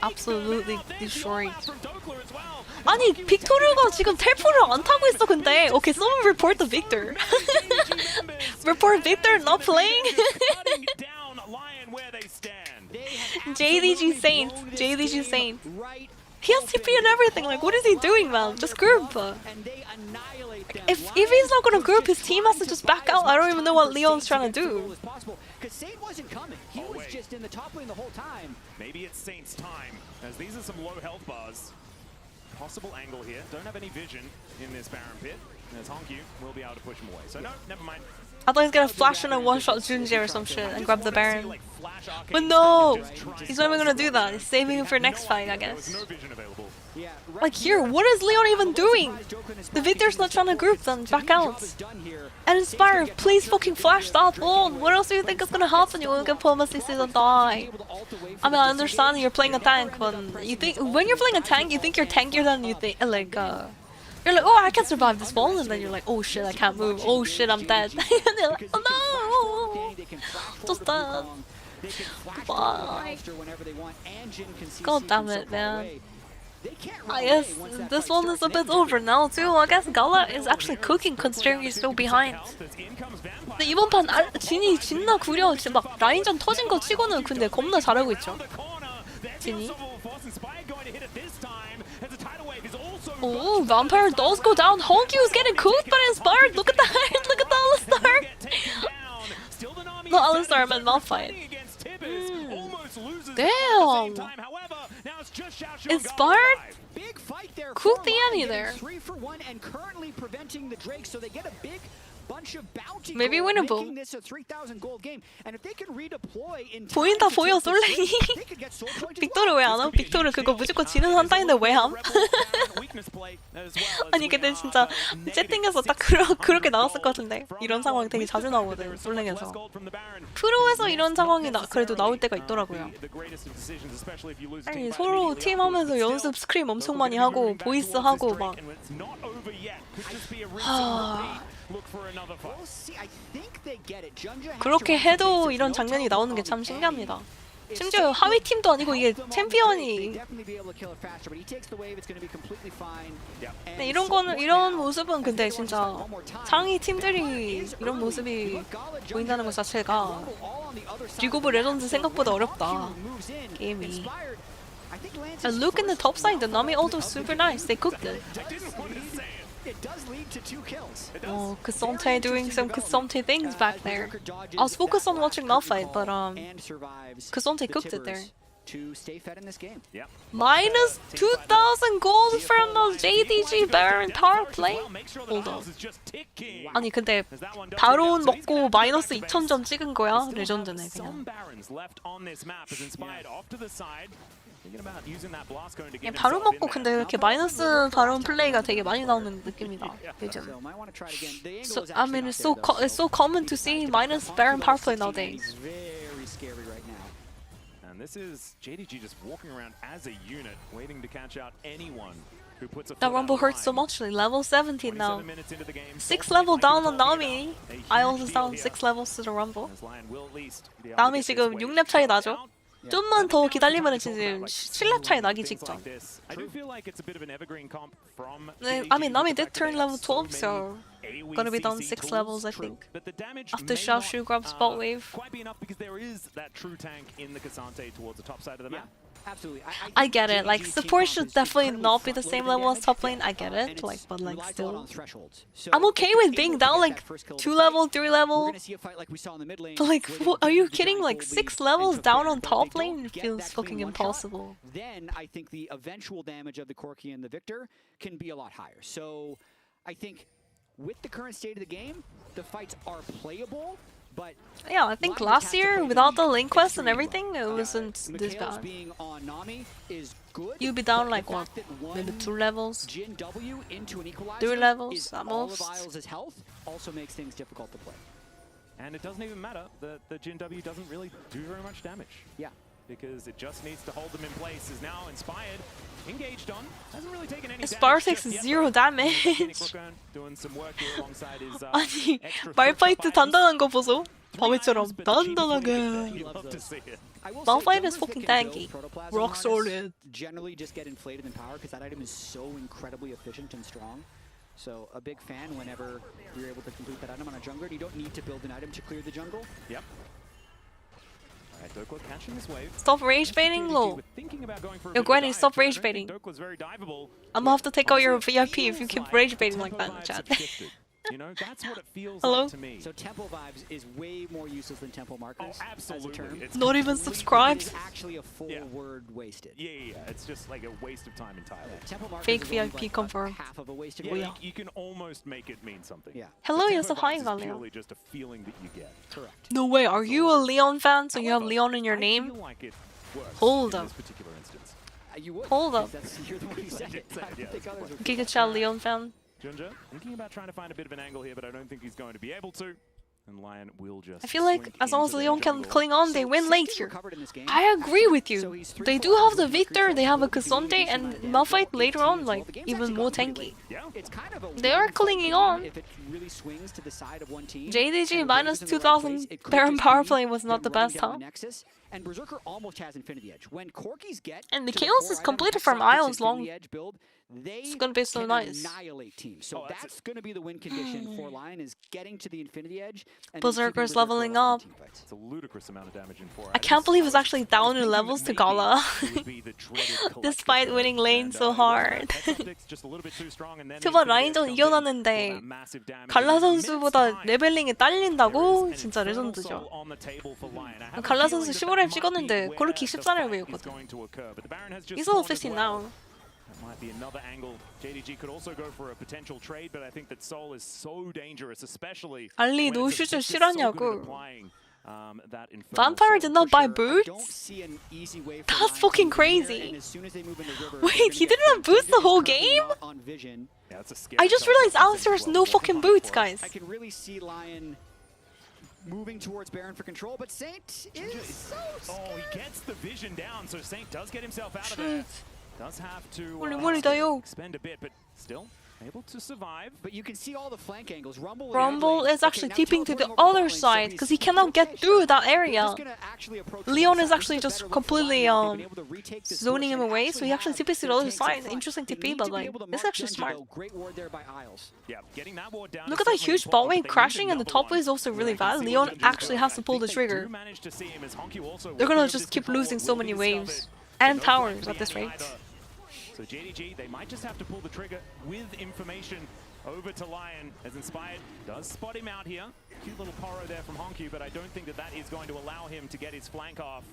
Absolutely destroyed. 아니, 빅토르가 지금 텔포를 안 타고 있어, 근데. Okay, someone report the Victor. Report Victor not playing. JDG Saint. JDG Saint. He has TP and everything. Like, what is he doing, man? Just group. If he's not gonna group, his team has to just back out. I don't even know what Leon's trying to do. Because Saint wasn't coming. He was just in the top lane the whole time. Maybe it's Saint's time, as these are some low health bars. Possible angle here. Don't have any vision in this Baron pit. As Honkyu will be able to push him away. So no, never mind. I thought he was gonna flash in a one-shot Junji or some shit and grab the Baron. But no! He's not even gonna do that. He's saving him for next fight, I guess. Like here, what is Leon even doing? The Victor's not trying to group them, back out. And Inspire, please fucking flash that one. What else do you think is gonna happen? You will get Diplomacy Season die. I mean, I understand you're playing a tank, but you think when you're playing a tank, you think you're tankier than you think. You're like, oh, I can survive this fall, and then you're like, oh shit, I can't move. Oh shit, I'm dead. And you're like, oh no, just dead. Bye. God damn it, man. I guess this one is a bit over now too. I guess Gala is actually cooking considering he's still behind. 근데 이번 판 진이 진나 구려. 막 라인전 터진 거 치고는 근데 겁나 잘하고 있죠. 진이. Oh, Vampire does go down. Honkyu is getting cooked by Inspired. Look at that. Look at the Alistar. No, Alistar, but Malphite. Damn. Inspired? Cooked the Annie there. 3-for-1 and currently preventing the Drake, so they get a big bunch of bounty Maybe gold, winnable. making this a 3,000 gold game. And if they can redeploy in 보인다 보여 솔랭이. 빅토르 왜 안 함? 빅토르 그거 무조건 지는 한타인데 왜 함? 아니 근데 진짜 채팅에서 딱 그렇게 나왔을 것 같은데 이런 상황 되게 자주 나오거든 솔랭에서. 프로에서 이런 상황이 그래도 나올 때가 있더라고요. 아니 서로 팀하면서 연습 스크림 엄청 많이 하고 보이스 하고 막. 그렇게 해도 이런 장면이 나오는 게 참 신기합니다. 심지어 하위 팀도 아니고 이게 챔피언이. 네, 이런 모습은 근데 진짜 상위 팀들이 이런 모습이 보인다는 것 자체가 리그 오브 레전드 생각보다 어렵다. 게임이. And look in the top side, the Nami ult was super nice. They cooked it. Oh, Cassante doing some Cassante things back there. I was focused on watching Malphite, but Cassante cooked it there. Minus 2,000 gold from the JDG Baron power play? Hold on. 아니 근데 바론 먹고 마이너스 2,000점 찍은 거야? 레전드네 그냥. 바론 먹고 근데 이렇게 마이너스 바론 플레이가 되게 많이 나오는 느낌이다 요즘. So, I mean it's so common to see minus Baron power play nowadays. And this is JDG just walking around as a unit, waiting to catch out anyone who puts a That rumble hurts so much. Level 17 now. 6 level down on Nami. I also down 6 levels to the rumble. Nami 지금 6렙 차이 나죠? 좀만 더 기다리면 지금 7렙 차이 나기 직전. I mean, Nami did turn level 12, so gonna be down 6 levels, I think. After Xiaoshu grabs bot wave. Absolutely. I get it. Like support should definitely not be the same level as top lane. I get it. Like, but like still, I'm okay with being down like 2 level, 3 level. But like, are you kidding? Like 6 levels down on top lane feels fucking impossible. Then I think the eventual damage of the Corki and the Victor can be a lot higher. So I think with the current state of the game, the fights are playable. But yeah, I think last year without the link quest and everything, it wasn't this bad. being on Nami is good. You'd be down like what, maybe 2 levels, Jin W into an equalizer 3 levels is at all most. of Isles' health also makes things difficult to play. And it doesn't even matter that the Jin W doesn't really do very much damage. Yeah. Because it just needs to hold them in place. Is now Inspired, engaged on, hasn't really taken any Inspire damage takes just yet, 0 though. damage. Doing some work here alongside his 아니 extra 말파이트 단단한 거 보소. 밤에처럼 단단하게. love to see it. Malphite is fucking tanky. Rock solid. Generally just get inflated in power because that item is so incredibly efficient and strong. So a big fan whenever you're able to complete that item on a jungler. You don't need to build an item to clear the jungle. Yep. Alright, Dokla catching this wave. Stop rage baiting, Lo. Yo, Gwenny, stop rage baiting. I'm gonna have to take out your VIP if you keep rage baiting like that in the chat. You know, that's what it feels Hello? like to me. So tempo vibes is way more useless than tempo markers. Absolutely. As a term. It's Not even subscribed. It's actually a full word wasted. Yeah. It's just like a waste of time entirely. Tempo markers Fake is only VIP like confirmed. half of a wasted Yeah, word. you can almost make it mean something. Yeah. Hello, The you're so tempo high, vibes is Valio. purely just a feeling that you get. Correct. No way, are you a Leon fan? So you have Leon in your I name? feel like it works Hold in up. this particular instance. You would. Hold up. You're the one who said it. I don't think others would. Giga Chat Leon fan. Junja thinking about trying to find a bit of an angle here, but I don't think he's going to be able to. And Lion will just. I feel like slink as long as into Leon their can jungle. cling on, they win late here. I agree with you. They do have the Victor, they have a Cassandre, and Malphite later on, like, even more tanky. It's kind of a They are clinging on. if it really swings to the side of one team. JDG and minus Berserker's in the right 2000 place, it could Baron just power be play was not the them running best, down huh? the Nexus, and Berserker almost has Infinity Edge. When Corkies get And the to chaos core is item, completed Hex from Optics Isles long. Infinity Edge build, they It's gonna be so can nice. annihilate teams. So that's going to be the win condition for Lion is getting to the Infinity Edge. And then keeping Berserker's Berserker leveling alive up. in teamfights. It's a ludicrous amount of damage in 4 I items. can't believe it's actually down in levels to Gala. Despite winning lane so hard. 그봐 라인전 이겨놨는데 갈라 선수보다 레벨링이 딸린다고? 진짜 레전드죠. 갈라 선수 15렙 찍었는데 고르키 14렙이었거든. He's level 15 now. That might be another angle. JDG could also go for a potential trade, but I think that Soul is so dangerous, especially 알리 when it's 노슈즈 just so good at 싫었냐고. applying, that infernal Vampire soul. did not buy Don't boots? see an easy way for That's Lion to fucking win here, crazy. and as soon as they move in the river, Wait, they're he gonna didn't have get boots the whole currently game? not on vision. Yeah, that's a scary I just self realized defense Alistair has as well. no Working fucking hard boots, for it. guys. I can really see Lion moving towards Baron for control, but Saint is so Oh, he gets the vision down, so Saint does get himself out of there. Does have to Holy moly, 다요. expend a bit, but still able to survive. But you can see all the flank angles. Rumble is actually tipping to the other side because he cannot get through that area. Leon is actually just completely zoning him away, so he actually tips to the other side. Interesting TP, but like, it's actually smart. Great ward there by Isles. Yeah, getting that ward down. Look at that huge bot wave crashing, and the top wave is also really bad. Leon actually has to pull the trigger. They're gonna just keep losing so many waves and towers at this rate. So JDG, they might just have to pull the trigger with information over to Lion, as Inspired does spot him out here. Cute little poro there from Honky, but I don't think that that is going to allow him to get his flank off.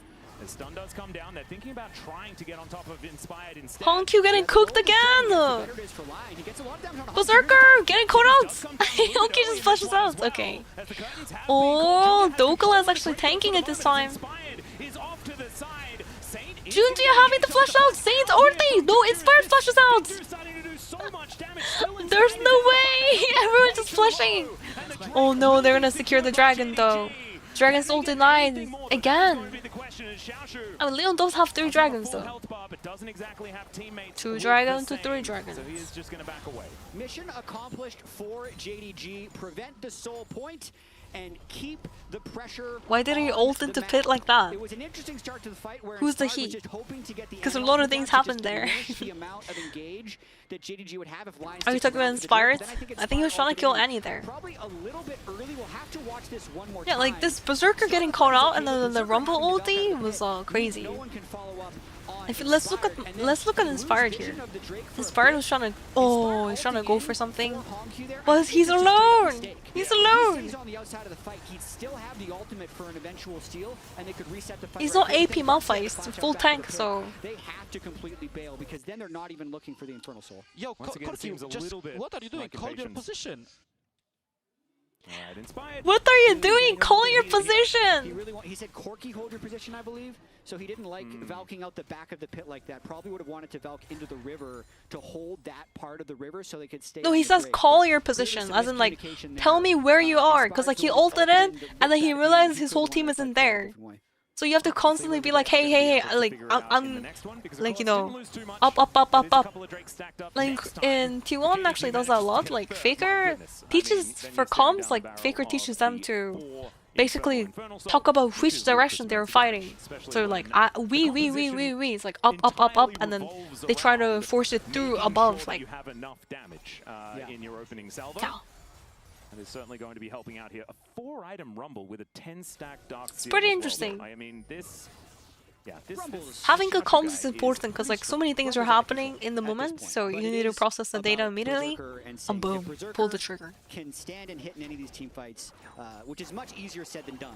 As stun does come down, they're thinking about trying to get on top of Inspired instead. Honky getting cooked again! Berserker getting caught out! Honky just flashes out. Okay. Oh, Dokala is actually tanking it this time. Junji having to flash out! Saint ulti! No, Inspired flashes out! There's no way! Everyone's just flashing! Oh no, they're gonna secure the dragon though. Dragon's ult denied again. I mean, Leon does have 3 dragons though. 2 dragons to 3 dragons. So he is just going to back away. Mission accomplished for JDG. Prevent the soul point and keep the pressure. Why did he ult into pit like that? It was an interesting start to the fight where Who's the Inspired was he? just hoping to get the Because a end lot off of the things ground to happened just there. diminish the amount of engage that JDG would have if Lion Are you sticks talking about around for the dribble. Inspired? Then I think he was trying to kill Annie there. Probably a little bit early. We'll have to watch this one more Yeah, time. like this Berserker getting caught out and then the Rumble ulti was crazy. Let's look at Inspired here. Inspired was trying to he's trying to go for something, but he's alone. He's alone. He's not AP Malphite. He's full tank, so. They have to completely bail because then they're not even looking for the Infernal Soul. Yo, Corky, just what are you doing? Hold your position. Alright, inspired. What are you doing? Call your position! He said Corky hold your position, I believe. So he didn't like Valking out the back of the pit like that. Probably would have wanted to Valk into the river to hold that part of the river so they could stay. No, he says call your position, as in like, tell me where you are. Because like he ulted in, and then he realized his whole team isn't there. So you have to constantly be like, hey, like, I'm like, you know, up. Like, in T1 actually does that a lot. Like, Faker teaches for comms, like, Faker teaches them to basically talk about which direction they're fighting. So like, we, it's like up, and then they try to force it through above, like, in your opening salvo. And is certainly going to be helping out here. A 4-item rumble with a 10-stack dark. It's pretty interesting. I mean, this having good comms is important because like so many things are happening in the moment, so you need to process the data immediately, and boom, pull the trigger. Can stand and hit in any of these team fights, which is much easier said than done.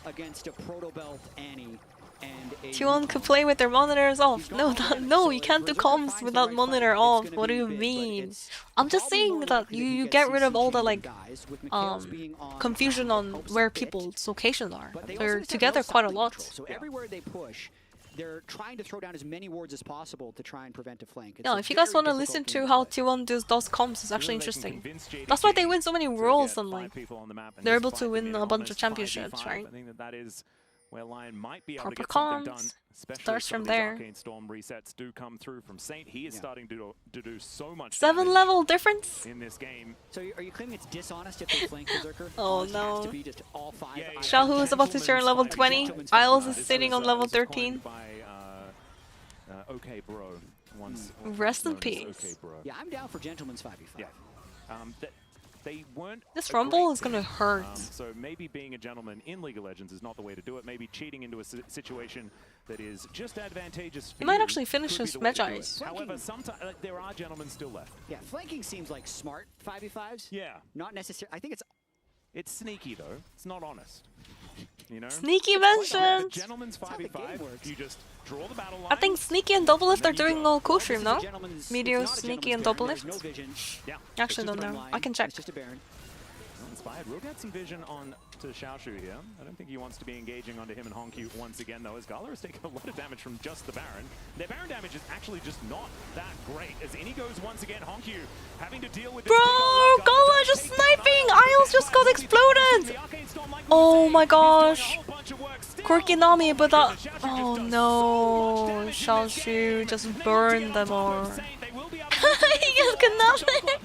Against a Proto Belt Annie and a T1 could play with their monitors off. No, you can't do comms without monitor off. What do you mean? I'm just saying that you get rid of all the like confusion on where people's locations are. They're together quite a lot. So everywhere they push, they're trying to throw down as many wards as possible to try and prevent a flank. Yeah, if you guys want to listen to how T1 does comms, it's actually interesting. That's why they win so many worlds and like they're able to win a bunch of championships, right? I think that is where LYON might be able to Proper get something done. comms Especially starts some from of these there. Arcane Storm resets do come through from Saint. He is starting to do so much 7-level difference in this game. So are you claiming it's dishonest if they flank Berserker? Oh It has no. to be just all 5 Xiaohu is about to turn level 20. Isles is sitting on level 13. Okay, bro. Rest in peace. Okay, bro. Yeah, I'm down for Gentleman's 5v5. Yeah. They weren't. This rumble is gonna hurt. So maybe being a gentleman in League of Legends is not the way to do it. Maybe cheating into a situation that is just advantageous for He might you actually finish could his be the way to do Magi's. it. However, sometimes there are gentlemen still left. Yeah, flanking seems like smart 5v5s. Yeah. Not necessarily. I think it's sneaky though. It's not honest. You know? Sneaky mention. Gentleman's 5v5. You just draw the battle line. I think Sneaky and Double Lift are doing all COSTREAM, no? Meteor, Sneaky, and Double Lift? Yeah. Actually don't know. I can check. Inspired will get some vision on to Xiaoshu here. I don't think he wants to be engaging onto him and Honky once again though, as Gala is taking a lot of damage from just the Baron. Their Baron damage is actually just not that great. As in he goes once again, Honky having to deal with Bro, Gala just sniping! Isles just got exploded! Oh my gosh. Quirky Nami, but that... Oh no. Xiaoshu just burned them all. He gets Konami!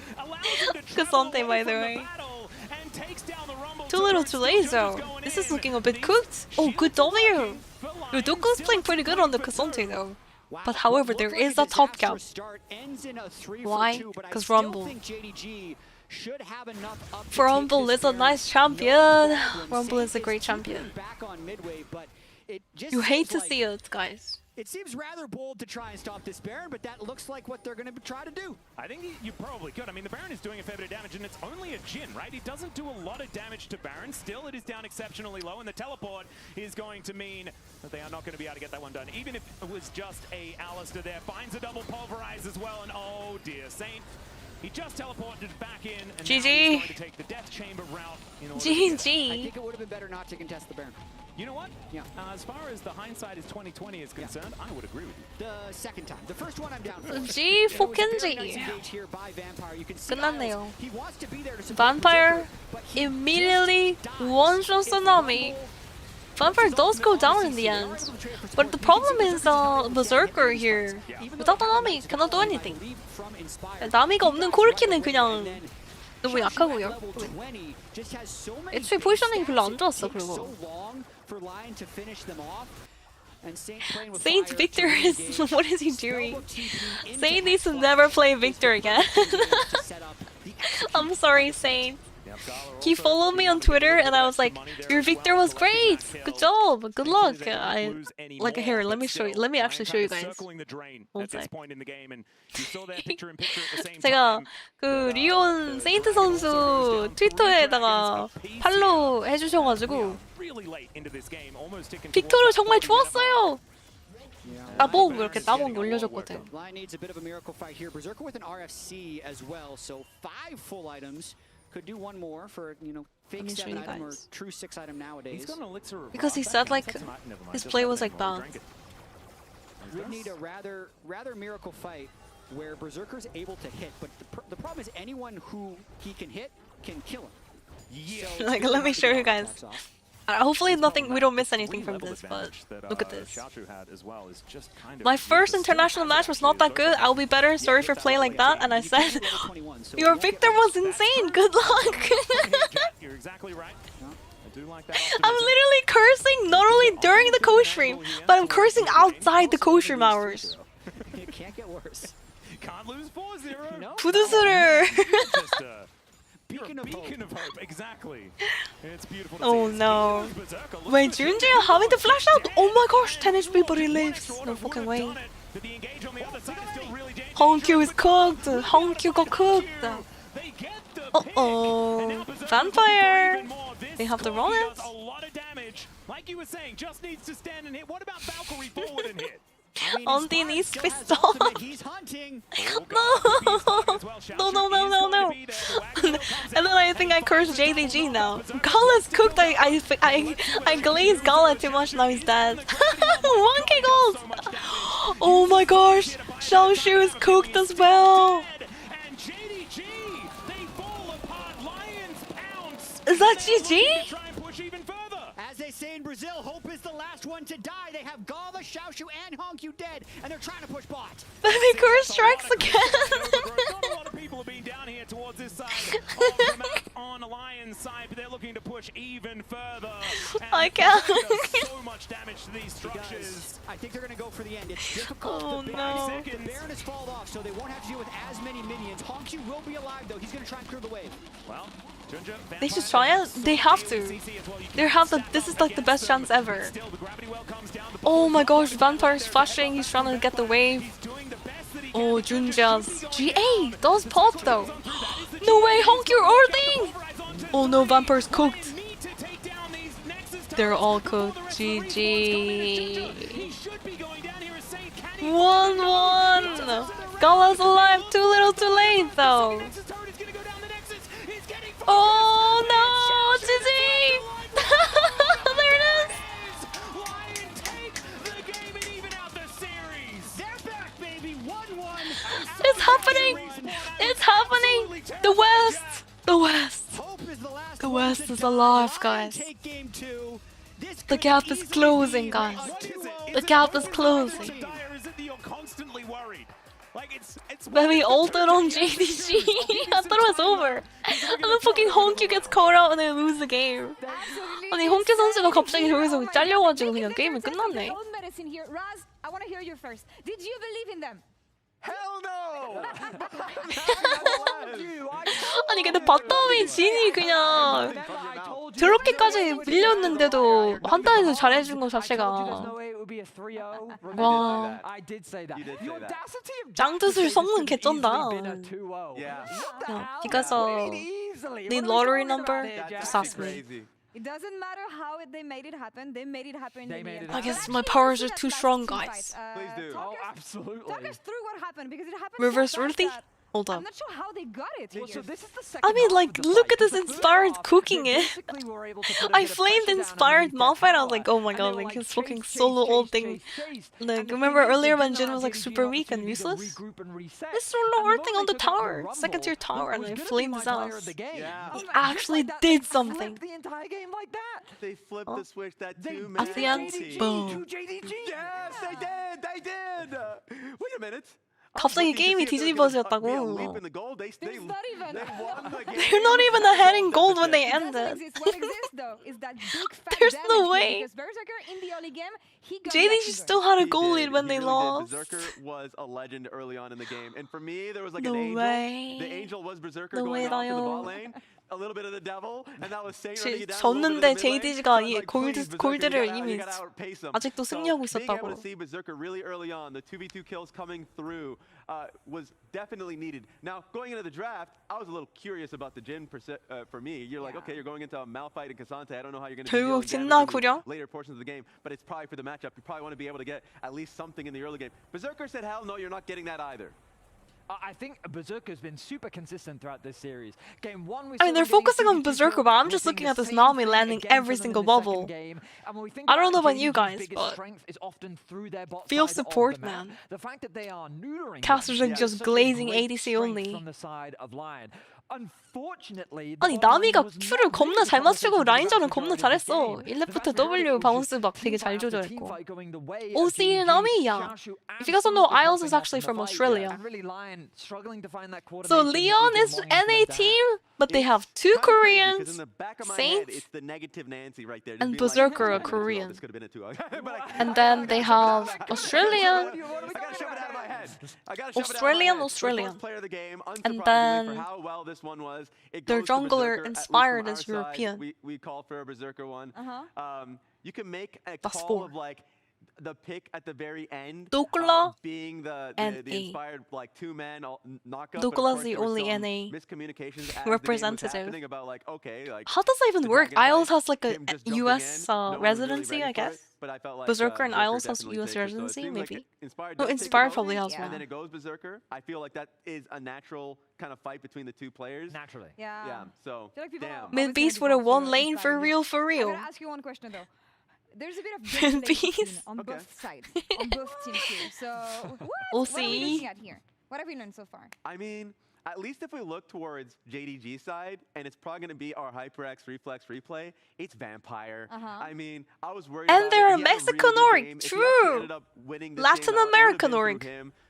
Kasante, by the way. Too little too late though. This is looking a bit cooked. Oh, good W! Udoko's playing pretty good on the Kasante though. But however, there is a top gap. Why? Because Rumble. For Rumble is a nice champion. Rumble is a great champion. You hate to see it, guys. It seems rather bold to try and stop this Baron, but that looks like what they're going to try to do. I think you probably could. I mean, the Baron is doing a fair bit of damage, and it's only a Jhin, right? He doesn't do a lot of damage to Baron. Still, it is down exceptionally low, and the teleport is going to mean that they are not going to be able to get that one done. Even if it was just a Alistair there, finds a double pulverize as well, and oh dear, Saint. He just teleported back in, and now he's going to take the Death Chamber route. GG. I think it would have been better not to contest the Baron. You know what? Yeah. As far as the hindsight is 2020 is concerned, I would agree with you. The second time. The first one I'm down for. G Fokenji. 끝났네요. Vampire immediately one-shots Nami. Vampire does go down in the end. But the problem is Berserker here. Without the Nami, cannot do anything. 나미가 없는 코르키는 그냥 너무 약하고요. 애초에 포지셔닝이 별로 안 좋았어, 그리고. Saint Victor is... what is he doing? Saint needs to never play Victor again. I'm sorry, Saint. He followed me on Twitter and I was like, your Victor was great! Good job! Good luck! Like, here, let me show you. Let me actually show you guys. One sec. 제가 그 리온 세인트 선수 트위터에다가 팔로우 해주셔가지고 빅토르 정말 좋았어요! 나보고 이렇게 나보고 올려줬거든. LYON needs a bit of a miracle fight here. Berserker with an RFC as well, so 5 full items. Could do one more for, you know, fake me show 7 you item or guys. true 6 item nowadays. He's got an elixir of Because he life. said like Never mind, his just play had was that like while he bad. drank it. Would need a rather miracle fight where Berserker's able to hit, but the problem is anyone who he can hit can kill him. Yeah. So Like, it's let me hard to show get you all guys. attacks off. Hopefully nothing. We don't miss The anything from three-level this, but advantage that, look at this. Xiaochu had as well is just kind of My huge. first It still international has match was not that actually good. social I'll be better. Sorry for playing like that. And I said, Level 21, so your it won't get victor worse. was insane. Good luck. You're exactly right. I do like that I'm optimism. literally cursing not only during the co-stream, but I'm cursing outside the co-stream hours. It can't get worse. Can't lose 4-0. No. 부두스를. Just Beacon you're a of hope. beacon of hope. Exactly. It's beautiful to Oh see. no. Speaking of Berserker, look Wait, at the Junji having the flash out? Oh my gosh, 10 HP but he lives. No fucking way. But the engage on the other side is still really dangerous. Hongkyu is cooked. Hongkyu got cooked. They get the Uh-oh. Vampire. They have the Corki Rollins. does a lot of damage. Like you were saying, just needs to stand and hit. What about Valkyrie forward and hit? Andy needs to be Still has stopped. ultimate, he's hunting. No. No. And then I think I cursed JDG now. Gala's cooked. I glazed Gala too much. Now he's dead. 1k gold. Oh my gosh. Xiaoshu is cooked as well. And JDG, they fall apart. Lions pounce. Is that GG? Try and push even further. As they say in Brazil, hope is the last one to die. They have Gala, Xiaoshu, and Hongkyu dead, and they're trying to push bot. Baby curse strikes again. Not a lot of people have been down here towards this side of the map on Lion's side, but they're looking to push even further. I can't. So much damage to these structures. I think they're going to go for the end. It's difficult. Oh, the no. The Baron has fallen off, so they won't have to deal with as many minions. Hongkyu will be alive, though. He's going to try and clear the wave. Well, Junja, They should try it. They have to. They have the. This is like the best chance ever. Oh my gosh, Vampire's flashing. He's trying to get the wave. Oh, Junja's GA does pop though. No way, Hongkyu ulting. Oh no, Vampire's cooked. They're all cooked. GG. 1-1. Gala's alive. Too little, too late though. Oh no, GG. There it is. It's happening! It's happening! The West! The West! The West is alive, guys. The gap is closing, guys. The gap is closing. Baby ulted on JDG. I thought it was over. And then fucking Hongkyu gets caught out and they lose the game. 아니 홍키 선수가 갑자기 저기서 잘려가지고 그냥 게임이 끝났네. Old medicine here. Raz, I want to hear you first. Did you believe in them? Hell no! 아니 근데 바텀이 진이 그냥 저렇게까지 밀렸는데도 한타에서 잘해준 거 자체가 와 짱뜻을 성능 개쩐다. Because of the lottery number, just ask me. It doesn't matter how they made it happen. They made it happen. In the end. I guess my powers are too strong, guys. Please do. Absolutely. Talk us through what happened because it happened. Reverse so fast ulti? that Hold I'm up. not sure how they got it. Well, here. so this is the I mean, like, look at this inspired cooking it. I flamed inspired Malphite. I was like, oh my god, like his fucking solo ult thing. Like, remember earlier when Jin was like super weak and useless? This solo ulting on the tower, second tier tower, and I flamed his ass. He actually did something. The entire game like that. They flipped the switch that 2 At the end, boom. Yes, they did. They did. Wait a minute. 갑자기 게임이 뒤집어졌다고. They're They're not even ahead in gold when they ended. What exists though is that big fat There's damage no here, way. because Berserker in the early game, he got JDG lucky. still had a goal lead when they really lost. Berserker was a legend early on in the game. And for me, there was like No an angel. way. The angel was Berserker No going way, off to the Lion. bot lane. A little bit of the devil, and that was Saint running it down a 졌는데 little bit in the mid lane. JDG가 So I was 이 like, please, Berserker, 골드를 you 이미 gotta outpace him. 아직도 승리하고 So being able 있었다고. to see Berserker really early on, the 2v2 kills coming through was definitely needed. Now, going into the draft, I was a little curious about the Jhin for me. You're like, okay, you're going into a Malphite and Cassante. I don't know how you're going to 결국 deal 진나 with 구려? later portions of the game, but it's probably for the matchup. You probably want to be able to get at least something in the early game. Berserker said, hell no, you're not getting that either. I think Berserker's been super consistent throughout this series. Game 1 we I mean, they're focusing on Berserker, but I'm just looking at this Nami landing every single bubble. I don't know about you guys, but field support, man. The fact that they are neutering Casters are just glazing ADC only. from the side of LYON. Unfortunately, 아니 나미가 Q를 겁나 잘 맞추고 라인전은 겁나 잘했어. 1렙부터 W 바운스 막 되게 잘 조절했고. OC Nami, yeah. If you guys don't know, IELTS is actually from Australia. So LYON is NA team, but they have 2 Koreans, Saints, and Berserker are Korean. And then they have Australian, and then their jungler inspired as European. We call for a Berserker one. You can make a call of like the pick at the very end being the inspired like 2-man knockup. Dokula's the only NA miscommunications representative. About, like, okay, like, how does that even work? IELTS has like a US residency, I guess. But I felt like Berserker and IELTS has US residency, maybe. No, Inspired probably has one. And then it goes Berserker. I feel like that is a natural kind of fight between the 2 players. Naturally. Yeah. So, damn. Mid Beast would have won lane for real. I'm gonna ask you one question though. There's a bit of Beast on both sides, on both teams here. So we'll what are we looking at here? What have we learned so far? I mean, at least if we look towards JDG side, and it's probably going to be our HyperX Reflex replay, it's Vampire. I mean, I was worried and about they're it. a Mexican org, true. Latin American org.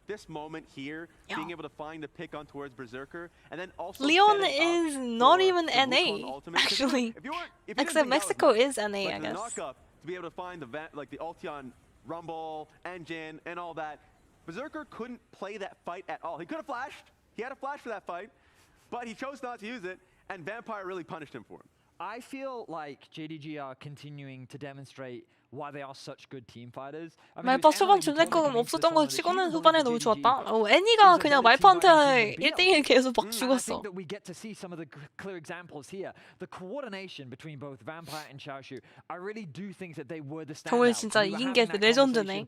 This moment here, being able to find a pick on towards Berserker, and then also LYON is not even NA, actually. Except Mexico is NA, I guess. To be able to find the Ultion Rumble, Engine, and all that, Berserker couldn't play that fight at all. He could have flashed. He had a flash for that fight, but he chose not to use it, and Vampire really punished him for him. I feel like JDG are continuing to demonstrate why they are such good team fighters. 말파 초반 존재감 없었던 거 치고는 후반에 너무 좋았다. 애니가 그냥 말파한테 1대1 계속 막 죽었어. We get to see some of the clear examples here. The coordination between both Vampire and Xiaoshu, I really do think that they were the standout. 정말 진짜 이긴 게 레전드네.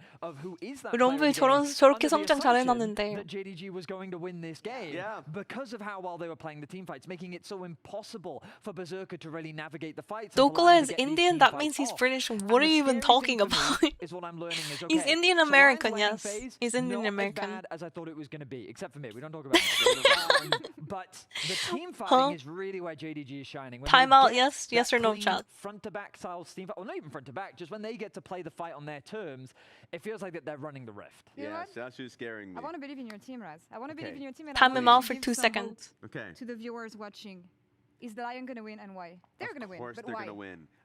럼블 저렇게 성장 잘해놨는데. That JDG was going to win this game because of how well they were playing the team fights, making it so impossible for Berserker to really navigate the fights. Dokula is Indian, that means he's British. What are you even talking about? He's Indian American, yes. He's Indian American. Not as bad as I thought it was going to be, except for me. We don't talk about it. But the team fighting is really where JDG is shining. Timeout, yes or no, chat. Front to back style team fight, well, not even front to back. Just when they get to play the fight on their terms, it feels like that they're running the rift. Yeah, Xiaoshu's scaring me. I want to believe in your team, Raz. I want to believe in your team. And Time him out for 2 seconds. To the viewers watching. Is the LYON going to win and why? They're going to win, but why?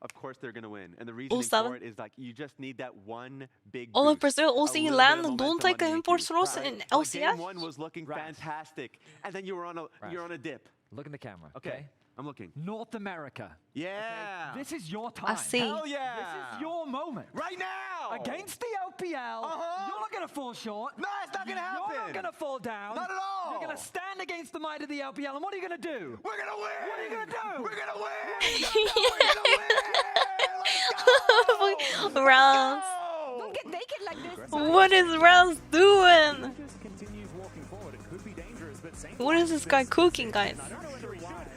Of course they're going to win. And the reason for it is like you just need that one big All of Brazil OC land don't take imports Ross in LCS. Game 1 was looking fantastic. And then you're on a dip. Look in the camera, okay? I'm looking. North America. Yeah. Okay. This is your time. I see. Hell yeah. This is your moment. Right now. Against the LPL. You're not going to fall short. No, it's not going to happen. You're not going to fall down. Not at all. You're going to stand against the might of the LPL. And what are you going to do? We're going to win. What are you going to do? We're going to win. We're going to win. Raz. Don't get naked like this. What is Raz doing? What is this guy cooking, guys?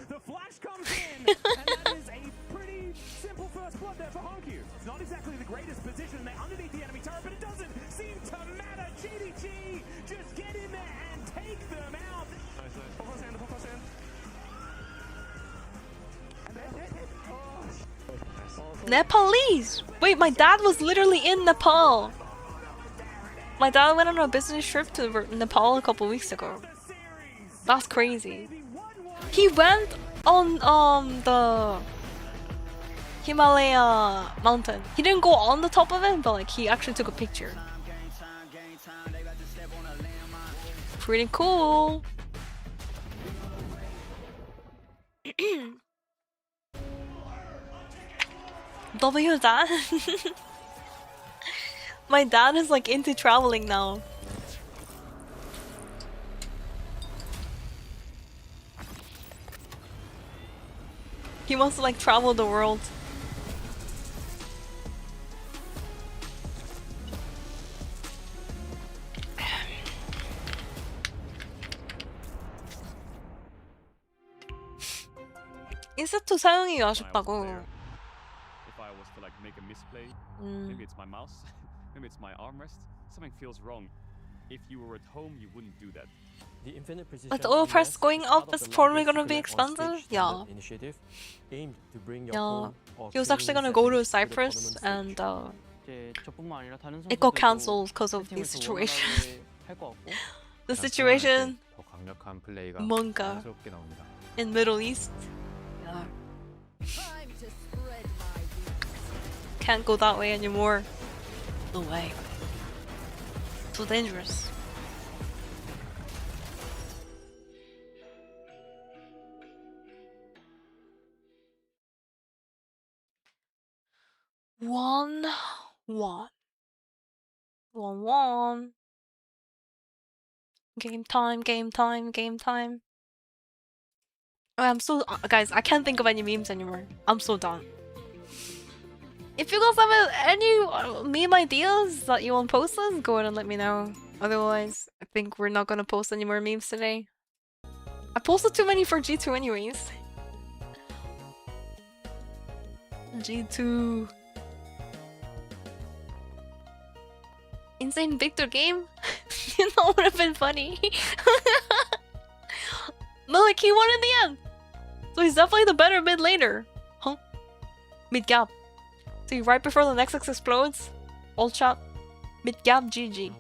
The flash comes in, and that is a pretty simple first blood there for Honku. It's not exactly the greatest position there underneath the enemy turret, but it doesn't seem to matter. JDG just get in there and take them out. Nepalese! Wait, my dad was literally in Nepal. My dad went on a business trip to Nepal a couple weeks ago. That's crazy. He went on the Himalaya mountain. He didn't go on the top of it, but like he actually took a picture. Pretty cool. W dad. My dad is like into traveling now. He wants to like travel the world. 인세트 사용이 아쉽다고. If I was to like make a misplay, Mm. maybe it's my mouse, maybe it's my armrest. Something feels wrong. If you were at home, you wouldn't do that. The infinite precision With oil price armrest going is up, part is of the probably largest gonna be Feviknight on expensive. stage Yeah. standard initiative aimed to bring your Yeah. home or He was actually gonna gaming go to settings the Cyprus tournament stage. and 이제 저뿐만 아니라 다른 it got 선수들도 cancelled because of the 세팅을 더 situation. 원활하게 할것 같고. The situation 더 강력한 플레이가 뭔가 자연스럽게 나옵니다. in Middle East. Yeah. Can't go that way anymore. No way. Too dangerous. One. Game time, game time, game time. Oh, I'm so guys, I can't think of any memes anymore. I'm so done. If you guys have any meme ideas that you want posted, go ahead and let me know. Otherwise, I think we're not gonna post any more memes today. I posted too many for G2 anyways. G2. Insane Victor game? You know, would have been funny. No, like he won in the end. So he's definitely the better mid laner. Huh? Mid gap. See, right before the Nexus explodes, ult chat, mid gap GG.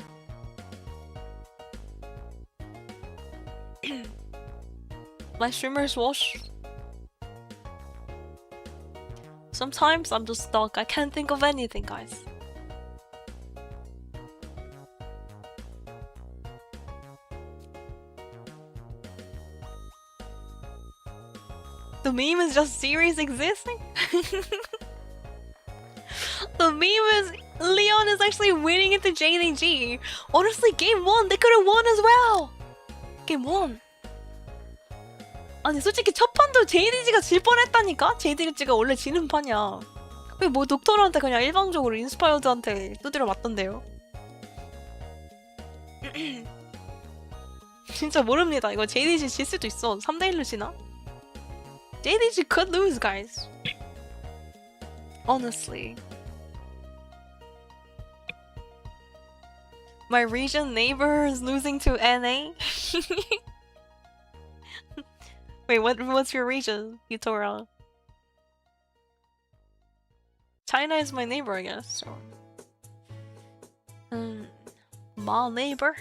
My streamers wash. Sometimes I'm just stuck. I can't think of anything, guys. The meme is just series existing? The meme is LYON is actually winning into JDG. Honestly, game 1, they could have won as well. Game 1. 아니 솔직히 첫 판도 JDG가 질 뻔했다니까? JDG가 원래 지는 판이야. 왜 뭐 독터한테 그냥 일방적으로 인스파이어드한테 두드려 맞던데요? 진짜 모릅니다. 이거 JDG 질 수도 있어. 3대1로 지나? JDG could lose, guys. Honestly. My region neighbor is losing to NA? Wait, what's your region, Yutora? China is my neighbor, I guess. So. My neighbor.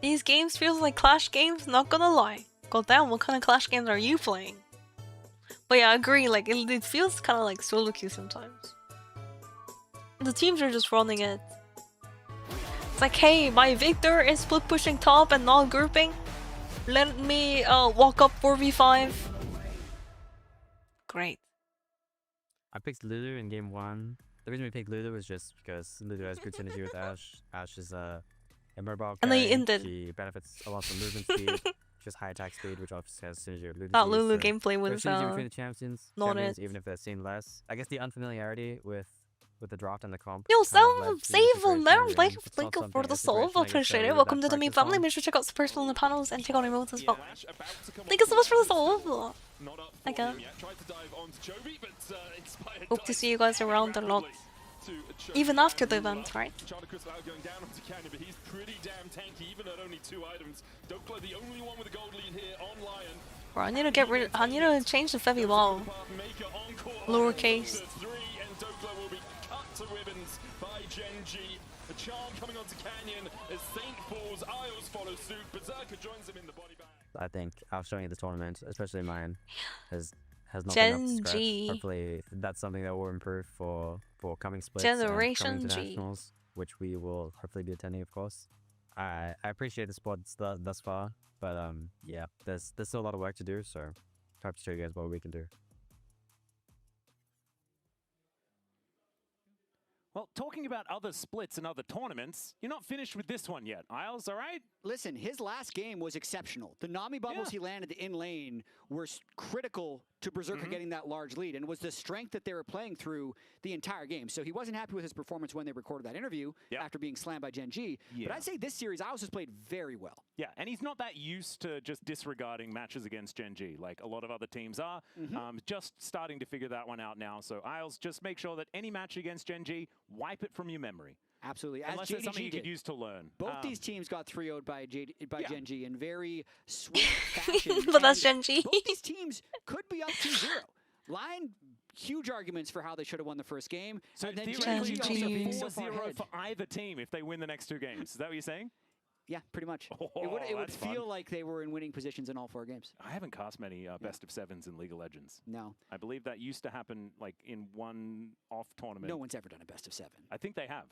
These games feels like Clash games, not gonna lie. God damn, what kind of Clash games are you playing? But yeah, I agree, like, it feels kind of like solo queue sometimes. The teams are just running it. It's like, hey, my Victor is split pushing top and not grouping. Let me walk up 4v5. Great. I picked Lulu in game 1. The reason we picked Lulu was just because Lulu has good synergy with Ashe. Ashe is a mobile And then you carry. ended. She benefits a lot from movement speed. She has high attack speed, which obviously has synergy with Lulu. That Lulu gameplay was synergy between the champions, not it. even if they're seen less. I guess the unfamiliarity with the draft and the comp. Yo, kind of led to the save situation them, we're in. thank It's you not for something- the it's a soul, situation I guess appreciate that it. we Welcome that to the meme practice family, on. make sure to check out the personal in the panels and check out emotes as well. Thank you so much for the soul. Okay. Hope to see you guys around a lot. Even after the event, right? Bro, I need to get rid. I need to change the Fevi wall. Lowercase. I think after showing the tournament, especially mine, has not Gen been up to scratch. G. Hopefully that's something that will improve for coming splits Generation and coming G. internationals, which we will hopefully be attending, of course. I appreciate the spot thus far, but yeah, there's still a lot of work to do, so hope to show you guys what we can do. Well, talking about other splits and other tournaments, you're not finished with this one yet. Isles, all right? Listen, his last game was exceptional. The Nami bubbles he landed in lane were critical to Berserker getting that large lead, and it was the strength that they were playing through the entire game. So he wasn't happy with his performance when they recorded that interview after being slammed by Gen G. But I'd say this series, Isles has played very well. Yeah, and he's not that used to just disregarding matches against Gen G like a lot of other teams are. Just starting to figure that one out now. So Isles, just make sure that any match against Gen G, wipe it from your memory. Absolutely. Unless it's something you could use to learn. Both these teams got 3-0'd by Gen G in very swift fashion. But that's Gen G. Both these teams could be up 2-0. LYON, huge arguments for how they should have won the first game. So and then theoretically, Gen G also 4-0 for either team if they win the next 2 games. Is that what you're saying? Yeah, pretty much. Oh, it would that's feel fun. like they were in winning positions in all 4 games. I haven't cast many best of 7s in League of Legends. No. I believe that used to happen like in one off tournament. No one's ever done a best of 7. I think they have.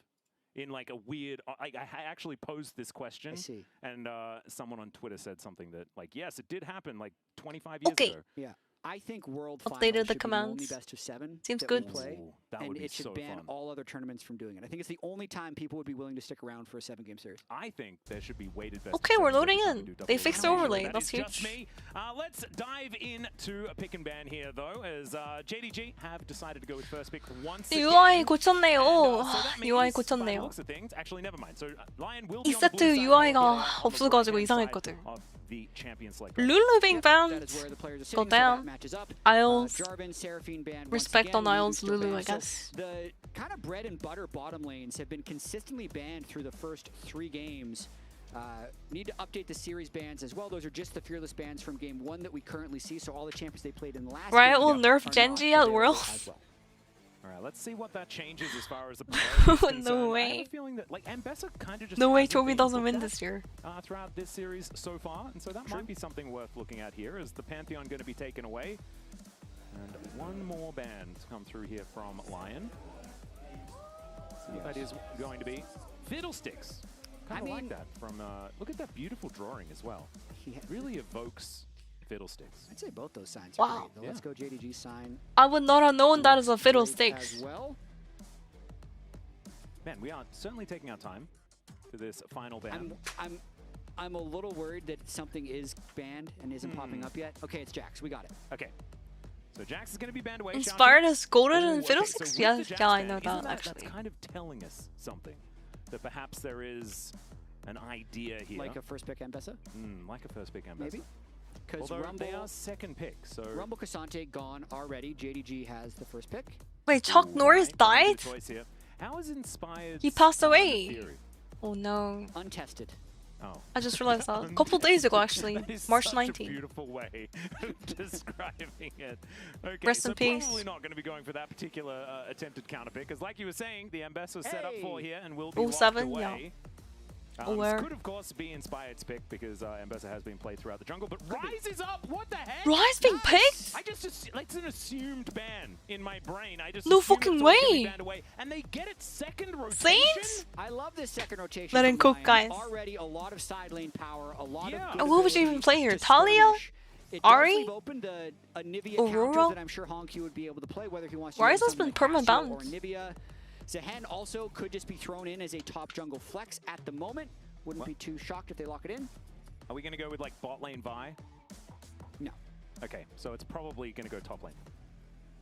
In like a weird, I actually posed this question, and someone on Twitter said something that like, yes, it did happen like 25 years ago. Yeah. I think World Updated Finals the should be the commands. only best of 7 Seems that good. we play, that would and be it should so ban fun. all other tournaments from doing it. I think it's the only time people would be willing to stick around for a 7-game series. I think there should be weighted best. Okay, of we're 7s loading every time we in. do They double fixed elimination. overlay. That That's is huge. just me. Let's dive into a pick and ban here, though, as JDG have decided to go with first pick once again. UI 고쳤네요. that UI means, by the 고쳤네요. looks of things, actually, never mind. So LYON will 이 be on the 세트 blue side, UI가 on the 없어가지고 right-hand side 이상했거든. of the champion select. Lulu being banned. Go down. Isles. Jarvan, Seraphine banned Respect once on again, Isles, still Lulu, banned. I guess. So the kind of bread and butter bottom lanes have been consistently banned through the first 3 games. Need to update the series bans as well. Those are just the fearless bans from game 1 that we currently see. So all the champions they played in the last Riot game will nerf are Gen not G at available Worlds. as well. All right, let's see what that changes as far as the priority is concerned. No I have way. a feeling that like Ambessa kind of just No way hasn't Toby been doesn't looked win at, this year. throughout this series so far, and so that might be something worth looking at here. Is the Pantheon going to be taken away? And one more ban to come through here from LYON. See what that is going to be. Fiddlesticks. Kind of like that. From look at that beautiful drawing as well. Really evokes Fiddlesticks. I'd say both those signs Wow. are great. The Let's Go JDG sign I would not have known that as a as fiddlesticks. well. Man, we are certainly taking our time for this final ban. I'm a little worried that something is banned and isn't popping up yet. Okay, it's Jax. We got it. Okay. So Jax is going to be banned away. Inspired as golden and okay, fiddlesticks? so with Yeah, the Jax yeah, I ban, know isn't that That's actually. kind of telling us something. That perhaps there is an idea here. Like a first pick Ambessa? Like a first pick Ambessa. Maybe. Because Although Rumble, they are second pick, so... Rumble Cassante gone already. JDG has the first pick. Wait, Chuck Norris died? Choice here. How is Inspired... He passed the away. theory? Oh no. Untested. Oh. I just realized that. A couple days ago actually. That is March such 19th. a beautiful way of describing it. Okay, Rest so in peace. probably not going to be going for that particular attempted counter pick, because like you were saying, the Ambessa was set up for here and will be locked 07, away. yeah. This Aware. could, of course, be Inspired's pick because Ambessa has been played throughout the jungle, but Rise is up! What the heck? Rise being picked? I just it's an assumed ban in my brain. I just No assume fucking it's all gonna be way. banned away, and they get it second rotation. Saints? I love this second rotation. Let him from cook, LYON. guys. Already a lot of side lane power, a lot of good What would you even ability play here? to Talia? skirmish. It does Ari? leave open the Nivea Aurora? counter that I'm sure Honky would be able to play, whether he wants to Rise use has something been like Astro perma-banned. or Nivea. Zehen also could just be thrown in as a top jungle flex at the moment. Wouldn't be too shocked if they lock it in. Are we going to go with like bot lane Vi? No. Okay, so it's probably going to go top lane.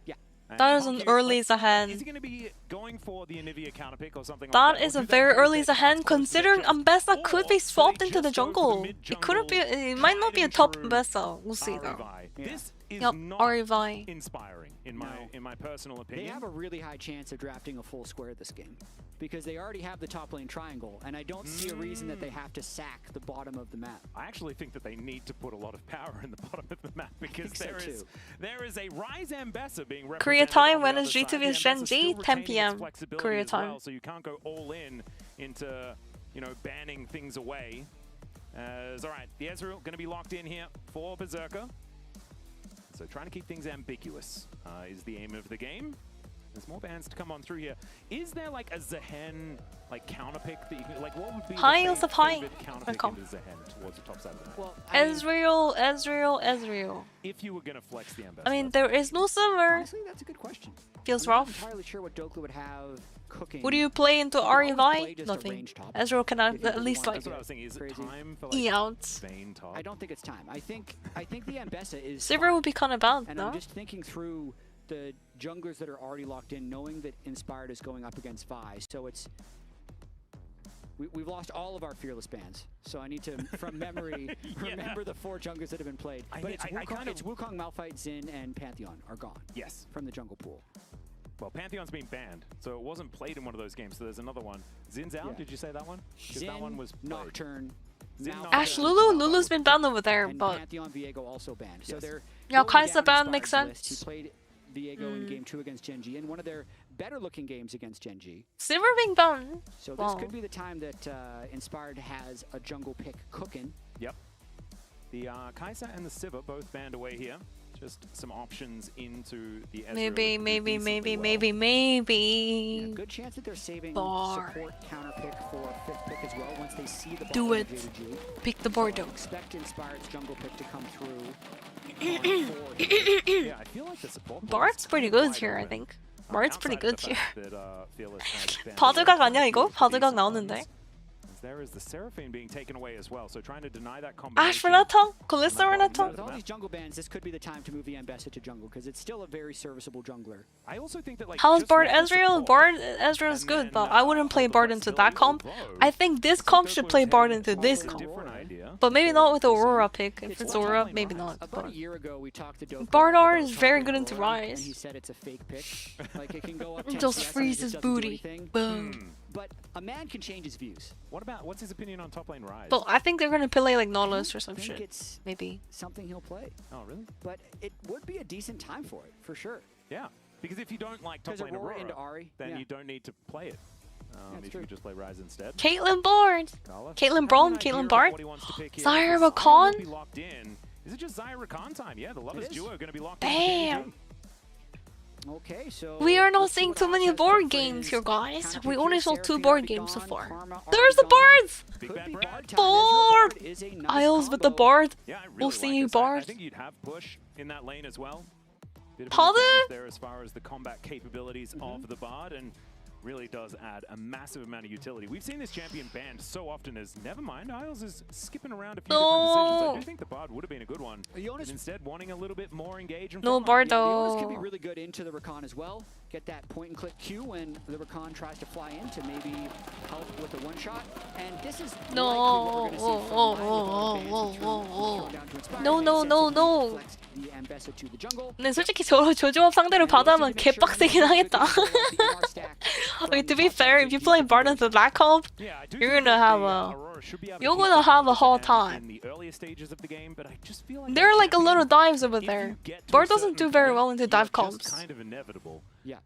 Yeah. That is an early Is Zahan. he going to be going for the Anivia counter pick or something That like that? is a very early Zahan considering Ambessa could be swapped into the jungle. It couldn't be, it might not be a top Ambessa. We'll see though. This is Yep, not Arivi. inspiring in my personal They opinion. have a really high chance of drafting a full square this game because they already have the top lane triangle, and I don't see a reason that they have to sack the bottom of the map. I actually think that they need to put a lot of power in the bottom of the map because so there is a Rise Ambessa being represented. Korea time, on the when other is side. G2 The vs Ambessa's Gen G? still 10 retaining its PM flexibility Korea as well, time. so you can't go all in into banning things away. All right, the Ezreal going to be locked in here for Berserker. So trying to keep things ambiguous is the aim of the game. There's more bans to come on through here. Is there like a Zehen like counter pick that you can, like what would be Piles the of high. counter pick into Zehen towards the top side of the map? Well, Ezreal. If you were gonna flex the Ambassador. I mean, there is no summer. Honestly, that's a good question. Feels I'm not rough. entirely sure what Dokla would have cooking. Would you play into You could always REI? play just a Nothing. range top Ezreal can if you at really least wanted like That's what I was thinking. Is it crazy. time for E like out. Vayne top? I don't think it's time. I think the Ambessa is Silver would be kind of bad, and no? I'm just thinking through the junglers that are already locked in, knowing that Inspired is going up against Vi. So it's we've lost all of our fearless bans. So I need to, from memory, remember the 4 junglers that have been played. But it's Wukong, Malphite, Xin, and Pantheon are gone. Yes. From the jungle pool. Well, Pantheon's been banned, so it wasn't played in one of those games. So there's another one. Zin's out. Yeah. Did you say that one? 'Cause that one was played. Nocturne. Zin, Malphite, Ash Lulu? Lulu's been banned over there, and but Pantheon Viego also banned. So Yes. they're yeah, going Kaisa down ban makes Inspired's list. sense. He played Viego in game 2 against Gen G, and one of their better looking games against Gen G. Silver being banned. So this Wow. could be the time that Inspired has a jungle pick cooking. Yep. The Kaisa and the Sivir both banned away here. Just some options into the Ezreal. Maybe. Yeah, good chance that they're saving Bar. support counter pick for 5th pick as well once they see the Do bottom it. of JDG. Pick the board So I though. expect Inspired's jungle pick to come through. Yeah, I feel like the support. Bard's pretty good here, I think. Bard's pretty Outside of good the here. fact that, Fearless has banned 바드각 away 아니야 이거? from 바드각 decent 나오는데. ones. There is the Seraphine being taken away as well, so trying to deny that Ash combination. Renato? Kalista With Renato? all these jungle bans, this could be the time to move the Ambessa to jungle because it's still a very serviceable jungler. I also think that like How's just Bard with the Ezreal? support Bard Ezreal is good, but I wouldn't play Bard into that comp. I think this comp should play Bard into this comp. different idea. But maybe not with the Aurora pick. If it's Aurora, maybe not. About But a year ago, we talked to Dokla Bard R about is very chopping good into Aurora, and Rise. he said it's a fake pick. Like it can go up 10 Just CS and it freeze his doesn't do booty. anything. Boom. But a man can change his views. What's his opinion on top lane Rise? But I think they're gonna play like Nautilus or some I think shit. it's Maybe. something he'll play. Oh, really? But it would be a decent time for it, for sure. Yeah, because if you don't like top 'Cause lane Aurora Aurora, into Ahri, then yeah. you don't need to play it. That's If true. you could just play Rise instead. Caitlyn Bard. Carla? Caitlyn Braun, Have an idea Caitlyn of Bard. what he wants to pick here, Zyra because Zyra will Rakan? be locked in. Is it just Zyra Rakan time? Yeah, the lovers is. duo are going to be locked Bam. in. Okay, so We are not let's see seeing what too Alex many has board picked for games his here, guys. counter We pick only here. saw 2 Seraphine board already games so gone, far. Karma There's the already Bards! Big Could Bad be Brad. Bard time. Bard! Ezreal is a nice Isles with the combo. Bard. Yeah, I really We'll like see you, this. I Bard. think you'd have push in that lane as well. Bit of an Pardon? advantage there as far as the combat capabilities of the Bard, and really does add a massive amount of utility. We've seen this champion banned so often as, never mind, Isles is skipping around a few different decisions. I do think the Bard would have been a good one. But instead, wanting a little bit more engagement. No from Bard Yeah, the Otis can be though. really good into the Rakan as well. Get that point and click Q when the Rakan tries to fly in to maybe help with the one shot. And this is No. likely what we're going to see from Lion with all the bans that throw down to Inspire. No, Makes no, sense no, if he no. flex the Ambessa to the jungle. 근데 솔직히 저 조합 상대로 바다하면 개빡세긴 하겠다. Okay, to be fair, if you play Bard into that comp, you're gonna have a hard time. In the earlier stages of the game, but I just feel like There are like a lot of dives over there. Bard doesn't do very well into dive just comps. kind of inevitable. Yeah.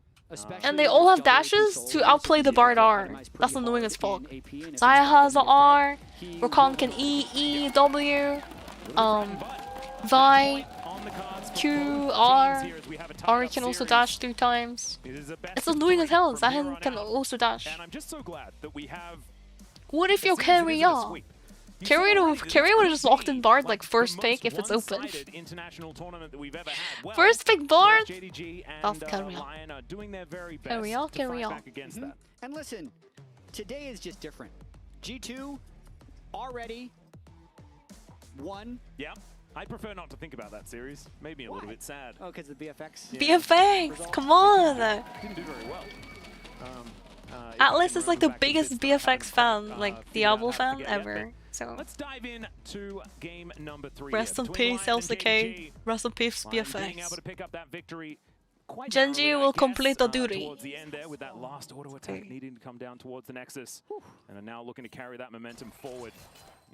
And they all have dashes to outplay the Bard R. That's annoying as fuck. Zaya has the R, Rakan can E, W, Vi, Q, R. R can also dash 3 times. It's annoying as hell. Zahan can also dash. And I'm just so glad that we have What if you're carry on? Carry would have just locked in Bard like first pick if it's open. international tournament that we've ever had. Well, First pick Bard? JDG That's and carry on. Lion are doing their very best Carry on, to carry fight on. back against that. And listen, today is just different. G2 already won. Yeah. I'd prefer not to think about that series. Made me a little bit sad. Oh, because the BFX? BFX, come on! Didn't do very well. Atlas is like the biggest BFX fan, like Diablo fan ever. So let's dive in to game number 3. rest in Between peace, Lion and LCK. JDG. Rest in peace, Lion being able BFX. to pick up that victory quite Genji narrowly, I will guess, complete the duty. towards the end there with that last auto attack needing to come down towards the Nexus, and are now looking to carry that momentum forward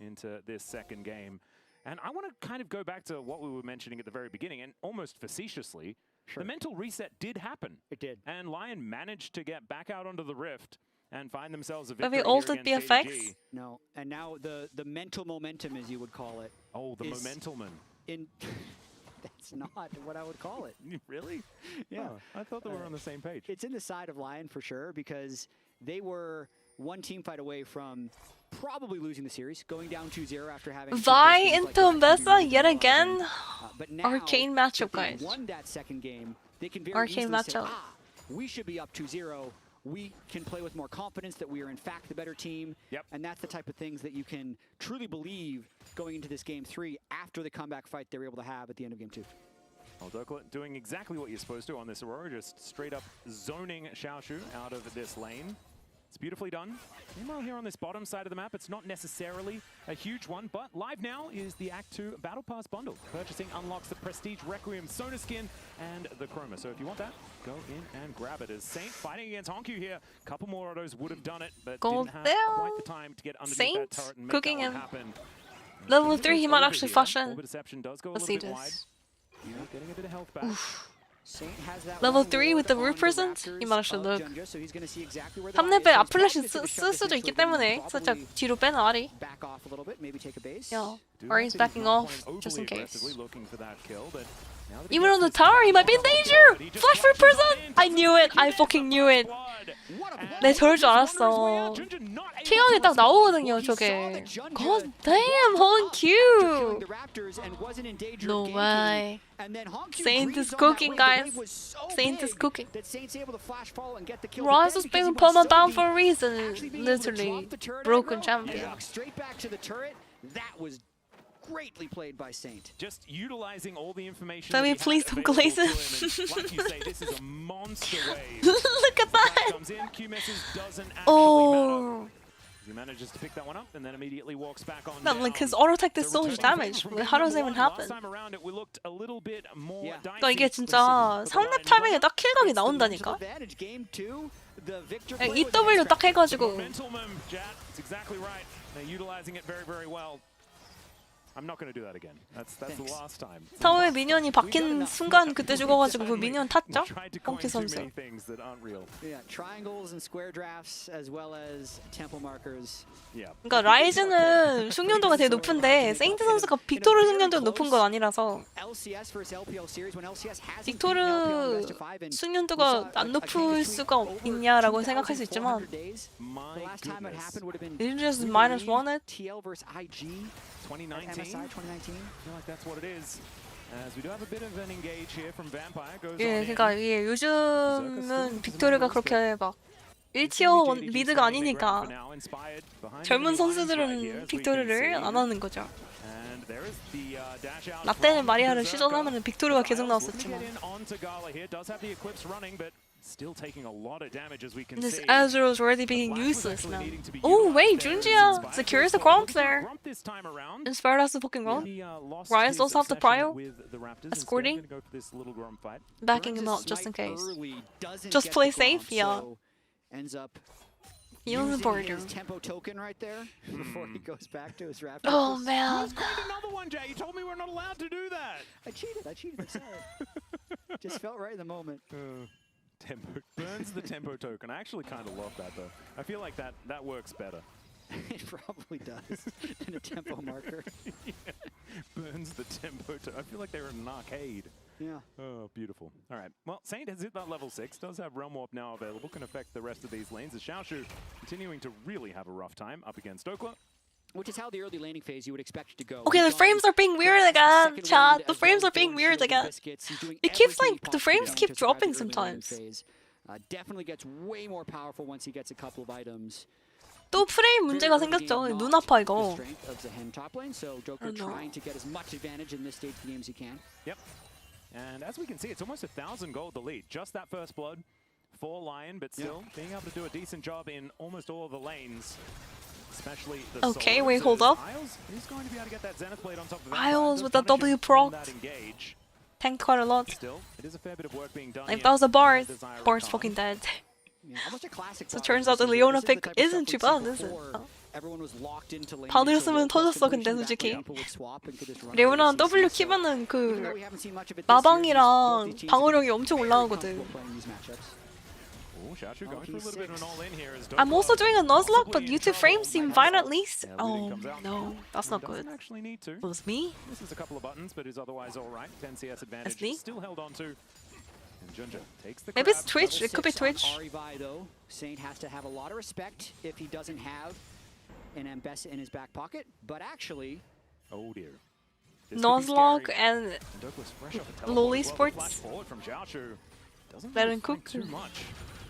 into this second game. And I want to kind of go back to what we were mentioning at the very beginning, and almost facetiously, the mental reset did happen. It did. And Lion managed to get back out onto the Rift and find themselves a Have victory you here ulted against BFX? JDG. No, and now the mental momentum, as you would call it. Oh, the is momentalman. In that's That's not what I would call it. Really? Yeah. I thought they were on the same page. It's in the side of LYON for sure because they were one team fight away from probably losing the series, going down 2-0 after having Vi into Mesa yet again. but now, Arcane matchup, if they guys. won that second game, they can very Arcane easily say, matchup. we should be up 2-0. We can play with more confidence that we are in fact the better team. Yep. And that's the type of things that you can truly believe going into this game 3 after the comeback fight they were able to have at the end of game 2. Well, Dokla doing exactly what you're supposed to on this Aurora, just straight up zoning Xiaoshu out of this lane. It's beautifully done. Meanwhile, here on this bottom side of the map, it's not necessarily a huge one, but live now is the Act 2 Battle Pass bundle. Purchasing unlocks the Prestige Requiem Sona skin and the Chroma. So if you want that, go in and grab it. As Saint fighting against Honkyu here. A couple more autos would have done it, but Gold didn't have there. quite the time to get underneath Saint that turret and make cooking that one him. happen. Level 3, he might actually flash in. Orbit Deception does go a Let's little see bit wide. this. Yeah, getting a bit of health back. Saint has that Level one 3 with the ward root on present? Raptors he might actually of look. Junja, so he's gonna see exactly where the 3레벨 eye is. 아플래시 He's probably 쓸 수도 있기 때문에 probably 살짝 뒤로 빼는 아리. back off a little bit, maybe take a base. Yeah. Do Or like he's that backing not off playing just in overly case. aggressively looking for that kill, but now that he Even gets on the this tower, he might be in double danger! but he just Flash root flashes present! on in, I knew it! I fucking knew it! 내 저럴 줄 알았어. 킹왕이 딱 나오거든요, 저게. God damn, Honkyu! No way. Saint is cooking, guys. Saint is cooking. Rise was being perma bound for a reason. Literally broken champion. Straight back to the turret. That was greatly played by Saint. Just utilizing all the information. Femi, that he please had don't available glaze to him. him, and like you say, this is a monster wave. Look at that! Comes in, Q misses, doesn't actually Oh. matter. He manages to pick that one up and then immediately walks back on Man, down. like his auto attack did So so much returning damage. from game How does number it even one, happen? Last time around it, we looked a little bit more dicey, 그러니까 이게 진짜 specifically for the 3렙 line 타이밍에 딱 킬각이 나온다니까. Advantage game 2. The victor 그냥 play was EW 딱 해가지고 momentum, Jat. It's exactly right. They're utilizing it very, very well. I'm not going to do that again. That's the last time. 처음에 미니언이 박힌 순간 그때 죽어가지고 그 미니언 탔죠? 펑키 선수. Many things that aren't real. Yeah, triangles and square drafts as well as temple markers. Yeah. 그러니까 라이즈는 숙련도가 되게 높은데 세인트 선수가 빅토르 숙련도가 높은 건 아니라서 LCS versus LPL series when LCS has 빅토르 숙련도가 안 높을 수가 있냐라고 생각할 수 있지만 the last time it happened would have been Did you just -1 it? TL versus IG 2019. MSI 2019. I feel like that's what it is. As we do have a bit of an engage here from Vampire. Goes 예, on in. 그러니까 이게 요즘은 빅토르가 그렇게 막 1티어 미드가 아니니까 젊은 선수들은 빅토르를 안 하는 거죠. 나 때는 마리아를 시전하면 빅토르가 계속 나왔었지만 This Azure is already being useless now. Oh wait, Junjia secures the Gromp there. Inspired us to fucking Gromp. Ryze also have the prio. Escorting. Backing him out just in case. Just play safe, yeah. Ends up Using the border. his tempo token right there before he goes back to his Raptors. Oh man. Another one, Jay. You told me we're not allowed to do that. I cheated. I'm sorry. Just felt right in the moment. Tempo burns the tempo token. I actually kind of love that though. I feel like that works better. It probably does than a tempo marker. Yeah. Burns the tempo token. I feel like they're in an arcade. Yeah. Oh, beautiful. All right. Well, Saint has hit that level 6. Does have Realm Warp now available. Can affect the rest of these lanes. As Xiaoshu continuing to really have a rough time up against Okla. Which is how the early laning phase you would expect it to go. Okay, the frames are being weird again, chat. The frames are being weird again. It keeps like, the frames keep dropping sometimes. Definitely gets way more powerful once he gets a couple of items. 또 프레임 문제가 생겼죠. 눈 아파 이거. Of the Hen top lane, so Joker trying to get as much advantage in this stage of the game as he can. Yep. And as we can see, it's almost 1,000 gold the lead. Just that first blood for LYON, but still being able to do a decent job in almost all of the lanes. Especially the Okay, wait, hold up. He's going to be able to get that Zenith Blade on top of Isles with the W proc. Tanked quite a lot. Still, it is a fair bit of work being done. If that was a Bard, Bard's fucking dead. So it turns out the Leona pick isn't too bad, is it? 바드였으면 터졌어, 근데 솔직히. 레오나 W 키면은 그 마방이랑 방어력이 엄청 올라가거든. Oh, Xiaoshu going for a little bit of an all-in here. As I'm also doing a Nuzlocke, but possibly in YouTube trouble. frames seem fine at least. Yeah, Oh leading comes out. no, that's not good. Doesn't actually need to. It was me? This is a couple of buttons, but is otherwise all right. 10 CS advantage That's me? still held on to. And Junja takes the Maybe it's grab. Twitch. It could be Twitch. Arivi, though, Saint has to have a lot of respect if he doesn't have an Ambessa in his back pocket. But actually, oh dear. This could be Nuzlocke scary. and Douglas fresh off a LOL teleport as well. The Esports. flash forward from Xiaoshu. Doesn't Let really him cook. find too much.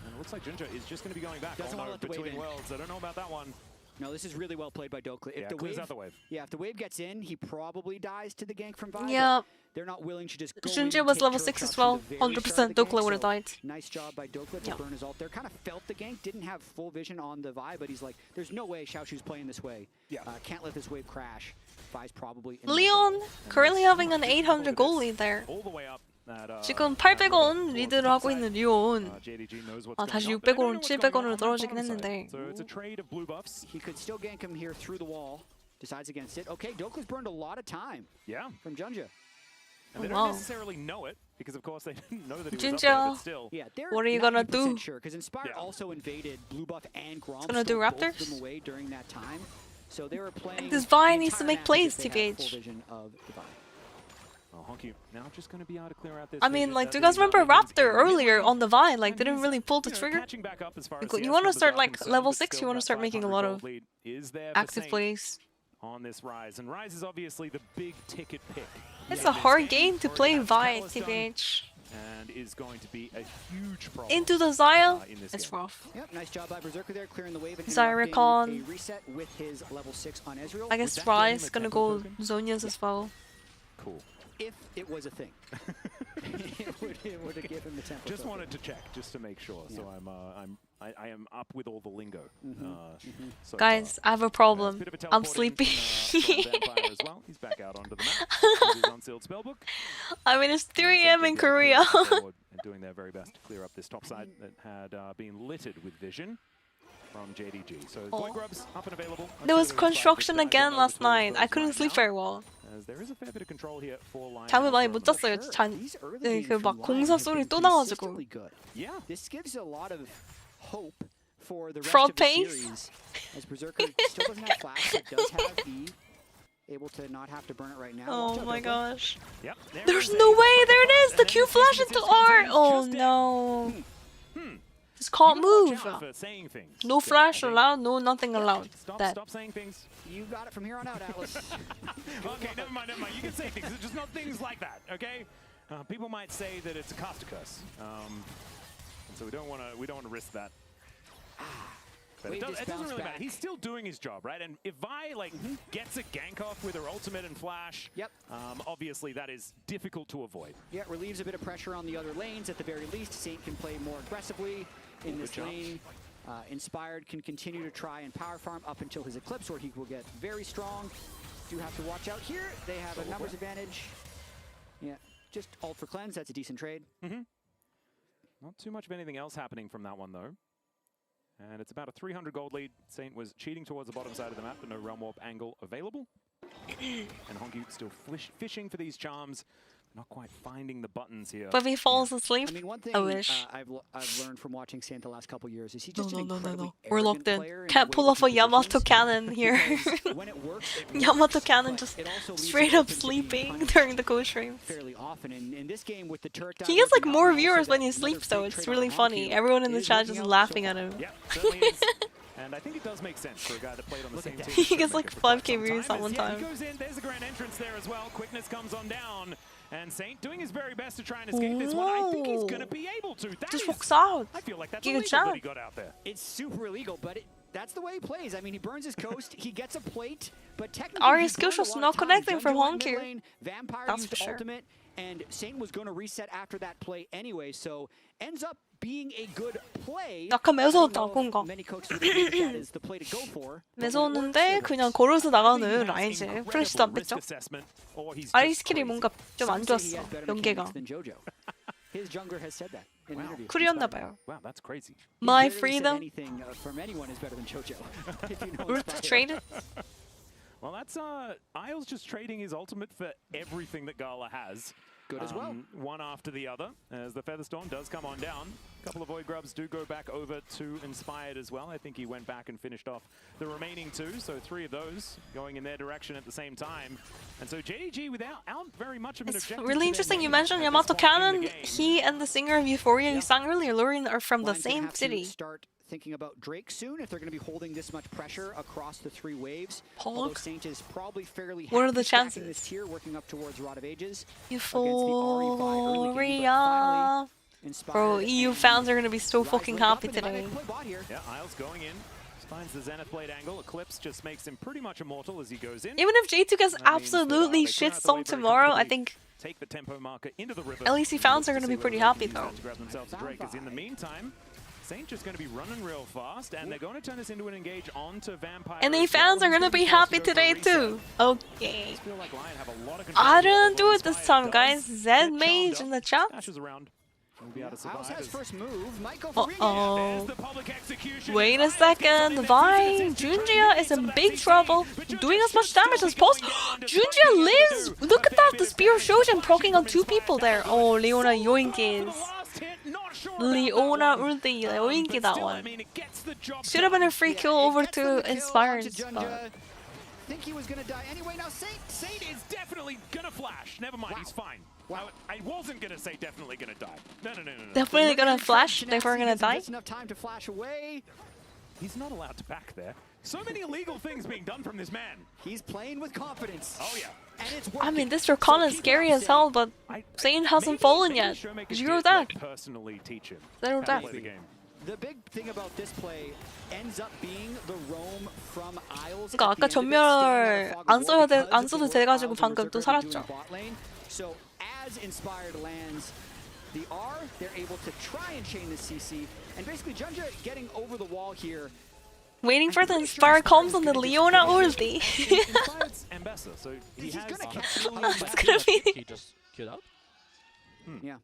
And it looks like Junja is just going to be going back. Doesn't wanna let the wave between in. worlds. I don't know about that one. no, this is really well played by Dokla. Yeah, clears out the wave. Yeah, if the wave gets in, he probably dies to the gank from Vi. Yeah. but They're not willing to just go Junja in was and level take 6 turret as shots from well. the very 100% start of the Dokla gank, would have so died. Nice job by Dokla to burn his ult there. Kind of felt the gank, didn't have full vision on the Vi, but he's like, there's no way Xiaoshu's playing this way. Yeah. Can't let this wave crash. Vi's probably in Leon currently having an 800 goal lead there. All the way up. 지금 800원 리드를 하고 있는 리온. JDG knows what's 아, going 다시 on, but they don't 600원, know what's going on 700원으로 on 떨어지긴 the bottom 했는데. side. So it's a trade of blue buffs. He could still gank him here through the wall. Decides against it. Okay, Dokla's burned a lot of time. Yeah. From Junja. And they Wow. don't necessarily know it, because of course they didn't know that he was up Junja, there, but still. Yeah, they're what are you gonna 90% do? Sure, because Inspired also invaded Blue Buff and Grom. Gonna do stole both Raptors? of them away during that time. So they were playing. This Vi the needs to entire make map plays, as if they had TBH. full vision of the Vi. Oh, Honky now just going to be able to clear out this. I mean, like, do you guys remember Raptor earlier on the Vine? Like, didn't really pull the trigger. Catching back up as far as Like, CS you want to numbers start are like concerned, level but 6. still You want to that start making a lot 500 of gold lead is there for active Saint plays. on this Rise, and Rise is obviously the big ticket pick. It's in a this hard game to Already play has Vi, Catalyst done, TBH. and is going to be a huge problem. Into the Xayah, in this it's game. rough. Yep, nice job by Berserker there, clearing the wave and Zyricon. interrupting a reset with his level 6 on Ezreal. I guess Rise gonna go Zonias as well. Cool. If it was a thing. it would have given him the tempo. Just token. wanted to check, just to make sure. So I am up with all the lingo. So Guys, I have a problem. I'm sleepy. Vampire as well. He's back out onto the map with his unsealed spellbook. I mean, it's 3 AM in Korea. And doing their very best to clear up this top side that had been littered with vision from JDG. So Void Grubs up and available. There was construction again last night. I couldn't sleep very well. As there is a fair bit of control here for Lion. 잠을 많이 못 잤어요. 막 공사 소리 또 나가지고. Yeah, this gives a lot of hope for the rest Fraud of the pace. series. As Berserker still doesn't have flash, but does have E. Able to not have to burn it right now. Oh Watch out, my Dokla. gosh. Yep, There's no way. There it is. The Q flash into R. Oh no. Just can't move. No flash allowed. No nothing allowed. That. Stop saying things. You got it from here on out, Atlas. Okay, never mind. You can say things. It's just not things like that. Okay. People might say that it's a caster curse, and so we don't want to risk that. But it doesn't really matter. He's still doing his job, right? And if Vi gets a gank off with her ultimate and flash, obviously that is difficult to avoid. Yeah, it relieves a bit of pressure on the other lanes. At the very least, Saint can play more aggressively in this lane. Inspired can continue to try and power farm up until his Eclipse, where he will get very strong. Do have to watch out here. They have a numbers advantage. Yeah, just ult for cleanse. That's a decent trade. Not too much of anything else happening from that one, though. And it's about a 300 gold lead. Saint was cheating towards the bottom side of the map, but no Realm Warp angle available. And Honky still fishing for these charms. Not quite finding the buttons here. But if he falls asleep, I mean, one thing I wish. I've learned from watching Saint the last couple years is he's No, just no, an no, no, incredibly no. We're locked in. player Can't the pull way off a he Yamato positions, cannon here. because when it works, Yamato cannon just it also leaves straight it up open to be sleeping punished during the co-streams. fairly often. And in this game with the turret He down, gets like working out, more and also viewers when that he another sleeps though. big It's trade really on funny. Honky Everyone in the is chat working just out laughing so at far. him. Yeah, certainly is. And I think it does make sense for a guy that played on the same team. He gets like 5k views at one He time. goes in, there's a grand entrance there as well. Quickness comes on down. And Saint doing his very best to try and escape this one. I think he's going to be able to. That Just is, walks out. I feel like that's Giga illegal Chan. that he got out there. It's super illegal, but that's the way he plays. I mean, he burns his coast, he gets a plate, but technically Ari's he's skill burned a shots lot not of times. connecting Junja from went Honk mid here. lane, Vampire That's used for sure. ultimate, and Saint was going to reset after that play anyway, so ends up being a good play. 약간 매서웠다 뭔가. Many coaches would think that is the play to go for. 매서웠는데 그냥 걸어서 나가는 라이즈. 플래시도 안 뺐죠. 아리 스킬이 뭔가 좀 안 좋았어. 연계가. His jungler has said that in interviews. 쿨이었나봐요. Wow, that's crazy. My He's literally said freedom. anything from anyone is better than JoJo. If you know Root Inspired. traded. Well, that's Isles just trading his ultimate for everything that Gala has. good as well. One after the other, as the Featherstorm does come on down. A couple of Void Grubs do go back over to Inspired as well. I think he went back and finished off the remaining 2, so 3 of those going in their direction at the same time. And so JDG without very much of an objective. Really interesting you mentioned Yamato Cannon. He and the singer of Euphoria who sang earlier, Lauren, are from the same city. Start thinking about Drake soon if they're going to be holding this much pressure across the 3 waves. Although Saint is probably fairly what are the stacking chances? this tier, working up towards Rod of Ages. Euphoria. Bro, EU fans are gonna be so fucking happy today. Yeah, Isles going in. Finds the Zenith Blade angle. Eclipse just makes him pretty much immortal as he goes in. Even if J2 gets absolutely shitstormed tomorrow, I think take the tempo marker into the river. LEC fans are gonna be pretty happy though. To grab themselves a Drake, as in the meantime, Saint just going to be running real fast, and they're going to turn this into an engage onto Vampire. And the fans are gonna be happy today too. Okay. I didn't do it this time, guys. Zed Mage in the chat. Isles has first move. Might go for Wait a second. Vi, Junjia is in big trouble. Doing as much damage as possible. Junjia lives! Look at that! The Spear of Shojin proccing on 2 people there. Oh, Leona yoinkis. Leona ulti yoinki that one. Should have been a free kill over to Inspired. Think he was gonna die anyway. Now Saint is definitely gonna flash. Never mind, he's fine. Wow. I wasn't gonna say definitely gonna die. No. Definitely gonna flash. Therefore gonna die. Enough time to flash away. He's not allowed to back there. So many illegal things being done from this man. He's playing with confidence. Oh yeah. And it's I mean, this Rakan is scary as hell, but Saint hasn't fallen yet. 0 deck. Personally teach him. 0 deck. The big thing about this play ends up being the roam from Isles. 그러니까 아까 전멸 안 써도 돼가지고 방금 또 살았죠. So as Inspired lands the R, they're able to try and chain the CC, and basically Junja getting over the wall here. Waiting for the Inspire comes on the Leona ulti. Inspired's Ambassador, so he's gonna kill. It's gonna be. He just killed out. Yeah.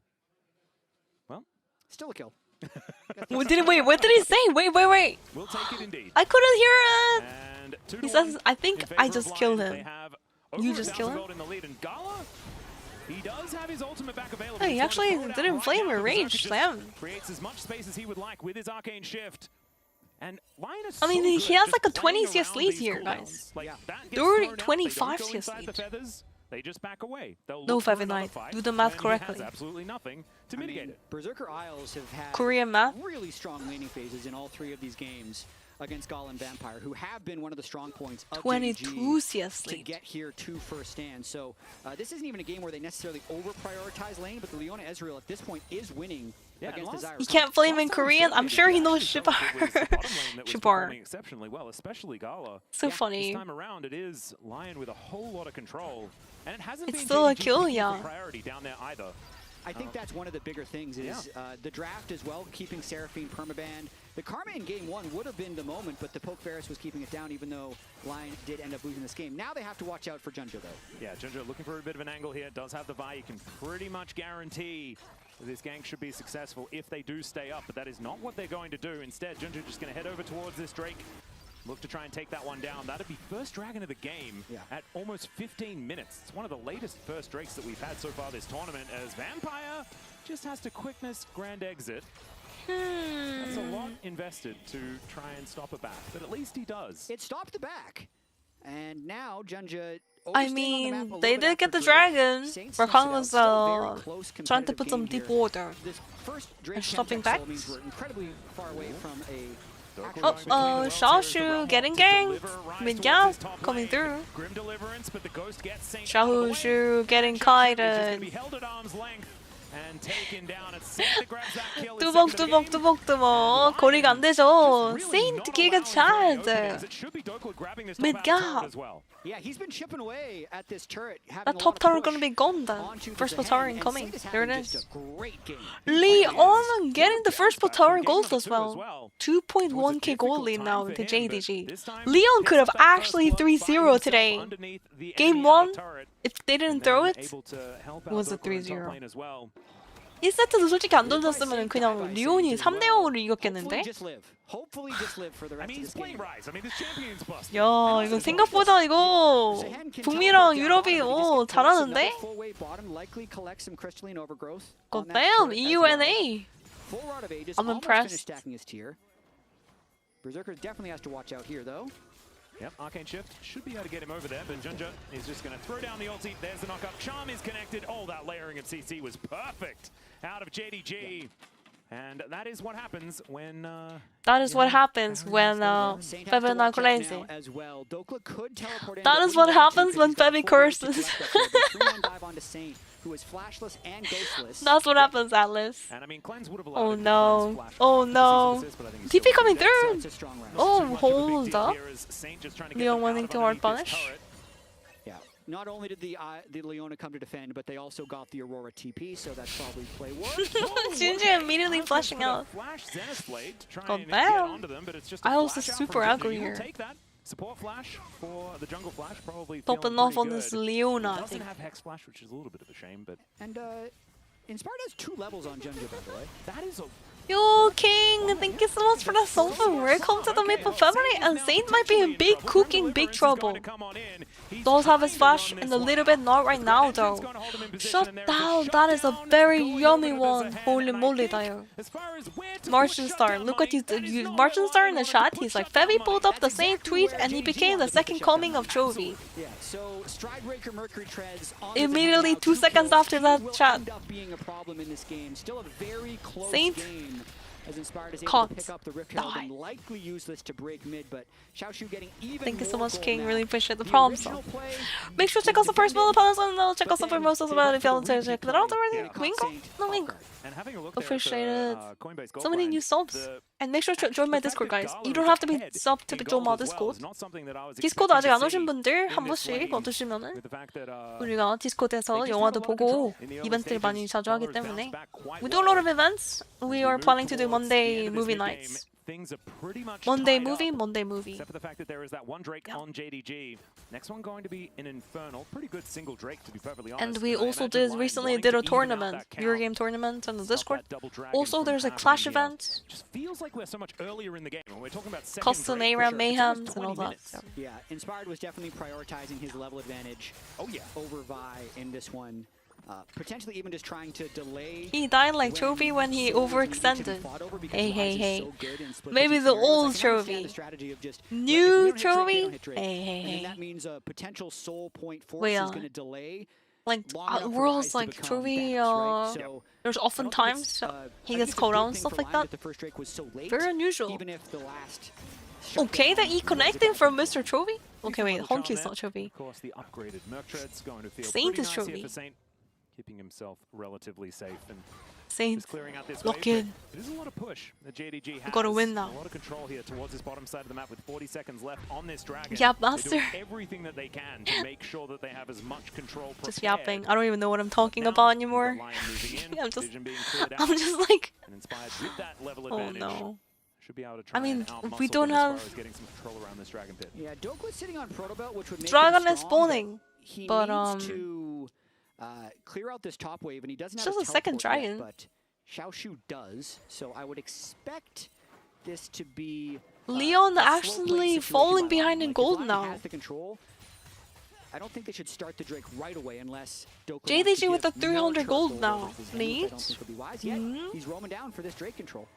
Well, still a kill. What did he say? Wait. We'll take it indeed. I couldn't hear it. He says, I think I just killed him. You just killed him? He does have his ultimate back available. Hey, he actually didn't flame or rage slam. Creates as much space as he would like with his arcane shift. And LYON is I mean, he has like a 20 CS lead here, guys. Like, 25 CS lead. They just back away. No, feviknight. Do the math correctly. Absolutely nothing to mitigate it. Berserker Isles have had Korean math. really strong laning phases in all 3 of these games against Gala and Vampire, who have been one of the strong points of 22 CS to lead. get here to first stand. So this isn't even a game where they necessarily over-prioritize lane, but the Leona Ezreal at this point is against Desire. He can't flame in Korean. I'm sure he knows Shibar. Shibar. Exceptionally well, especially Gala. So funny. This time around, it is LYON with a whole lot of control, and it hasn't It's been still a JDG kill, keeping yeah. the priority down there either. I think that's one of the bigger things is the draft as well, keeping Seraphine permabanned. The Karma in game 1 would have been the moment, but the Poke Ferris was keeping it down, even though LYON did end up losing this game. Now they have to watch out for Junja, though. Yeah, Junja looking for a bit of an angle here. Does have the Vi. You can pretty much guarantee that this gank should be successful if they do stay up, but that is not what they're going to do. Instead, Junja just going to head over towards this Drake. Look to try and take that one down. That'd be first Dragon of the game at almost 15 minutes. It's one of the latest first Drakes that we've had so far this tournament, as Vampire just has to quickness grand exit. That's a lot invested to try and stop a back, but at least he does. It stopped the back. And now Junja... I mean, they did get the dragon. Rakan was trying to put some deep water. And stopping back. Uh-oh, Xiaoshu getting ganked. Mid-gap coming through. Xiaoshu getting kited. 뚜벅뚜벅 거리가 안 되죠. Saint 기가 차야 돼. Mid-gap. Yeah, he's been chipping away at this turret. That top tower gonna be gone then. First tower incoming. There it is. LYON getting the first tower gold as well. 2.1k gold lead now to JDG. LYON could have actually 3-0 today. Game 1, if they didn't throw it, was a 3-0. 1세트도 솔직히 안 던졌으면 그냥 리온이 3대 0으로 이겼겠는데? I mean, he's playing Rise. I mean, this champion's busted. 야, 이거 생각보다 이거 북미랑 유럽이 잘하는데? God damn, EUNA. I'm impressed. Berserker definitely has to watch out here, though. Yep, Arcane Shift should be able to get him over there, but Junja is just going to throw down the ulti. There's the knockup. Charm is connected. Oh, that layering of CC was perfect out of JDG. And that is what happens when... That is what happens when Fevi crazy. That is what happens when Fevi curses. That's what happens, Atlas. Oh no. Oh no. TP coming through. Oh, hold up. Leon wanting to hard punish. Not only did the Leona come to defend, but they also got the Aurora TP, so that's probably play worse. Ginger immediately flashing out. God damn. I was super ugly here. Support flash for the jungle flash, probably Popping off on this Leona, I doesn't think. have Hex Flash, which is a little bit of a shame, but... And Inspired has 2 levels on Junja, by the way. That is a... Yo, King, thank you so much for that sofa. Welcome to the Maple family, and Saint might be in big cooking, big trouble. Does have his flash and a little bit not right now though. Shut down, that is a very yummy one. Holy moly, Dio. Martian Star, look what you Martian Star in the chat, he's like, Fevi pulled up the same tweet and he became the second coming of Chovy. Yeah, so Stridebreaker Mercury Treads Immediately 2 seconds after that chat. being a problem in this game. Still a very close Saint game. As Inspired is able can't to pick up the Rift Herald and likely use this to break mid, but Xiaoshu getting even Thank you so more much, gold King. now. Really appreciate the problem song. Make sure to check out the first bullet points and check out the most of about if y'all want to check that out already. Wingo? No Wingo. Appreciate it. So many new subs. And make sure to join my Discord, guys. You don't have to be sub to join my Discord. 디스코드 아직 안 오신 분들 한 번씩 와주시면은 우리가 디스코드에서 영화도 보고 이벤트를 많이 자주 하기 때문에 we do a lot of events. We are planning to do Monday movie nights. Monday movie. Except for the fact that there is that one Drake on JDG. Next one going to be an Infernal. Pretty good single Drake, to be perfectly honest. And we also recently did a tournament, Eurogame tournament on the Discord. Also, there's a Clash event. Just feels like we're so much earlier in the game. When we're talking about Custom ARAM mayhems and all that. So. Yeah, Inspired was definitely prioritizing his level advantage over Vi in this one. Potentially even just trying to delay. He died like Chovy when he overextended. Hey. Maybe the old Chovy. New Chovy? Hey. That means a potential soul point force Wait, is going to delay. Like worlds like Chovy, there's often times he gets called out and stuff like that. Very unusual. Okay, that he connecting from Mr. Chovy? Okay, wait, Honky's not Chovy. Of course, the upgraded Merctreads going to feel Saint pretty is nice here Chovy. for Saint, keeping himself relatively safe and Saint, just clearing out this lock wave. in. It is a lot of push that JDG has. We gotta win now. A lot of control here towards this bottom side of the map with 40 seconds left on this dragon. Yap, They're master. doing everything that they can to make sure that they have as much control prepared. Just yapping. I don't even know what I'm talking about anymore. I'm just like, and Inspired with that level oh advantage. no. Should be able to try I mean, and outmuscle we don't them as far have as getting some control around this dragon pit. Yeah, Dokka's sitting on Proto Belt, which would make Dragon him is strong, spawning, he but needs to clear out this top wave, and he doesn't have just his a second teleport yet, dragon. but Xiaoshu does, so I would expect this to be Leon a slow actually playing situation falling by behind Lion. in Like, gold if Lion now. has the control, I don't think they should start the Drake right away unless Dokka JDG with the the 300 gold now. Lead. He's roaming down for this Drake control.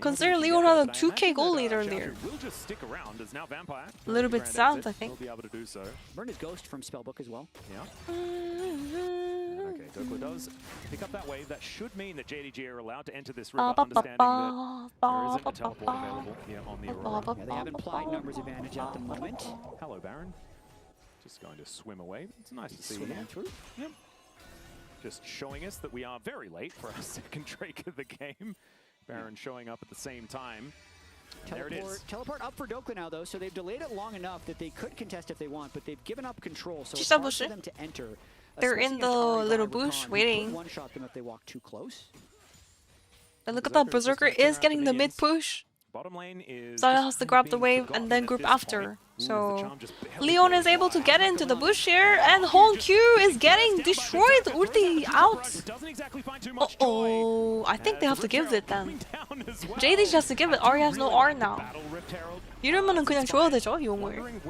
Consider Leon had a 2k gold lead earlier. Will just stick around as now Vampire. A little bit Grand sad, exit. I think. He'll be able to do so. Burn his Ghost from Spellbook as well. Yeah. Okay, Dokka does pick up that wave. That should mean that JDG are allowed to enter this river, understanding that there isn't a teleport available here on the Aurora. Yeah, they have implied numbers advantage at the moment. Hello, Baron. Just going to swim away. It's nice to see you Swimming here. through. Yep. Just showing us that we are very late for our second Drake of the game. Baron showing up at the same time. There it is. Teleport up for Dokka now, though, so they've delayed it long enough that they could contest if they want, but they've given up control, so it's hard for them to enter. They're in the little bush waiting. One-shot them if they walk too close. And look at that, Berserker is getting the mid push. Xayah has to grab the wave and then group after. So LYON is able to get into the bush here, and HongQ is getting destroyed. Ulti out. Uh-oh, I think they have to give it then. JDG has to give it. Ari has no R now. 이러면은 그냥 줘야 되죠, 용을.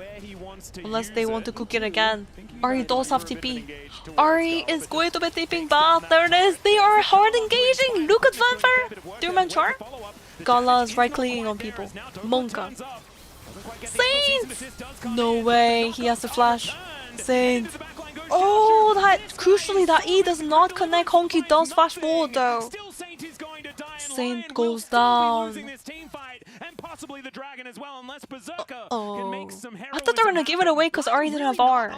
Unless they want to cook it again. Ari does have TP. Ari is going to be TPing back. There it is. They are hard engaging. Look at Vanfire. Two-man charm. Gala is right-clicking on people. Monka. Saint! No way. He has to flash. Saint. Oh, crucially, that E does not connect. Honky does flash forward though. Saint goes down. Oh, I thought they were gonna give it away because Ari didn't have R,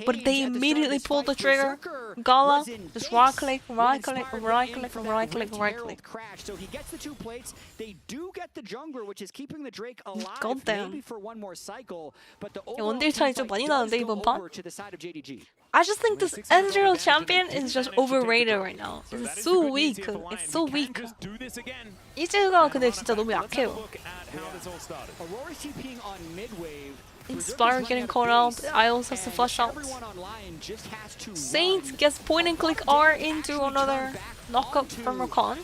but they immediately pulled the trigger. Gala just right click, right click, right click, right click, right click. So he gets the 2 plates. They do get the jungler, which is keeping the Drake alive. Goddamn. Maybe for one more cycle, but the 원딜 차이 좀 많이 나는데 이번 판. to the side of JDG. I just think this Ezreal champion is just overrated right now. It's so weak. It's so weak. 이즈가 근데 진짜 너무 약해요. Inspire getting caught out. Isles has to flush out. Saint gets point and click R into another knockup from Rakan.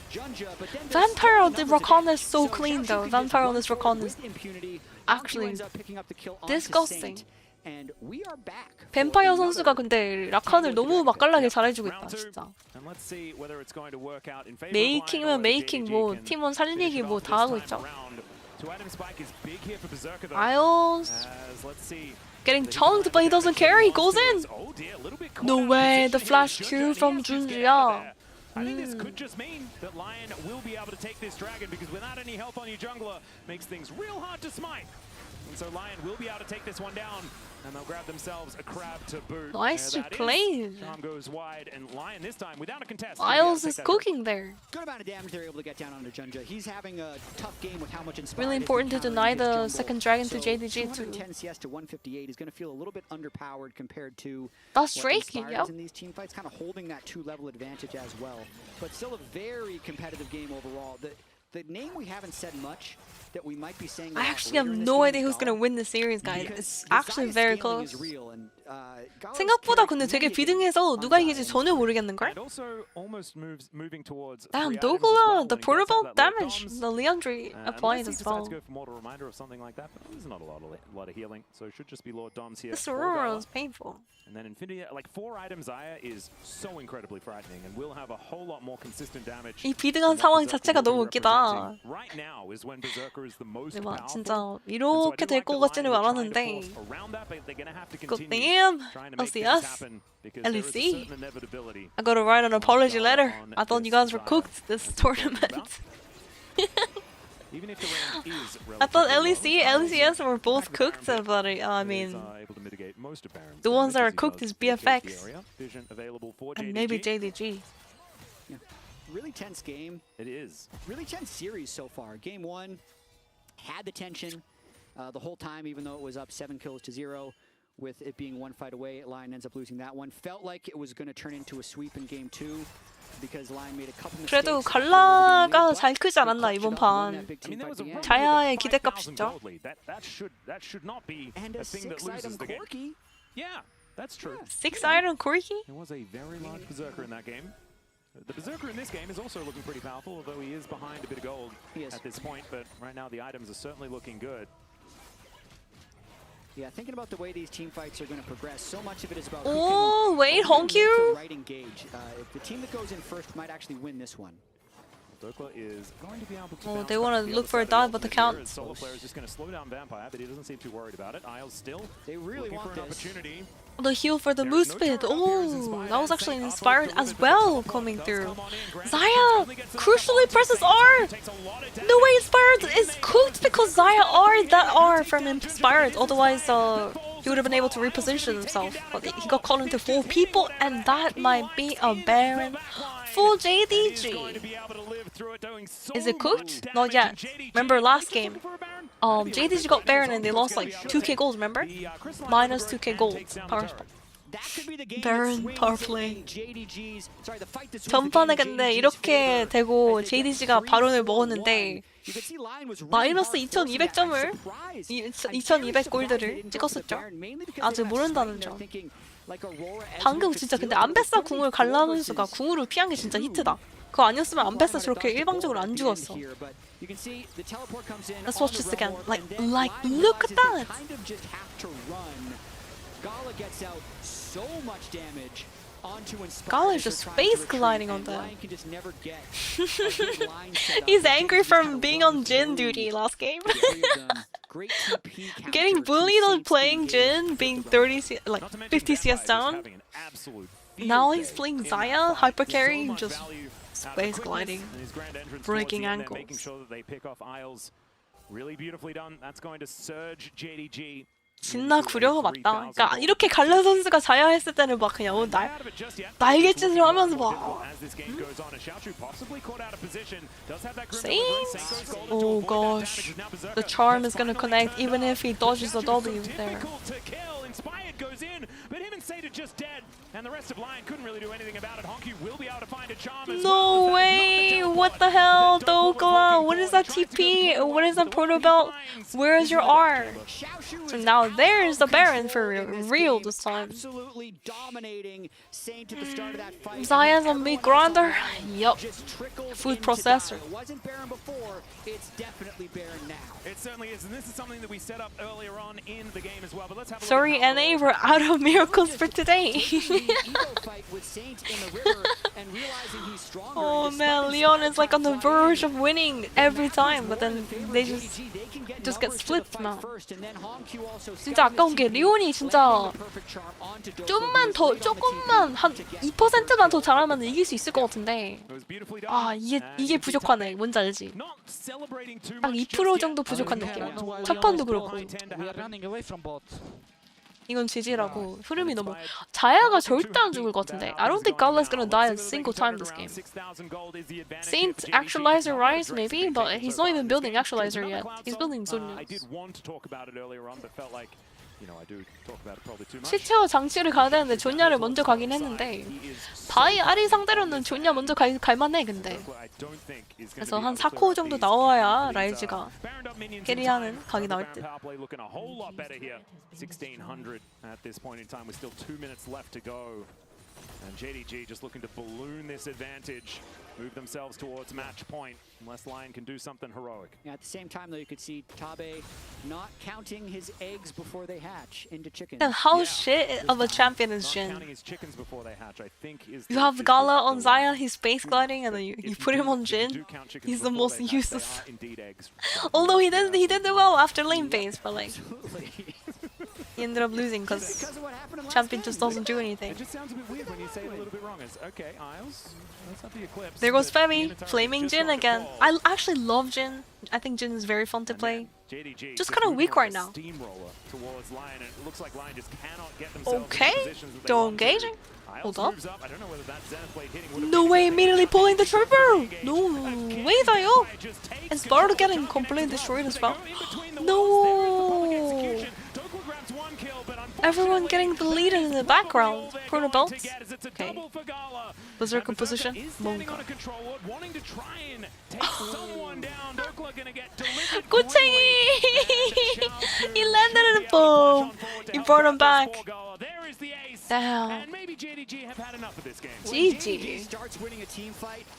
Vampire on the Rakan is so clean though. Vampire on this Rakan is actually disgusting. 뱀파이어 선수가 근데 라칸을 너무 맛깔나게 잘해주고 있다 진짜. 메이킹은 메이킹 뭐 팀원 살리기 뭐 다 하고 있죠. Isles getting chunked but he doesn't care. He goes in. No way. The flash Q from Junjia. I think this could just mean that LYON will be able to take this dragon because without any help on your jungler makes things real hard to smite. And so LYON will be able to take this one down, and they'll grab themselves a crab to boot. Nice play. Charm goes wide, and LYON this time without a contest. Isles is cooking there. Good amount of damage they're able to get down onto Junja. He's having a tough game with how much inspired. Really important to deny the second dragon to JDG too. 210 CS to 158. He's going to feel a little bit underpowered compared to that's Drake, yep. In these team fights, kind of holding that 2-level advantage as well. But still a very competitive game overall. The name we haven't said much that we might be saying. I actually have no idea who's gonna win the series, guys. It's actually very close. 생각보다 근데 되게 비등해서 누가 이길지 전혀 모르겠는걸? Damn, Dogula, the portable damage the Leandry applied as well. This Aurora is painful. And then Infinity, like 4 items Xayah is so incredibly frightening and will have a whole lot more consistent damage. 이 비등한 상황 자체가 너무 웃기다. Right now is when Berserker is the most powerful. 진짜 이렇게 될 것 같지는 않았는데. God damn, LCS, LEC. I gotta write an apology letter. I thought you guys were cooked this tournament. I thought LEC, LCS were both cooked, but I mean, the ones that are cooked is BFX and maybe JDG. Yeah. Really tense game. It is. Really tense series so far. Game 1 had the tension the whole time, even though it was up 7 kills to 0. With it being 1 fight away, LYON ends up losing that one. Felt like it was going to turn into a sweep in game 2. 그래도 갈라가 잘 크지 않았나 이번 판. 자야의 기대값이죠. And a 6-item Corki. Yeah, that's true. 6-item Corki? It was a very large Berserker in that game. The Berserker in this game is also looking pretty powerful, although he is behind a bit of gold at this point. But right now the items are certainly looking good. Yeah, thinking about the way these team fights are going to progress, so much of it is about oh, wait, HongQ? Right engage. The team that goes in first might actually win this one. Is going to be able to oh, they want to look for a dive, but they can't. Solo player is just going to slow down Vampire, but he doesn't seem too worried about it. Isles still they really want for an opportunity. The heal for the moose pit. Oh, that was actually inspired as well coming through. Xayah crucially presses R. No way, Inspired is cooked because Xayah R that R from Inspired. Otherwise, he would have been able to reposition himself. But he got caught into 4 people, and that might be a Baron for JDG. Is it cooked? Not yet. Remember last game? JDG got Baron and they lost like 2k gold, remember? Minus 2k gold. Power spot. Baron power play. 전판에 근데 이렇게 되고 JDG가 바론을 먹었는데 마이너스 2200점을 2200 골드를 찍었었죠. 아직 모른다는 점. 방금 진짜 근데 안베사 궁을 갈라놓은 수가 궁으로 피한 게 진짜 히트다. 그거 아니었으면 안베사 저렇게 일방적으로 안 죽었어. Let's watch this again. Like, look at that! Gala is just space gliding on them. He's angry from being on Jhin duty last game. Getting bullied on playing Jhin, being 50 CS down. Now he's playing Xayah, hyper carry, just space gliding, breaking ankles. Really beautifully done. That's going to surge JDG. 진나 구려가 맞다. 그러니까 이렇게 갈라 선수가 자야 했을 때는 막 그냥 날개짓을 하면서 막 Saints? Oh gosh. The charm is gonna connect even if he dodges the W there. Inspired goes in, but him and Sate are just dead, and the rest of Lion couldn't really do anything about it. Honky will be able to find a charm as well. No way! What the hell, Dokla? What is that TP? What is that proto belt? Where is your R? So now there's the Baron for real this time. Absolutely dominating Saint at the start of that fight. Xayah's a meat grinder. Yup. Food processor. It wasn't Baron before, it's definitely Baron now. It certainly is, and this is something that we set up earlier on in the game as well. But let's have a Sorry, NA, we're out of miracles for today. Oh man, LYON is like on the verge of winning every time, but then they just get flipped now. 진짜 아까운 게 리온이 진짜 조금만 한 2%만 더 잘하면 이길 수 있을 것 같은데 아 이게 부족하네. 뭔지 알지? 딱 2% 정도 부족한 느낌. 첫 판도 그렇고. 이건 지지라고 흐름이 너무 자야가 절대 안 죽을 것 같은데 I don't think Gala's gonna die a single time this game. Saint Actualizer Rise maybe, but he's not even building Actualizer yet. He's building Zonius. 시체와 장치를 가야 되는데 존야를 먼저 가긴 했는데 바이 아리 상대로는 존야 먼저 갈만해 근데 그래서 한 4코 정도 나와야 라이즈가 캐리하는 각이 나올 듯. 1600 at this point in time with still 2 minutes left to go. And JDG just looking to balloon this advantage, move themselves towards match point, unless Lion can do something heroic. Yeah, at the same time, though, you could see Tabe not counting his eggs before they hatch into chickens. And how shit of a champion is Jhin? You have Gala on Xayah, he's space gliding, and then you put him on Jhin. He's the most useless. Although he did well after lane phase, but like he ended up losing because champion just doesn't do anything. It just sounds a bit weird when you say it a little bit wrong. Okay, Isles, let's have the Eclipse. There goes Femi, flaming Jhin again. I actually love Jhin. I think Jhin is very fun to play. Just kind of weak right now. Okay, don't engaging. Hold up. No way, immediately pulling the trooper! No way, Zayo! And Sparta getting completely destroyed as well. No! Everyone getting deleted in the background. Proto belts. Okay. Berserker position. Monka. Kuchengi! He landed in a bomb! He brought him back. Damn. GG.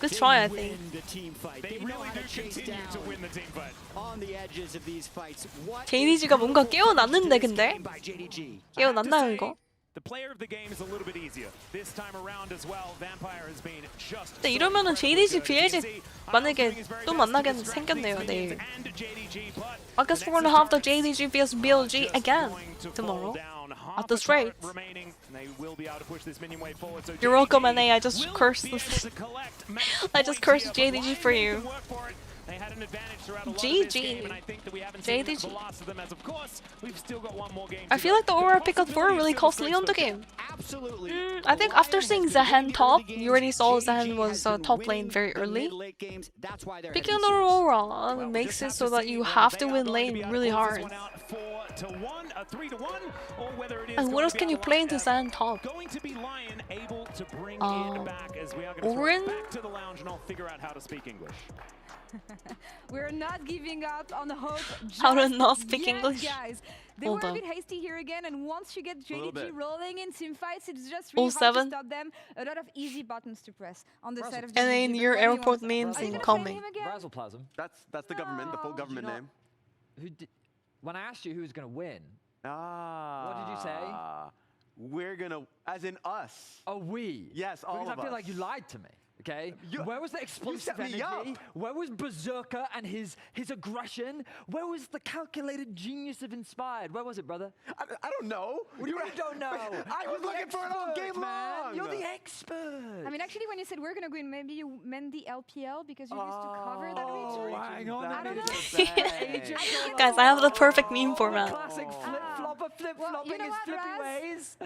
Good try, I think. JDG가 뭔가 깨어났는데 근데? 깨어났나요 이거? 근데 이러면은 JDG BLG 만약에 또 만나게 생겼네요 내일. I guess we're gonna have the JDG vs BLG again tomorrow. At this rate. You're welcome, NA. I just cursed JDG for you. They had an advantage throughout a lot of this game, and I think that we haven't seen the last of them as, of course, we've still got one more game. I feel like the Aurora pickup 4 really cost Leon the game. Absolutely. I think after seeing Zehen top, you already saw Zehen was top lane very early. Picking the Aurora makes it so that you have to win lane really hard. And what else can you play into Zehen top? Going to be LYON able to bring it back as we are going to Orin? back to the lounge, and I'll figure out how to speak English. We're not giving up on hope. How to not speak yet, English? Guys. They Hold were on. a bit hasty here again, and once you get JDG rolling in team fights, it's just All really hard to 7. stop them. A lot of easy buttons to press on the side of JDG. And then your airport memes incoming. Razzleplasm. That's the government, the full government name. Who did? When I asked you who was going to win, what did you say? We're gonna, as in us. Oh, we. Yes, all because of I feel us. like you lied to me. Okay, where was the explosive set me energy? up. Where was Berserker and his aggression? Where was the calculated genius of Inspired? Where was it, brother? I don't know. What do you mean you don't know? I was looking for it all game long. You're the expert. I mean, actually, when you said we're gonna go in, maybe you meant the LPL because you used to cover that region. Hang on I don't know. Guys, I have the perfect meme format. Classic flip-flopping you know his what, flippy Raz? ways.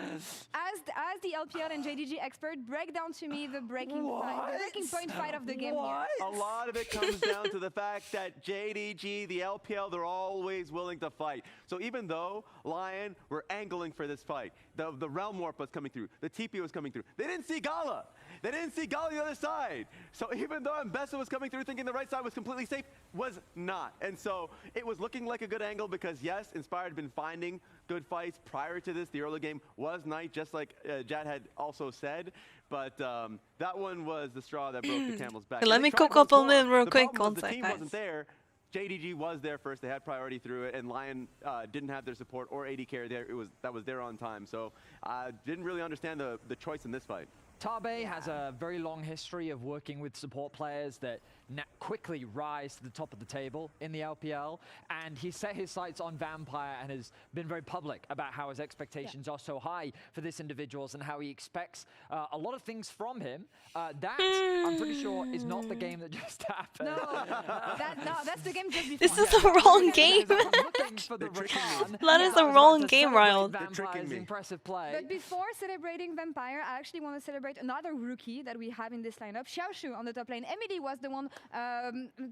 As the LPL and JDG expert, break down to me the breaking point fight of the game here. A lot of it comes down to the fact that JDG, the LPL, they're always willing to fight. So even though LYON were angling for this fight, the Realm Warp was coming through, the TP was coming through, they didn't see Gala. They didn't see Gala the other side. So even though Mbessa was coming through thinking the right side was completely safe, was not. And so it was looking like a good angle because, yes, Inspired had been finding good fights prior to this. The early game was nice, just like Jad had also said. But that one was the straw that broke the camel's back. Let me cook up a minute real quick. The One sec, team guys. wasn't there. JDG was there first. They had priority through it, and LYON didn't have their support or AD carry there. That was there on time. So I didn't really understand the choice in this fight. Tabe has a very long history of working with support players that quickly rise to the top of the table in the LPL, and he set his sights on Vampire and has been very public about how his expectations are so high for this individuals and how he expects a lot of things from him. That, I'm pretty sure, is not the game that just happened. No, that's the game just before. This is the wrong game. That is the wrong game, Ryan. Vampire's impressive play. But before celebrating Vampire, I actually want to celebrate another rookie that we have in this lineup, Xiaoshu on the top lane. Emily was the one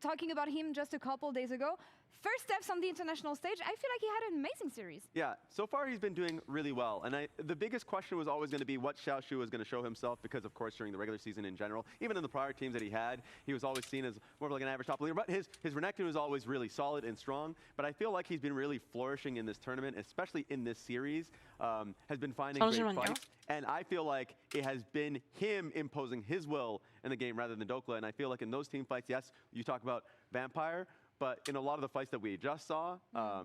talking about him just a couple days ago. First steps on the international stage, I feel like he had an amazing series. Yeah, so far he's been doing really well. And the biggest question was always going to be what Xiaoshu was going to show himself because, of course, during the regular season in general, even in the prior teams that he had, he was always seen as more of like an average top leader. But his Renekton was always really solid and strong. But I feel like he's been really flourishing in this tournament, especially in this series. Has been finding great fights. And I feel like it has been him imposing his will in the game rather than Dokla. And I feel like in those team fights, yes, you talk about Vampire, but in a lot of the fights that we just saw,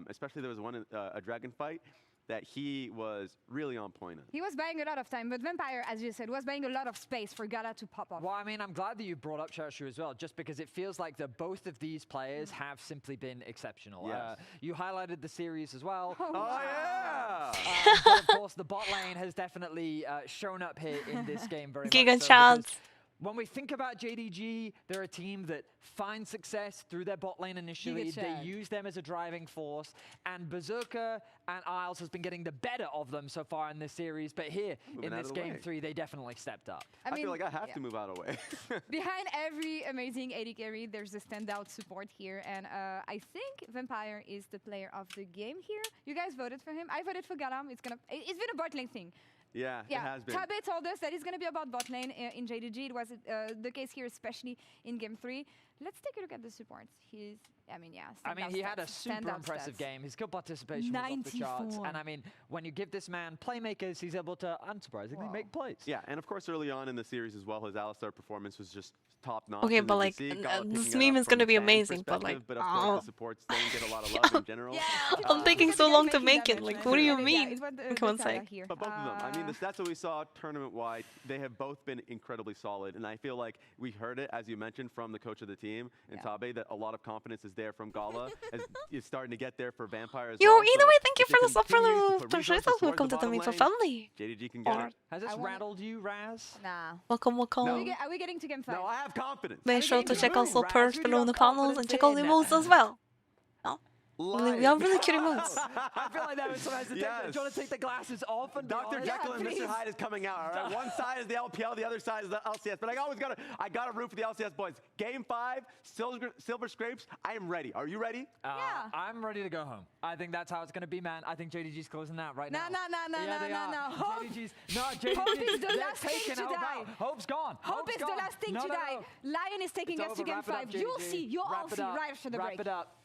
especially there was one, a dragon fight, that he was really on point in. He was buying a lot of time, but Vampire, as you said, was buying a lot of space for Gala to pop off. Well, I mean, I'm glad that you brought up Xiaoshu as well, just because it feels like that both of these players have simply been exceptional. Yes. You highlighted the series as well. Oh yeah! But of course, the bot lane has definitely shown up here in this game very Giga much so, chance. because when we think about JDG, they're a team that finds success through their bot lane initially. They use them as a driving force. And Berserker and Isles has been getting the better of them so far in this series. But here, in this game 3, they definitely stepped up. I feel like I have to move out of the way. Behind every amazing AD carry, there's a standout support here. And I think Vampire is the player of the game here. You guys voted for him. I voted for Galam. It's been a bot lane thing. Yeah, it has been. Tabe told us that it's going to be about bot lane in JDG. It was the case here, especially in game 3. Let's take a look at the supports. He had a super impressive game. His kill participation was off the charts. And I mean, when you give this man playmakers, he's able to unsurprisingly make plays. Yeah, and of course, early on in the series as well, his Alistar performance was just top-notch. Okay, but like, this meme is gonna be amazing, but like, but of course, the supports don't get a lot of love in general. I'm taking so long to make it. Like, what do you mean? Come on, say. But both of them, I mean, the stats that we saw tournament-wide, they have both been incredibly solid. And I feel like we heard it, as you mentioned, from the coach of the team, in Tabe, that a lot of confidence is there from Gala. As it's starting to get there for Vampire as Yo, well. either way, thank you for the sub for the welcome to the meme for family. JDG can get it. Has this rattled you, Raz? Nah. Welcome. Are we getting to game 5? No, I have confidence. Make sure to check out the perks below in the panels and check out the emotes as well. We have really cute emotes. I feel like that was some hesitation. Yes. Do you want to take the glasses off and Dr. Jekyll and Mr. Hyde is coming out. All right, one side is the LPL, the other side is the LCS. But I gotta root for the LCS boys. Game 5, Silver Scrapes. I am ready. Are you ready? Yeah. I'm ready to go home. I think that's how it's gonna be, man. I think JDG's closing out right now. No. JDG's Hope is the they're last thing taking to Hope die. out. Hope's gone. Hope is the last thing to die. Lion is taking us to game 5. You'll see. You'll all see right after the break. Wrap it up.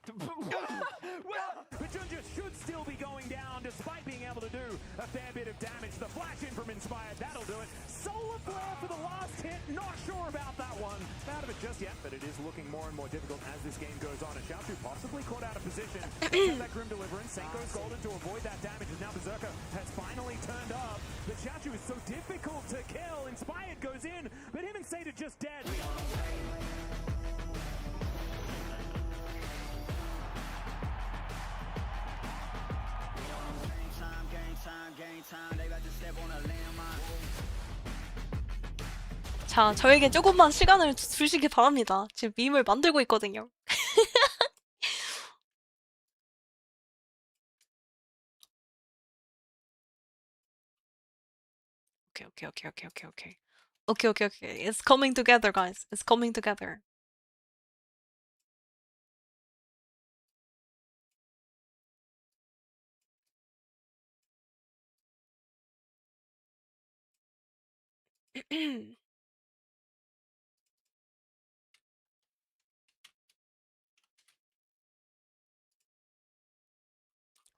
But Junja should still be going down despite being able to do a fair bit of damage. The flash in from Inspired, that'll do it. Solar Flare for the last hit, not sure about that one. Out of it just yet, but it is looking more and more difficult as this game goes on. And Xiaotu possibly caught out of position. That Grim Deliverance, Senko's golden to avoid that damage, and now Berserker has finally turned up. But Xiaotu is so difficult to kill. Inspired goes in, but him and Sate are just dead. 자, 저에게 조금만 시간을 주시기 바랍니다. 지금 밈을 만들고 있거든요. Okay. It's coming together, guys. It's coming together.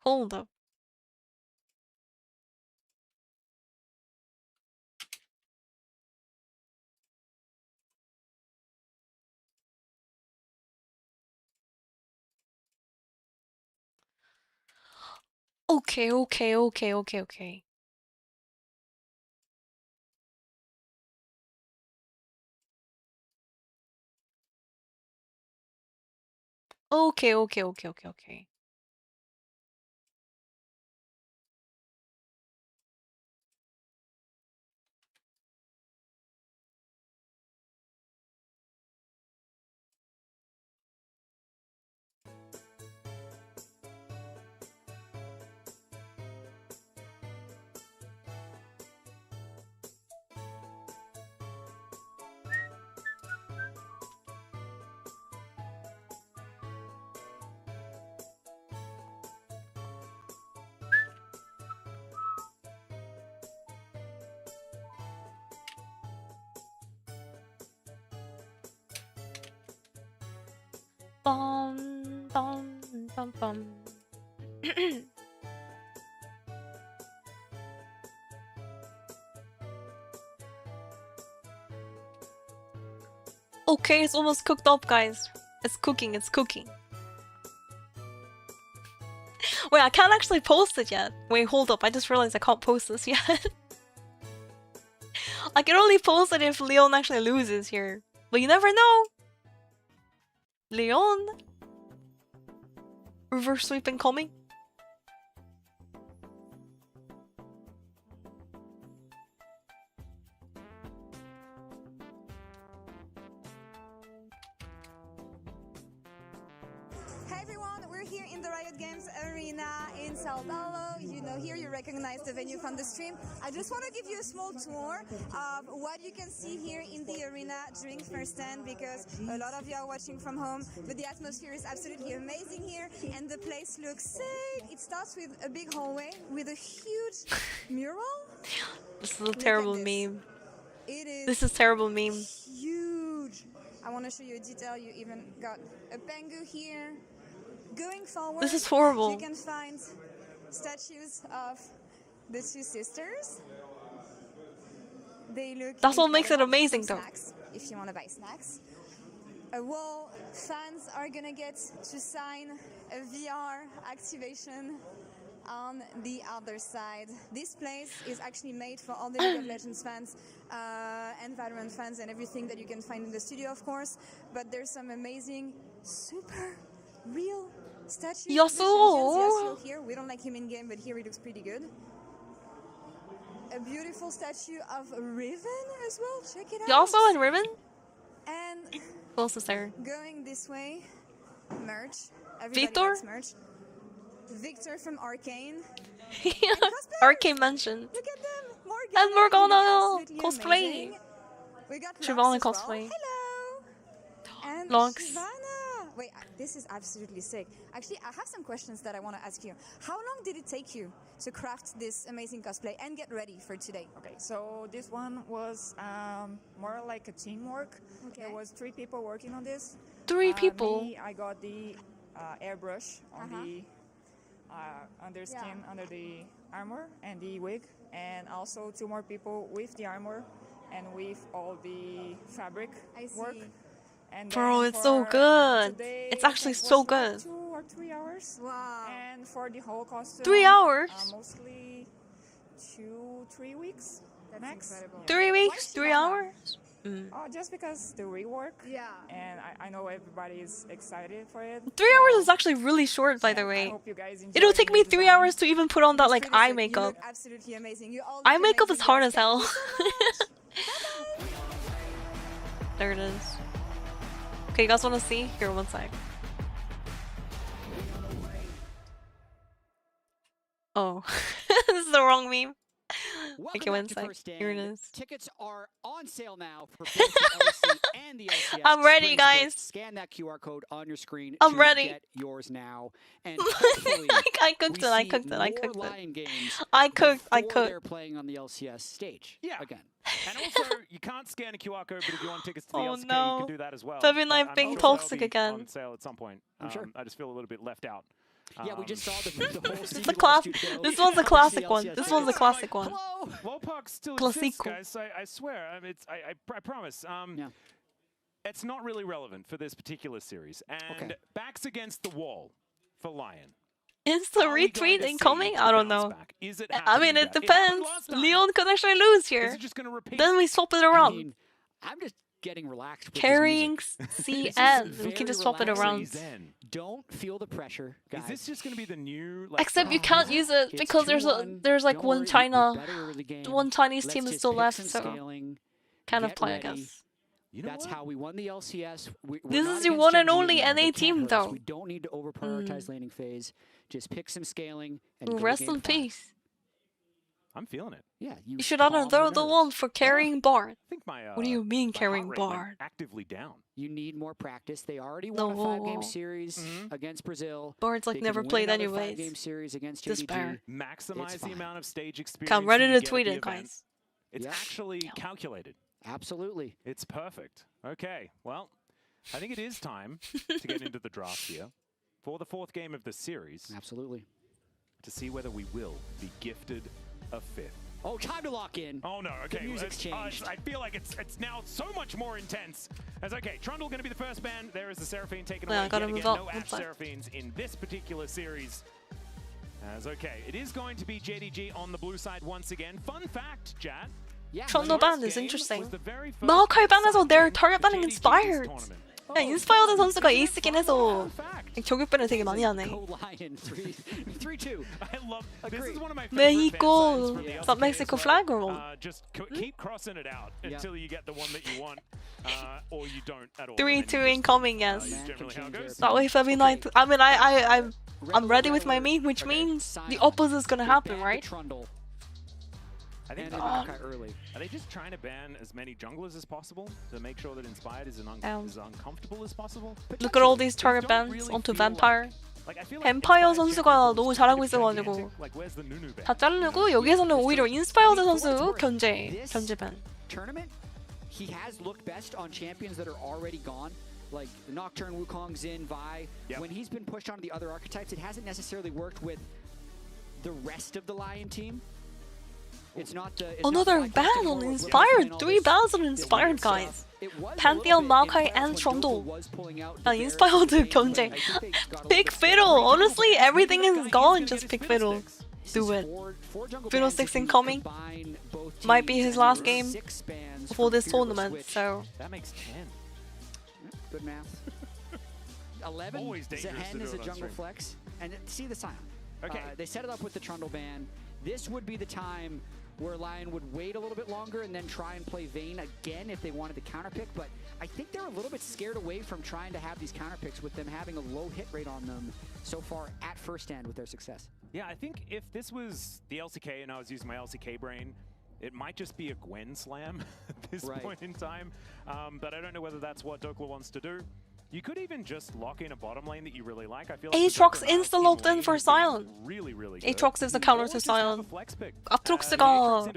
Hold up. Okay. Okay. Bum. Okay, it's almost cooked up, guys. It's cooking. Wait, I can't actually post it yet. Wait, hold up. I just realized I can't post this yet. I can only post it if Leon actually loses here. But you never know. Leon? Reverse sweep incoming? Hey everyone, we're here in the Riot Games Arena in Sao Paulo. You know, here you recognize the venue from the stream. I just want to give you a small tour of what you can see here in the arena during first stand, because a lot of you are watching from home, but the atmosphere is absolutely amazing here and the place looks sick. It starts with a big hallway with a huge mural. This is a terrible meme. This is terrible meme. Huge. I want to show you a detail. You even got a Pengu here. Going forward, This is horrible. you can find statues of the two sisters. They look That's what makes it incredible. amazing, Some though. snacks, if you want to buy snacks. A wall, fans are gonna get to sign a VR activation on the other side. This place is actually made for all the League of Legends fans and Valorant fans and everything that you can find in the studio, of course. But there's some amazing, super real statues. Yasuo! Here, we don't like him in game, but here he looks pretty good. A beautiful statue of Riven as well. Check it out. Yasuo and Riven? Who else is there? Going this way, merch. Everybody Victor? likes merch. Victor from Arcane. Arcane mentioned. Look at them. Morgana. And Morgana Absolutely cosplay. amazing. We got Shivana Lux as well. cosplay. Hello. And Lux. Shivana. Wait, this is absolutely sick. Actually, I have some questions that I want to ask you. How long did it take you to craft this amazing cosplay and get ready for today? Okay, so this one was more like a teamwork. Okay. There was 3 people working on this. 3 people? Me, I got the airbrush on the under skin, under the armor and the wig, and also 2 more people with the armor and with all the fabric work. And Bro, then it's so for good. today, It's actually it was so like good. 2 or 3 hours. Wow. And for the whole costume, 3 hours? Mostly 2-3 weeks. That's max. incredible. 3 weeks? 3 hours? Just because the rework. Yeah. And I know everybody is excited for it. 3 hours is actually really short, by the way. hope you guys enjoy It'll take me the 3 design. hours to even put on that like eye makeup. You look absolutely amazing. You all Eye look makeup is amazing, hard guys. as hell. Thank you so much. There it is. Okay, you guys want to see? Here, one sec. Oh, this is the wrong meme. Okay, one sec. Here it is. Tickets are on sale now for both the LEC and the LCS. I'm ready, Spring guys. Sports. Scan that QR code on your screen. I'm to ready. Get yours now. And hopefully I cooked we it. I see cooked it. I more cooked it. Lion games I cooked. before they're playing on the LCS stage. Yeah. Again. And also, you can't scan a QR code, but if you want tickets to the Oh, LCK, no. you can do that as well. Feviknight I'm being sure toxic they'll be again. On sale at some point. I'm sure. I just feel a little bit left out. Yeah, we just saw the whole This is the class. This one's a classic one. This one's a classic one. Lowpark still Classico. exists, guys. I swear. I mean, I promise. It's not really relevant for this particular series. And backs against the wall for Lion. Is the Are we going retweet to incoming? see I the don't bounce know. back? Is it I mean, happening it again? depends. last time. Leon could actually lose Is here. it just going to repeat? Then we swap it around. I mean, I'm just getting relaxed with this Carrying music. CN. We can just swap it very around. relaxing. Don't feel the pressure, guys. Is this just going to be the new? Like, Except you can't use it It's because there's like Don't one worry, China, we're better early game. one Chinese Let's team is just still pick left, some so scaling, kind of get play, I ready. guess. That's how we won the LCS. We're This not is your against one and Gen G only anymore. NA They team, can't hurt us. though. We don't need to over-prioritize laning phase. Just pick some scaling and go to Rest game in 5. peace. I'm feeling it. Yeah, You should honor the one for carrying Bard. I think my. What do you mean my carrying heart rate went Bard? actively down. You need more practice. They already No, won a whoa, 5-game whoa. series against Brazil. Bard's like They never can win played another anyways. 5-game series against Despair. JDG. Maximize It's the fine. amount of stage experience. Okay, I'm ready you to get at tweet the it, event. guys. It's actually calculated. Absolutely. It's perfect. Okay, well, I think it is time to get into the draft here for the 4th game of the series. Absolutely. To see whether we will be gifted a 5th. Oh, time to lock in. Oh no, okay. The music's changed. I feel like it's now so much more intense. As okay, Trundle going to be the first ban. There is the Seraphine taken Yeah, away. I gotta Yet move again, up. no One Ash sec. Seraphines in this particular series. As okay, it is going to be JDG on the blue side once again. Fun fact, Jad. Trundle ban is interesting. 마오카이 ban에서 their target banning inspired. 야, 인스파이어드 선수가 에이스긴 해서 저격 ban을 되게 많이 하네. Go Lion 3-2. I love this is one of my favorite Mexico. fan signs from the Is that LCK Mexico as flag well. or what? Just keep crossing it out until you get the one that you want, or you don't at all. 3-2 incoming, yes. Generally how it goes. That way Feviknight. I mean, I'm ready with my meme, which means the opposite is gonna happen, right? I think early. Are they just trying to ban as many junglers as possible to make sure that Inspired is as uncomfortable as possible? Look at all these target bans onto Vampire. 뱀파이어 선수가 너무 잘하고 있어가지고 다 자르고 여기에서는 오히려 인스파이어드 선수 견제 밴. Tournament, he has looked best on champions that are already gone. Like Nocturne, Wukong, Xin, Vi. When he's been pushed onto the other archetypes, it hasn't necessarily worked with the rest of the Lion team. It's not the Another ban on Inspired. 3 bans on Inspired, guys. Pantheon, Maokai, and Trundle. Inspired 견제. Pick Fiddle. Honestly, everything is gone. Just pick Fiddle. Do it. Fiddle 6 incoming. Might be his last game before this tournament, so. That makes 10. Good math. 11. Zehen is a jungle flex. And see the Scion. Okay. They set it up with the Trundle ban. This would be the time where LYON would wait a little bit longer and then try and play Vayne again if they wanted to counterpick, but I think they're a little bit scared away from trying to have these counterpicks with them having a low hit rate on them so far at first stand with their success. Yeah, I think if this was the LCK and I was using my LCK brain, it might just be a Gwen slam at this point in time, but I don't know whether that's what Dokla wants to do. You could even just lock in a bottom lane that you really like. I feel like Aatrox insta-locked in for Sion. Aatrox is a counter to Sion. 아트록스가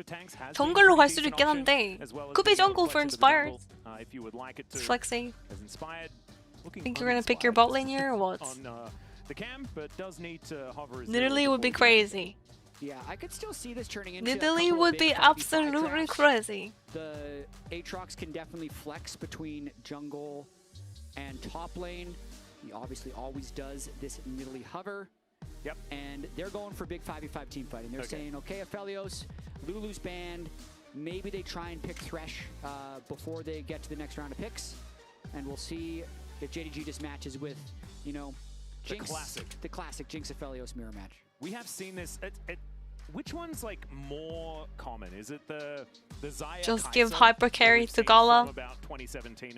정글로 갈 수도 있긴 한데 could be jungle for Inspired. It's flexing. Think you're gonna pick your bot lane here or what? Nidalee would be crazy. Yeah, I could still see this turning into Nidalee would be absolutely crazy. The Aatrox can definitely flex between jungle and top lane. He obviously always does this Nidalee hover. Yep. And they're going for big 5v5 team fight. And they're saying, okay, Aphelios, Lulu's banned. Maybe they try and pick Thresh before they get to the next round of picks. And we'll see if JDG just matches with, you know, Jinx, the classic Jinx Aphelios mirror match. We have seen this. Which one's like more common? Is it the Xayah Just give hyper carry to Gala.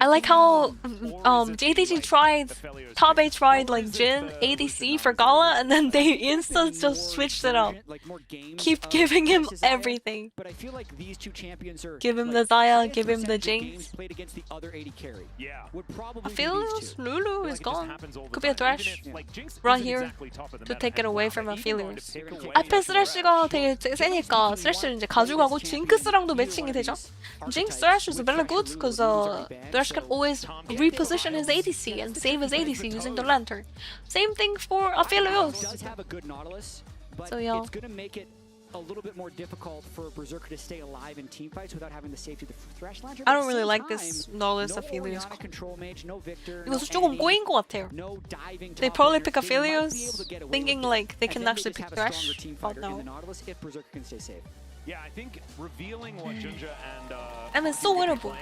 I like how JDG tried, top 8 tried like Jhin, ADC for Gala, and then they instant just switched it up. Keep giving him everything. But I feel like these two champions are give him the Xayah, give him the Jinx. Played against the other AD carry. Yeah. Would probably Aphelios, Lulu is gone. Could be a Thresh. Right here to take it away from Aphelios. 앞에 쓰레쉬가 되게 세니까 쓰레쉬를 이제 가져가고 징크스랑도 매칭이 되죠. Jinx Thresh is very good because Thresh can always reposition his ADC and save his ADC using the lantern. Same thing for Aphelios. So yeah. It's gonna make it a little bit more difficult for Berserker to stay alive in team fights without having the safety of the Thresh lantern. I don't really like this Nautilus Aphelios. 이거 조금 꼬인 것 같아요. They probably pick Aphelios, thinking like they can actually pick Thresh, but no. If Berserker can stay safe. Yeah, I think revealing what Junja and it's still winnable.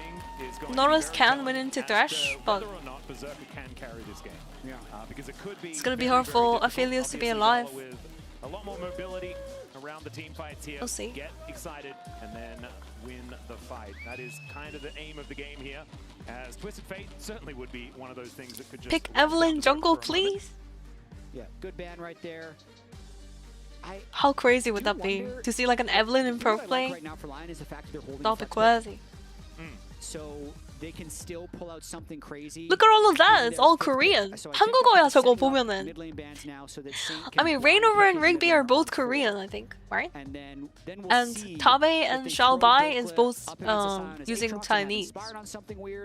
Nautilus can win into Thresh, but Berserker can carry this game. Yeah, because it could be. It's gonna be hard for Aphelios to be alive. A lot more mobility around the team fights here. We'll see. Get excited and then win the fight. That is kind of the aim of the game here. As Twisted Fate certainly would be one of those things that could just pick Evelynn jungle, please. Yeah, good ban right there. How crazy would that be to see like an Evelynn in pro play? That'll be crazy. So they can still pull out something crazy. Look at all of that. It's all Korean. 한국어야 저거 보면은. I mean, Reignover and Rigby are both Korean, I think, right? And Tabe and Xiaobai is both using Chinese.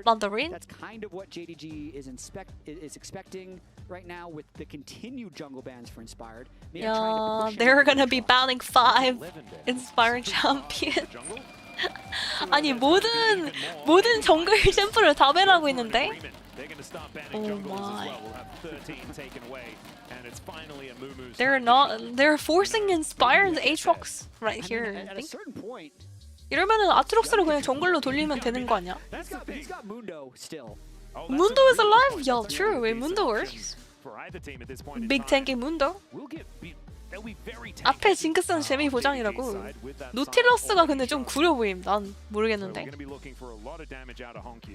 Mandarin. That's kind of what JDG is expecting right now with the continued jungle bans for Inspired. Yeah, they're gonna be banning 5 Inspired champions. 아니 모든 정글 챔프를 다 밴하고 있는데. Oh my. They're forcing Inspired Aatrox right here. I think. 이러면은 아트록스를 그냥 정글로 돌리면 되는 거 아니야? Mundo is alive. Yeah, true. Mundo works. Big tanky Mundo. 앞에 징크스는 재미 보장이라고. 노틸러스가 근데 좀 구려 보임. 난 모르겠는데.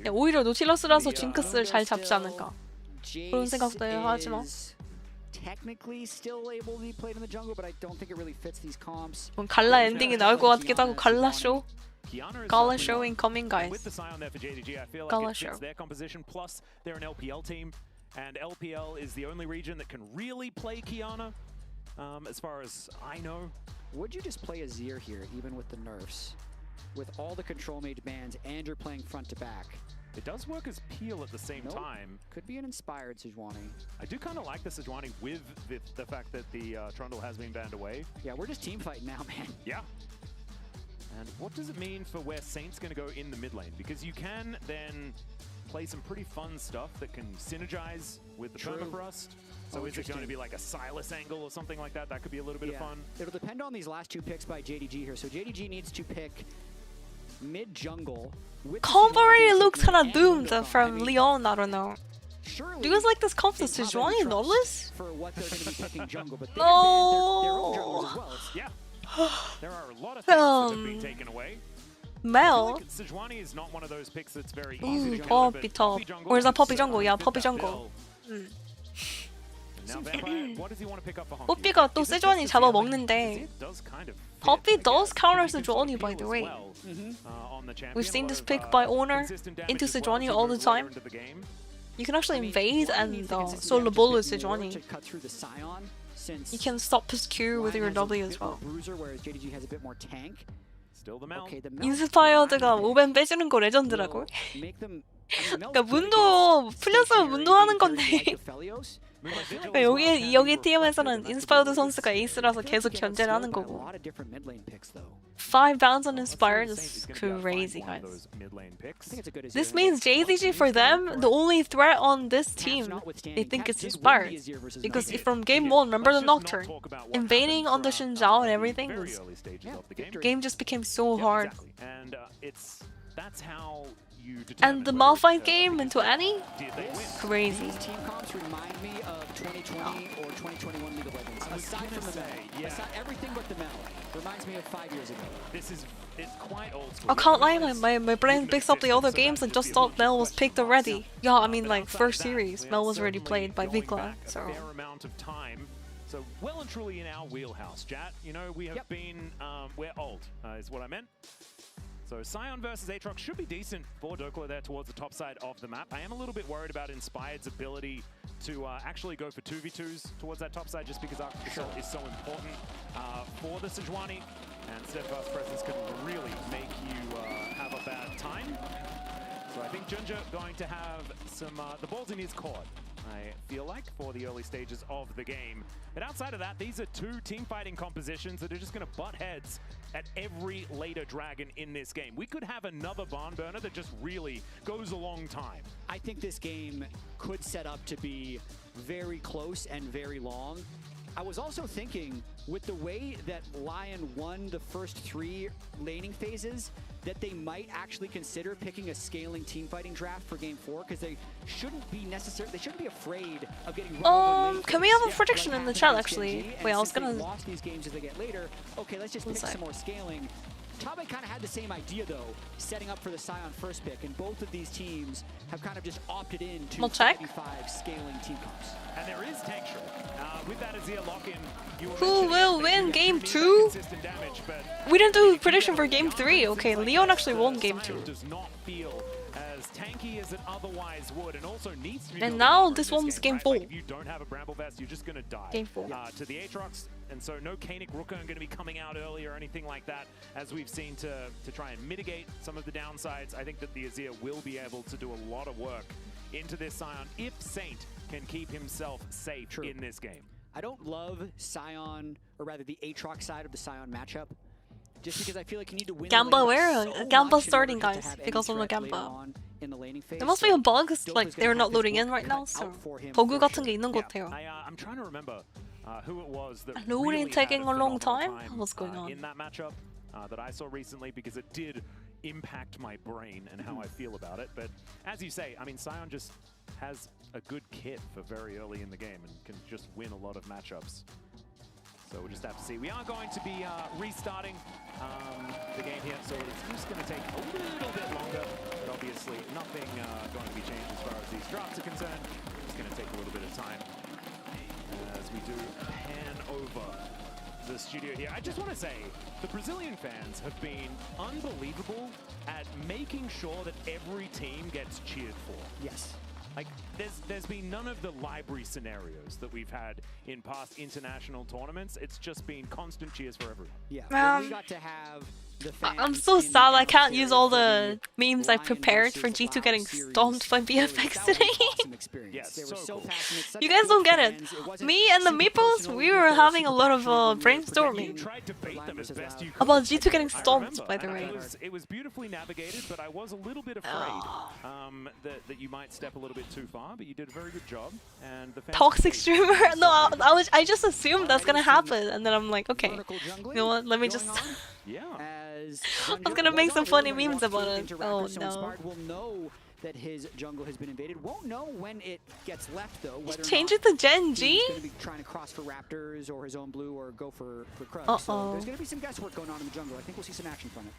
오히려 노틸러스라서 징크스를 잘 잡지 않을까. 그런 생각도 하지만. 갈라 엔딩이 나올 것 같기도 하고 갈라 쇼. Gala show incoming, guys. Gala show. They're an LPL team, and LPL is the only region that can really play Qiyana. As far as I know. Would you just play Azir here, even with the nerfs? With all the control mage bans, and you're playing front to back. It does work as peel at the same time. Could be an Inspired Sejuani. I do kind of like the Sejuani with the fact that the Trundle has been banned away. Yeah, we're just team fighting now, man. Yeah. And what does it mean for where Saint's going to go in the mid lane? Because you can then play some pretty fun stuff that can synergize with the Permafrost. So is it going to be like a Silas angle or something like that? That could be a little bit of fun. It'll depend on these last 2 picks by JDG here. So JDG needs to pick mid jungle. Calvary looks kind of doomed from LYON. I don't know. Do you guys like this comp to Sejuani and Nautilus? For what they're going to be picking jungle, but no. Yeah. There are a lot of things that have been taken away. Mel. Sejuani is not one of those picks that's very easy to Poppy top. Or is that Poppy Jungle? Yeah, Poppy Jungle. Now Vampire, what does he want to pick up for Honky? 뽀삐가 또 세주안이 잡아먹는데 Poppy does counter Sejuani, by the way. We've seen this pick by Owner into Sejuani all the time. You can actually invade and solo bullet Sejuani. You can stop his Q with your W as well. 인스파이어드가 오벤 빼주는 거 레전드라고? 그러니까 문도 풀렸으면 문도 하는 건데 그러니까 여기 팀에서는 인스파이어드 선수가 에이스라서 계속 견제를 하는 거고 5 bounds on Inspired is crazy, guys. This means JDG for them, the only threat on this team, they think it's Inspired. Because if from game 1, remember the Nocturne? Invading on the Shinzhao and everything, the game just became so hard. And the Malphite game into Annie? Crazy. These team comps remind me of 2020 or 2021 League of Legends. Aside from the Mel. Aside everything but the Mel. Reminds me of 5 years ago. It's quite old school. I can't lie, my brain picks up the other games and just thought Mel was picked already. Yeah, I mean like first series, Mel was already played by Vikla, so... So well and truly in our wheelhouse, Jat. You know, we have been, we're old, is what I meant. So Sion versus Aatrox should be decent for Dokla there towards the top side of the map. I am a little bit worried about Inspired's ability to actually go for 2v2s towards that top side just because Arc Assault is so important for the Sejuani. And Steadfast Presence could really make you have a bad time. So I think Junja going to have some the balls in his court, I feel like, for the early stages of the game. But outside of that, these are two team fighting compositions that are just going to butt heads at every later dragon in this game. We could have another barn burner that just really goes a long time. I think this game could set up to be very close and very long. I was also thinking, with the way that LYON won the first 3 laning phases, that they might actually consider picking a scaling teamfighting draft for Game 4, because they shouldn't be they shouldn't be afraid of getting can we have a prediction in the chat actually? Wait, I was gonna... lost these games as they get later. Okay, let's just pick some more scaling. Tabe kind of had the same idea though, setting up for the Sion first pick, and both of these teams have kind of just opted in to 55 scaling team comps. And there is texture. With that Azir lock-in, who will win Game 2? We didn't do a prediction for Game 3. Okay, LYON actually won Game 2. Does not feel as tanky as it otherwise would, and also needs to be and now this one's Game 4. Like if you don't have a Bramble Vest, you're just gonna die. Game 4. To the Aatrox, and so no Kanik Rooker are going to be coming out early or anything like that, as we've seen to try and mitigate some of the downsides. I think that the Azir will be able to do a lot of work into this Sion if Saint can keep himself safe in this game. I don't love Sion, or rather the Aatrox side of the Sion matchup, just because I feel like you need to win. Gamba where? Gamba starting, guys, because of the Gamba. There must be a bug, like they're not loading in right now, so 버그 같은 게 있는 것 같아요. I'm trying to remember who it was that loading taking a long time? What's going on? In that matchup that I saw recently, because it did impact my brain and how I feel about it. But as you say, I mean, Sion just has a good kit for very early in the game and can just win a lot of matchups. So we'll just have to see. We are going to be restarting the game here, so it's just going to take a little bit longer, but obviously nothing going to be changed as far as these drafts are concerned. It's going to take a little bit of time as we do pan over the studio here. I just want to say, the Brazilian fans have been unbelievable at making sure that every team gets cheered for. Yes. Like, there's been none of the library scenarios that we've had in past international tournaments. It's just been constant cheers for everyone. Yeah, we got to have the fans. I'm so sad I can't use all the memes I prepared for G2 getting stomped by BFX today. Yes, so you guys don't get it. Me and the Meeples, we were having a lot of brainstorming about G2 getting stomped, by the way. It was beautifully navigated, but I was a little bit afraid that you might step a little bit too far, but you did a very good job. And the toxic streamer? No, I just assumed that's gonna happen, and then I'm like, okay, you know what, let me just... Yeah. I was gonna make some funny memes about it. Oh no. Will know that his jungle has been invaded. Won't know when it gets left though. He's Whether changing the Gen G? he's going to be trying to cross for Raptors or his own blue or go for Krug. So there's going to be some guesswork going on in the jungle. I think we'll see some action from it.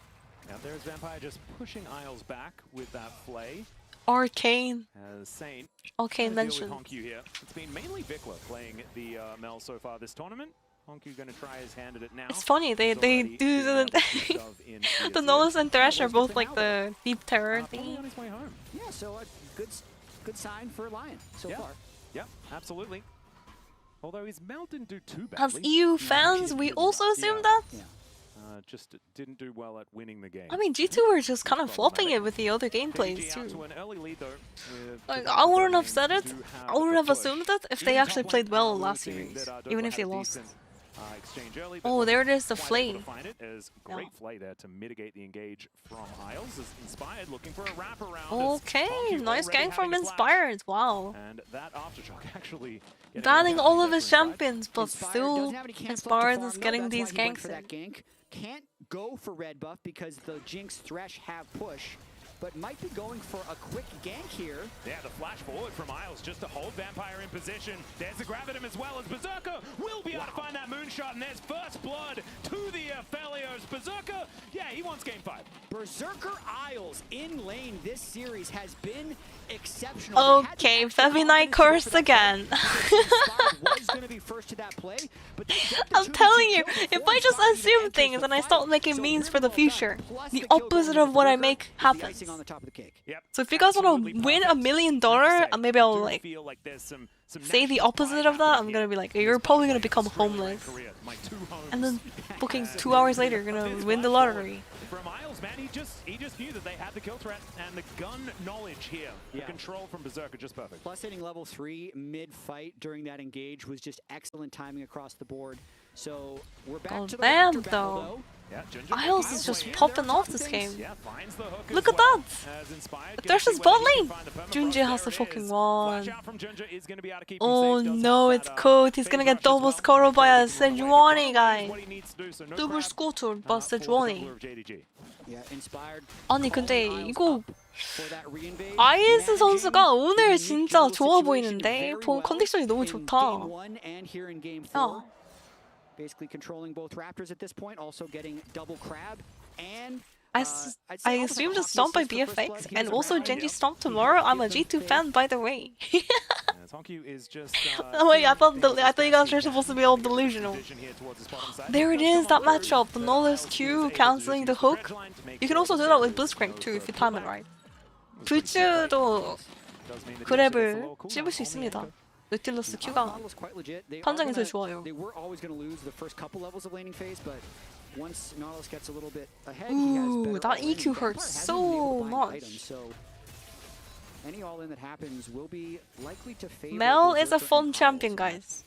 Now there's Vampire just pushing Isles back with that flay. Arcane. As Saint. Arcane mentioned. mentioned. Here. It's been mainly Vikla playing the Mel so far this tournament. Honku going to try his hand at it now. It's funny, they do the Nolus and Thresh are both like the deep terror thingy. On his way home. Yeah, so a good sign for Lion so far. Yeah, absolutely. Although his Mel didn't do too badly. As EU fans, we also assume that? Just didn't do well at winning the game. I mean, G2 were just kind of flopping it with the other gameplays too. Like, I wouldn't have said it, I wouldn't have assumed it if they actually played well last series, even if they lost. Oh, there it is, the flay. Great flay there to mitigate the engage from Isles. Is Inspired looking for a wraparound. Okay, nice gank from Inspired, wow. And that Aftershock actually banning all of his champions, but still Inspired is getting these ganks in. Can't go for red buff because the Jinx Thresh have push, but might be going for a quick gank here. Yeah, the flash forward from Isles just to hold Vampire in position. There's the Gravitum as well as Berserker will be able to find that moonshot, and there's first blood to the Aphelios. Berserker, yeah, he wants game 5. Berserker Isles in lane this series has been exceptional. Okay, feviknight cursed again. I'm telling you, if I just assume things and I start making memes for the future, the opposite of what I make happens. So if you guys want to win $1 million, maybe I'll like say the opposite of that. I'm gonna be like, you're probably gonna become homeless, and then booking 2 hours later, you're gonna win the lottery. From Isles, man, he just knew that they had the kill threat and the gun knowledge here. The control from Berserker just perfect. Plus hitting level 3 mid-fight during that engage was just excellent timing across the board. So we're back to the damn though. Isles is just popping off this game. Look at that! There's his bot lane! Junji has the fucking one. Oh no, it's Code. He's gonna get double scored by a Sejuani guy. Double scored by Sejuani. 아니 근데 이거 아이스 선수가 오늘 진짜 좋아 보이는데 컨디션이 너무 좋다. Basically controlling both Raptors at this point, also getting double crab, and I assumed a stomp by BFX, and also Genji stomp tomorrow. I'm a G2 fan, by the way. is just, oh wait, I thought you guys were supposed to be all delusional. There it is, that matchup. The Nolus Q cancelling the hook. You can also do that with Blitzcrank too, if you time it right. 부츠도 그랩을 씹을 수 있습니다. 노틸러스 Q가 판정이 더 좋아요. Ooh, that EQ hurts so much. Mel is a fun champion, guys.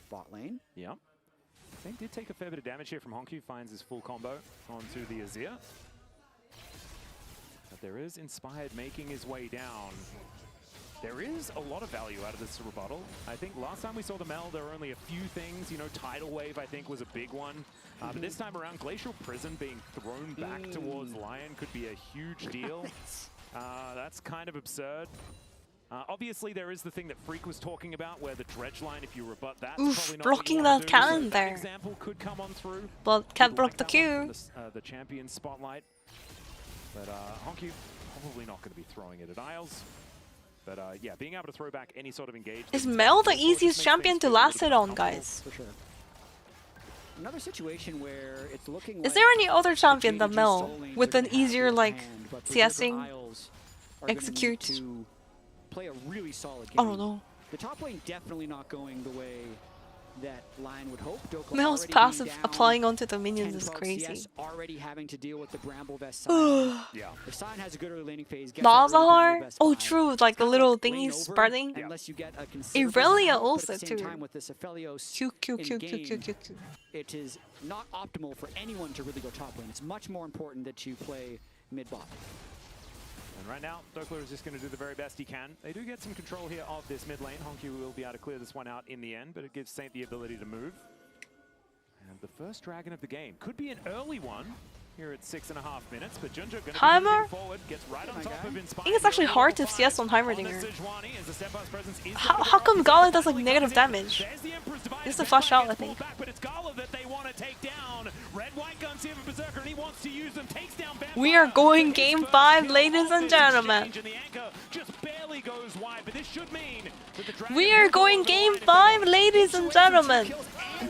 Yeah. They did take a fair bit of damage here from Honku. Finds his full combo onto the Azir. But there is Inspired making his way down. There is a lot of value out of this rebuttal. I think last time we saw the Mel, there were only a few things. You know, Tidal Wave, I think, was a big one. But this time around, Glacial Prison being thrown back towards Lion could be a huge deal. That's kind of absurd. Obviously, there is the thing that Freak was talking about, where the dredge line, if you rebut that, oof, blocking that cannon there. Example could come on through. But can't block the Q. The champion spotlight. But Honku probably not going to be throwing it at Isles. But yeah, being able to throw back any sort of engagement. Is Mel the easiest champion to last it on, guys? For sure. Another situation where it's looking is there any other champion than Mel with an easier like CSing, execute? Play a really solid game. I don't know. The top lane definitely not going the way that Lion would hope. Mel's passive applying onto the minions is crazy. CS already having to deal with the Bramble Vest yeah. If Sion has a good early laning phase, Nazahar? Oh true, like the little thingies spreading. Unless you get a Irelia also too. Time with this Aphelios Q. It is not optimal for anyone to really go top lane. It's much more important that you play mid-bot. And right now, Dokler is just going to do the very best he can. They do get some control here of this mid lane. Honku will be able to clear this one out in the end, but it gives Saint the ability to move. And the first dragon of the game could be an early one. here at 6.5 minutes, but Junjo gonna Heimer? be forward, gets right on top of Inspire. I think it's actually hard to CS on Heimerdinger. How come Gala does like negative damage? This is a flash out, I think. We are going game 5, ladies and gentlemen. We are going game 5, ladies and gentlemen.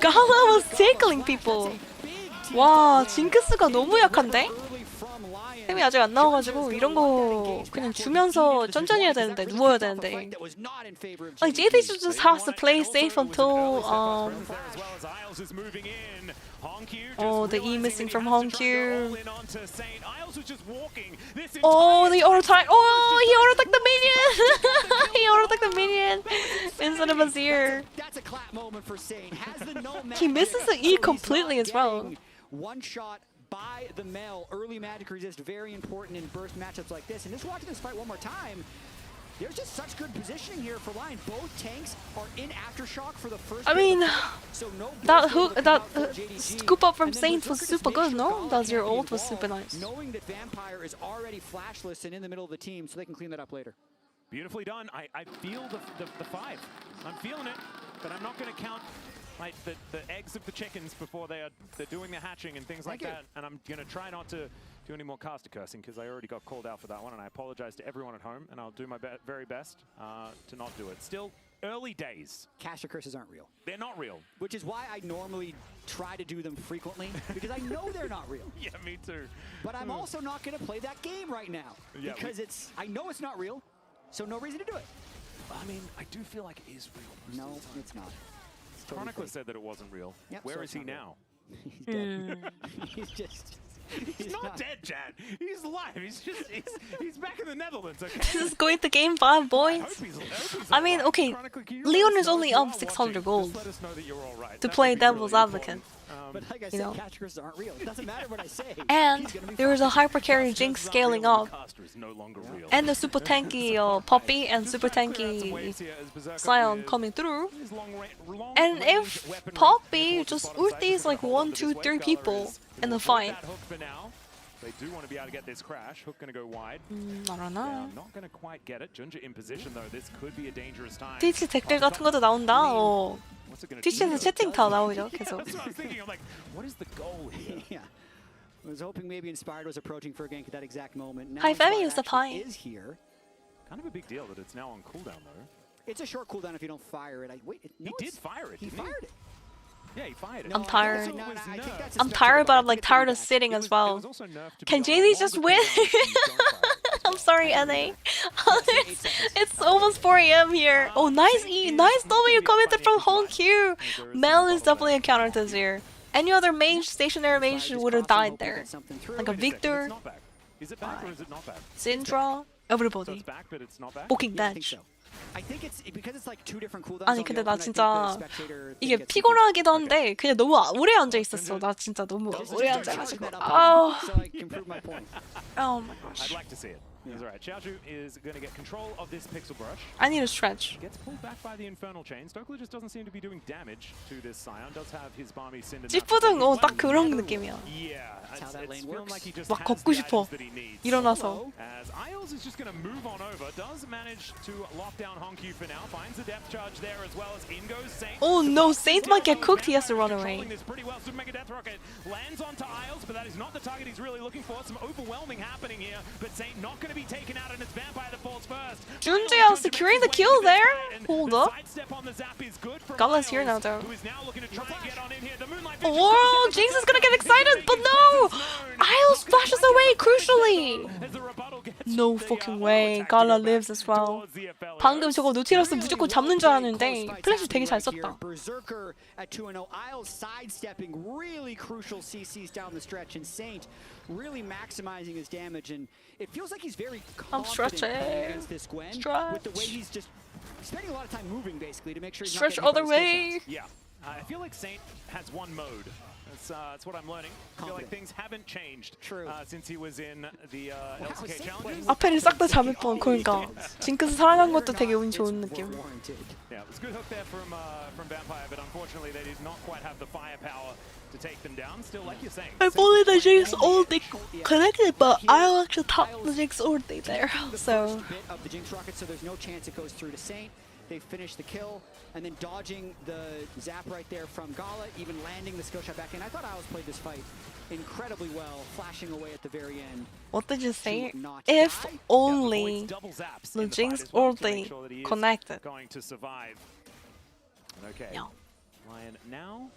Gala was tickling people. 와, 징크스가 너무 약한데? 템이 아직 안 나와가지고 이런 거 그냥 주면서 천천히 해야 되는데 누워야 되는데. Like JDG just has to play safe until oh, the E missing from Hongq. Oh, the auto attack. Oh, he auto attacked the minion. He auto attacked the minion instead of Azir. He misses the E completely as well. One shot by the Mel. Early magic resist, very important in burst matchups like this. And just watching this fight one more time, there's just such good positioning here for LYON. Both tanks are in aftershock for the first. I mean, so no that scoop up from Saint was super good, no? That your ult was super nice. Knowing that Vampire is already flashless and in the middle of the team, so they can clean that up later. Beautifully done. I feel the 5. I'm feeling it, but I'm not going to count like the eggs of the chickens before they're doing the hatching and things like that. And I'm going to try not to do any more caster cursing because I already got called out for that one, and I apologize to everyone at home, and I'll do my very best to not do it. Still early days. Caster curses aren't real. They're not real. Which is why I normally try to do them frequently, because I know they're not real. Yeah, me too. But I'm also not going to play that game right now, because I know it's not real, so no reason to do it. I mean, I do feel like it is real. No, it's not. Chronicler said that it wasn't real. Yep, Where is he now? He's dead. He's just... He's not dead, Chad. He's alive. He's back in the Netherlands, okay? This is going to game 5, boys. I mean, okay, LYON is only up 600 gold to play devil's advocate. But like I said, caster curses aren't real. It doesn't matter what I say. And there is a hyper carry Jinx scaling up. And the super tanky Poppy and super tanky Sion coming through. And if Poppy just ultis like 1, 2, 3 people in the fight. They do want to be able to get this crash. Hook going to go wide. I don't know. Yeah, not going to quite get it. Junja in position though. This could be a dangerous time. 트위치 댓글 같은 것도 나온다. 트위치에서 채팅 다 나오죠, 계속. That's what I was thinking. I'm like, what is the goal here? Yeah. I was hoping maybe Inspired was approaching for a gank at that exact moment. Now Hi, Femi Inspired is the pie. is here. Kind of a big deal that it's now on cooldown though. It's a short cooldown if you don't fire it. He did fire it. He fired it. Yeah, he fired it. I'm tired. That's I'm tired, but I'm like tired of sitting as well. Can JD just win? I'm sorry, NA. It's almost 4 AM here. Oh, nice E, nice W coming from Hongq. Mel is definitely a counter to Azir. Any other mage, stationary mage would have died there. Like a Victor, Is it back or is it not back? Syndra, everybody. Booking bench. I think it's because it's like two different cooldowns. 아니 근데 나 진짜 이게 피곤하기도 한데 그냥 너무 오래 앉아 있었어. 나 진짜 너무 오래 앉아가지고. Oh my gosh. I'd like to see it. He's alright. Xiaozhu is going to get control of this pixel brush. I need a stretch. Gets pulled back by the infernal chain. Stokely just doesn't seem to be doing damage to this Scion. Does have his balmy cinder. 찌푸등 딱 그런 느낌이야. Yeah, it's feeling like he just 막 has 걷고 the 싶어. items that he needs. 일어나서. As Isles is just going to move on over. Does manage to lock down Hongq for now. Finds the depth charge there as well as in goes Saint. Oh no, Saint might get cooked. He has to run away. This pretty well. Super Mega Death Rocket lands onto Isles, but that is not the target he's really looking for. Some overwhelming happening here, but Saint not going to be taken out, and it's Vampire that falls first. Junja securing the kill there. Hold up. Gala's here now though. Oh, Jinx is gonna get excited, but no! Isles flashes away crucially. No fucking way. Gala lives as well. 방금 저거 노티러스 무조건 잡는 줄 알았는데 플래시 되게 잘 썼다. Berserker at 2-0. Isles sidestepping really crucial CCs down the stretch, and Saint really maximizing his damage, and it feels like he's very confident against this Gwen with the way he's just spending a lot of time moving basically to make sure he's stretch not all the way. Yeah. I feel like Saint has one mode. That's what I'm learning. I feel like things haven't changed since he was in the LCK challenges. 앞에를 싹 다 잡을 뻔. 그러니까 징크스 살아난 것도 되게 운 좋은 느낌. Yeah, it was a good hook there from Vampire, but unfortunately they did not quite have the firepower to take them down. Still, like you're saying, I believe the Jinx ulti connected, but I don't actually top the Jinx ulti there. So of the Jinx rocket, so there's no chance it goes through to Saint. They finish the kill, and then dodging the zap right there from Gala, even landing the skill shot back in. I thought Owls played this fight incredibly well, flashing away at the very end. what did you say? If only the Jinx ulti connected. Going to survive. Okay. Lion now.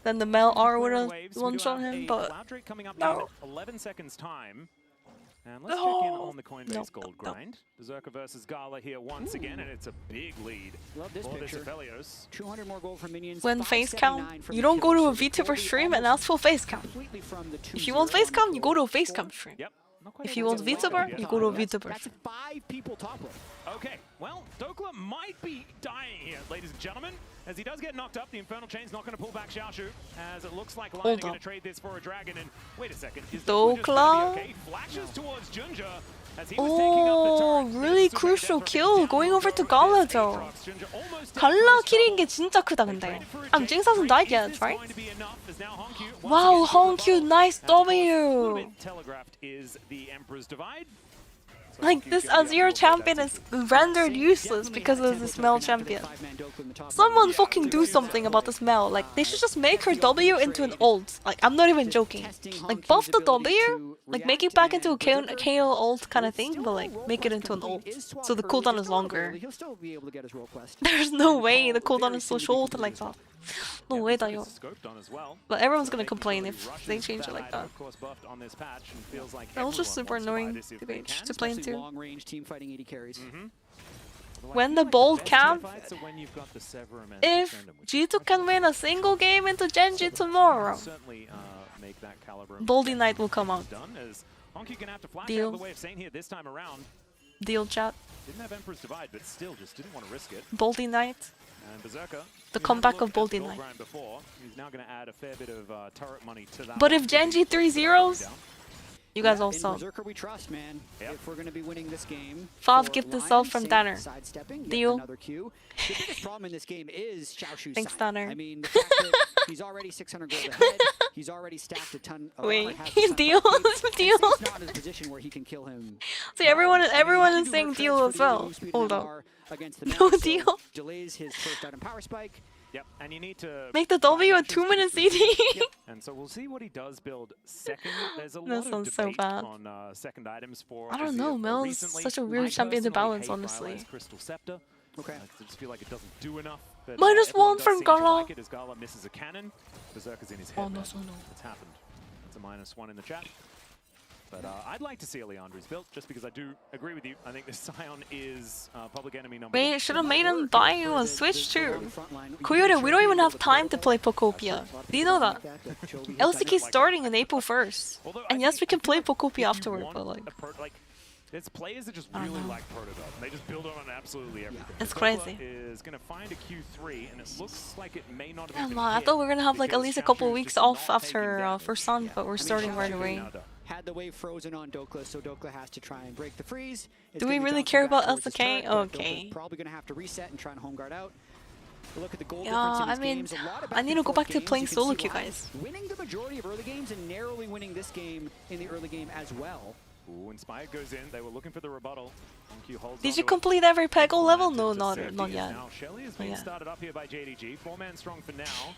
Then the Mel R would have one-shot him, but coming up no. in 11 seconds time. And let's check in on the Coinbase gold grind. Berserker versus Gala here once again, and it's a big lead. Love this for picture. this Aphelios. 200 more gold for minions. When face count, you don't go to a VTuber stream and ask for face count. If you want face count, you go to a face count stream. Yep. If you want VTuber, you go to a VTuber stream. 5 people top lane. Okay, well, Dokla might be dying here, ladies and gentlemen. As he does get knocked up, the Infernal Chain's not going to pull back Xiaoshu, as it looks like Lion are going to trade this for a dragon. And wait a second, is Dokla? okay? Flashes towards Junja as he was taking up the turret. really crucial kill going over to Gala though. 갈라 킬인 게 진짜 크다 근데. Jinx hasn't died yet, right? Wow, Hongkyu, nice W. Telegraphed is the Emperor's Divide. Like this Azure champion is rendered useless because of this Mel champion. Someone fucking do something about this Mel. Like they should just make her W into an ult. Like I'm not even joking. Like buff the W, like make it back into a KO ult kind of thing, but like make it into an ult. So the cooldown is longer. There's no way the cooldown is so short like that. No way that yo. But everyone's gonna complain if they change it like that. That was just super annoying to play into. When the bold camp, if G2 can win a single game into Genji tomorrow, Boldy Knight will come out. Deal. Deal, chat. Didn't have Emperor's Divide, but still just didn't want to risk it. Boldy Knight. And Berserker, the comeback of Boldy Knight. He's now going to add a fair bit of turret money to that. But if Genji 3-0s, you guys also. Berserker we trust, man. If we're going to be winning this game. Fav gift itself from Danner. Deal. Another Q. The biggest problem in this game is Xiaoshu's Thanks, side. Danner. I mean, the fact that he's already 600 gold ahead. He's already stacked a ton of Wait, deal, deal. He's not in a position where he can kill him. See, everyone is saying deal as well. Hold up. No deal. Delays his first item power spike. Yep, and you need to make the W a 2-minute CD. And so we'll see what he does build second. There's a That lot of sounds debate so bad. on second items for. I don't know, Mel's such a weird champion to balance, honestly. Crystal Scepter. Okay. I just feel like it doesn't do enough. But, -1 from Gala. Like it as Gala misses a cannon. Berserker's in his head. Oh no, It's happened. It's a -1 in the chat. But I'd like to see a Leandri's built, just because I do agree with you. I think this Scion is public enemy number 1. Wait, should have made him buy you a Switch too. Koyore, we don't even have time to play Pokopia. Do you know that? LCK starting on April 1st. And yes, we can play Pokopia afterward, but like... There's players that just really like Prototype. They just build on everything. It's crazy. Is going to find a Q3, and it looks like it may not have Yeah, been I thought we were gonna have like at least a couple weeks off after First Sun, but we're starting right away. Had the wave frozen on Dokla, so Dokla has to try and break the freeze. Do we really care about LCK? Okay. Probably going to have to reset and try and home guard out. Look at the goal Yeah, I mean, I need to go back to playing solo queue, guys. Winning the majority of early games and narrowly winning this game in the early game as well. Ooh, Inspired goes in. They were looking for the rebuttal. Did you complete every Peggle level? No, not yet. Now Shelly is being started up here by JDG. 4-man strong for now.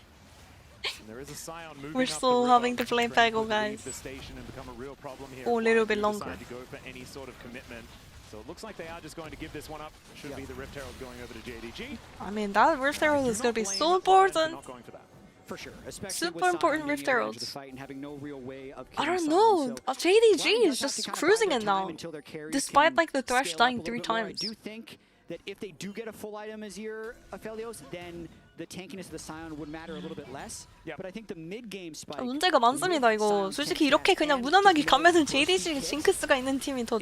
And there is a Scion moving We're still having to play Peggle, guys. A little bit longer. To go for any sort of commitment. So it looks like they are just going to give this one up. Should be the Rift Herald going over to JDG. I mean, that Rift Herald is going to be so important. For sure, super important Rift Heralds. I don't know. JDG is just cruising it now, despite like the Thresh dying 3 times. I do think that if they do get a full item Azir Aphelios, then the tankiness of the Scion would matter a little bit less. But I think the mid-game spike 문제가 많습니다 이거. 솔직히 이렇게 그냥 무난하게 가면은 JDG 징크스가 있는 팀이 더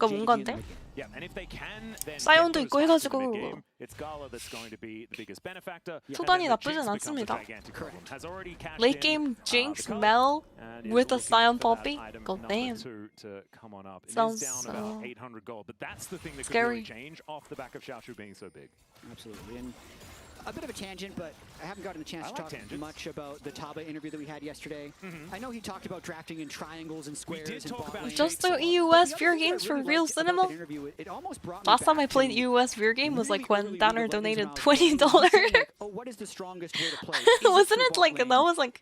뭔가인데? 사이온도 있고 해가지고 초반이 나쁘진 않습니다. Late game Jinx, Mel with a Scion Poppy? God damn. Sounds scary. Absolutely. And a bit of a tangent, but I haven't gotten a chance to talk much about the Taba interview that we had yesterday. I know he talked about drafting in triangles and squares and bot lanes. Just the EUS Viewer games for real cinema? Last time I played EUS Viewer game was like when Danner donated $20. What is the strongest way to play? Wasn't it like, that was like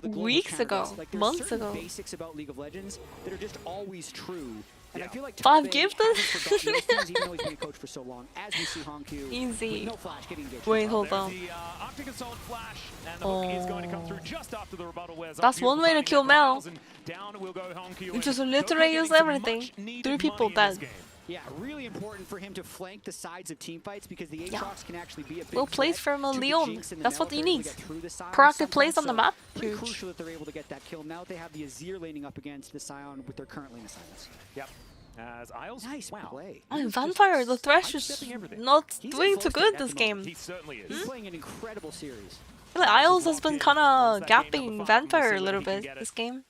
weeks ago, months ago. Basics about League of Legends that are just always true. And I feel like 5 gifted? Easy. Wait, hold on. That's one way to kill Mel. You just literally use everything. 3 people dead. Yeah, really important for him to flank the sides of teamfights because the Aatrox can actually be a big well plays from a LYON. That's what you need. Proactive Proactive plays on the map. Huge. Crucial that they're able to get that kill. Now they have the Azir laning up against the Scion with their current lane assignments. Yep. As Isles, nice play. Vampire, the Thresh is not doing too good this game. He certainly is. He's playing an incredible series. I feel like Isles has been kind of gapping Vampire a little bit this game.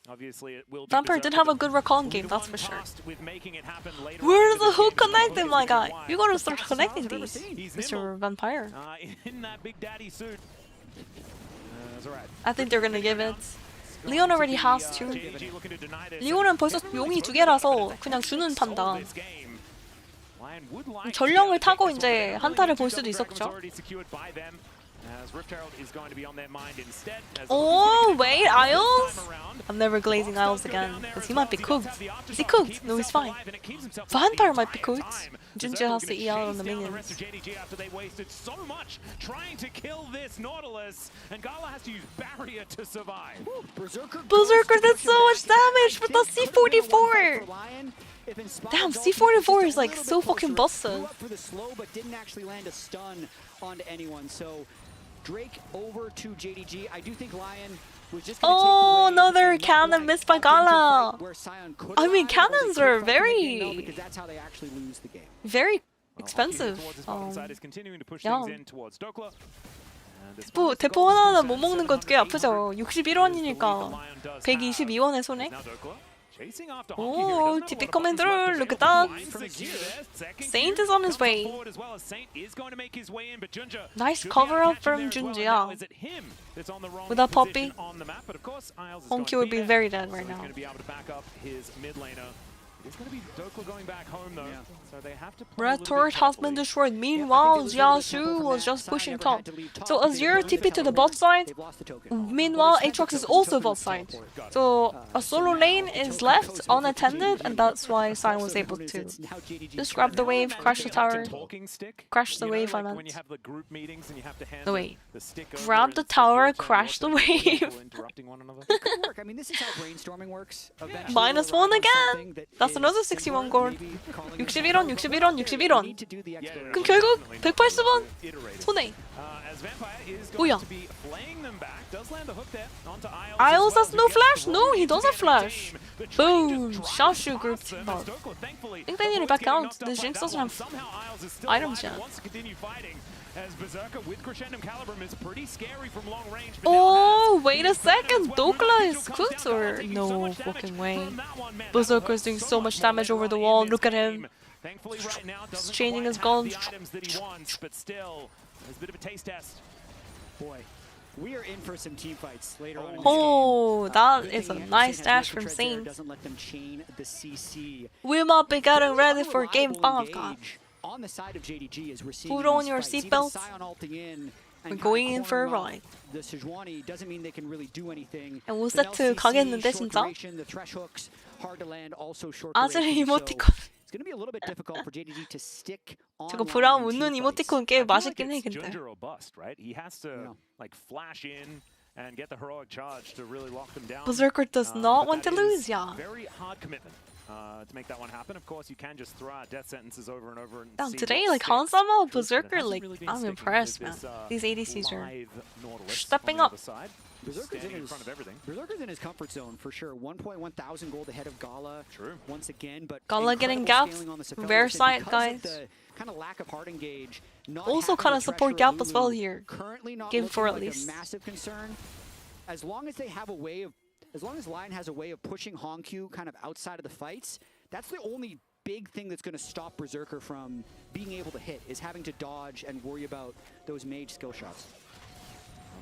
Vampire did have a good recon game, that's for sure. Where's the hook connecting, my guy? You gotta start connecting these, Mr. Vampire. In that Big Daddy suit. I think they're gonna give it. LYON already has 2. LYON은 벌써 용이 2개라서 그냥 주는 판단. 전령을 타고 이제 한타를 볼 수도 있었죠. Oh, wait, Isles? I'm never glazing Isles again, because he might be cooked. Is he cooked? No, he's fine. Vampire might be cooked. Junji has to ER on the minions. JDG after they wasted so much trying to kill this Nautilus, and Gala has to use barrier to survive. Berserker did so much damage with the C44! Damn, C44 is like so fucking busted. For the slow, but didn't actually land a stun onto anyone. So Drake over to JDG. I do think LYON was just oh, another cannon missed by Gala. I mean, cannons are very expensive. 대포 하나는 못 먹는 건 꽤 아프죠. 61원이니까 122원의 손해. Oh, TP coming through, look at that. Saint is on his way. Nice cover up from Junji. With that Poppy, Honky would be very dead right now. It's going to be Dokla going back home though, so they have to play Red turret has been destroyed. Meanwhile, Jiaxu was just pushing top. So Azir TP to the bot side. Meanwhile, Aatrox is also bot side. So a solo lane is left unattended, and that's why Sion was able to just grab the wave, crash the tower. Crash the wave, I meant. No, wait. Grab the tower, crash the wave. -1 again! That's another 61 gold. 61원, 61원, 61원. 그럼 결국 180원 손해. 뭐야? Isles has no flash? No, he does have flash. Boom! Xiaoshu group team up. I think they need to back out. The Jinx doesn't have items yet. Oh, wait a second! Dokla is cooked or no fucking way. Berserker's doing so much damage over the wall. Look at him. He's changing his gun. Boy, we are in for some team fights later on. Oh, that is a nice dash from Saint. We might be getting ready for game 5, God. On the side of JDG as we're seeing put on your seatbelts. We're going in for a ride. The Sejuani doesn't mean they can really do anything. And 5세트 가겠는데 진짜? The thresh hooks hard to land, also short 아즈르 이모티콘. It's going to be a little bit difficult for JDG to stick on. 저거 브라운 웃는 이모티콘 꽤 맛있긴 해 근데. He has to like flash in and get the heroic charge to really lock them down. Berserker does not want to lose, yeah. Very hard commitment. to make that one happen. Of course, you can just throw out death sentences over and over. Damn, see today, what like sticks. Hansama, Berserker, Hasn't like really been I'm sticking impressed, with man. this, These ADCs are live Nautilus stepping on the up. other side. Berserker's Standing in front of everything. Berserker's in his comfort zone for sure. 1,100 gold ahead of Gala. True. Once again, but Gala getting incredible gapped. scaling on the Cephalius, Rare and side, because guys. of the kind of lack of hard engage, not Also having kind the of support pressure gap as well Lulu here. Currently not Game looking 4 at like least. a massive concern. As long as they have a way of, as long as LYON has a way of pushing Hongq kind of outside of the fights, that's the only big thing that's going to stop Berserker from being able to hit, is having to dodge and worry about those mage skill shots.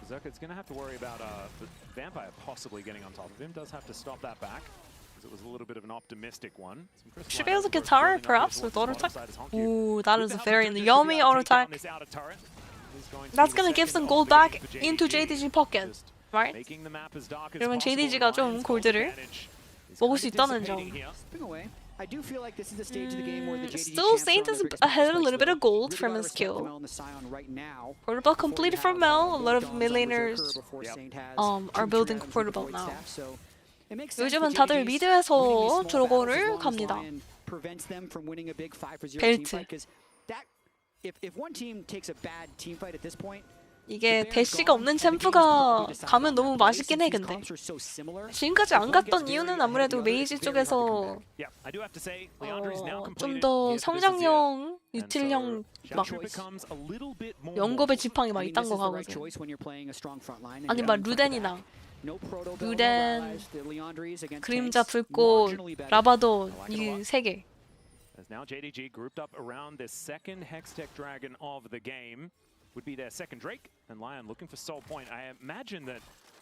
Berserker's going to have to worry about the Vampire possibly getting on top of him. Does have to stop that back, because it was a little bit of an optimistic one. Should be able to guitar perhaps with auto attack. Ooh, that is a very yummy auto attack. That's gonna give some gold back into JDG pocket, right? 그러면 JDG가 좀 골드를 먹을 수 있다는 점. I do feel like this is a stage of the game where the JDG Still, champs Saint are on is their biggest ahead a prospects, little bit though. of gold Really from gotta his respect kill. Mel on the Scion right now. Portable completed from Mel. A lot of mid laners are building Yep. portable now. So it makes sense 요즘은 that 다들 JDG's 미드에서 winning these small 드래곤을 battles as long as 갑니다. LYON prevents them from winning a big 5-0 벨트. team fight, 'cause that if one team takes a bad team fight at this point, 이게 대시가 없는 챔프가 가면 너무 맛있긴 해, 근데. 지금까지 안 갔던 이유는 아무래도 메이지 쪽에서 좀 더 성장형, 유틸형 막 연겁의 지팡이 막 이딴 거 가거든. 아니 막 루덴이나 루덴, 그림자 불꽃, 라바돈 이 세 개. As now JDG grouped up around this second Hextech Dragon of the game. Would be their second Drake, and LYON looking for Soul Point. I imagine that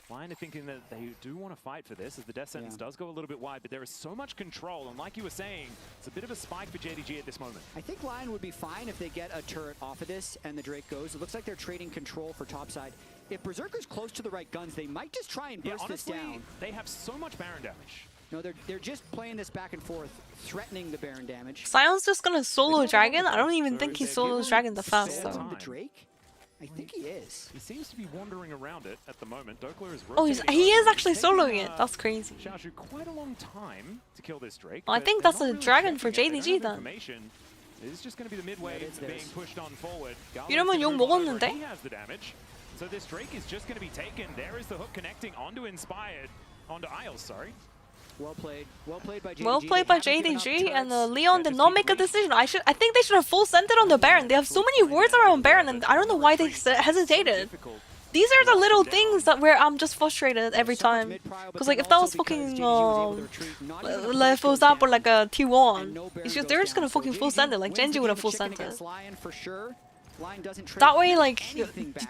LYON are thinking that they do want to fight for this, as the death sentence does go a little bit wide, but there is so much control, and like you were saying, it's a bit of a spike for JDG at this moment. I think LYON would be fine if they get a turret off of this and the Drake goes. It looks like they're trading control for topside. If Berserker's close to the right guns, they might just try and burst honestly, this down. They have so much Baron damage. No, they're just playing this back and forth, threatening the Baron damage. Sion's just gonna solo Dragon? I don't even think he solos Dragon the fast though. The Drake? I think he is. He seems to be wandering around it at the moment. Doppler is Oh, he is actually soloing it. That's crazy. Xiaoshu quite a long time to kill this Drake. Well, I think that's a Dragon for JDG then. It's just going to be the mid wave being pushed on forward. 이러면 욕 먹었는데? He has the damage. So this Drake is just going to be taken. There is the hook connecting onto Inspired, onto Isles, sorry. Well played by JDG. Well played by JDG, and LYON did not make a decision. I think they should have full sent it on the Baron. They have so many wards around Baron, and I don't know why they hesitated. These are the little things that where I'm just frustrated every time. Because like if that was fucking for example like a T1, it's just they're just gonna fucking full send it. Like Genji would have full sent it. That way like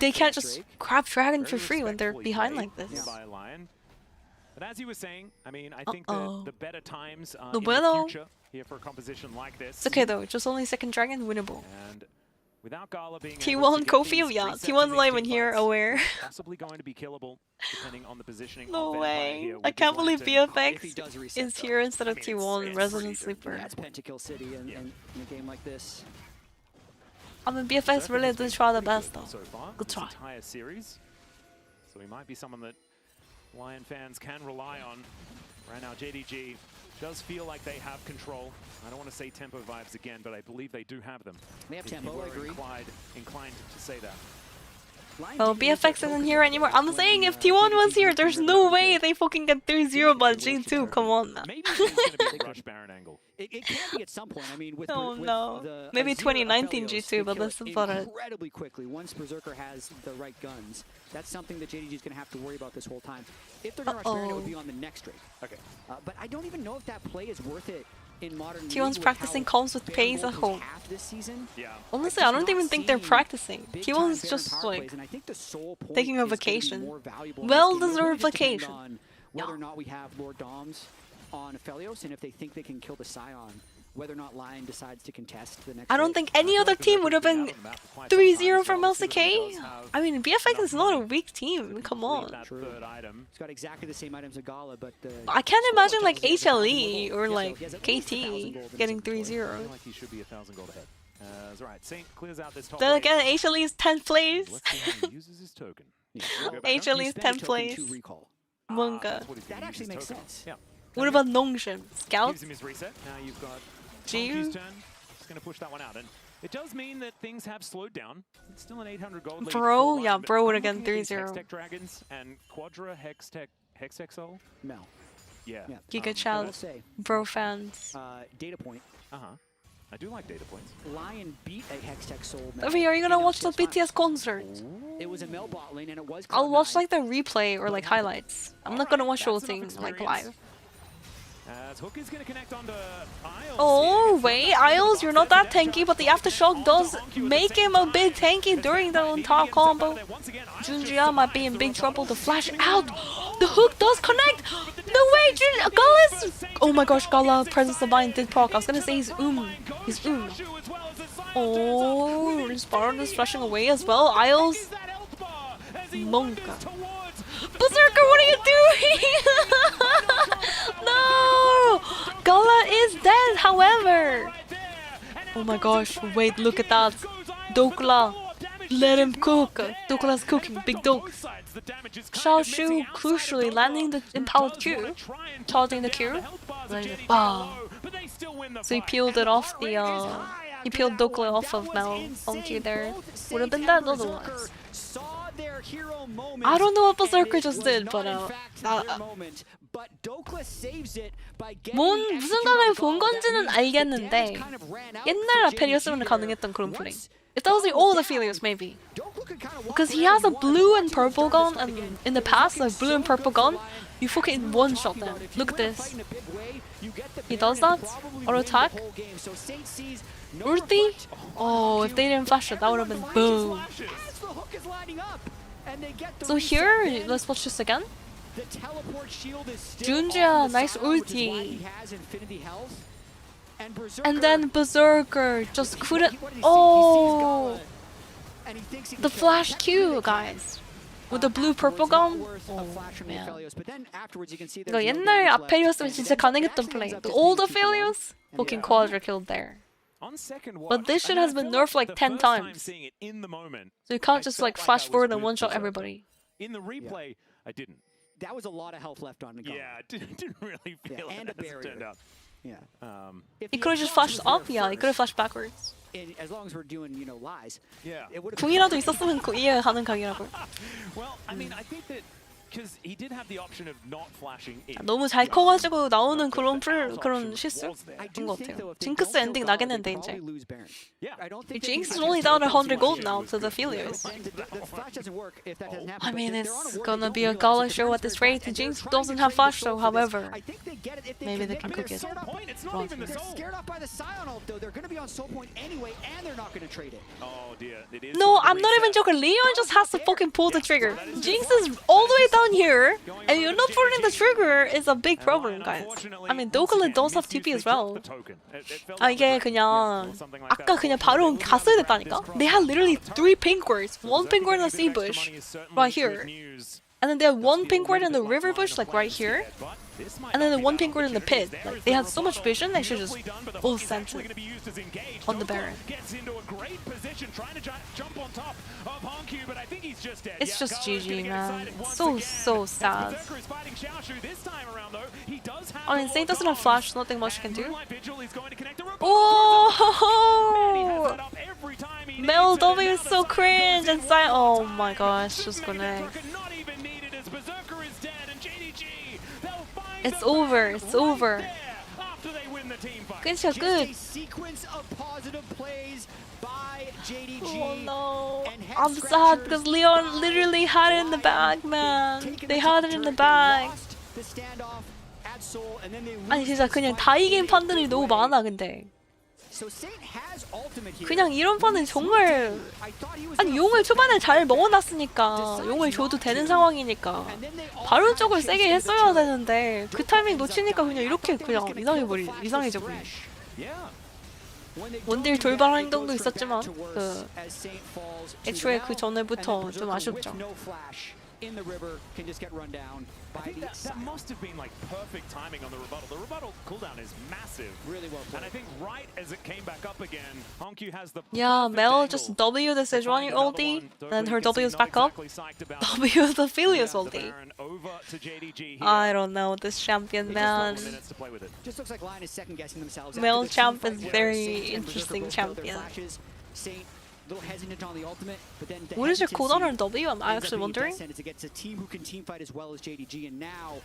they can't just grab Dragon for free when they're behind like this. But as you were saying, I mean, I think that the better times in No the bueno. future here for a composition like this. It's okay though, just only second Dragon, winnable. And without Gala being T1 Kofi, yeah, T1's not even here, aware. Possibly going to be killable, depending on the positioning. No of way. here I with can't his believe Lantern. BFX is here instead of T1 Resident Sleeper. That's Pentakill City in a game like this. I mean, BFX really did try the best though. So far, Good this try. entire series. So he might be someone that LYON fans can rely on. Right now, JDG does feel like they have control. I don't want to say tempo vibes again, but I believe they do have them. They have If tempo, you I were agree. Inclined to say that. Well, BFX isn't here anymore. I'm saying if T1 was here, there's no way they fucking get 3-0 by G2. Come on, man. Maybe it's going to be a rush Baron angle. It can be at some point. I mean, with Oh with no. the Maybe Azir 2019 Aphelios, G2, they but kill that's it about it. incredibly quickly. Once Berserker has the right guns, that's something that JDG is going to have to worry about this whole time. If they're going to rush Baron, it would be on the next Drake. Okay. But I don't even know if that play is worth it in modern. T1's practicing comms with Pace at home. This season. Yeah. Honestly, I don't even think they're practicing. T1's just like and I think the sole point taking a is gonna be vacation. more valuable in this game. It Well-deserved really just depends vacation. on whether or not we have Lord Doms on Aphelios, and if they think they can kill the Scion, whether or not LYON decides to contest the next. I don't think any other team would have been 3-0 from LCK. I mean, BFX is not a weak team. Come on. It's got exactly the same items as Gala, but I can't imagine like HLE or like KT getting 3-0. I feel like he should be 1,000 gold ahead. That's right. Saint clears out this top Then lane. again, HLE is 10th place. Let's see how he uses his token. HLE is 10th place. 뭔가. That actually makes sense. Yeah. What about Nongshim? Scout? Gives him his reset. Now you've got Jiu? Honkyu's turn. He's going to push that one out. And it does mean that things have slowed down. It's still an 800 gold lead. Bro? for Yeah, Lion, but bro would I'm have looking gotten at these 3-0. Hextech Dragons and Quadra Hexexol. Mel. Yeah. Giga I Child. will say, Bro fans. data point. I do like data points. Lion beat a Hextech Soul. Ovi, are you gonna watch the BTS concert? It was a Mel bot lane and it was. I'll watch like the replay or like highlights. I'm not gonna watch the whole thing like live. As Hook is going to connect onto Isles. Oh wait, Isles, you're not that tanky, but the aftershock does make him a bit tanky during the entire combo. Junjia might be in big trouble to flash out. The hook does connect. No way, Gala is. Oh my gosh, Gala Presence of Mind did proc. I was gonna say he's He's Oh, Spartan is flashing away as well. Isles. Monka. Berserker, what are you doing? No! Gala is dead, however. Oh my gosh, wait, look at that. Dokla. Let him cook. Dokla's cooking, big dog. Xiaoshu crucially landing the empowered Q. Charging the Q. Wow. So he peeled it off the he peeled Dokla off of Mel on Q there. Would have been dead otherwise. I don't know what Berserker just did, but 무슨 각을 본 건지는 알겠는데 옛날 아페리였으면 가능했던 그런 플레이. If that was the older Aphelios, maybe. Because he has a blue and purple gun, and in the past, like blue and purple gun, you fucking one-shot them. Look at this. He does that. Auto attack. Ulti. Oh, if they didn't flash it, that would have been boom. So here, let's watch this again. Junjia, nice ulti. And then Berserker just couldn't. Oh! The flash Q, guys. With the blue purple gun. Oh, man. 이거 옛날 아페리였으면 진짜 가능했던 플레이. The old Aphelios? Fucking quadra killed there. But this shit has been nerfed like 10 times. So you can't just like flash forward and one-shot everybody. In the replay, I didn't. That was a lot of health left on the gun. Yeah, I didn't really feel it, and a as it turned barrier. out. Yeah. He could have just flashed up, yeah, he could have flashed backwards. As long as we're doing, you know, lies. Yeah. 궁이라도 있었으면 이해가는 각이라고. Well, I mean, I think that because he did have the option of not flashing in. 너무 잘 커가지고 나오는 그런 실수 그런 것 같아요. 징크스 엔딩 나겠는데 이제. Jinx is only down 100 gold now to the Aphelios. I mean, it's gonna be a gala show at this rate. Jinx doesn't have flash though, however. Maybe they can cook it. No, I'm not even joking. Leon just has to fucking pull the trigger. Jinx is all the way down here, and you're not pulling the trigger is a big problem, guys. I mean, Dokala does have TP as well. 이게 그냥 아까 그냥 바로 갔어야 됐다니까? They had literally 3 pink wards. 1 pink ward in the sea bush, right here. And then they had 1 pink ward in the river bush, like right here. And then the 1 pink ward in the pit. Like, they had so much vision, they should just full sent it on the Baron. It's just GG, man. So sad. I mean, Saint doesn't have flash, nothing much you can do. Oh! Mel W is so cringe and oh my gosh, just connect. It's over, it's over. Good shot, good. Oh no. I'm sad because Leon literally had it in the bag, man. They had it in the bag. 아니 진짜 그냥 다 이긴 판들이 너무 많아 근데. 그냥 이런 판은 정말 아니 용을 초반에 잘 먹어놨으니까 용을 줘도 되는 상황이니까 바로 쪽을 세게 했어야 되는데 그 타이밍 놓치니까 그냥 이렇게 그냥 이상해져 버리. 원딜 돌발 행동도 있었지만 그 애초에 그 전에부터 좀 아쉽죠. in the river can just get run down by the that must have been like perfect timing on the rebuttal. The rebuttal cooldown is massive. Really well played. And I think right as it came back up again, Honkyu has the Yeah, Mel just W the Sejuani ulti, then her W is back up. W the Philius ulti. I don't know this champion, man. Just looks like LYON is second guessing themselves. Mel champ is very interesting champion. Saint little hesitant on the ultimate, but then What is your cooldown on W? I'm actually wondering. It's against a team who can team fight as well as JDG, and now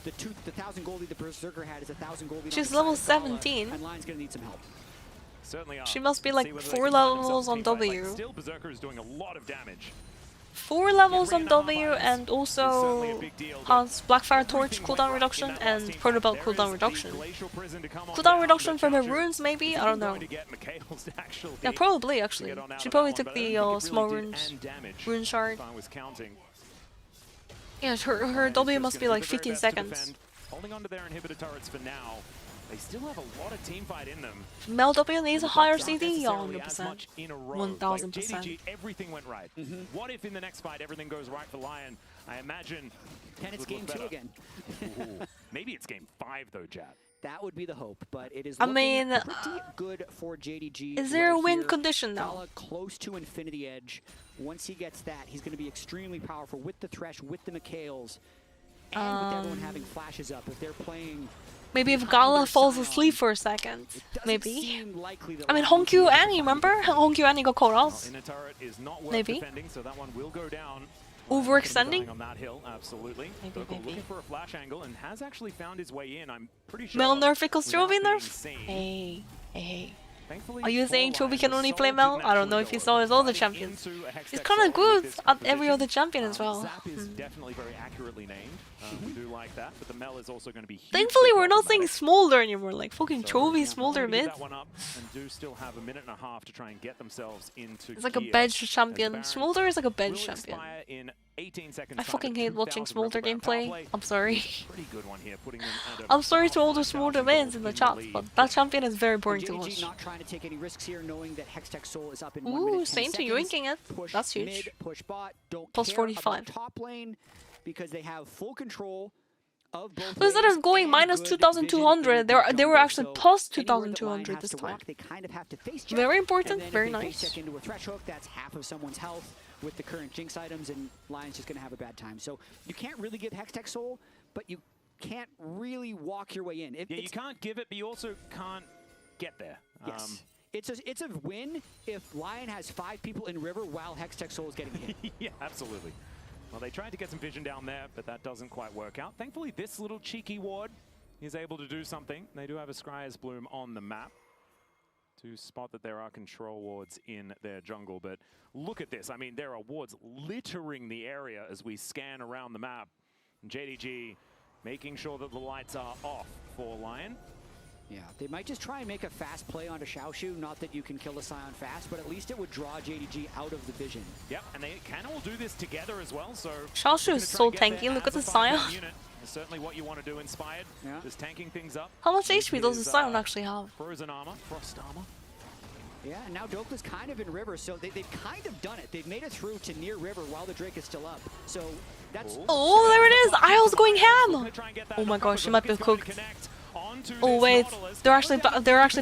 the 1,000 goldie the Berserker had is 1,000 goldie. She's level 17. And LYON's gonna need some help. Certainly are. She must be like 4 levels on W. Still, Berserker is doing a lot of damage. 4 levels on W and also has Blackfire Torch cooldown reduction and Protobelt cooldown reduction. Cooldown reduction from her runes maybe? I don't know. Yeah, probably actually. She probably took the small runes, rune shard. Yeah, her W must be like 15 seconds. Holding on to their inhibitor turrets for now. They still have a lot of team fight in them. Mel W needs a higher CD? Yeah, 100%. 1000%. JDG, everything went right. What if in the next fight everything goes right for LYON? I imagine. Can it's game 2 again? Maybe it's game 5 though, Jad. That would be the hope, but it is I mean, pretty good for JDG. Is there a win here. condition now? Gala close to Infinity Edge. Once he gets that, he's going to be extremely powerful with the Thresh, with the Mikhails, and with everyone having flashes up. If they're playing... Maybe if Gala falls asleep for a second. Maybe. I mean, Honkyu Annie, remember? Honkyu Annie got caught off. Maybe. So that one will go down. Overextending? On that hill, absolutely. Maybe. Looking for a flash angle and has actually found his way in. I'm pretty sure. Mel nerf equals Trophy nerf? Hey. Are you saying Trophy can only play Mel? I don't know if you saw his other champions. He's kind of good at every other champion as well. Zap is definitely very accurately named. We do like that, but the Mel is also going to be huge. Thankfully, we're not saying Smolder anymore. Like fucking Trophy, Smolder mid. That one up and do still have a minute and a half to try and get themselves into. It's like a bench champion. Smolder is like a bench champion. In 18 seconds I fucking hate watching Smolder gameplay. I'm sorry. Pretty good one here, putting them at I'm sorry to all the Smolder fans in the chat, but that champion is very boring to watch. Not trying to take any risks here, knowing that Hextech Soul is up in 1 Ooh, minute. Saint yoinking it. That's huge. Mid, push bot, don't Plus care 45. about top lane because they have full control of both. So instead of going minus 2,200, they were actually plus 2,200 this time. They kind of have to face very important, and very if they nice. Face check into a thresh hook, that's half of someone's health with the current Jinx items, and LYON's just going to have a bad time. So you can't really give Hextech Soul, but you can't really walk your way in. Yeah, you can't give it, but you also can't get there. Yes. It's a win if LYON has 5 people in river while Hextech Soul is getting hit. Yeah, absolutely. Well, they tried to get some vision down there, but that doesn't quite work out. Thankfully, this little cheeky ward is able to do something. They do have a Scryer's Bloom on the map to spot that there are control wards in their jungle. But look at this. I mean, there are wards littering the area as we scan around the map. And JDG making sure that the lights are off for LYON. Yeah, they might just try and make a fast play onto Xiaoshu. Not that you can kill a Scion fast, but at least it would draw JDG out of the vision. Yep, and they can all do this together as well, so... Xiaoshu is so tanky, look at the Scion. Certainly what you want to do, Inspired, just tanking things up. How much HP does the Scion actually have? Frozen armor, frost armor. Yeah, and now Dokla's kind of in river, so they've kind of done it. They've made it through to near river while the Drake is still up. So that's... Oh, there it is! Io's going ham! Oh my gosh, she might be cooked. Oh wait, they're actually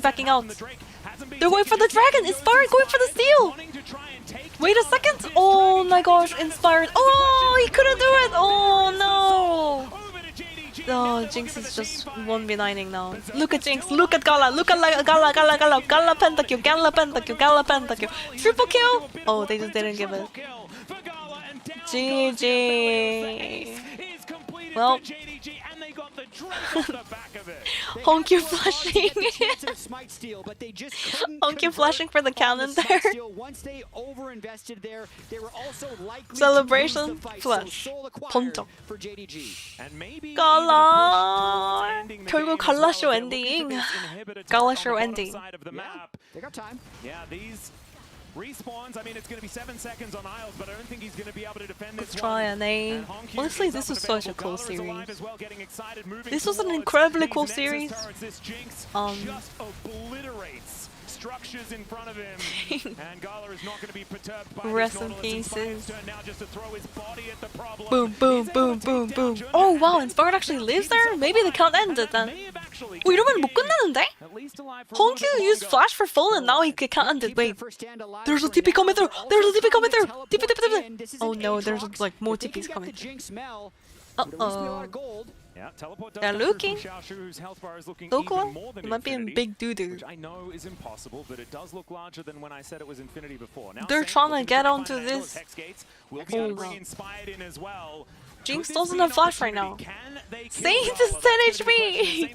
backing out. They're going for the dragon! Inspired going for the steal! Wait a second! Oh my gosh, Inspired. Oh, he couldn't do it! Oh no! Oh, Jinx is just 1v9ing now. Look at Jinx, look at Gala, look at Gala pentakill, Gala pentakill, Gala pentakill. Triple kill! Oh, they just didn't give it. GG. Well, Honkyu flashing. Honkyu flashing for the cannon there. Celebration flash. 번쩍. 갈라. 결국 갈라쇼 엔딩. 갈라쇼 엔딩. They got time. Yeah, these respawns, I mean, it's going to be 7 seconds on Isles, but I don't think he's going to be able to defend this try one. and honestly, this was such a cool series. This was an incredibly cool series. structures in front of him. And Gala is not going to be perturbed by Rest this in Nautilus. pieces. Now just to throw his body at the problem. Boom, boom, boom, boom, boom. Oh wow, Inspired actually lives there? Maybe they can't end it then. 이러면 못 끝나는데? Honkyu used Flash for full and now he can't end it. Wait. There's a TP coming through! There's a TP coming through! TP! Oh no, there's like more TPs coming through. Uh-oh. They're looking. So cool. It might be a big doo-doo. I know is impossible, but it does look larger than when I said it was Infinity before. Now They're trying to get onto this. We'll be able to bring Inspired in as well. Jinx doesn't have Flash right now. Saint is 10 HP!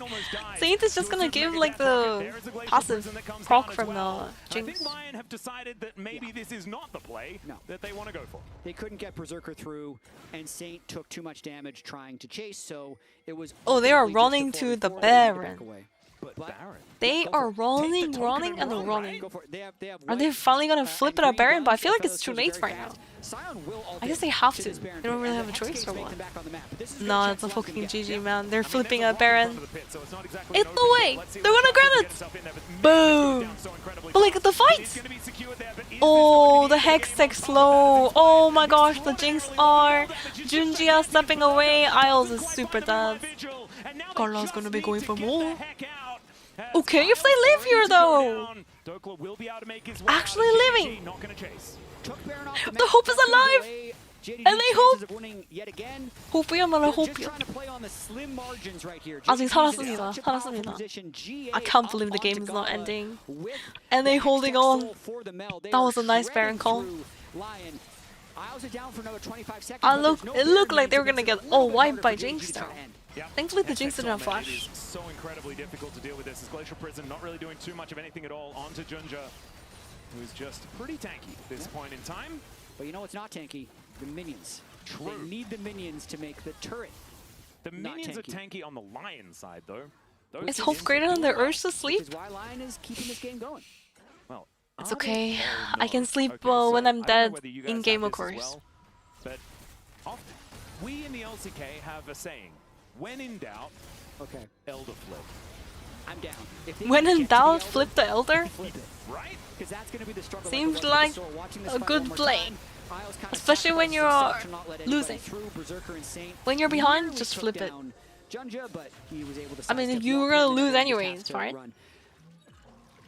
Saint is just gonna give like the passive proc from the Jinx. I think LYON have decided that maybe this is not the play that they want to go for. They couldn't get Berserker through, and Saint took too much damage trying to chase, so it was... Oh, they are running to the Baron. But Baron. They are running and running. Are they finally gonna flip it at Baron? But I feel like it's too late right now. I guess they have to. They don't really have a choice or what. No, it's a fucking GG, man. They're flipping at Baron. It's the way! They're gonna grab it! Boom! But like, the fight! Oh, the Hextech slow. Oh my gosh, the Jinx are. Junjia stepping away. Isles is super dead. Carla's gonna be going for more. Okay, if they live here though! Actually living! The hope is alive! And they hope! 호프야말로 호프야. 아직 살았습니다. I can't believe the game is not ending. And they holding on. That was a nice Baron call. It looked like they were gonna get wiped by Jinx though. Thankfully the Jinx didn't have Flash. It is so incredibly difficult to deal with this as Glacial Prison not really doing too much of anything at all onto Junja, who is just pretty tanky at this point in time. But you know what's not tanky? The minions. True. They need the minions to make the turret. The minions are tanky on the LYON side though. Is Hope greater than the urge to sleep? Which is why LYON is keeping this game going. Well, it's okay. I can sleep when I'm dead in game, of course. But often, we in the LCK have a saying: when in doubt, Elder flip. I'm down. When in doubt, flip the Elder? Flip it, right? Because that's going to be the struggle. Seems like a good play. Especially when you're losing. When you're behind, just flip it. I mean, if you were going to lose anyways, right?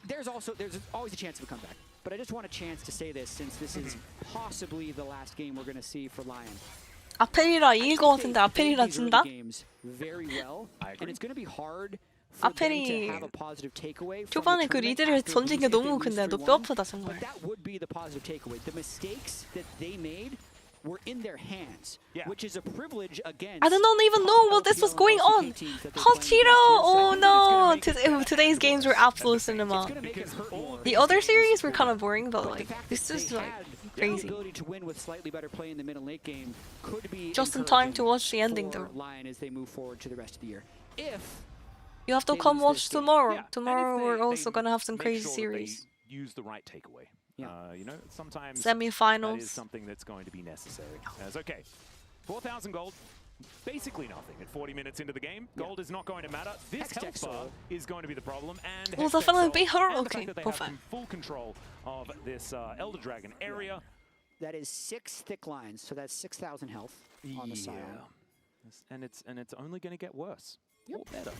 There's always a chance of a comeback. But I just want a chance to say this, since this is possibly the last game we're going to see for LYON. 아펠이라 이길 것 같은데 아펠이라 진다? 아펠이 초반에 그 리드를 던진 게 너무 근데 너 뼈 아프다 정말. I don't even know what this was going on. Hachiro, oh no! Today's games were absolute cinema. The other series were kind of boring, but like this is like crazy. Just in time to watch the ending though. You have to come watch tomorrow. Tomorrow we're also gonna have some crazy series. Use the right takeaway. You know, sometimes semi-finals. That is something that's going to be necessary. As okay, 4,000 gold, basically nothing at 40 minutes into the game. Gold is not going to matter. This health bar is going to be the problem, and will definitely be her. Okay, full control of this Elder Dragon area. That is 6 thick lines, so that's 6,000 health on the side. And it's only going to get worse. Or better.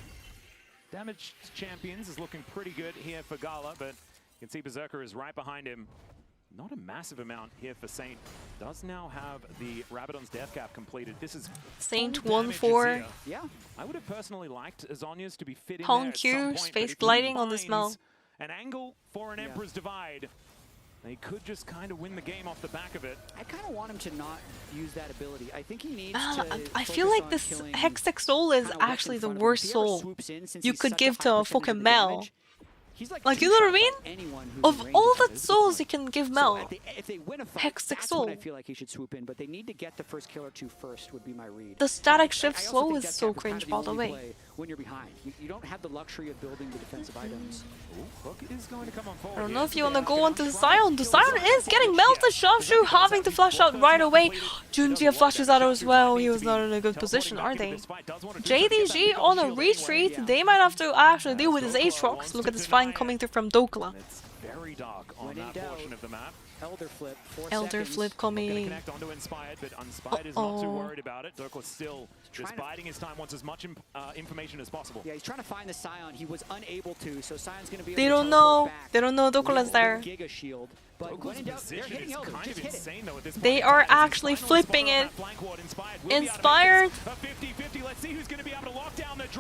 Damaged Champions is looking pretty good here for Gala, but you can see Berserker is right behind him. Not a massive amount here for Saint. Does now have the Rabadon's death cap completed. This is Saint 1-4. Yeah, I would have personally liked Azonia's to be fit in Hongq, space gliding on the smell. An angle for an Emperor's Divide. They could just kind of win the game off the back of it. I kind of want him to not use that ability. I think he needs to I feel like this Hextech Soul is actually the worst soul you could give to a fucking Mel. Like, you know what I mean? Of all the souls you can give Mel, Hextech Soul. I feel like he should swoop in, but they need to get the first killer to first would be my read. The static shift slow is so cringe, by the way. When you're behind, you don't have the luxury of building the defensive items. Hook is going to come on forward. I don't know if you want to go onto the Sion. The Sion is getting melted. Shavshu having to flash out right away. Junjia flashes out as well. He was not in a good position, are they? JDG on a retreat. They might have to actually deal with his Aatrox. Look at this flying flashbang coming through from Dokla. It's very dark on that portion of the map. Elder flip, 4 Elder seconds. flip coming. Connect onto Inspired, but Inspired is not too worried about it. Dokla's still just biding his time, wants as much information as possible. Yeah, he's trying to find the Scion. He was unable to, so Scion's going to be They able don't to know. back. They don't know Dokula's there. Giga shield. But when in doubt, they're hitting Elder. Just hit it. They are actually flipping it. Inspired.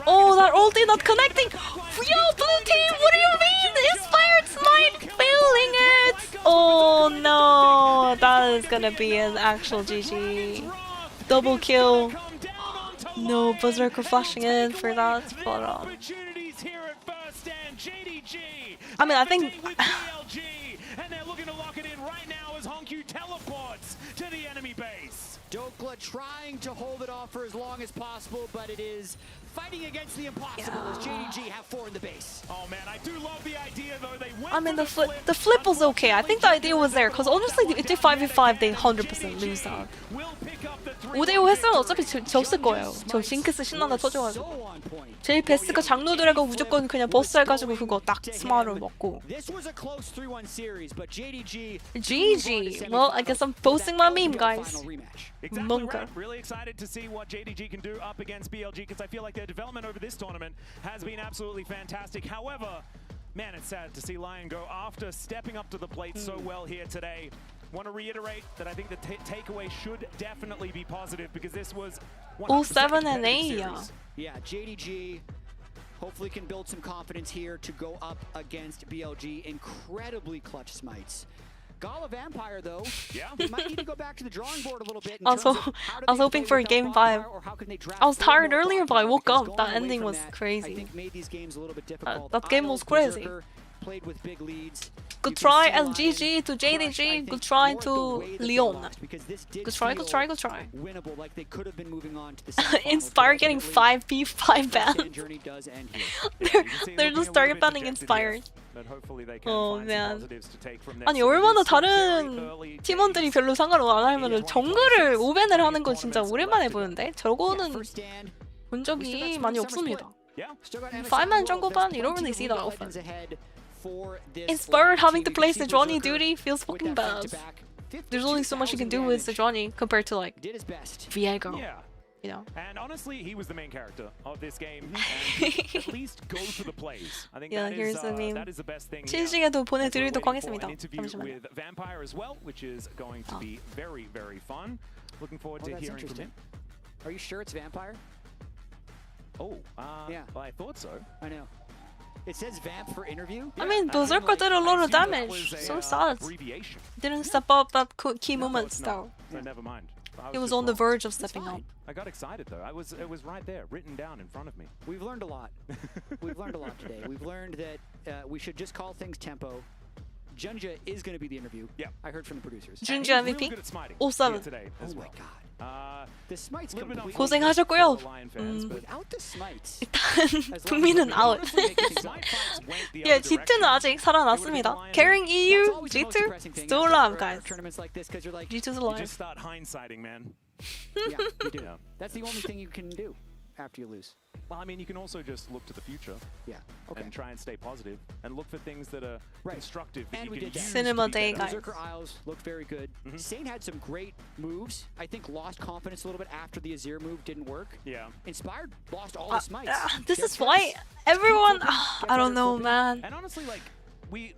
Oh, that ulti not connecting. Yo, blue team, what do you mean? Inspired Smite failing it. Oh no, that is gonna be an actual GG. Double kill. No, Berserker flashing in for that. But, I mean, I think. And they're looking to lock it in right now as Honku teleports to the enemy base. Dokla trying to hold it off for as long as possible, but it is fighting against the impossible as JDG have 4 in the base. Oh man, I do love the idea though. They went I mean, the flip was okay. I think the idea was there because honestly, if they 5v5, they 100% lose that. 5대5 했으면 어차피 졌을 거예요. 저 징크스 신나다 터져가지고. 제일 베스트가 장로드래곤 무조건 그냥 버스 해가지고 그거 딱 스마트로 먹고. This was a close 3-1 series, but JDG. GG. Well, I guess I'm posting my meme, guys. Exactly right. Really excited to see what JDG can do up against BLG because I feel like their development over this tournament has been absolutely fantastic. However, man, it's sad to see LYON go after stepping up to the plate so well here today. Want to reiterate that I think the takeaway should definitely be positive because this was 7 and 8. Yeah, JDG hopefully can build some confidence here to go up against BLG. Incredibly clutch smites. Gala Vampire though, they might need to go back to the drawing board a little bit. I was hoping for game 5. I was tired earlier, but I woke up. That ending was crazy. I think made these games a little bit difficult. That game was crazy. Played with big leads. Good try and GG to JDG. Good try to LYON. Good try, good try, good try. Winnable, like they could have been moving on to the Inspire getting 5v5 bans. They're just target banning Inspired. Oh man. 아니 얼마나 다른 팀원들이 별로 상관을 안 하면은 정글을 5밴을 하는 거 진짜 오랜만에 보는데 저거는 본 적이 많이 없습니다. 5-man jungle ban, you don't really see that often. Inspired having to play Sejuani duty feels fucking bad. There's only so much you can do with Sejuani compared to like Viego. You know. And honestly, he was the main character of this game. And at least go for the plays. I think that is the best thing. 실시간도 보내드리도록 하겠습니다. An interview with Vampire as well, which is going to be very, very fun. Looking forward to hearing from him. Are you sure it's Vampire? Oh, yeah. Well, I thought so. I know. It says Vamp for interview. I mean, Berserker did a lot of damage. So sad. Didn't step up that key moments though. So never mind. He was on the verge of stepping up. I got excited though. It was right there, written down in front of me. We've learned a lot. We've learned a lot today. We've learned that we should just call things tempo. Junja is going to be the interview. Yeah, I heard from the producers. Junja MVP. 07. Today as well. The smites completely 고생하셨고요. Without the smites. 일단 북미는 out. 예, G2는 아직 살아났습니다. Carrying EU, G2 still alive, guys. G2's alive. You just start hindsighting, man. Yeah, you do. That's the only thing you can do after you lose. Well, I mean, you can also just look to the future. Yeah. Okay. And try and stay positive and look for things that are constructive. And that we you did can that. use Cinema to be day, better. guys. Berserker Isles looked very good. Sane had some great moves. I think lost confidence a little bit after the Azir move didn't work. Yeah. Inspired lost all the smites. This is why everyone. I don't know, man. And honestly, like we've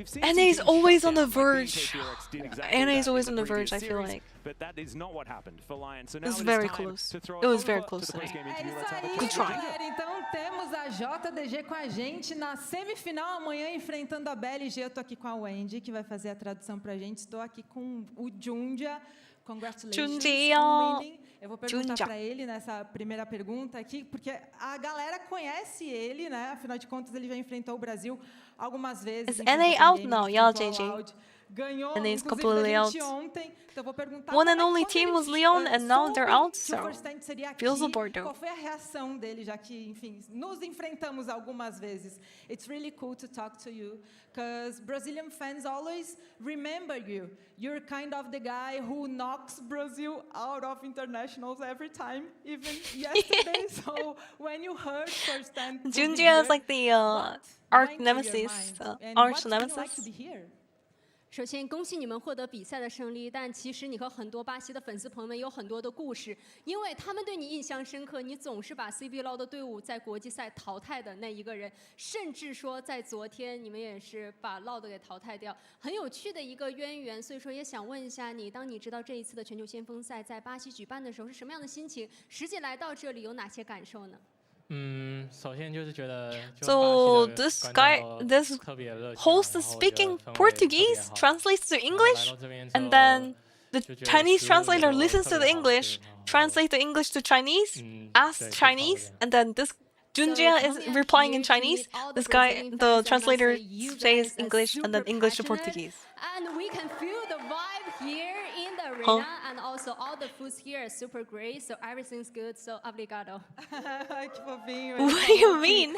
seen. NA is always on the verge. NA is always on the verge. I feel like. But that is not what happened for LYON. So now It was it is very time close. to throw It was over very to close the today. post-game interview. Let's have a Good try. Então temos a JDG com a gente na semifinal amanhã enfrentando a BLG. Eu tô aqui com a Wendy que vai fazer a tradução pra gente. Estou aqui com o Junja. Congratulations on winning. Eu vou perguntar para ele nessa primeira pergunta aqui, porque a galera conhece ele, né? Afinal de contas, ele já enfrentou o Brasil algumas vezes. Is NA out now? Yeah, JJ. ganhou, And he's inclusive, completely da gente out. ontem. Então, vou perguntar One como and é que only quando team ele, was Leon, and now they're out, que so o first stand seria aqui, feels the border. qual foi a reação dele, já que, enfim, nos enfrentamos algumas vezes. It's really cool to talk to you, because Brazilian fans always remember you. You're kind of the guy who knocks Brazil out of internationals every time, even yesterday. So when you heard first stand, Junjia is like the arch nemesis. Arch nemesis. 首先，恭喜你们获得比赛的胜利，但其实你和很多巴西的粉丝朋友们有很多的故事，因为他们对你印象深刻。你总是把 CBLOL 的队伍在国际赛淘汰的那一个人，甚至说在昨天你们也是把 LOD 给淘汰掉，很有趣的一个渊源。所以说，也想问一下你，当你知道这一次的全球先锋赛在巴西举办的时候是什么样的心情？实际来到这里有哪些感受呢？ So this guy, this host is speaking Portuguese, translates to English, and then the Chinese translator listens to the English, translates the English to Chinese, asks Chinese, and then this Junjia is replying in Chinese. This guy, the translator, says English, and then English to Portuguese. And we can feel the vibe here in the arena, and also all the foods here are super great, so everything's good, so obrigado. Que fofinho. What do you mean?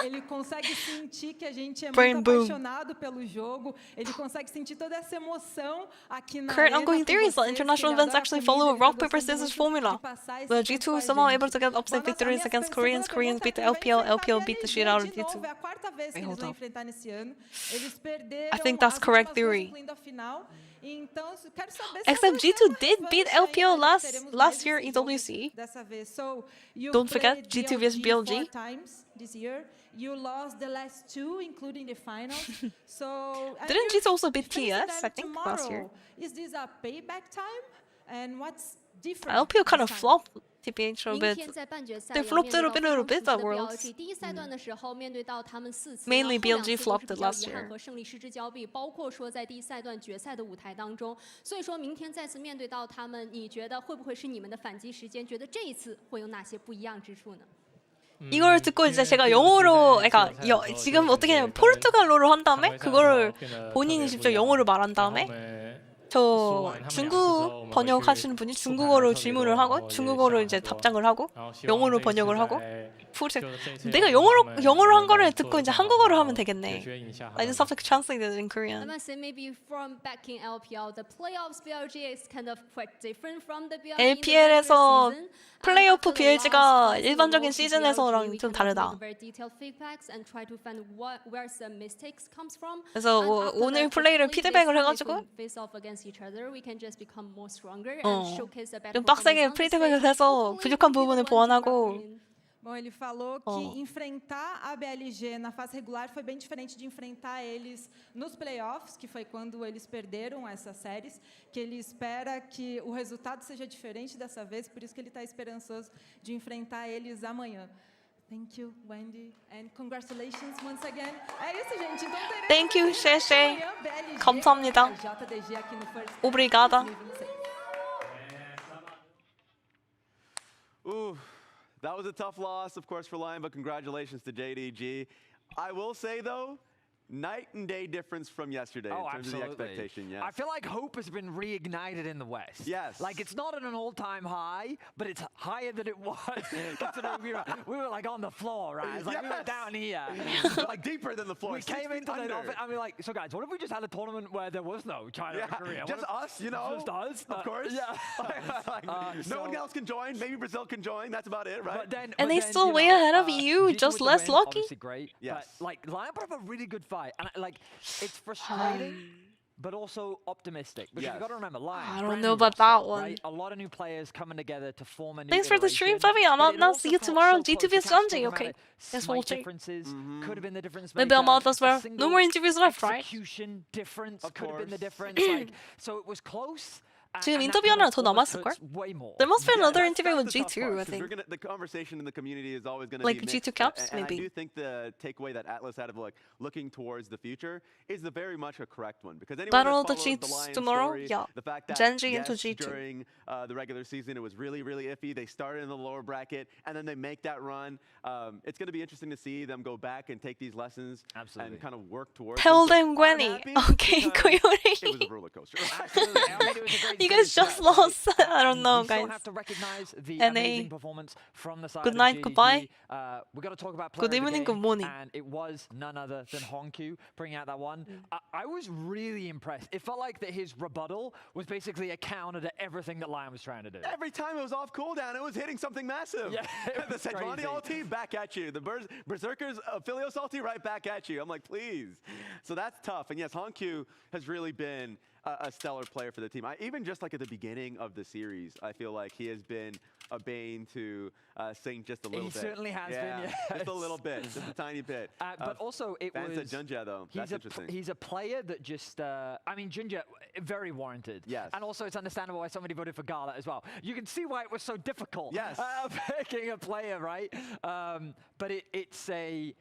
Ele consegue sentir que a gente é Brain muito boom. apaixonado pelo jogo. Ele consegue sentir toda essa emoção aqui na Current arena ongoing com theories that vocês, international que ele events adora actually comida, follow a ele rock, tá paper, gostando scissors muito formula. de passar esse The tempo com G2 a somehow gente. able to get upset victories against Koreans. Koreans beat the LPL. LPL beat the shit out of De novo, G2. é a quarta vez que eles vão enfrentar nesse ano. Eles perderam I think that's as correct últimas duas, theory. incluindo a final. Então, quero saber se Except G2 did beat LPL last year EWC. dessa vez. So, you Don't forget played G2 vs BLG 4 BLG. times this year. You lost the last 2, including the finals. So, and Didn't you G2 also beat face TS, them I think, last year? tomorrow. Is this a payback time? And what's different? LPL kind of this time? flopped TPH a 明 bit. 天在半决赛 They 要 flopped 面 a 对 little 到 bit 非常 at 熟悉的 Worlds. BLG，第一赛段的时候面对到他们4次， Mainly 然后 BLG 2次 flopped 都是比较 last 遗憾 year. 和胜利失之交臂，包括说在第一赛段决赛的舞台当中。所以说明天再次面对到他们，你觉得会不会是你们的反击时间？觉得这一次会有哪些不一样之处呢？ 이걸 듣고 이제 제가 영어로, 그러니까 지금 어떻게 하냐면 포르투갈어로 한 다음에 그거를 본인이 직접 영어로 말한 다음에 저 중국 번역하시는 분이 중국어로 질문을 하고 중국어로 이제 답장을 하고 영어로 번역을 하고 내가 영어로 한 거를 듣고 이제 한국어로 하면 되겠네. I just have to translate it in I Korean. must say maybe from back in LPL, the playoffs BLG is kind of quite different from the BLG LPL에서 in the 플레이오프 regular season. BLG가 And 일반적인 after the 시즌에서랑 BLG, 좀 we kind of 다르다. make very detailed feedbacks and try to find where the mistakes comes from. 그래서 And after 오늘 that, 플레이를 hopefully 피드백을 this time 해가지고 if we face off against each other, we can just become more stronger and showcase a better 좀 빡세게 피드백을 해서 부족한 부분을 보완하고. Bom, ele falou que enfrentar a BLG na fase regular foi bem diferente de enfrentar eles nos playoffs, que foi quando eles perderam essas séries, que ele espera que o resultado seja diferente dessa vez, por isso que ele está esperançoso de enfrentar eles amanhã. Thank you, Wendy, and congratulations once again. É isso, gente. Então teremos Thank you, 셰셰. amanhã BLG 감사합니다. contra JDG aqui no First Obrigada. 2026. Ooh, that was a tough loss, of course, for LYON, but congratulations to JDG. I will say, though, night and day difference from yesterday in terms of the expectation, yes. I feel like hope has been reignited in the West. Yes. Like, it's not at an all-time high, but it's higher than it was. we were like on the floor, right? It's like we were down here. Like deeper than the floor. We came into the office, I mean, like, so guys, what if we just had a tournament where there was no China and Korea? Just us, you know. Just us. Of course. Yeah. No one else can join. Maybe Brazil can join. That's about it, right? And they still way ahead of EU, just less lucky. Obviously great. Yes. But, like, LYON put up a really good fight. And, like, it's frustrating, but also optimistic. Because you've got to remember, LYON. I don't know about that one. Right? A lot of new players coming together to form a new Thanks for the stream, iteration, Febby. but it I'll also see you felt tomorrow. so G2 close. vs You can't Sanji. talk Okay. about Guess slight we'll see. differences could have been the difference Maybe maker. I'm out as well. A single No more interviews left, right? execution difference Of could have been the course. difference. Like, so it was close. 지금 인터뷰 하나 더 남았을걸? There must be another interview with G2, I think. The conversation in the community is always going to Like be G2 mixed, caps, and maybe. I do think the takeaway that Atlas had of like looking towards the future is the very much a correct one, because anyone Battle that of the followed the Cheats Lions tomorrow? story, Yeah. the fact that Genji yes, into G2. during the regular season it was really iffy. They started in the lower bracket and then they make that run. It's going to be interesting to see them go back and take these lessons and kind of work towards. Tell them. them, Gwenny. Okay, Koyori. It was a roller coaster. You guys just lost. I don't know, we still guys. have to recognize the NA. amazing performance from the side Good of night, JDG. goodbye. We got to talk about player Good of the evening, game, good morning. and it was none other than Honkyu bringing out that one. I was really impressed. It felt like that his rebuttal was basically a counter to everything that Lion was trying to do. Every time it was off cooldown, it was hitting something massive. Yeah, the Sejuani ulti, back at you. The Berserker's Philios ulti, right back at you. I'm like, please. So that's tough. And yes, Honkyu has really been a stellar player for the team. Even just like at the beginning of the series, I feel like he has been a bane to Saint just a little bit. He certainly has been, yes. Just a little bit, just a tiny bit. But also it fans was... at Junja, though. That's interesting. He's a player that just... I mean, Junja, very warranted. Yes. And also it's understandable why somebody voted for Gala as well. You can see why it was so difficult. Yes. Picking a player, right? But it's a...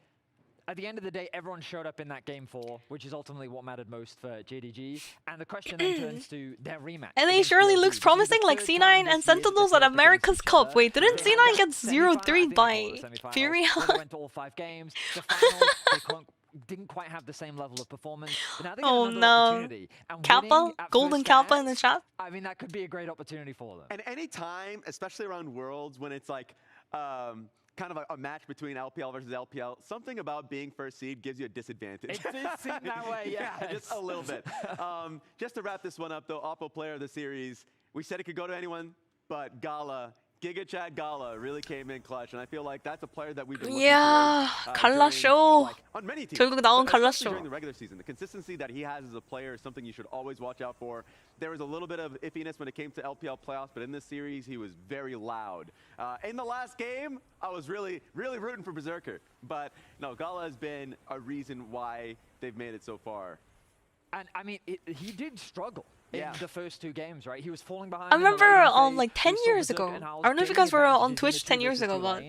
At the end of the day, everyone showed up in that game 4, which is ultimately what mattered most for JDG. And the question then turns to their rematch. And it surely looks promising, like C9 and Sentinels at America's Cup. Wait, didn't C9 get 0-3 by Fury? They went to all 5 games. The finals, they didn't quite have the same level of performance. But now they got another opportunity. And Kappa? Golden Kappa in the chat? I mean, that could be a great opportunity for them. And any time, especially around Worlds, when it's like... kind of a match between LPL versus LPL. Something about being first seed gives you a disadvantage. It did seem that way, yeah. Just a little bit. Just to wrap this one up, though, Oppo player of the series, we said it could go to anyone, but Gala, Giga Chad Gala really came in clutch, and I feel like that's a player that we've been looking 갈라쇼. on many teams. 결국 나온 Especially 갈라쇼. during the regular season. The consistency that he has as a player is something you should always watch out for. There was a little bit of iffiness when it came to LPL playoffs, but in this series, he was very loud. In the last game, I was really rooting for Berserker. But no, Gala has been a reason why they've made it so far. And I mean, he did struggle in the first 2 games, right? He was falling behind. I remember like 10 years ago. I don't know if you guys were on Twitch 10 years ago, but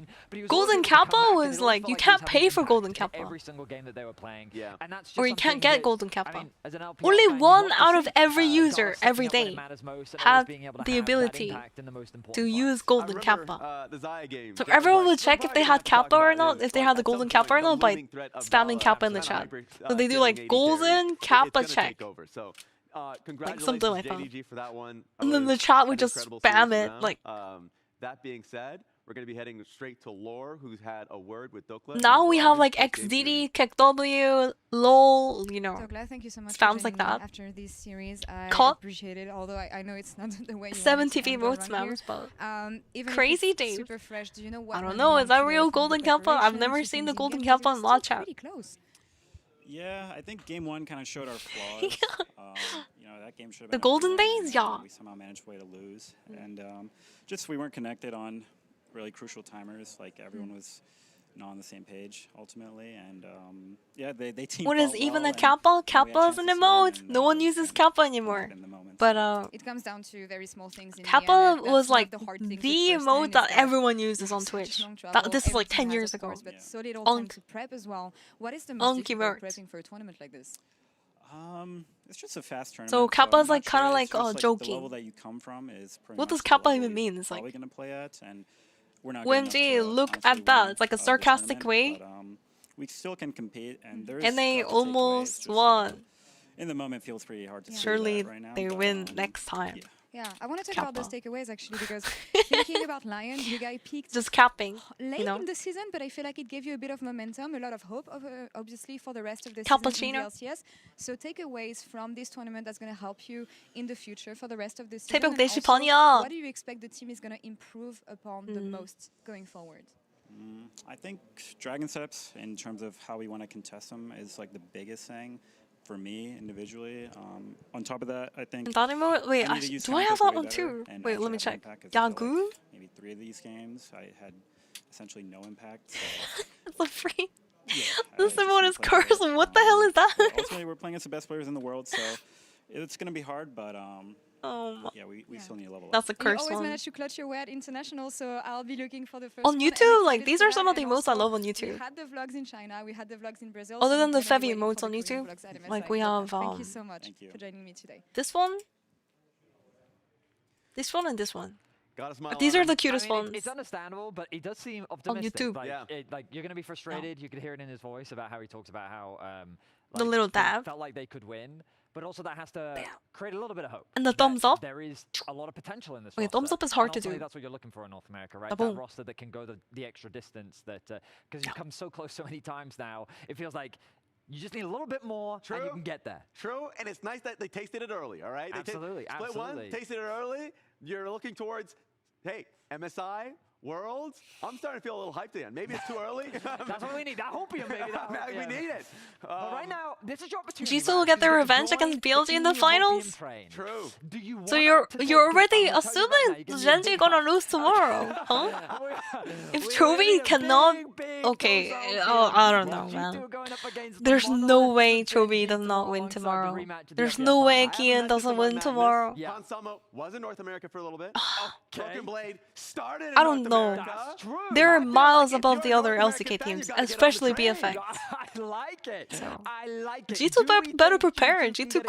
Golden Kappa was like, you can't pay for Golden Kappa. Every single game that they were playing. Yeah. And that's just Or you can't get Golden Kappa. I mean, as an LPL Only fan, you one want to out of see, every Gala user stepping every up when it day matters most and had always being able to the have that ability impact in the most important to parts. use Golden I remember, Kappa. the Zaya game. So Jeff was everyone like, would check "We're if they probably had gonna talk Kappa or about not, this, if they but had the at some Golden point, Kappa or the not, by looming threat of spamming Gala Kappa in the kind of chat. hyper, So they do killing like AD Golden carries. Kappa It's gonna check. take over. So congratulations something to like that. JDG for that one. And then It the was chat would an just incredible spam series it, from them. like- That being said, we're going to be heading straight to Lore, who's had a word with Dokla. Now we have like XDD, KekW, LOL, you know, Dokla, thank you so much spams for like joining me that. after this series. I Cut. appreciate it, although I know it's not the way you 70 want it to emote end around here. spams, but Even if crazy it's Dave. super fresh, do you know what I don't went know, wrong is that today real from the Golden Kappa? I've preparation never to seen things the in Golden game? Kappa Because in it's live still chat. pretty close. Yeah, I think game 1 kind of showed our flaws. You know, that game should have The been a Golden 3-1, Days, and yeah. we somehow managed way to lose. And just we weren't connected on really crucial timers. Like everyone was not on the same page ultimately. And yeah, they teamed What is fought even well, a and Kappa? we had Kappa is an chances to win, emote. and, No one uses Kappa anymore. But It comes down to very small things. In Kappa the end, and was that's one like of the hard things the with first emote time that is everyone uses on such Twitch. long travel, This is like every team 10 has, years of ago. course, but so little time to prep as well. What is the most difficult emote. prepping for a tournament like this? It's just a fast tournament. So Kappa is I'm like not kind of sure. like It's just, joking. The level that you come from is pretty What does much the Kappa level even mean? you're It's like probably gonna play at, and we're not good enough OMG, to look honestly at that. win, It's like a the sarcastic tournament, way. but, we still can compete, and there's And they stuff to take away. It's almost just, won. in the moment, feels pretty hard to see Surely that right now. they but, win next time. Yeah, I want to talk about those takeaways actually because thinking about Lion, you guys peaked Just capping, late you know. in the season, but I feel like it gave you a bit of momentum, a lot of hope, obviously, for the rest of the Cappuccino. season in the LCS. So takeaways from this tournament that's going to help you in the future for the rest of the season. 새벽 And 4시 also, 반이야. what do you expect the team is going to improve upon the most going forward? I think Dragon Steps, in terms of how we want to contest them, is like the biggest thing for me individually. On top of that, I think That emote? Wait, I need to use do I have Chemicals that way one better too? and Wait, actually let me have check. impact, 'cause I felt Yagu? like maybe 3 of these games, I had essentially no impact. So It's a free. yeah, This I just emote need is to play better. cursed. What the hell is that? Ultimately, we're playing against the best players in the world, so it's going to be hard, but yeah, we still need a level That's up. a curse You always one. manage to clutch your way at international, so I'll be looking for the first On one. YouTube, like these are some of the emotes I love on We YouTube. had the vlogs in China, we had the vlogs in Brazil. Other so than the I'm gonna be Fevi waiting for emotes the on Korean YouTube, vlogs at MSI. like we But have thank you so much for joining me today. this one, and this one. Gotta smile. These on are him. the cutest I mean, ones. It's understandable, but he does seem optimistic. YouTube. Like, Yeah. like you're gonna be frustrated. You could hear it in his voice about how he talks about how The little he dab. felt like they could win, but also that has to create a little bit of hope. And the that thumbs up. There is a lot of potential in this. Okay, roster. thumbs up is hard And to ultimately do. That's what you're looking for in North America, right? Ba-boom. That roster that can go the extra distance. That because you've come so close so many times now, it feels like you just need a little bit more, and you can get there. True, and it's nice that they tasted it early, all right? They Absolutely, Split one, absolutely. tasted it early. You're looking towards, hey, MSI, Worlds. I'm starting to feel a little hyped again. Maybe it's too early. That's what we need. That hopium, baby. That We need it. But right now, this is your opportunity. Jisoo will get their revenge against BLG in the finals. True. Do you So you're already assuming Genji gonna lose tomorrow, huh? If Chovy cannot, okay, I don't know, man. There's no way Chovy does not win tomorrow. There's no way Kian doesn't win tomorrow. Hansama was in North America for a little bit. Broken Blade started in I don't North know. America. They're miles above the other LCK teams, especially BFX. I like it. I like it. G2 better prepare. G2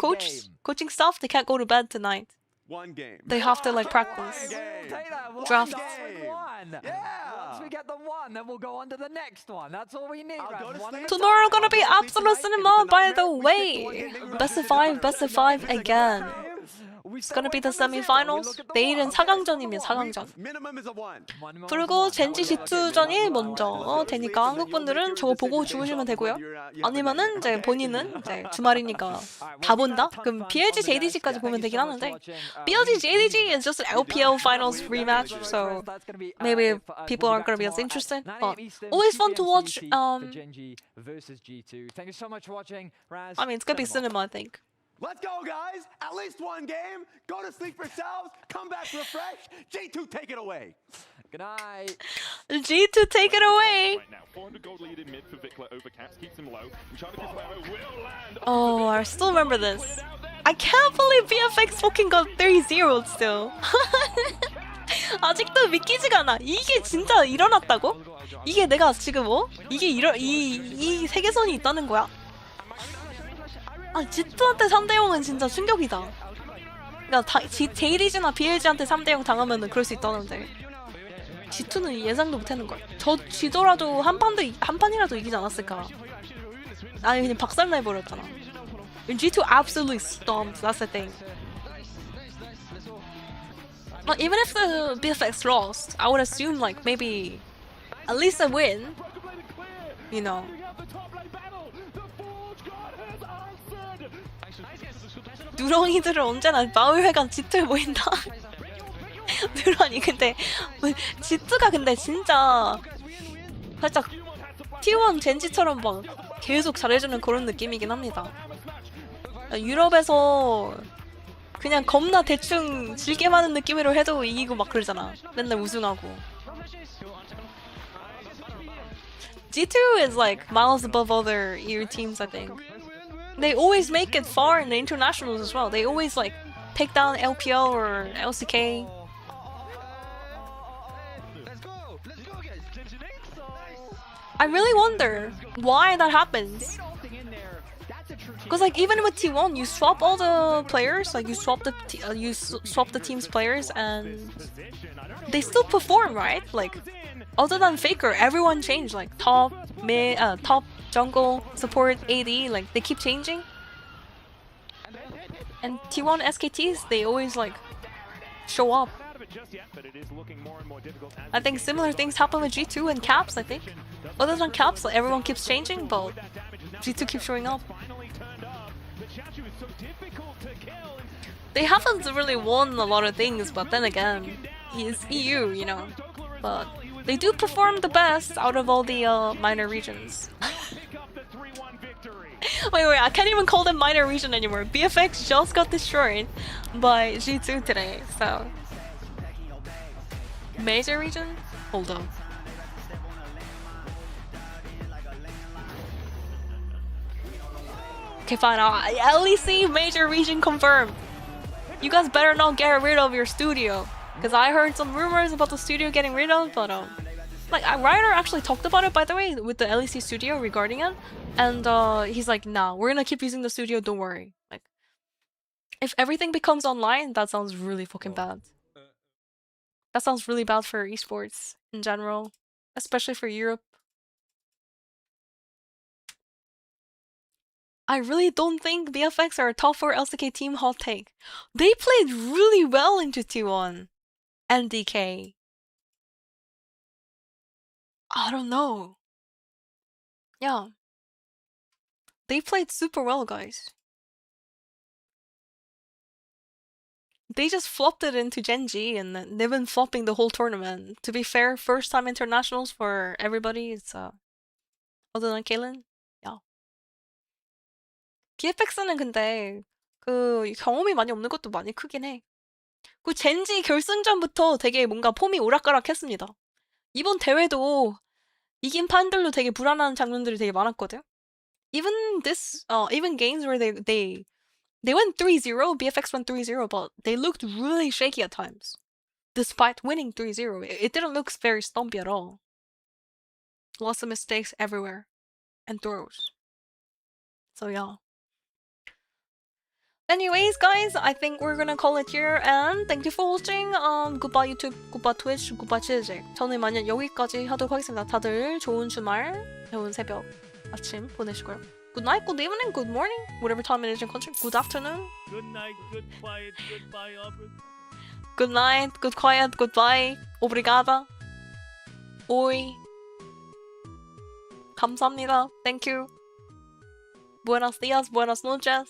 coaching staff, they can't go to bed tonight. One game. They have to like practice. Take that. We'll Draft. start with one. Once we get the one, then we'll go on to the next one. That's all we need. Right? Tomorrow gonna be absolute cinema, by the way. Best of 5 again. It's gonna be the semi-finals. 내일은 4강전이면 4강전. Minimum is a one. 그리고 젠지 G2전이 먼저 되니까 한국분들은 저거 보고 주무시면 되고요. 아니면은 이제 본인은 이제 주말이니까 다 본다? 그럼 BLG JDG까지 보면 되긴 하는데 BLG JDG is just an LPL finals rematch, so maybe people aren't gonna be as interested. But always fun to watch. Versus G2. Thank you so much for watching, Raz. I mean, it's gonna be cinema, I think. Let's go, guys. At least one game. Go to sleep yourselves. Come back refreshed. G2, take it away. Good night. G2, take it away. Right now, 400 gold lead in mid for Vikla over Caps, keeps him low. And trying to piss will land. Oh, I still remember this. I can't believe BFX fucking got 3-0 still. 아직도 믿기지가 않아. 이게 진짜 일어났다고? 이게 내가 지금 이게 이 세계선이 있다는 거야? 아, G2한테 3대0은 진짜 충격이다. 그러니까 JDG나 BLG한테 3대0 당하면은 그럴 수 있다는데 G2는 예상도 못하는 거야. 저 지더라도 한 판이라도 이기지 않았을까? 아니 그냥 박살내버렸잖아. G2 absolutely stomped. That's the thing. But even if the BFX lost, I would assume like maybe at least a win. You know. 누렁이들은 언제나 마을회관 G2에 모인다. 누렁이 근데 G2가 근데 진짜 살짝 T1 젠지처럼 막 계속 잘해주는 그런 느낌이긴 합니다. 유럽에서 그냥 겁나 대충 질게임 하는 느낌으로 해도 이기고 막 그러잖아. 맨날 우승하고. G2 is like miles above other EU teams, I think. They always make it far in the internationals as well. They always like take down LPL or LCK. I really wonder why that happens. Because like even with T1, you swap all the players, like you swap the team's players, and they still perform, right? Like other than Faker, everyone changed. Like top, mid, top, jungle, support, AD, like they keep changing. And T1 SKTs, they always like show up. I think similar things happen with G2 and Caps, I think. Other than Caps, like, everyone keeps changing, but G2 keeps showing up. They haven't really won a lot of things, but then again, it's EU, you know. But they do perform the best out of all the minor regions. Wait, I can't even call them minor region anymore. BFX just got destroyed by G2 today, so... Major region? Hold on. Okay, fine, LEC major region confirmed. You guys better not get rid of your studio. Because I heard some rumors about the studio getting rid of, but like Ryder actually talked about it, by the way, with the LEC studio regarding it, and he's like, nah, we're gonna keep using the studio, don't worry. Like, if everything becomes online, that sounds really fucking bad. That sounds really bad for esports in general, especially for Europe. I really don't think BFX are a top 4 LCK team. Hot take. They played really well into T1 and DK. I don't know. Yeah. They played super well, guys. They just flopped it into Gen G and they've been flopping the whole tournament. To be fair, first time internationals for everybody. It's other than Kaylin. Yeah. BFX는 근데 그 경험이 많이 없는 것도 많이 크긴 해. 그 젠지 결승전부터 되게 뭔가 폼이 오락가락했습니다. 이번 대회도 이긴 판들도 되게 불안한 장면들이 되게 많았거든. Even games where they went 3-0, BFX went 3-0, but they looked really shaky at times. Despite winning 3-0, it didn't look very stumpy at all. Lots of mistakes everywhere. And throws. So yeah. Anyways, guys, I think we're gonna call it here, and thank you for watching. Goodbye YouTube, goodbye Twitch, goodbye JDG. 저는 만약 여기까지 하도록 하겠습니다. 다들 좋은 주말, 좋은 새벽, 아침 보내시고요. Good night, good evening, good morning, whatever time it is in country. Good afternoon. Good night, good quiet, goodbye, Good night, good quiet, goodbye. Obrigada. Oi. 감사합니다. Thank you. Buenos días, buenas noches.